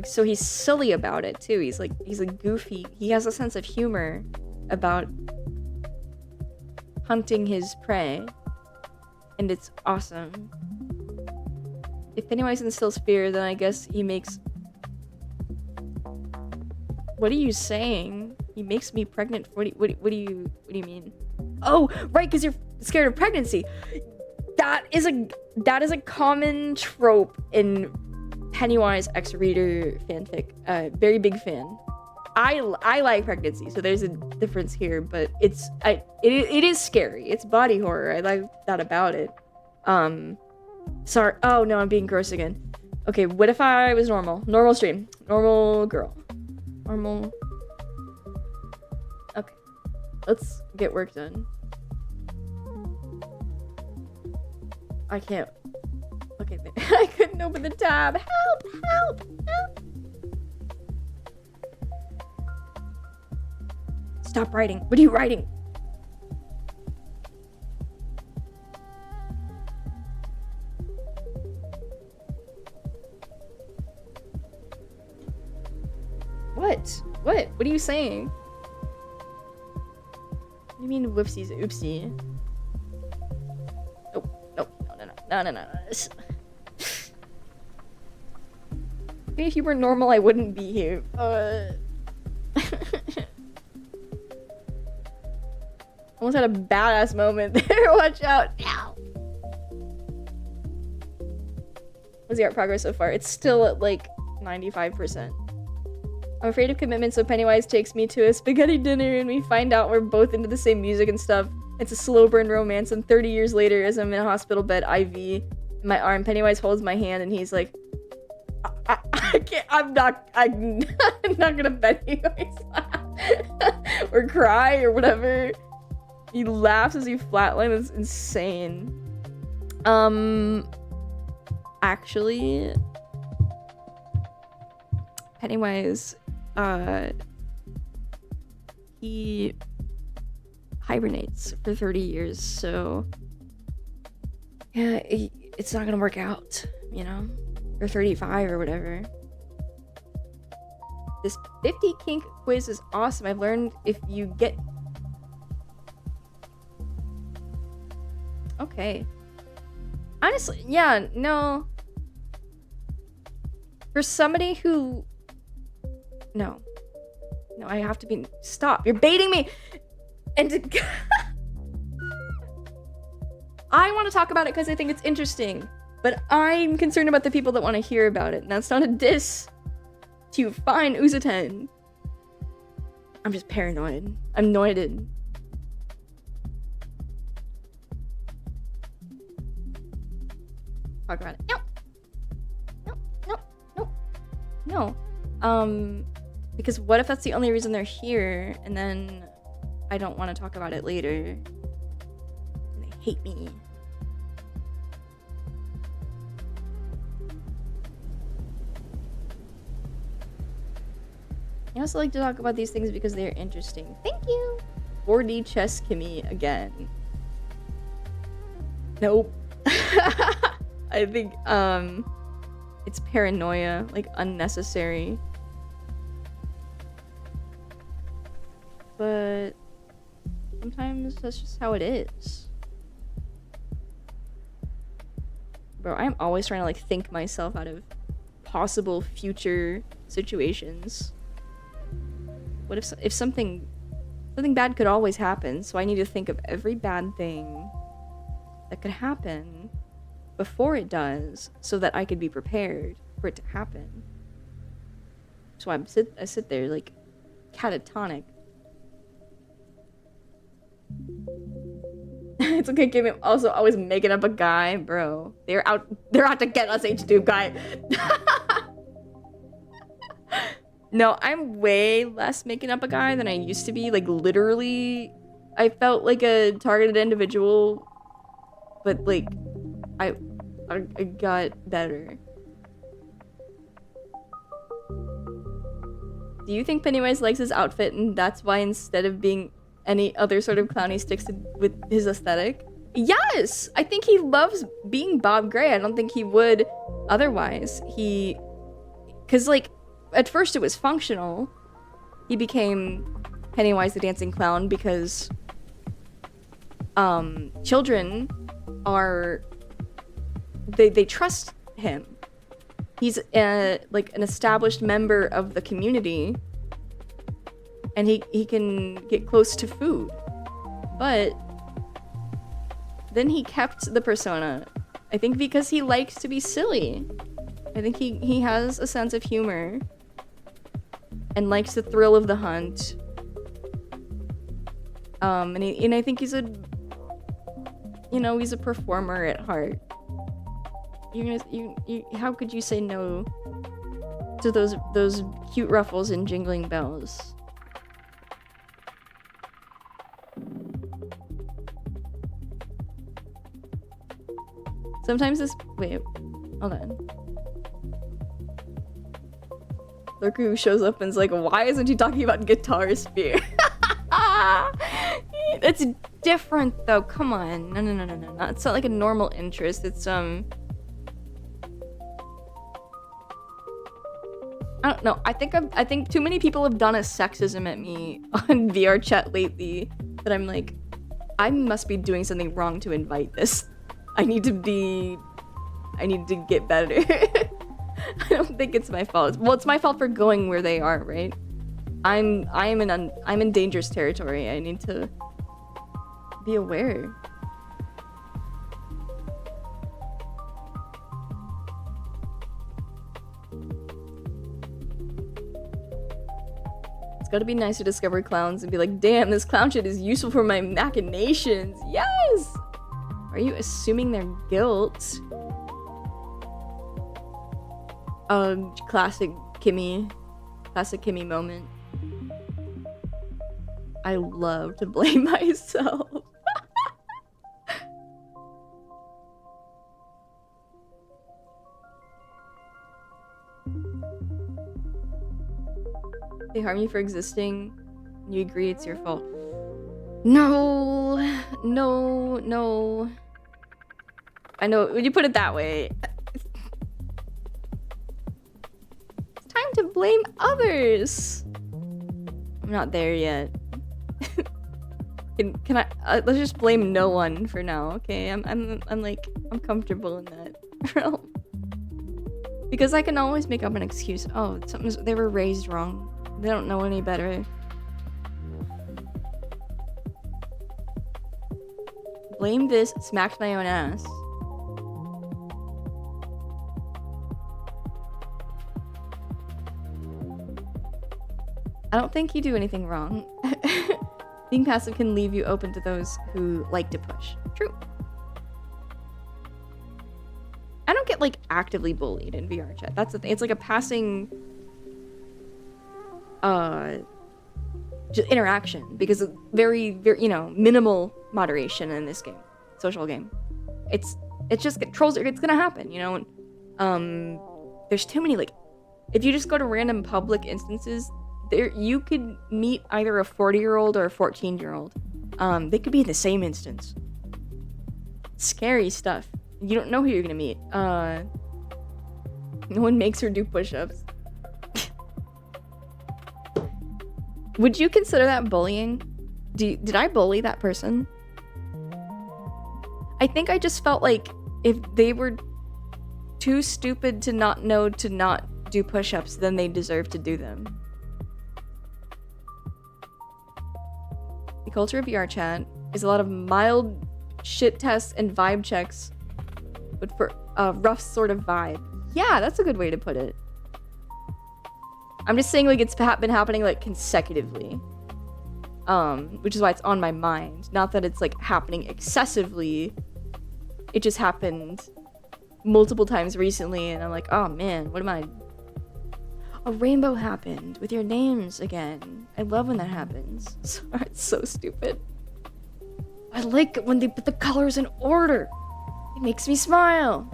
so he's silly about it too. He's a goofy. He has a sense of humor about hunting his prey. And it's awesome. If Pennywise instills fear, then I guess he makes... What are you saying? He makes me pregnant. What do you mean? Oh, right, because you're scared of pregnancy. That is a common trope in Pennywise X-Reader fanfic. Very big fan. I like pregnancy, so there's a difference here, but it is scary. It's body horror. I like that about it. Sorry. Oh no, I'm being gross again. Okay, what if I was normal? Normal stream. Normal girl. Normal. Okay. Let's get work done. I can't. Okay, I couldn't open the tab. Help! Help! Help! Stop writing. What are you writing? What? What? What are you saying? What do you mean whoopsies? Oopsie. No. Maybe if you were normal, I wouldn't be here. Almost had a badass moment there. Watch out. Now. What's the art progress so far? It's still at like 95%. I'm afraid of commitment, so Pennywise takes me to a spaghetti dinner and we find out we're both into the same music and stuff. It's a slow burn romance, and 30 years later, as I'm in a hospital bed, IV in my arm, Pennywise holds my hand and he's like, I can't, I'm not gonna Pennywise laugh or cry or whatever. He laughs as he flatlines. It's insane. Actually, Pennywise, he hibernates for 30 years, so yeah, it's not gonna work out, you know, or 35 or whatever. This 50 kink quiz is awesome. I've learned if you get... Okay. Honestly, yeah, no. For somebody who... No. No, I have to be... Stop. You're baiting me! And to... I want to talk about it because I think it's interesting. But I'm concerned about the people that want to hear about it. And that's not a diss to fine Uzaten. I'm just paranoid. I'm noited. Talk about it. No. No. No. No. No. Because what if that's the only reason they're here, and then I don't want to talk about it later, and they hate me. I also like to talk about these things because they're interesting. Thank you! 4D chess Kimmy again. Nope. I think, it's paranoia, like, unnecessary. But sometimes that's just how it is. Bro, I'm always trying to, like, think myself out of possible future situations. What if something bad could always happen, so I need to think of every bad thing that could happen before it does, so that I could be prepared for it to happen. So I sit there like catatonic. It's okay, Kim. Also, always making up a guy, bro. They're out to get us, HTube guy. No, I'm way less making up a guy than I used to be. Like, literally, I felt like a targeted individual, but like, I got better. Do you think Pennywise likes his outfit, and that's why instead of being any other sort of clown, he sticks with his aesthetic? Yes! I think he loves being Bob Gray. I don't think he would otherwise. Because, like, at first it was functional. He became Pennywise the Dancing Clown because children are... They trust him. He's like an established member of the community, and he can get close to food. But then he kept the persona, I think, because he likes to be silly. I think he has a sense of humor and likes the thrill of the hunt. And I think he's he's a performer at heart. How could you say no to those cute ruffles and jingling bells? Sometimes wait, hold on. Lurku shows up and is like, why isn't he talking about Guitar Spear? It's different though, come on. No. It's not like a normal interest, it's I don't know. I think too many people have done a sexism at me on VR chat lately that I'm like, I must be doing something wrong to invite this. I need to get better. I don't think it's my fault. Well, it's my fault for going where they are, right? I'm in dangerous territory. I need to be aware. It's gotta be nice to discover clowns and be like, damn, this clown shit is useful for my machinations. Yes! Are you assuming their guilt? Classic Kimmy moment. I love to blame myself. They harm you for existing. You agree it's your fault. No. I know, when you put it that way. It's time to blame others. I'm not there yet. Can I? Let's just blame no one for now, okay? I'm comfortable in that realm. Because I can always make up an excuse. Oh, they were raised wrong. They don't know any better. Blame this, smacked my own ass. I don't think you do anything wrong. Being passive can leave you open to those who like to push. True. I don't get, like, actively bullied in VR chat. That's the thing. It's like a passing... just interaction. Because of very, very, you know, minimal moderation in this game. Social game. It's just... Trolls, it's gonna happen, you know? And, there's too many, like... If you just go to random public instances... you could meet either a 40-year-old or a 14-year-old. They could be in the same instance. Scary stuff. You don't know who you're gonna meet. No one makes her do push-ups. Would you consider that bullying? Did I bully that person? I think I just felt like if they were too stupid to not know to not do push-ups, then they deserve to do them. The culture of VR chat is a lot of mild shit tests and vibe checks, but for a rough sort of vibe. Yeah, that's a good way to put it. I'm just saying, like, it's been happening, like, consecutively. Which is why it's on my mind. Not that it's, like, happening excessively. It just happened multiple times recently, and I'm like, oh man, what am I... A rainbow happened with your names again. I love when that happens. It's so stupid. I like it when they put the colors in order. It makes me smile.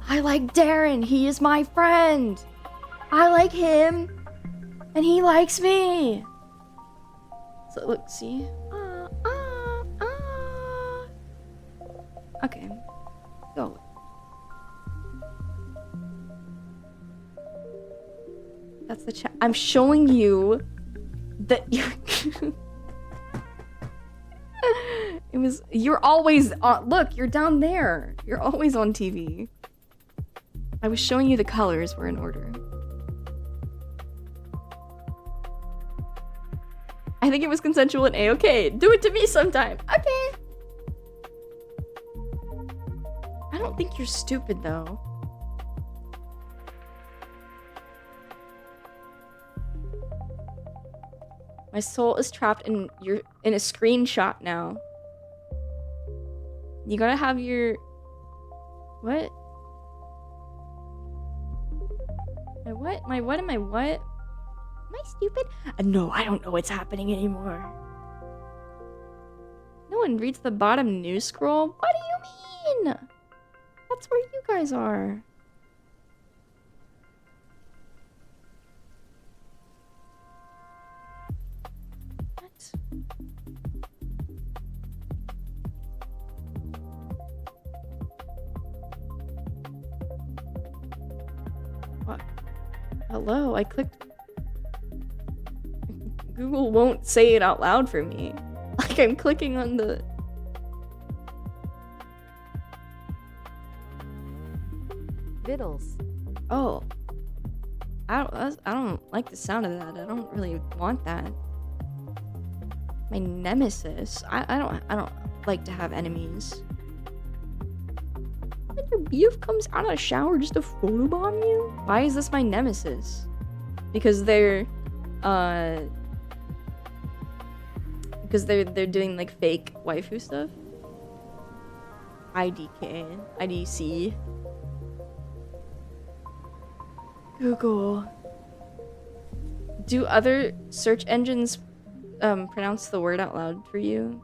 I like Darren. He is my friend. I like him. And he likes me. So look, see? Okay. Go. That's the chat. I'm showing you that you... You're always on... Look, you're down there. You're always on TV. I was showing you the colors were in order. I think it was consensual and A-okay. Do it to me sometime. Okay. I don't think you're stupid, though. My soul is trapped in a screenshot now. You gotta have your... What? My what? Am I what? Am I stupid? No, I don't know what's happening anymore. No one reads the bottom news scroll? What do you mean? That's where you guys are. What? Hello, I clicked... Google won't say it out loud for me. Like, I'm clicking on the... Vittles. Oh. I don't like the sound of that. I don't really want that. My nemesis. I don't like to have enemies. Like your beef comes out of the shower just to photobomb you? Why is this my nemesis? Because they're doing like fake waifu stuff. IDK, IDC. Google. Do other search engines pronounce the word out loud for you?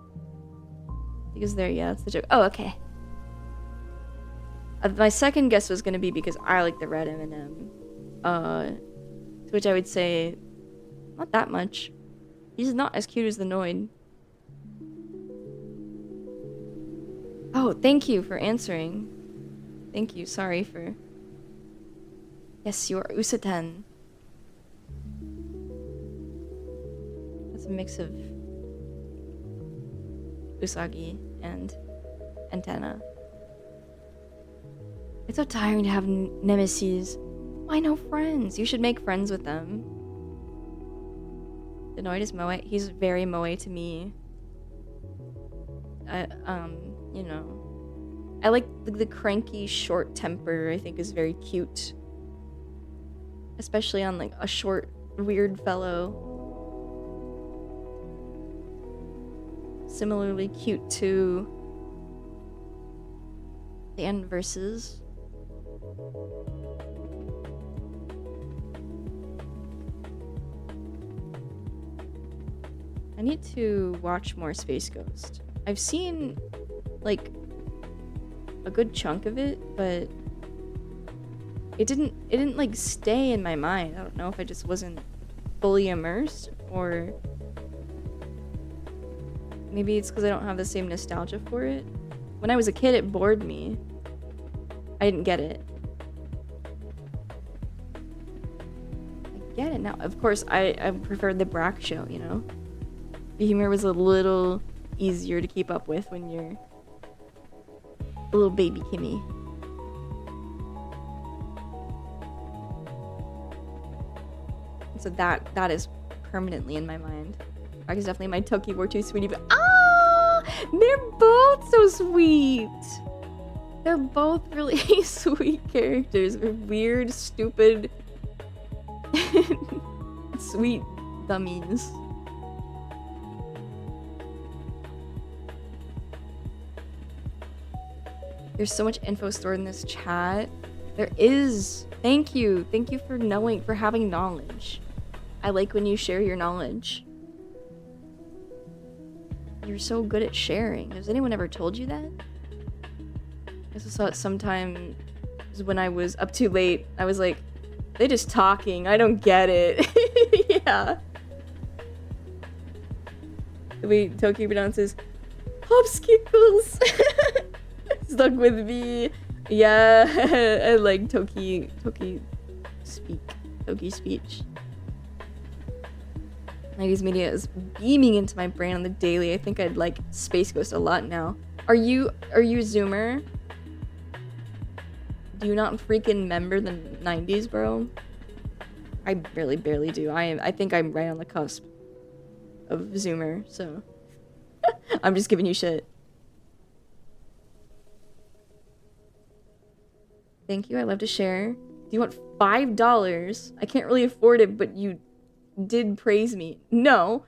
Because yeah, that's the joke. Oh, okay. My second guess was gonna be because I like the red M&M. To which I would say, not that much. He's not as cute as the Noid. Oh, thank you for answering. Thank you, sorry for... Yes, you are Usaten. It's a mix of Usagi and Antenna. It's so tiring to have nemesis. Why no friends? You should make friends with them. Denoid is moe. He's very moe to me. You know. I like the cranky short temper, I think is very cute. Especially on like a short, weird fellow. Similarly cute to the end verses. I need to watch more Space Ghost. I've seen like a good chunk of it, but it didn't like stay in my mind. I don't know if I just wasn't fully immersed, or maybe it's because I don't have the same nostalgia for it. When I was a kid, it bored me. I didn't get it. I get it now. Of course, I preferred the Brack show, you know? The humor was a little easier to keep up with when you're a little baby Kimmy. So that is permanently in my mind. Brack is definitely my Toki War 2 sweetie, but they're both so sweet. They're both really sweet characters. They're weird, stupid, sweet dummies. There's so much info stored in this chat. There is. Thank you. Thank you for knowing, for having knowledge. I like when you share your knowledge. You're so good at sharing. Has anyone ever told you that? I saw it sometime when I was up too late. I was like, they just talking. I don't get it. Yeah. The way Toki pronounces Popskicles. Stuck with me. Yeah. I like Toki speech. 90s media is beaming into my brain on the daily. I think I'd like Space Ghost a lot now. Are you a Zoomer? Do you not freaking remember the 90s, bro? I really barely do. I think I'm right on the cusp of Zoomer, so I'm just giving you shit. Thank you. I love to share. Do you want $5? I can't really afford it, but you did praise me. No.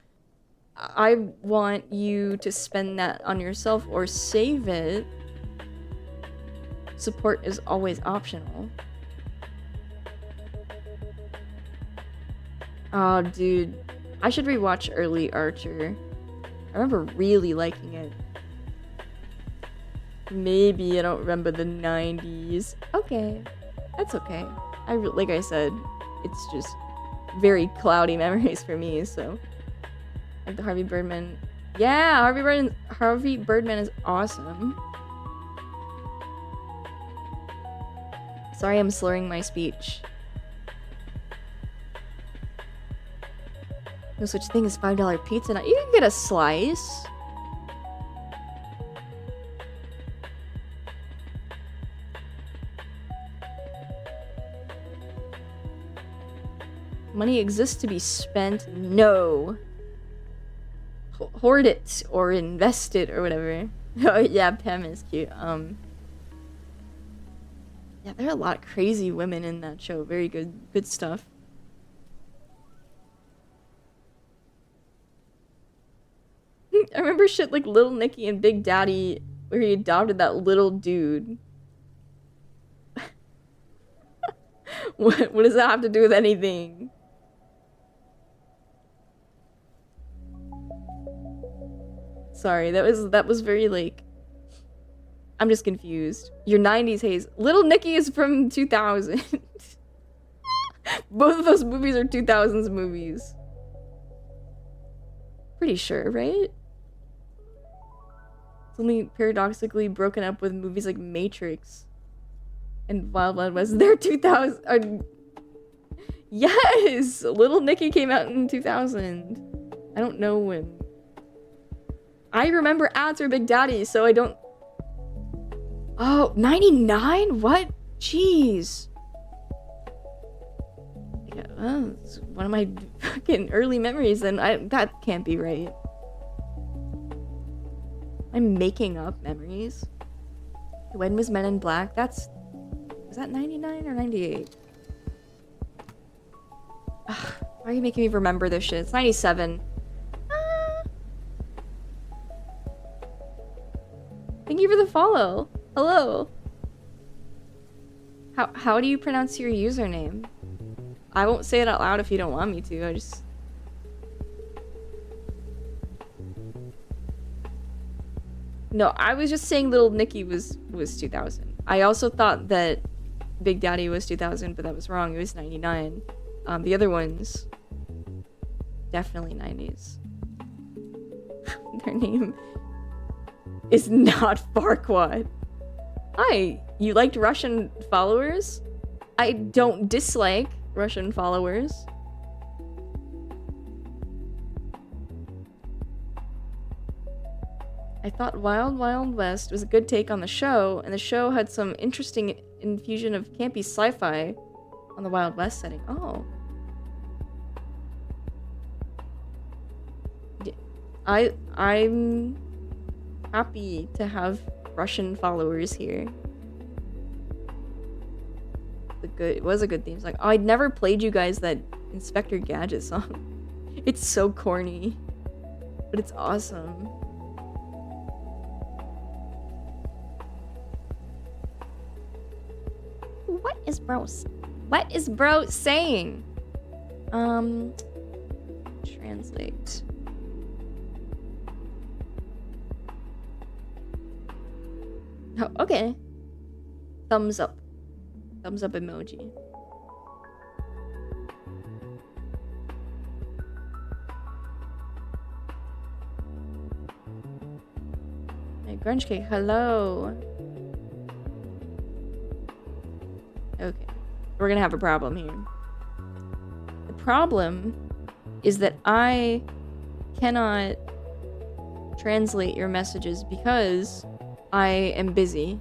I want you to spend that on yourself or save it. Support is always optional. Oh, dude. I should rewatch early Archer. I remember really liking it. Maybe I don't remember the 90s. Okay. That's okay. Like I said, it's just very cloudy memories for me, so. Like the Harvey Birdman. Yeah, Harvey Birdman is awesome. Sorry, I'm slurring my speech. No such thing as $5 pizza now. You can get a slice. Money exists to be spent? No. Hoard it or invest it or whatever. Oh yeah, Pam is cute. Yeah, there are a lot of crazy women in that show. Very good stuff. I remember shit like Little Nicky and Big Daddy, where he adopted that little dude. What does that have to do with anything? Sorry, that was very like, I'm just confused. Your 90s haze. Little Nicky is from 2000. Both of those movies are 2000s movies. Pretty sure, right? It's only paradoxically broken up with movies like Matrix and Wild Wild West. They're 2000. Yes! Little Nicky came out in 2000. I don't know when. I remember ads are Big Daddy, so I don't. Oh, 99? What? Jeez. Yeah, oh, it's one of my fucking early memories, and that can't be right. I'm making up memories. When was Men in Black? Was that 99 or 98? Ugh, why are you making me remember this shit? It's 97. Thank you for the follow. Hello. How do you pronounce your username? I won't say it out loud if you don't want me to. I just... No, I was just saying Little Nicky was 2000. I also thought that Big Daddy was 2000, but that was wrong. It was 99. The other ones, definitely 90s. Their name is not Farquaad. Hi, you liked Russian followers? I don't dislike Russian followers. I thought Wild Wild West was a good take on the show, and the show had some interesting infusion of campy sci-fi on the Wild West setting. Oh. I'm happy to have Russian followers here. It was a good theme song. Oh, I'd never played you guys that Inspector Gadget song. It's so corny, but it's awesome. What is bro? What is bro saying? Translate. Oh, okay. Thumbs up. Thumbs up emoji. Hey, Grunge Cake, hello. Okay. We're gonna have a problem here. The problem is that I cannot translate your messages because I am busy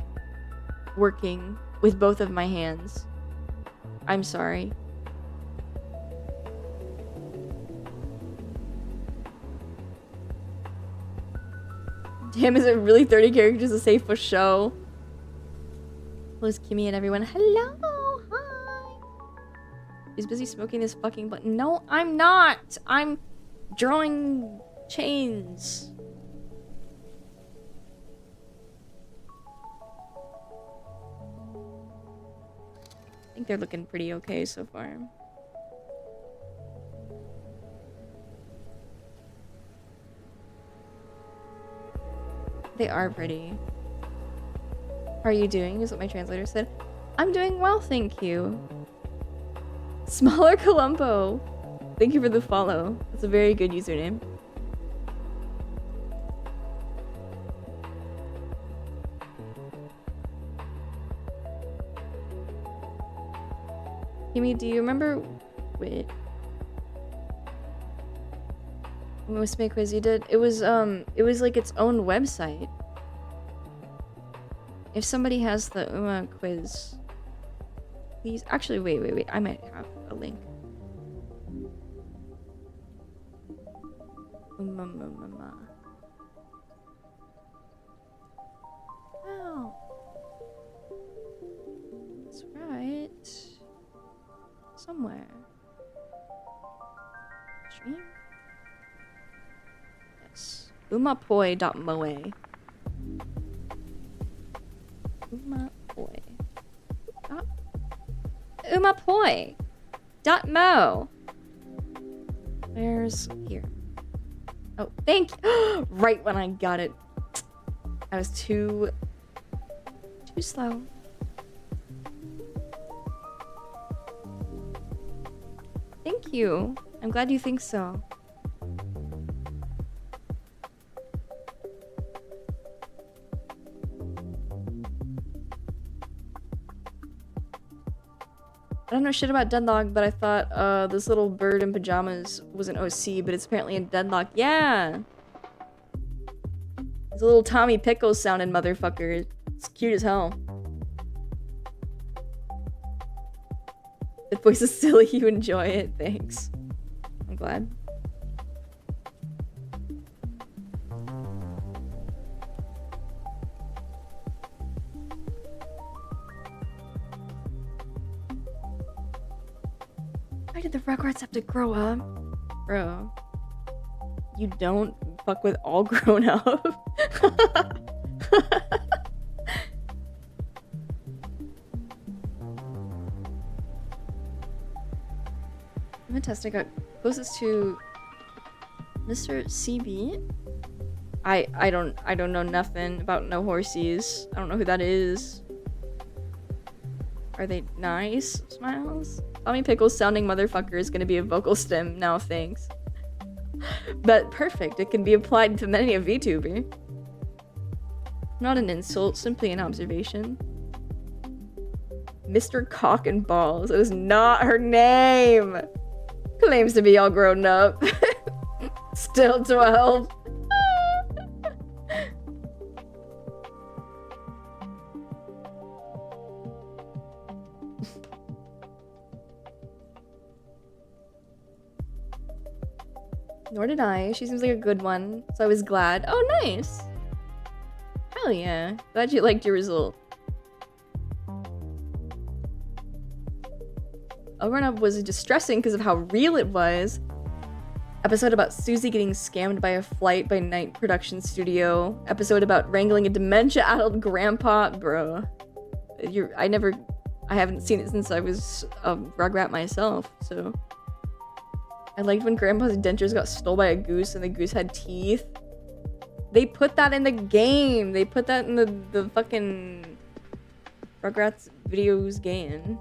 working with both of my hands. I'm sorry. Damn, is it really 30 characters to say for show? Hello, Kimmy and everyone. Hello, hi. He's busy smoking this fucking button. No, I'm not. I'm drawing chains. I think they're looking pretty okay so far. They are pretty. How are you doing? Is what my translator said. I'm doing well, thank you. Smaller Columbo. Thank you for the follow. That's a very good username. Kimmy, do you remember... Wait. Wisme Quiz you did? It was like its own website. If somebody has the Uma quiz, please... Actually, wait. I might have a link. Uma. Oh. That's right. Somewhere. Stream? Yes. Umapoi.moe. Umapoi.mo. Where's here? Oh, thank you. Right when I got it. I was too slow. Thank you. I'm glad you think so. I don't know shit about Deadlock, but I thought this little bird in pajamas was an OC, but it's apparently in Deadlock. Yeah! It's a little Tommy Pickles sounding motherfucker. It's cute as hell. The voice is silly, you enjoy it. Thanks. I'm glad. Why did the Rugrats have to grow up? Bro. You don't fuck with all grown up. I'm a test. I got closest to Mr. CB. I don't know nothing about no horsies. I don't know who that is. Are they nice? Smiles? Tommy Pickles sounding motherfucker is gonna be a vocal stem now, thanks. But perfect, it can be applied to many a VTuber. Not an insult, simply an observation. Mr. Cock and Balls. That is not her name! Claims to be all grown up. Still 12. Nor did I. She seems like a good one, so I was glad. Oh, nice! Hell yeah. Glad you liked your result. All Grown Up was distressing because of how real it was. Episode about Susie getting scammed by a flight by Night Production Studio. Episode about wrangling a dementia-addled grandpa. Bro. I haven't seen it since I was a Rugrat myself, so... I liked when Grandpa's dentures got stolen by a goose and the goose had teeth. They put that in the game. They put that in the fucking Rugrats videos game.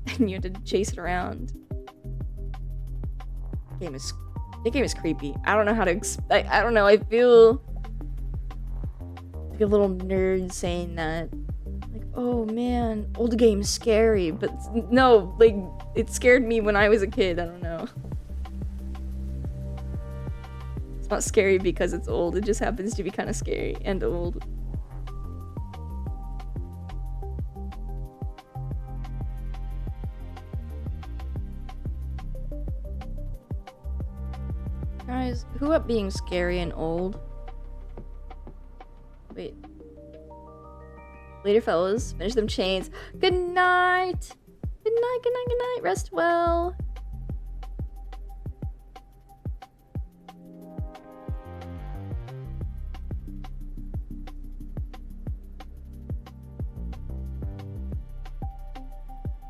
And you had to chase it around. The game is creepy. I don't know how to I don't know. I feel like a little nerd saying that. Like, oh man, old game's scary, but no, like it scared me when I was a kid. I don't know. It's not scary because it's old. It just happens to be kind of scary and old. Guys, who up being scary and old? Wait. Later, fellas. Finish them chains. Good night. Good night, good night, good night. Rest well.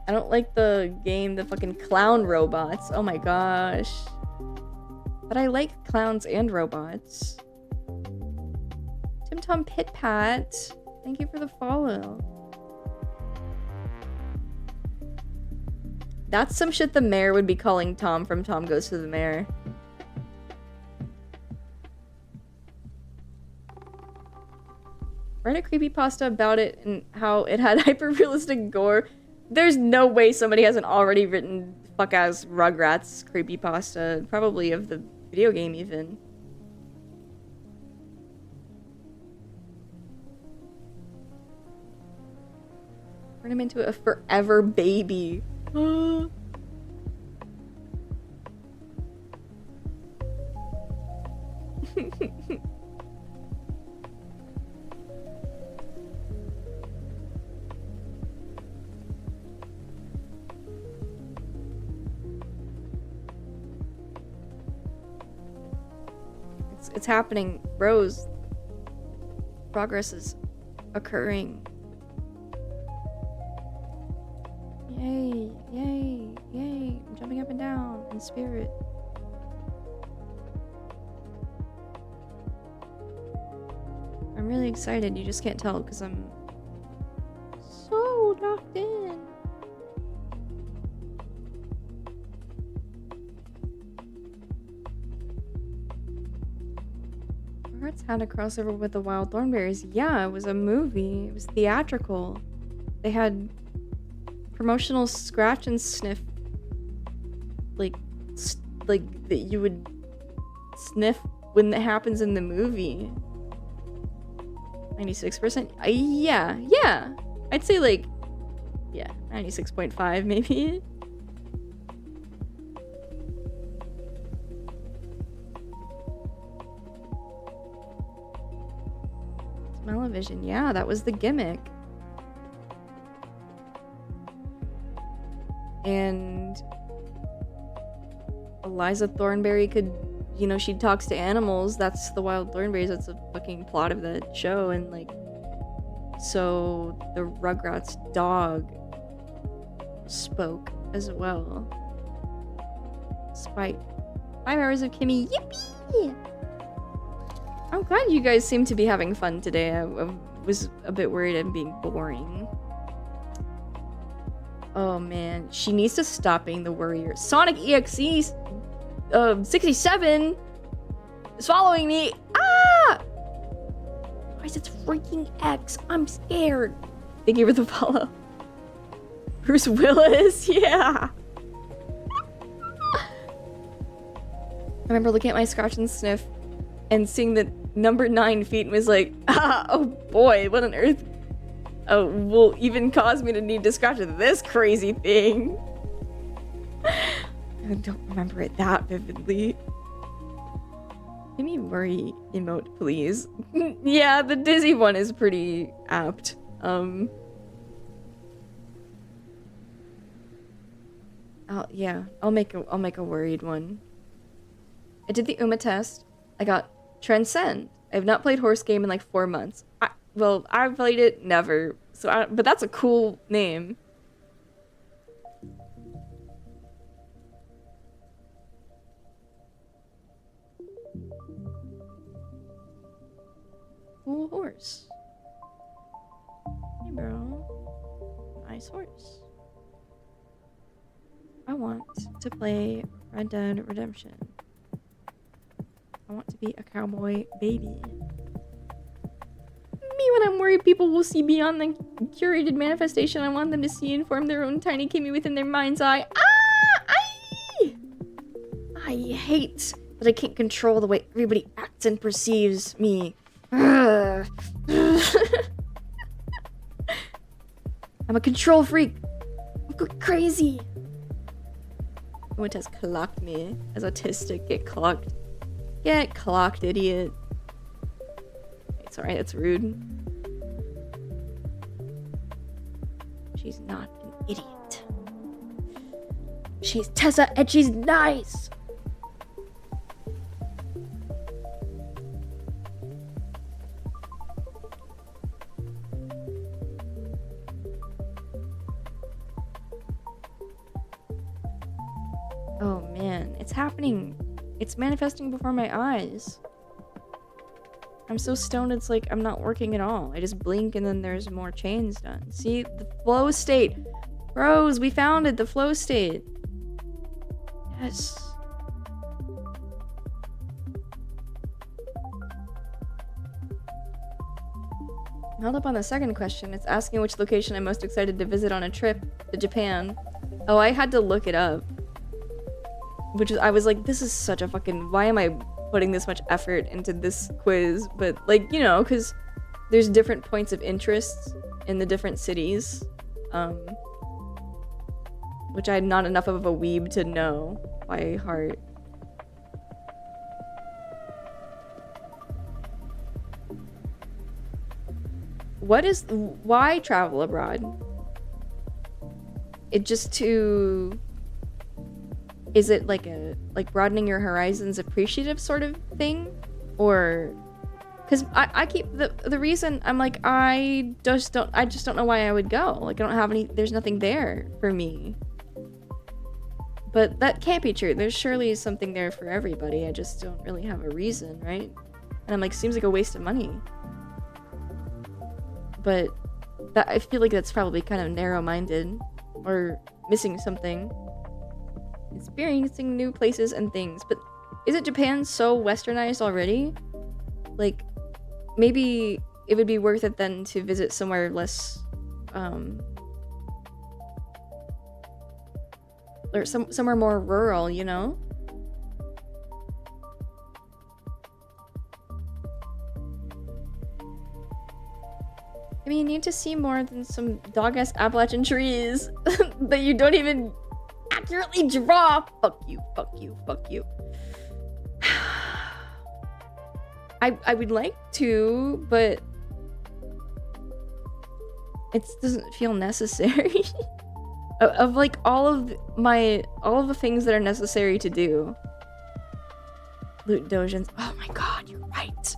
I don't like the game, the fucking clown robots. Oh my gosh. But I like clowns and robots. Tim Tom Pit Pat. Thank you for the follow. That's some shit the mayor would be calling Tom from Tom Goes to the Mayor. Write a creepypasta about it and how it had hyper-realistic gore. There's no way somebody hasn't already written fuck-ass Rugrats creepypasta. Probably of the video game, even. Turn him into a forever baby. It's happening, Rose. Progress is occurring. Yay, yay, yay. I'm jumping up and down in spirit. I'm really excited. You just can't tell because I'm so locked in. Rugrats had a crossover with the Wild Thornberrys. Yeah, it was a movie. It was theatrical. They had promotional scratch and sniff, like, like that you would sniff when that happens in the movie. 96%? Yeah. I'd say like, yeah, 96.5 maybe. Smell-o-vision, yeah, that was the gimmick. And Eliza Thornberry could, you know, she talks to animals. That's the Wild Thornberries. That's the fucking plot of the show. And like, so the Rugrats dog spoke as well. Spike. 5 hours of Kimmy. Yippee! I'm glad you guys seem to be having fun today. I was a bit worried I'm being boring. Oh man, she needs to stop being the worrier. Sonic EXE 67 is following me. Ah! Why is it freaking X? I'm scared. Thank you for the follow. Bruce Willis, yeah. I remember looking at my scratch and sniff and seeing the number 9 feet and was like, ah, oh boy, what on earth will even cause me to need to scratch this crazy thing? I don't remember it that vividly. Give me worry emote, please. Yeah, the dizzy one is pretty apt. I'll make a worried one. I did the UMA test. I got Transcend. I have not played Horse Game in like 4 months. I've played it never. But that's a cool name. Cool horse. Hey, bro. Nice horse. I want to play Red Dead Redemption. I want to be a cowboy baby. Me when I'm worried people will see beyond the curated manifestation I want them to see and form their own tiny Kimmy within their mind's eye. I hate that I can't control the way everybody acts and perceives me. I'm a control freak. I'm going crazy. What has clocked me as autistic? Get clocked. Get clocked, idiot. It's alright, that's rude. She's not an idiot. She's Tessa and she's nice! Oh man, it's happening. It's manifesting before my eyes. I'm so stoned it's like I'm not working at all. I just blink and then there's more chains done. See? The flow state. Bros, we found it. The flow state. Yes. Held up on the second question. It's asking which location I'm most excited to visit on a trip to Japan. Oh, I had to look it up. I was like, this is such a fucking, why am I putting this much effort into this quiz? But like, you know, because there's different points of interest in the different cities, which I'm not enough of a weeb to know by heart. Why travel abroad? Is it like broadening your horizons appreciative sort of thing? Or, because I keep, the reason I'm like, I just don't know why I would go. Like, I don't have there's nothing there for me. But that can't be true. There's surely something there for everybody. I just don't really have a reason, right? And I'm like, seems like a waste of money. But I feel like that's probably kind of narrow-minded or missing something. Experiencing new places and things. But isn't Japan so westernized already? Like, maybe it would be worth it then to visit somewhere less or somewhere more rural, you know? I mean, you need to see more than some dog-ass Appalachian trees that you don't even accurately draw. Fuck you, fuck you, fuck you. I would like to, but it doesn't feel necessary. of like all of the things that are necessary to do. Loot dojins. Oh my god, you're right.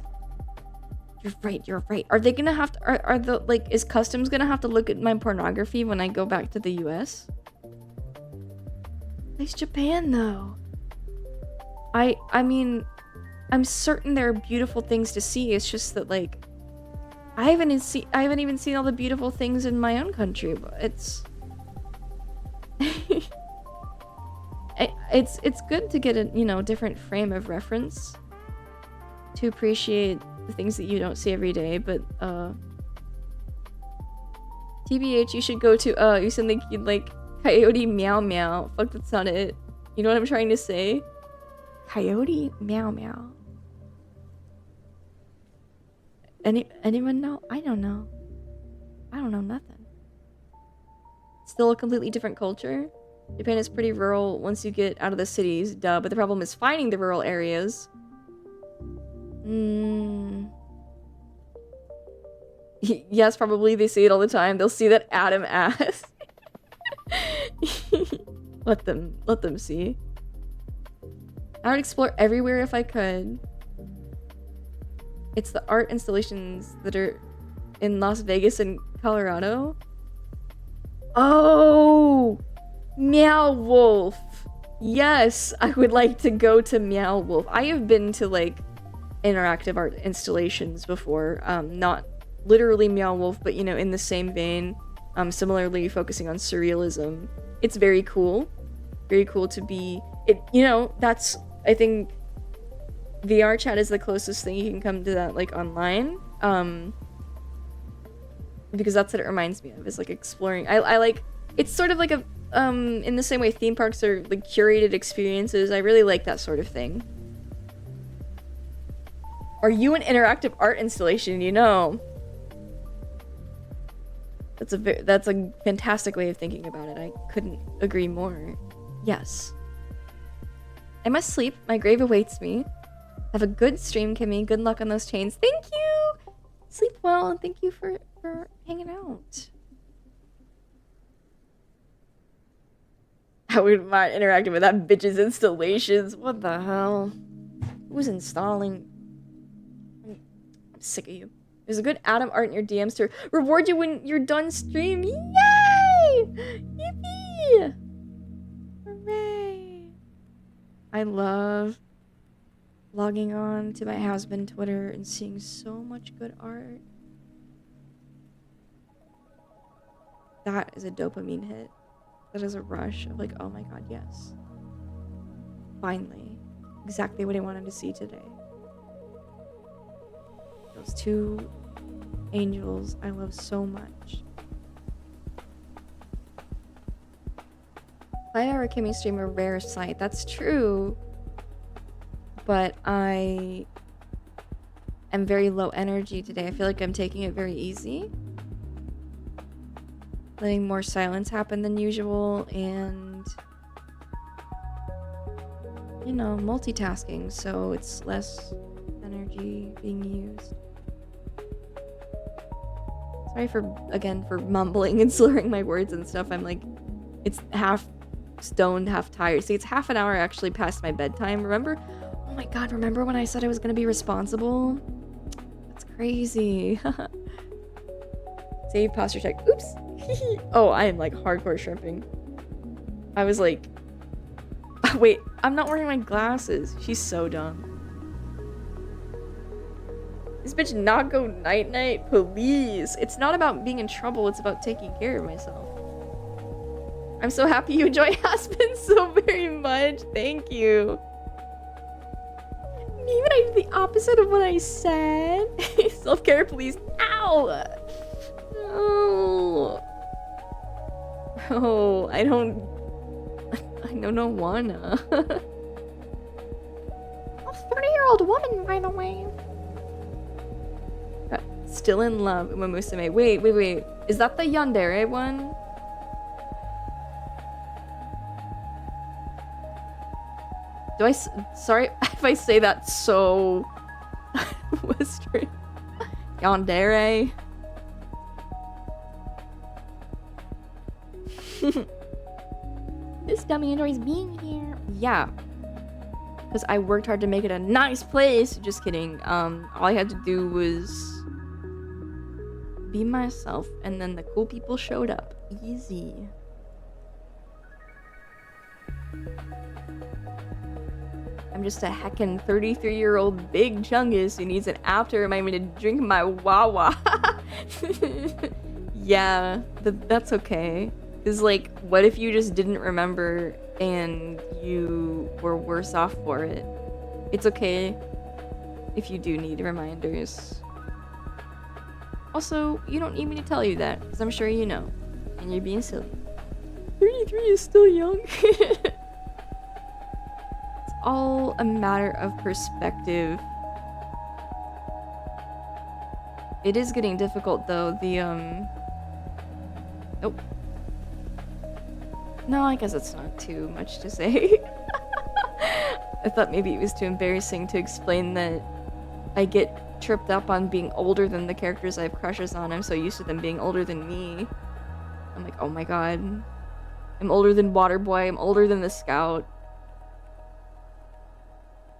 You're right. Are they gonna have to are the like is customs gonna have to look at my pornography when I go back to the US? It's Japan though. I mean, I'm certain there are beautiful things to see. It's just that like I haven't even seen all the beautiful things in my own country, but it's it's good to get a, you know, different frame of reference to appreciate the things that you don't see every day. But TBH, you should go to you said like Coyote Meow Meow. Fuck, that's not it. You know what I'm trying to say? Coyote Meow Meow. Anyone know? I don't know. I don't know nothing. Still a completely different culture. Japan is pretty rural once you get out of the cities, duh, but the problem is finding the rural areas. Yes, probably they see it all the time. They'll see that Adam ass. Let them see. I would explore everywhere if I could. It's the art installations that are in Las Vegas and Colorado. Oh, Meow Wolf. Yes, I would like to go to Meow Wolf. I have been to like interactive art installations before. Not literally Meow Wolf, but you know, in the same vein. Similarly focusing on surrealism. It's very cool. Very cool to be it, you know, that's, I think VR chat is the closest thing you can come to that like online. Because that's what it reminds me of, is like exploring. I like, it's sort of like a in the same way theme parks are like curated experiences. I really like that sort of thing. Are you an interactive art installation? You know, that's a fantastic way of thinking about it. I couldn't agree more. Yes. I must sleep. My grave awaits me. Have a good stream, Kimmy. Good luck on those chains. Thank you. Sleep well, and thank you for hanging out. I wouldn't mind interacting with that bitch's installations. What the hell? Who's installing? I'm sick of you. There's a good Adam art in your DMs to reward you when you're done stream. Yay! Yippee! Hooray! I love logging on to my husband Twitter and seeing so much good art. That is a dopamine hit. That is a rush of like, oh my god, yes. Finally. Exactly what I wanted to see today. Those two angels I love so much. 5-hour Kimmy stream, a rare sight. That's true. But I am very low energy today. I feel like I'm taking it very easy. Letting more silence happen than usual, and you know, multitasking, so it's less energy being used. Sorry for mumbling and slurring my words and stuff. I'm like, it's half stoned, half tired. See, it's half an hour actually past my bedtime. Remember? Oh my god, remember when I said I was gonna be responsible? That's crazy. Save posture check. Oops. Oh, I am like hardcore shrimping. I was like, wait, I'm not wearing my glasses. She's so dumb. This bitch not go night night, please. It's not about being in trouble, it's about taking care of myself. I'm so happy you enjoy Aspen so very much. Thank you. Even I did the opposite of what I said. Self-care, please. Ow! Oh. Oh, I don't wanna. A 30-year-old woman, by the way. Still in love, Uma Musume. Wait. Is that the Yandere one? Sorry if I say that so Western. Yandere. This dummy enjoys being here. Yeah. Because I worked hard to make it a nice place. Just kidding. All I had to do was be myself, and then the cool people showed up. Easy. I'm just a heckin' 33-year-old big chungus who needs an after remind me to drink my Wawa. Yeah, that's okay. Cause like, what if you just didn't remember and you were worse off for it? It's okay if you do need reminders. Also, you don't need me to tell you that, because I'm sure you know. And you're being silly. 33 is still young. It's all a matter of perspective. It is getting difficult though, Nope. No, I guess it's not too much to say. I thought maybe it was too embarrassing to explain that I get tripped up on being older than the characters I have crushes on. I'm so used to them being older than me. I'm like, oh my god. I'm older than Waterboy. I'm older than the Scout.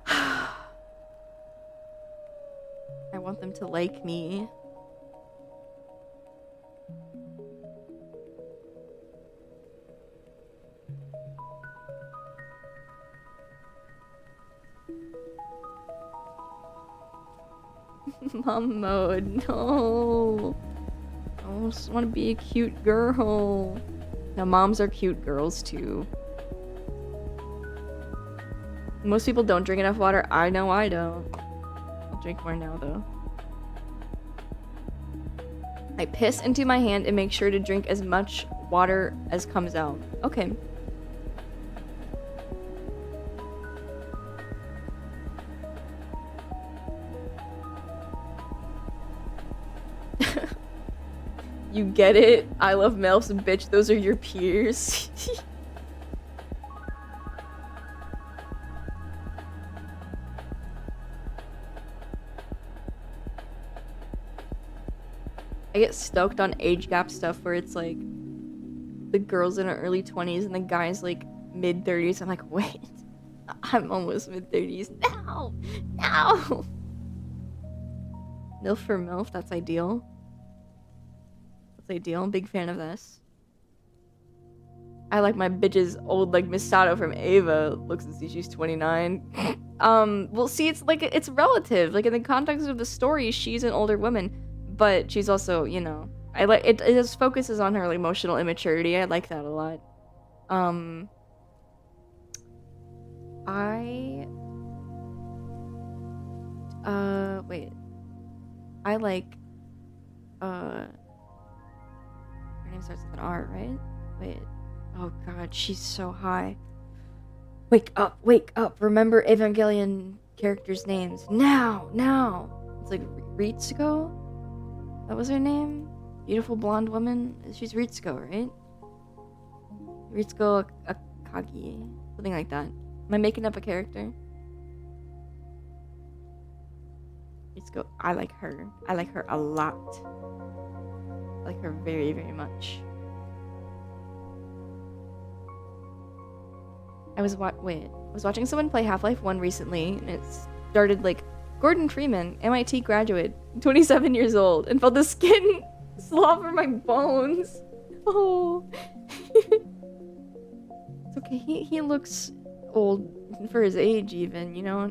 I want them to like me. Mom mode, no. I just want to be a cute girl. Now, moms are cute girls too. Most people don't drink enough water. I know I don't. I'll drink more now though. I piss into my hand and make sure to drink as much water as comes out. Okay. You get it? I love MILFs, bitch. Those are your peers. I get stoked on age gap stuff where it's like the girl's in her early 20s and the guy's like mid 30s. I'm like, wait, I'm almost mid 30s. No! No! MILF for MILF, that's ideal. That's ideal. I'm a big fan of this. I like my bitches old like Misato from Ava. Looks and see she's 29. Well, see, it's like, it's relative. Like, in the context of the story, she's an older woman. But she's also, you know, I like it. It just focuses on her like, emotional immaturity. I like that a lot. Wait. I like, her name starts with an R, right? Wait. Oh god, she's so high. Wake up, wake up. Remember Evangelion characters' names. Now. It's like Ritsuko? That was her name? Beautiful blonde woman? She's Ritsuko, right? Ritsuko Akagi. Something like that. Am I making up a character? Ritsuko. I like her. I like her a lot. I like her very, very much. I was watching someone play Half-Life 1 recently, and it started like, Gordon Freeman, MIT graduate, 27 years old, and felt the skin slobber my bones. Oh. It's okay, he looks old for his age even, you know?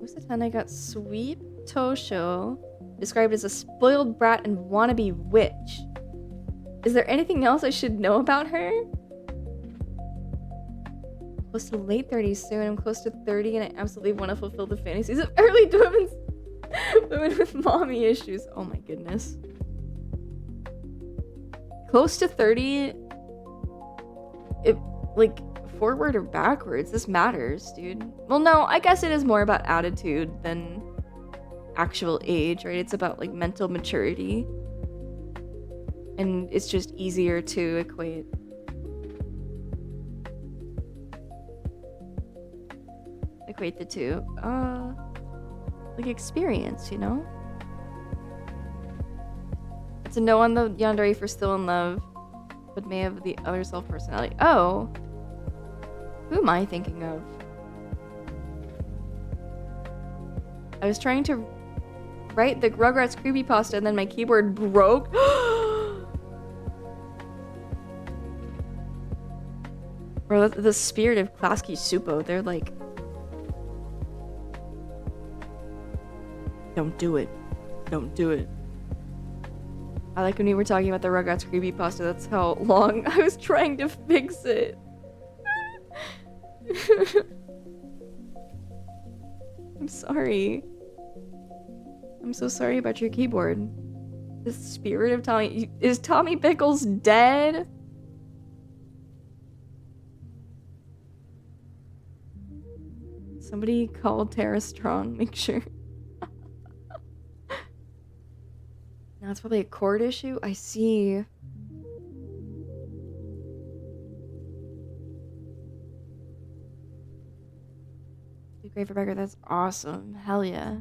Who's the 10 I got? Sweet Tosho, described as a spoiled brat and wannabe witch. Is there anything else I should know about her? I'm close to late 30s soon. I'm close to 30 and I absolutely want to fulfill the fantasies of early women with mommy issues. Oh my goodness. close to 30. It, like, forward or backwards, this matters, dude. Well, no, I guess it is more about attitude than actual age, right? It's about, like, mental maturity. And it's just easier to equate. Equate the two. Like experience, you know? It's a no on the yandere for still in love, but may have the other self personality. Oh. Who am I thinking of? I was trying to write the Rugrats creepypasta and then my keyboard broke. Or the spirit of Klasky Supo, they're like, don't do it. Don't do it. I like when we were talking about the Rugrats creepypasta, that's how long I was trying to fix it. I'm sorry. I'm so sorry about your keyboard. The spirit of Tommy... Is Tommy Pickles dead? Somebody call Tara Strong, make sure. Now it's probably a chord issue. I see. Great for Becker, that's awesome. Hell yeah.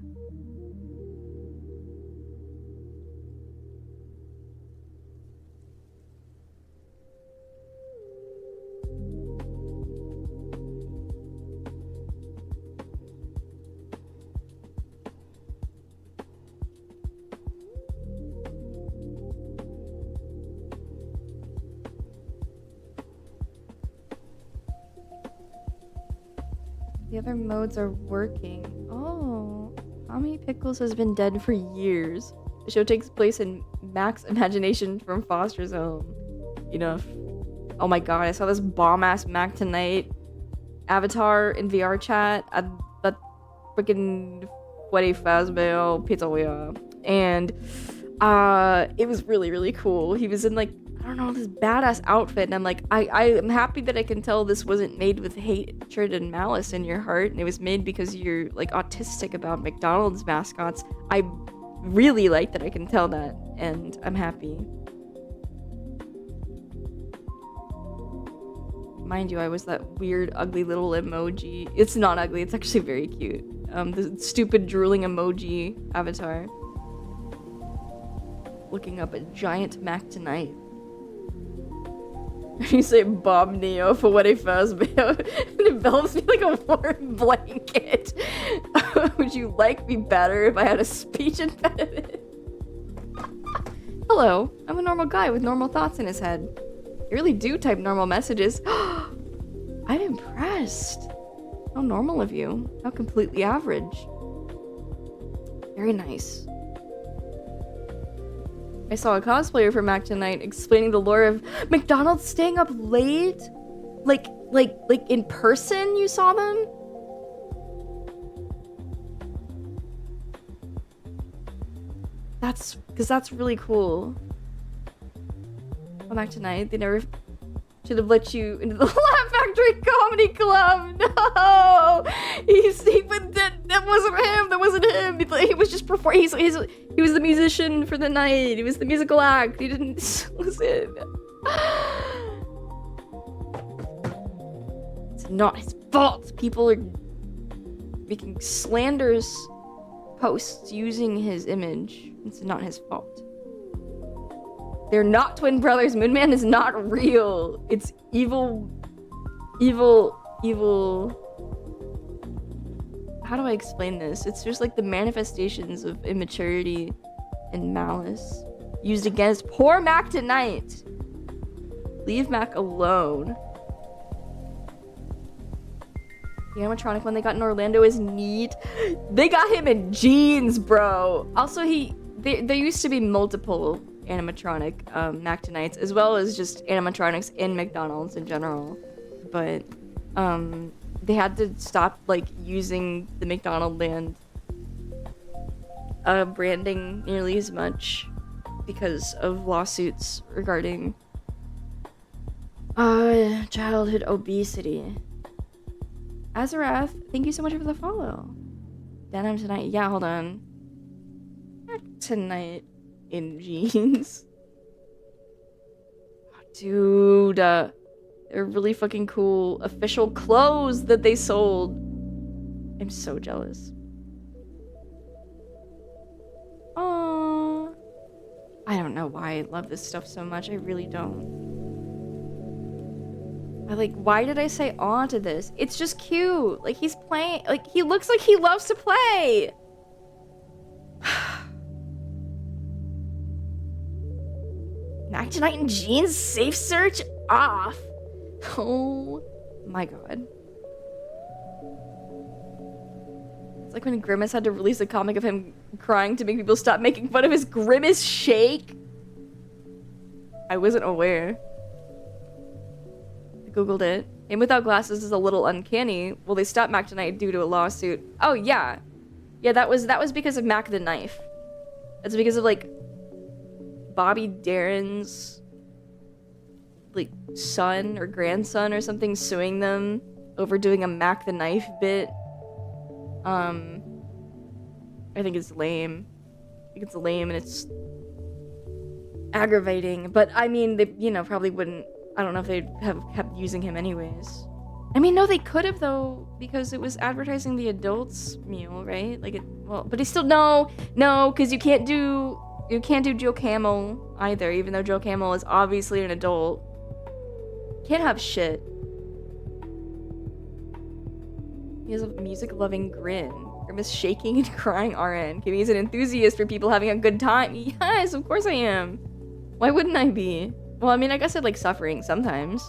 The other modes are working. Oh, Tommy Pickles has been dead for years. The show takes place in Mac's imagination from Foster's home. Enough. Oh my god, I saw this bomb-ass Mac tonight. Avatar in VR chat at that freaking Freddy Fazbear Pizzeria. And it was really, really cool. He was in like, I don't know, this badass outfit, and I'm like, I am happy that I can tell this wasn't made with hatred and malice in your heart, and it was made because you're like autistic about McDonald's mascots. I really like that I can tell that, and I'm happy. Mind you, I was that weird, ugly little emoji. It's not ugly, it's actually very cute. The stupid drooling emoji avatar. Looking up a giant Mac tonight. You say Bob Neo for what he first and it envelops me like a warm blanket. Would you like me better if I had a speech impediment? Hello, I'm a normal guy with normal thoughts in his head. I really do type normal messages. I'm impressed. How normal of you. How completely average. Very nice. I saw a cosplayer for Mac tonight explaining the lore of McDonald's staying up late. Like in person you saw them? That's really cool. Well, Mac tonight, they never should have let you into the Laugh Factory Comedy Club. No, but that wasn't him. That wasn't him. He was just performing. He was the musician for the night. He was the musical act. He didn't listen. It's not his fault. People are making slanderous posts using his image. It's not his fault. They're not twin brothers. Moonman is not real. It's evil. How do I explain this? It's just like the manifestations of immaturity and malice used against poor Mac tonight. Leave Mac alone. The animatronic one they got in Orlando is neat. They got him in jeans, bro. Also, there used to be multiple animatronic Mac tonights, as well as just animatronics in McDonald's in general. But they had to stop like using the McDonald land branding nearly as much because of lawsuits regarding Childhood obesity. Azarath, thank you so much for the follow. Denim tonight. Yeah, hold on. Tonight in jeans. Dude, they're really fucking cool official clothes that they sold. I'm so jealous. Aww. I don't know why I love this stuff so much. I really don't. Why did I say aw to this? It's just cute. Like, he's playing. Like, he looks like he loves to play. Mac tonight in jeans, safe search off. Oh my god. It's like when Grimace had to release a comic of him crying to make people stop making fun of his Grimace shake. I wasn't aware. I googled it. Him without glasses is a little uncanny. Well, they stopped Mac tonight due to a lawsuit. Oh yeah. Yeah, that was because of Mac the Knife. That's because of like Bobby Darin's like son or grandson or something suing them over doing a Mac the Knife bit. I think it's lame. I think it's lame and it's aggravating. But I mean, they, you know, probably wouldn't. I don't know if they'd have kept using him anyways. I mean, no, they could have though, because it was advertising the adults meal, right? Like it. Well, but he still no, because you can't do Joe Camel either, even though Joe Camel is obviously an adult. Can't have shit. He has a music-loving grin. Grimace shaking and crying RN. Kimmy's an enthusiast for people having a good time. Yes, of course I am. Why wouldn't I be? Well, I mean, I guess I like suffering sometimes.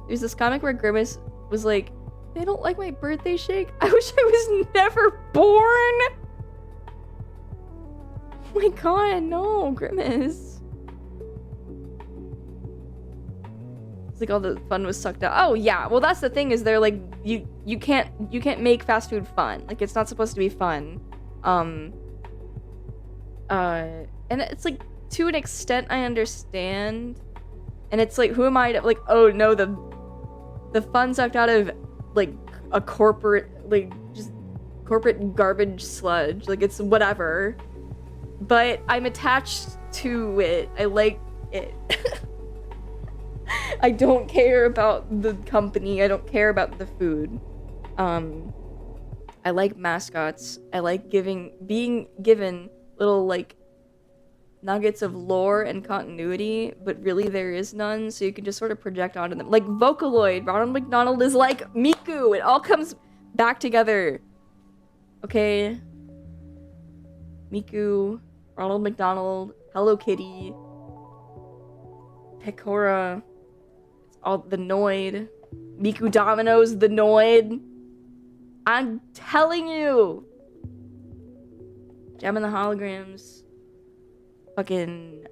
There's this comic where Grimace was like, they don't like my birthday shake. I wish I was never born. Oh my god, no, Grimace. It's like all the fun was sucked out. Oh yeah, well that's the thing is they're like you can't make fast food fun. Like it's not supposed to be fun. And it's like to an extent I understand. And it's like who am I to like, oh no, the fun sucked out of like a corporate like just corporate garbage sludge. Like it's whatever. But I'm attached to it. I like it. I don't care about the company. I don't care about the food. I like mascots. I like being given little like nuggets of lore and continuity, but really there is none, so you can just sort of project onto them. Like Vocaloid, Ronald McDonald is like Miku. It all comes back together. Okay? Miku, Ronald McDonald, Hello Kitty, Pecora, it's all the Noid, Miku Domino's the Noid. I'm telling you! Gem and the Holograms, fucking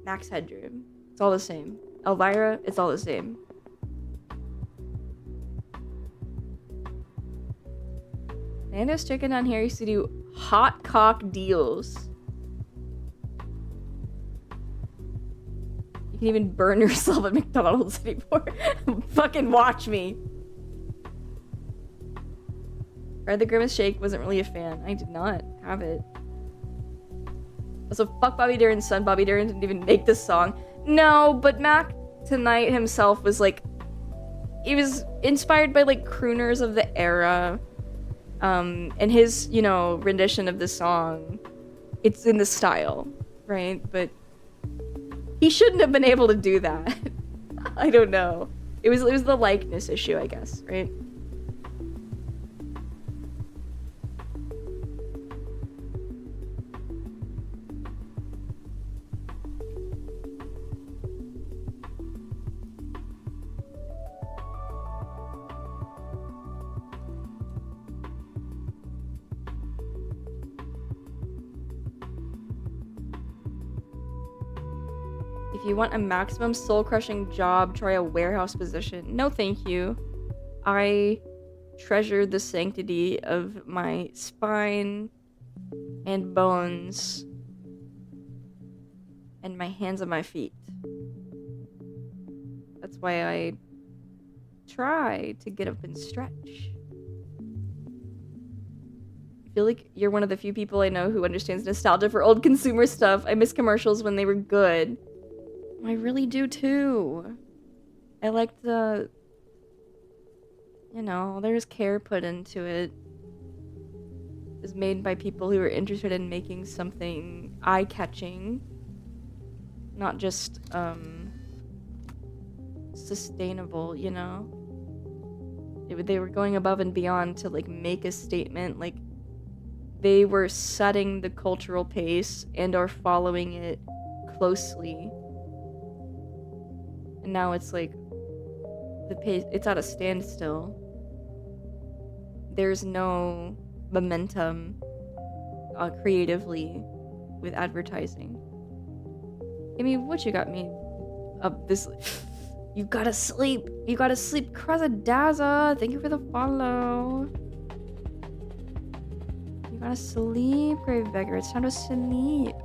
Max Headroom. It's all the same. Elvira, it's all the same. Nando's Chicken down here used to do hot cock deals. You can even burn yourself at McDonald's anymore. Fucking watch me. Fred the Grimace Shake wasn't really a fan. I did not have it. Also, fuck Bobby Darin's son. Bobby Darin didn't even make this song. No, but Mac Tonight himself was like... He was inspired by like crooners of the era. And his, you know, rendition of the song, it's in the style, right? But he shouldn't have been able to do that. I don't know. It was the likeness issue, I guess, right? If you want a maximum soul-crushing job, try a warehouse position. No, thank you. I treasure the sanctity of my spine and bones and my hands and my feet. That's why I try to get up and stretch. I feel like you're one of the few people I know who understands nostalgia for old consumer stuff. I miss commercials when they were good. I really do too. I like the, you know, there's care put into it. It's made by people who are interested in making something eye-catching, not just sustainable, you know. They were going above and beyond to like make a statement. Like they were setting the cultural pace and are following it closely. And now it's like the pace, it's at a standstill. There's no momentum creatively with advertising. I mean, what you got me up this? You gotta sleep. You gotta sleep. Krasadaza, thank you for the follow. You gotta sleep, Gravebeggar. It's time to sleep.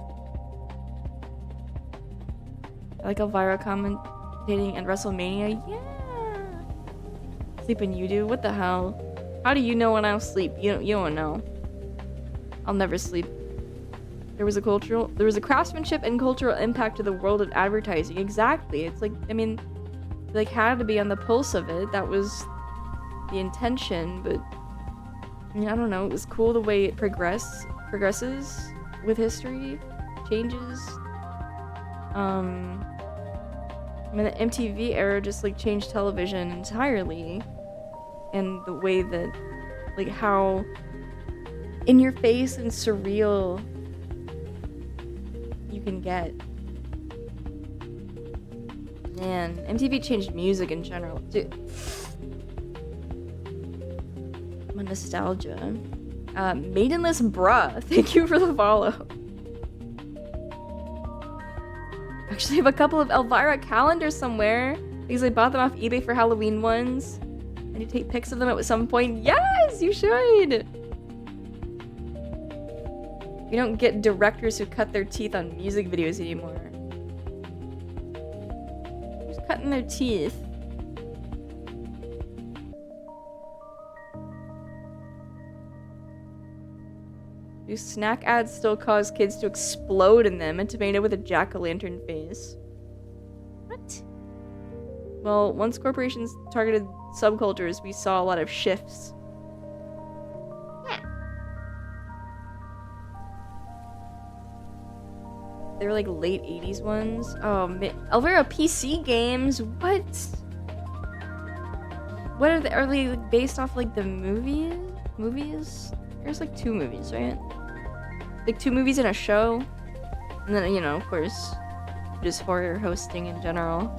I like Elvira commentating and WrestleMania. Yeah. Sleep when you do? What the hell? How do you know when I'll sleep? You don't know. I'll never sleep. There was a craftsmanship and cultural impact to the world of advertising. Exactly. It's like, I mean, like had to be on the pulse of it. That was the intention, but I mean, I don't know. It was cool the way it progresses with history, changes. I mean, the MTV era just like changed television entirely, and the way that, like, how in your face and surreal you can get. Man, MTV changed music in general. Dude. My nostalgia. Maidenless Bruh, thank you for the follow. Actually, I have a couple of Elvira calendars somewhere because I bought them off eBay for Halloween ones. I need to take pics of them at some point. Yes, you should! You don't get directors who cut their teeth on music videos anymore. Who's cutting their teeth? Do snack ads still cause kids to explode in them? A tomato with a jack-o'-lantern face. What? Well, once corporations targeted subcultures, we saw a lot of shifts. Yeah. They were like late 80s ones. Oh, Elvira PC games? What? What are they? Are they like based off like the movies? There's like 2 movies, right? Like 2 movies and a show. And then, you know, of course, just horror hosting in general.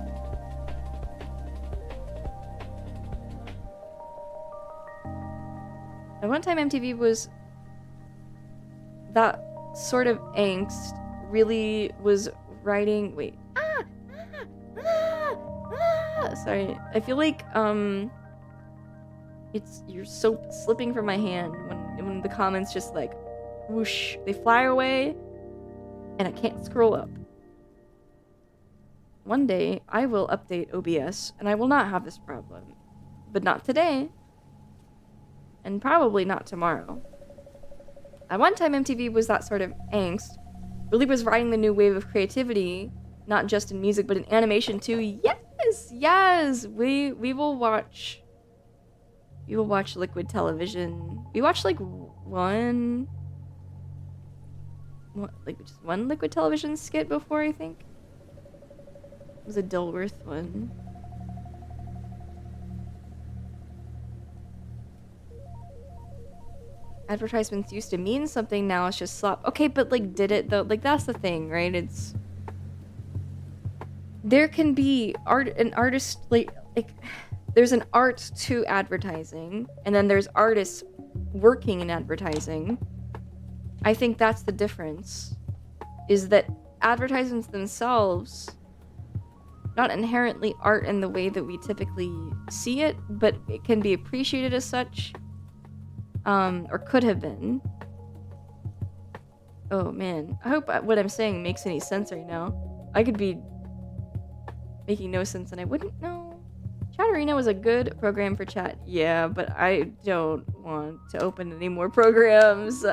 At one time, MTV was that sort of angst really was writing. Wait. Sorry. I feel like it's your soap slipping from my hand when the comments just like whoosh, they fly away, and I can't scroll up. One day I will update OBS, and I will not have this problem, but not today. And probably not tomorrow. At one time, MTV was that sort of angst. Really was riding the new wave of creativity, not just in music, but in animation too. Yes, yes. We will watch Liquid Television. We watched like just one Liquid Television skit before, I think. It was a Dilworth one. Advertisements used to mean something, now it's just slop. Okay, but like, did it though? Like, that's the thing, right? It's, there can be artist like there's an art to advertising, and then there's artists working in advertising. I think that's the difference, is that advertisements themselves, not inherently art in the way that we typically see it, but it can be appreciated as such. Or could have been. Oh man, I hope what I'm saying makes any sense right now. I could be making no sense and I wouldn't know. Chatterino was a good program for chat. Yeah, but I don't want to open any more programs.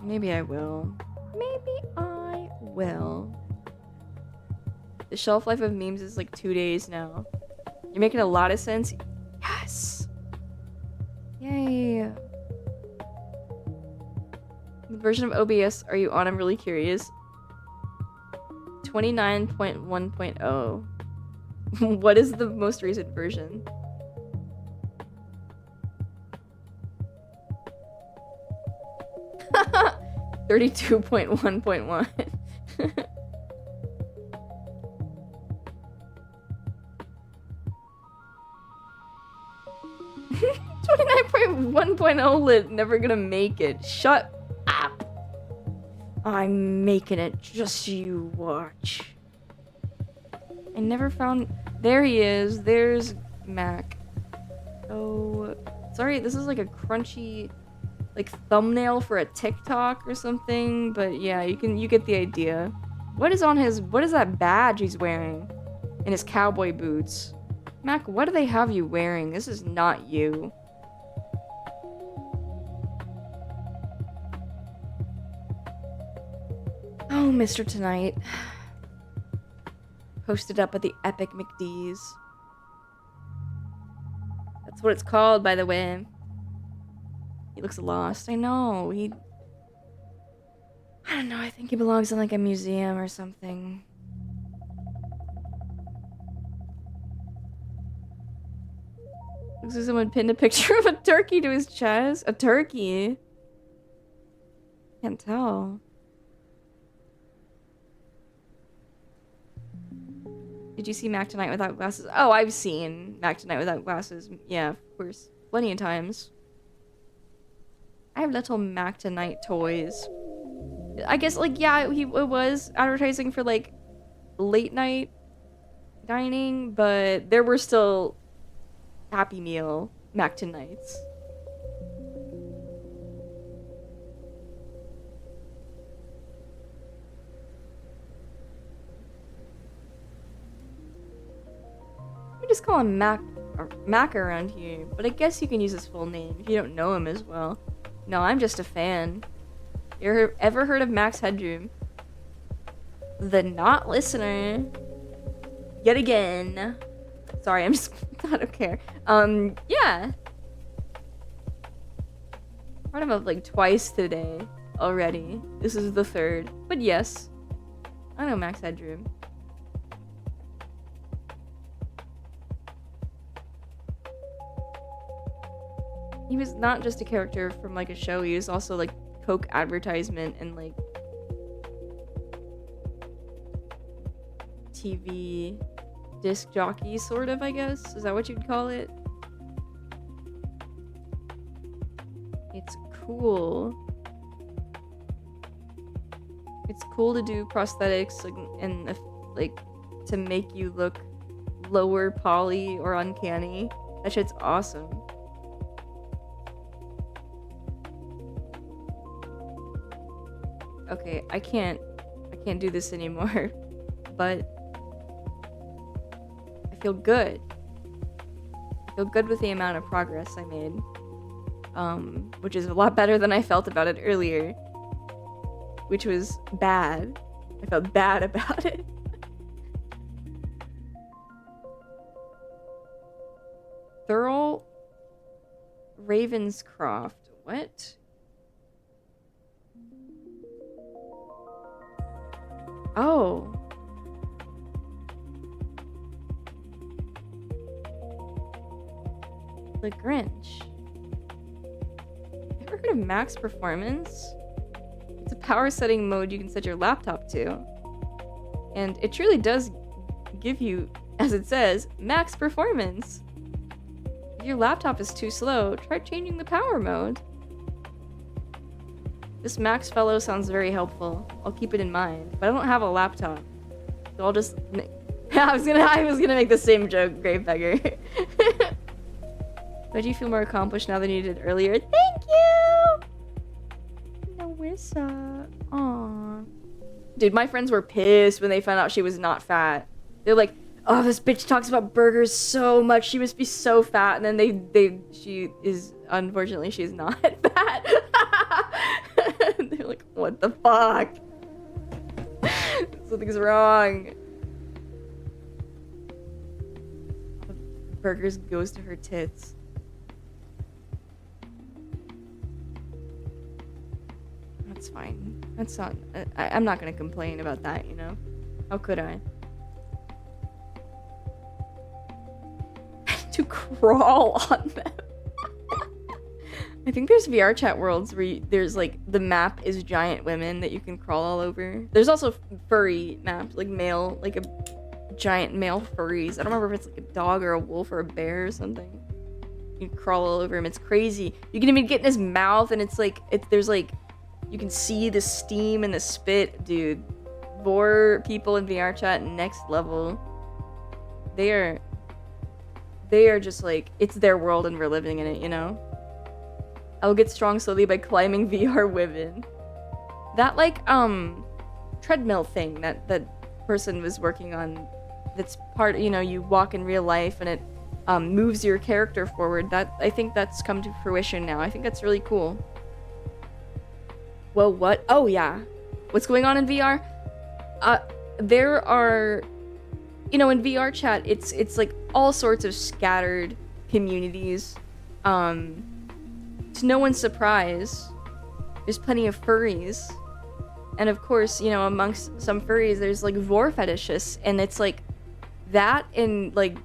Maybe I will. Maybe I will. The shelf life of memes is like 2 days now. You're making a lot of sense. Yes! Yay. The version of OBS are you on? I'm really curious. 29.1.0. What is the most recent version? (32.1.1) 29.1.0 lit, never gonna make it. Shut up. I'm making it, just you watch. I never found... There he is. There's Mac. Oh, sorry, this is like a crunchy like thumbnail for a TikTok or something, but yeah, you get the idea. What is that badge he's wearing? In his cowboy boots. Mac, what do they have you wearing? This is not you. Oh, Mr. Tonight. Posted up at the Epic McD's. That's what it's called, by the way. He looks lost. I know. I don't know. I think he belongs in like a museum or something. Looks like someone pinned a picture of a turkey to his chest. A turkey? Can't tell. Did you see Mac Tonight without glasses? Oh, I've seen Mac Tonight without glasses. Yeah, of course. Plenty of times. I have little Mac Tonight toys. I guess, like, yeah, it was advertising for, like, late night dining, but there were still Happy Meal Mac Tonights. We just call him Mac around here, but I guess you can use his full name if you don't know him as well. No, I'm just a fan. You ever heard of Max Headroom? The not listener. Yet again. Sorry, I'm just... I don't care. Yeah. Heard him of like twice today already. This is the third. But yes. I know Max Headroom. He was not just a character from like a show, he was also like Coke advertisement and like TV disc jockey sort of, I guess. Is that what you'd call it? It's cool. It's cool to do prosthetics and like to make you look lower poly or uncanny. That shit's awesome. Okay, I can't do this anymore, but I feel good. I feel good with the amount of progress I made, which is a lot better than I felt about it earlier, which was bad. I felt bad about it. Thurl Ravenscroft. What? Oh. The Grinch. Ever heard of max performance? It's a power setting mode you can set your laptop to. And it truly does give you, as it says, max performance. If your laptop is too slow, try changing the power mode. This Max fellow sounds very helpful. I'll keep it in mind, but I don't have a laptop, so I'll just. I was gonna make the same joke, Gravebeggar. But you feel more accomplished now than you did earlier. Thank you. Narissa. Aww. Dude, my friends were pissed when they found out she was not fat. They're like, oh, this bitch talks about burgers so much. She must be so fat. And then she is, unfortunately, she's not fat. They're like, what the fuck? Something's wrong. Burgers goes to her tits. That's fine. That's not... I'm not gonna complain about that, you know? How could I? To crawl on them. I think there's VR chat worlds where there's like the map is giant women that you can crawl all over. There's also furry maps, like male, like a giant male furries. I don't remember if it's like a dog or a wolf or a bear or something. You can crawl all over him. It's crazy. You can even get in his mouth, and it's like there's like you can see the steam and the spit, dude. Vor people in VR chat next level. They are just like, it's their world and we're living in it, you know? I'll get strong slowly by climbing VR women. That like treadmill thing that person was working on, that's part, you know, you walk in real life and it moves your character forward. That, I think that's come to fruition now. I think that's really cool. Whoa, what? Oh yeah. What's going on in VR? There are, you know, in VR chat, it's like all sorts of scattered communities. To no one's surprise, there's plenty of furries. And of course, you know, amongst some furries, there's like vor fetishists, and it's like that and like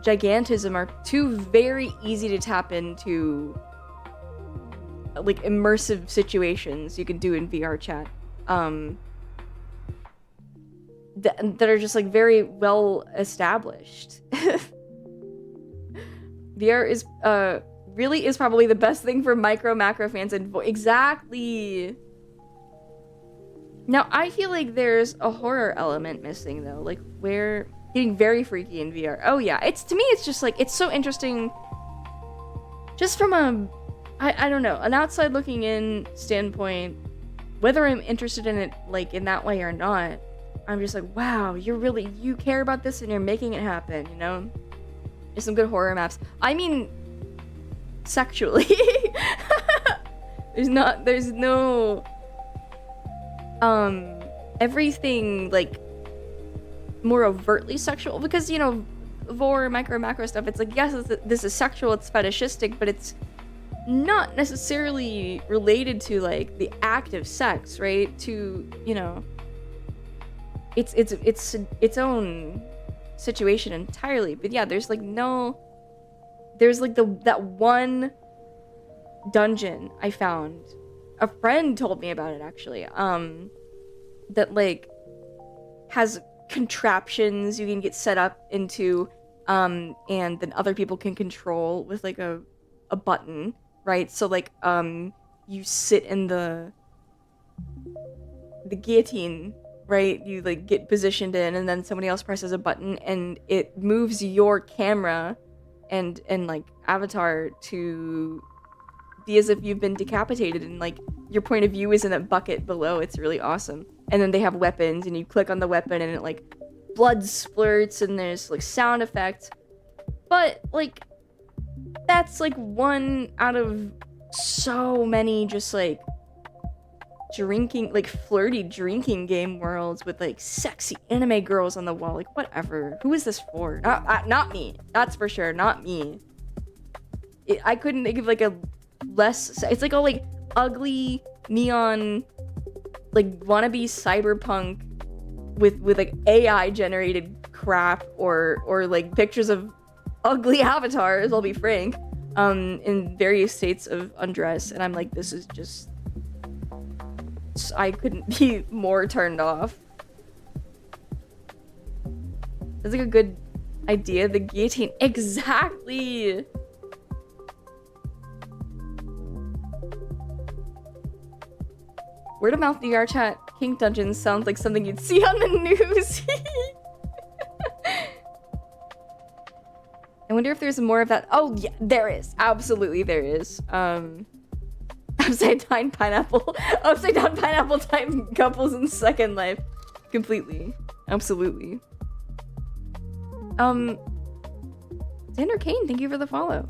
gigantism are two very easy to tap into like immersive situations you can do in VR chat. That are just like very well established. VR is really is probably the best thing for micro macro fans and exactly. Now I feel like there's a horror element missing though, like we're getting very freaky in VR. Oh yeah, it's, to me it's just like, it's so interesting just from a I don't know, an outside looking in standpoint, whether I'm interested in it like in that way or not. I'm just like, wow, you care about this and you're making it happen, you know? There's some good horror maps. I mean, sexually. there's no, everything, like, more overtly sexual, because, you know, vor, micro, macro stuff, it's like, yes, this is sexual, it's fetishistic, but it's not necessarily related to, like, the act of sex, right? To, you know... It's its own situation entirely. But yeah, there's like that one dungeon I found. A friend told me about it actually. That like has contraptions you can get set up into, and then other people can control with like a button, right? So like you sit in the guillotine, right? You like get positioned in, and then somebody else presses a button and it moves your camera and like avatar to be as if you've been decapitated, and like your point of view is in a bucket below. It's really awesome. And then they have weapons, and you click on the weapon and it like blood splurts and there's like sound effects. But like that's like one out of so many just like drinking, like flirty drinking game worlds with like sexy anime girls on the wall. Like whatever, who is this for? Not me, that's for sure, not me. I couldn't think of like a less, it's like all like ugly neon like wannabe cyberpunk with like AI generated crap or like pictures of ugly avatars, I'll be frank, in various states of undress, and I'm like, this is just, I couldn't be more turned off. That's like a good idea. The guillotine. Exactly! Word of mouth VR chat kink dungeons sounds like something you'd see on the news. I wonder if there's more of that. Oh yeah, there is. Absolutely there is. upside down pineapple. Upside down pineapple type couples in Second Life. Completely. Absolutely. Xander Kane, thank you for the follow.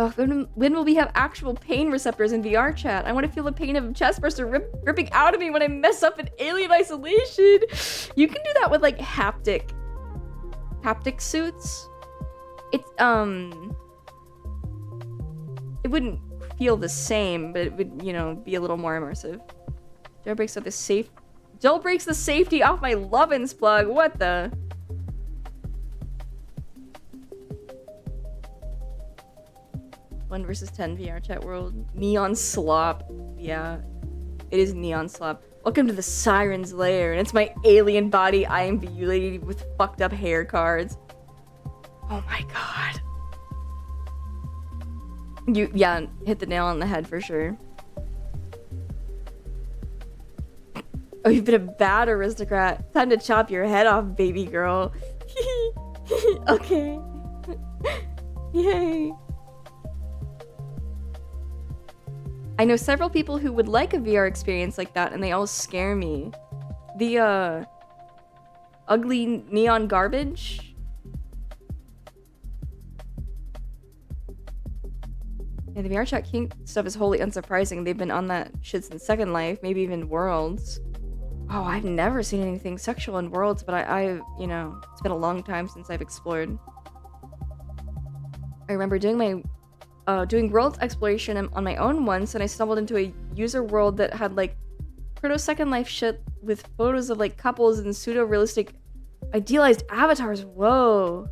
Oh, when will we have actual pain receptors in VR chat? I want to feel the pain of a chest burster ripping out of me when I mess up in Alien Isolation. You can do that with like haptic suits. It's it wouldn't feel the same, but it would, you know, be a little more immersive. Jailbreaks the safety off my Lovin's plug. What the? 1 versus 10 VR chat world. Neon slop. Yeah, it is neon slop. Welcome to the Siren's Lair, and it's my alien body IMVU lady with fucked up hair cards. Oh my god. Yeah, hit the nail on the head for sure. Oh, you've been a bad aristocrat. Time to chop your head off, baby girl. Okay. Yay. I know several people who would like a VR experience like that, and they all scare me. The, ugly neon garbage? Yeah, the VR chat kink stuff is wholly unsurprising. They've been on that shit since Second Life, maybe even Worlds. Oh, I've never seen anything sexual in Worlds, but I you know, it's been a long time since I've explored. I remember doing Worlds exploration on my own once, and I stumbled into a user world that had like proto Second Life shit with photos of like couples and pseudo-realistic idealized avatars. Whoa.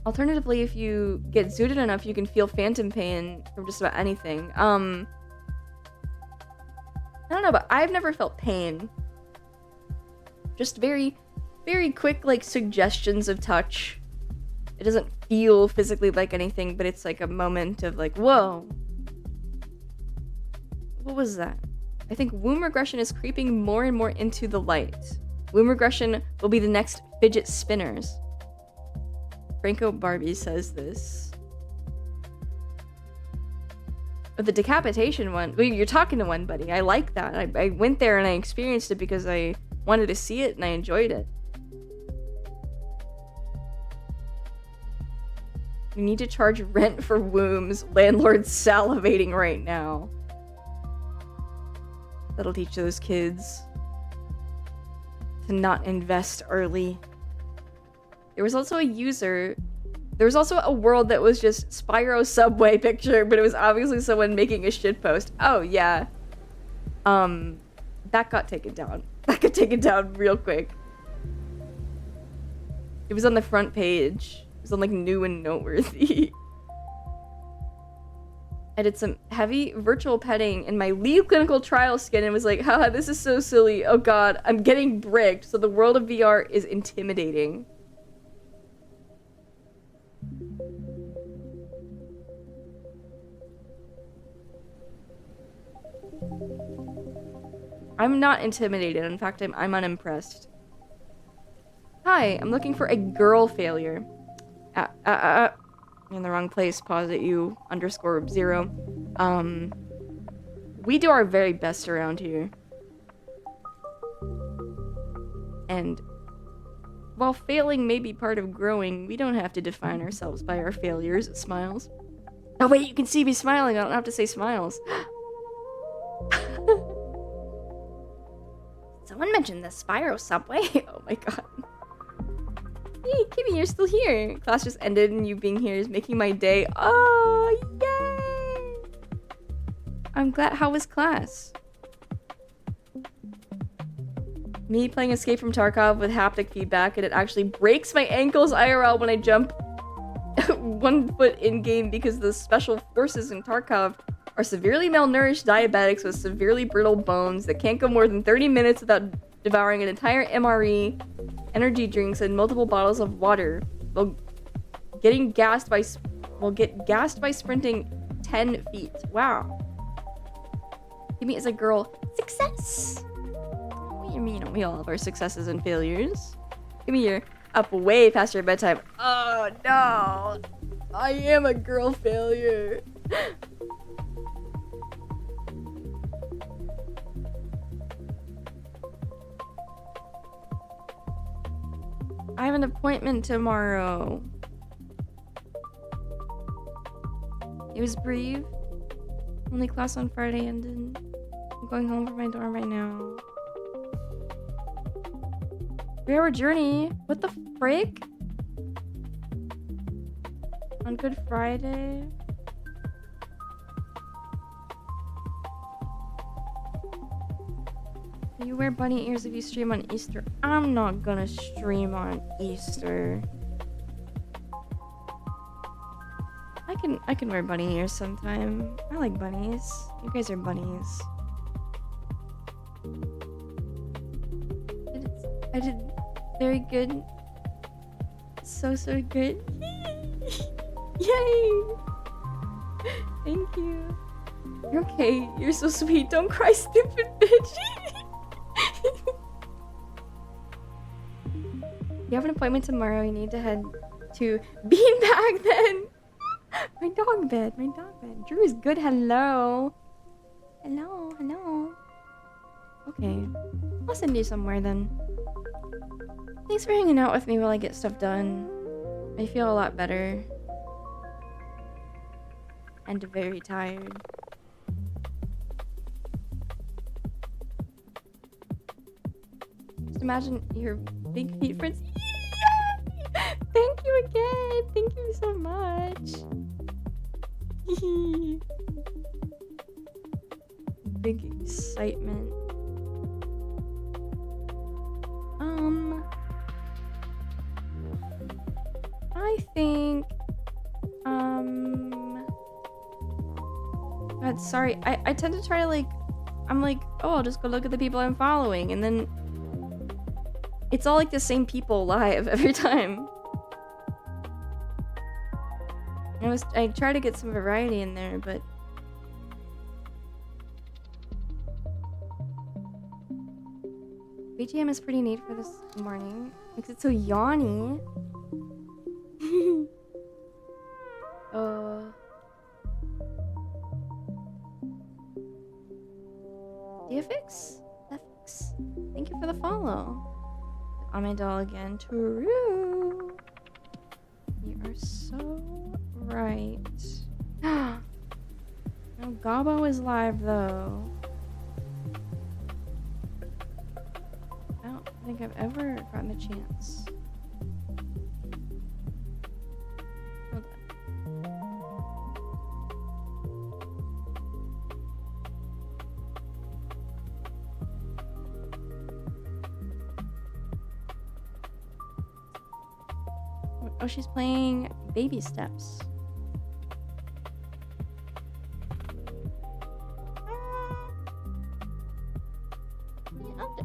Alternatively, if you get zooted enough, you can feel phantom pain from just about anything. I don't know, but I've never felt pain. Just very, very quick like suggestions of touch. It doesn't feel physically like anything, but it's like a moment of like, whoa. What was that? I think womb regression is creeping more and more into the light. Womb regression will be the next fidget spinners. Franco Barbie says this. But the decapitation one, well, you're talking to one, buddy. I like that. I went there and I experienced it because I wanted to see it and I enjoyed it. We need to charge rent for wombs. Landlord's salivating right now. That'll teach those kids to not invest early. There was also a world that was just Spyro Subway picture, but it was obviously someone making a shitpost. Oh, yeah. That got taken down. That got taken down real quick. It was on the front page. It was on like new and noteworthy. I did some heavy virtual petting in my Leave clinical trial skin and was like, haha, this is so silly. Oh god, I'm getting bricked. So the world of VR is intimidating. I'm not intimidated. In fact, I'm unimpressed. Hi, I'm looking for a girl failure. In the wrong place. Pause at you _0. We do our very best around here. And while failing may be part of growing, we don't have to define ourselves by our failures. Smiles. Oh wait, you can see me smiling. I don't have to say smiles. Someone mentioned the Spyro Subway. Oh my god. Hey, Kimmy, you're still here. Class just ended and you being here is making my day. Oh, yay! I'm glad. How was class? Me playing Escape from Tarkov with haptic feedback, and it actually breaks my ankles IRL when I jump 1 foot in-game because the special forces in Tarkov are severely malnourished diabetics with severely brittle bones that can't go more than 30 minutes without devouring an entire MRE, energy drinks, and multiple bottles of water while get gassed by sprinting 10 feet. Wow. Kimmy is a girl. Success! You know, we all have our successes and failures. Give me your up way past your bedtime. Oh no! I am a girl failure. I have an appointment tomorrow. It was brief. Only class on Friday ended. I'm going home from my dorm right now. 3-hour journey? What the frick? On Good Friday? You wear bunny ears if you stream on Easter. I'm not gonna stream on Easter. I can wear bunny ears sometime. I like bunnies. You guys are bunnies. I did very good. So good. Yay! Thank you. You're okay. You're so sweet. Don't cry, stupid bitch. You have an appointment tomorrow. You need to head to Beanbag then. My dog bed. Drew is good. Hello. Hello. Okay. I'll send you somewhere then. Thanks for hanging out with me while I get stuff done. I feel a lot better. And very tired. Just imagine your big feet friends. Yay! Thank you again. Thank you so much. Big excitement. I think God, sorry. I tend to try to like I'm like, oh, I'll just go look at the people I'm following, and then it's all like the same people live every time. I try to get some variety in there, but BGM is pretty neat for this morning. Makes it so yawny. DFX? FX. Thank you for the follow. On my doll again. True. You are so right. No, Gabo is live though. I don't think I've ever gotten a chance. Hold on. Oh, she's playing Baby Steps.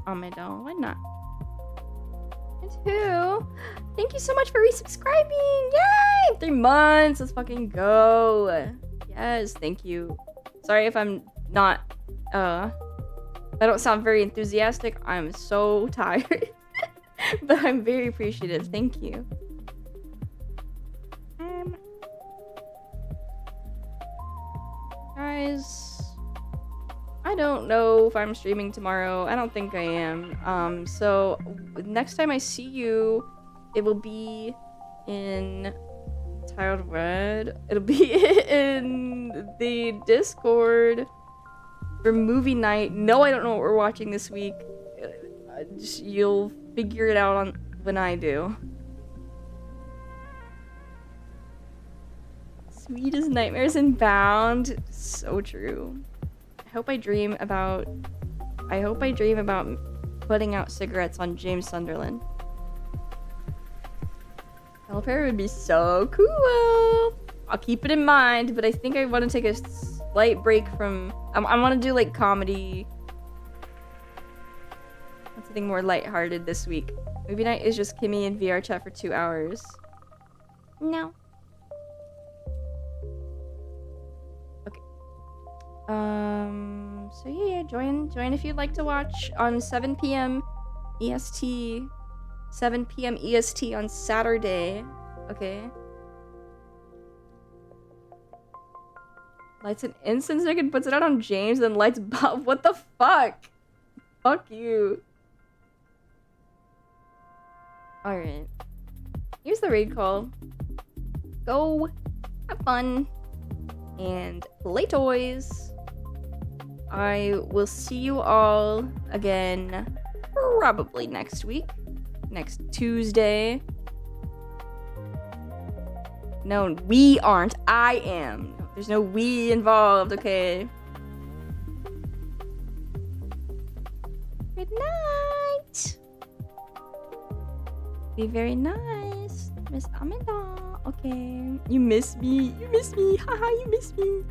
On my doll, why not? And who? Thank you so much for resubscribing! Yay! 3 months! Let's fucking go! Yes, thank you. Sorry if I'm not, I don't sound very enthusiastic. I'm so tired. But I'm very appreciative. Thank you. Guys, I don't know if I'm streaming tomorrow. I don't think I am. So next time I see you, it will be in Tiled Red. It'll be in the Discord for movie night. No, I don't know what we're watching this week. You'll figure it out on when I do. Sweet as nightmares and bound. So true. I hope I dream about putting out cigarettes on James Sunderland. Telepair would be so cool. I'll keep it in mind, but I think I want to take a slight break from. I want to do like comedy. Something more lighthearted this week. Movie night is just Kimmy and VR chat for 2 hours. No. Okay. So yeah, join if you'd like to watch on 7 p.m. EST. 7 p.m. EST on Saturday. Okay. Lights an incense stick and puts it out on James, then lights Bob. What the fuck? Fuck you. Alright. Here's the raid call. Go have fun and play toys. I will see you all again probably next week. Next Tuesday. No, we aren't. I am. There's no we involved, okay? Good night. Be very nice, Miss Amanda. Okay. You miss me. You miss me. Haha, you miss me.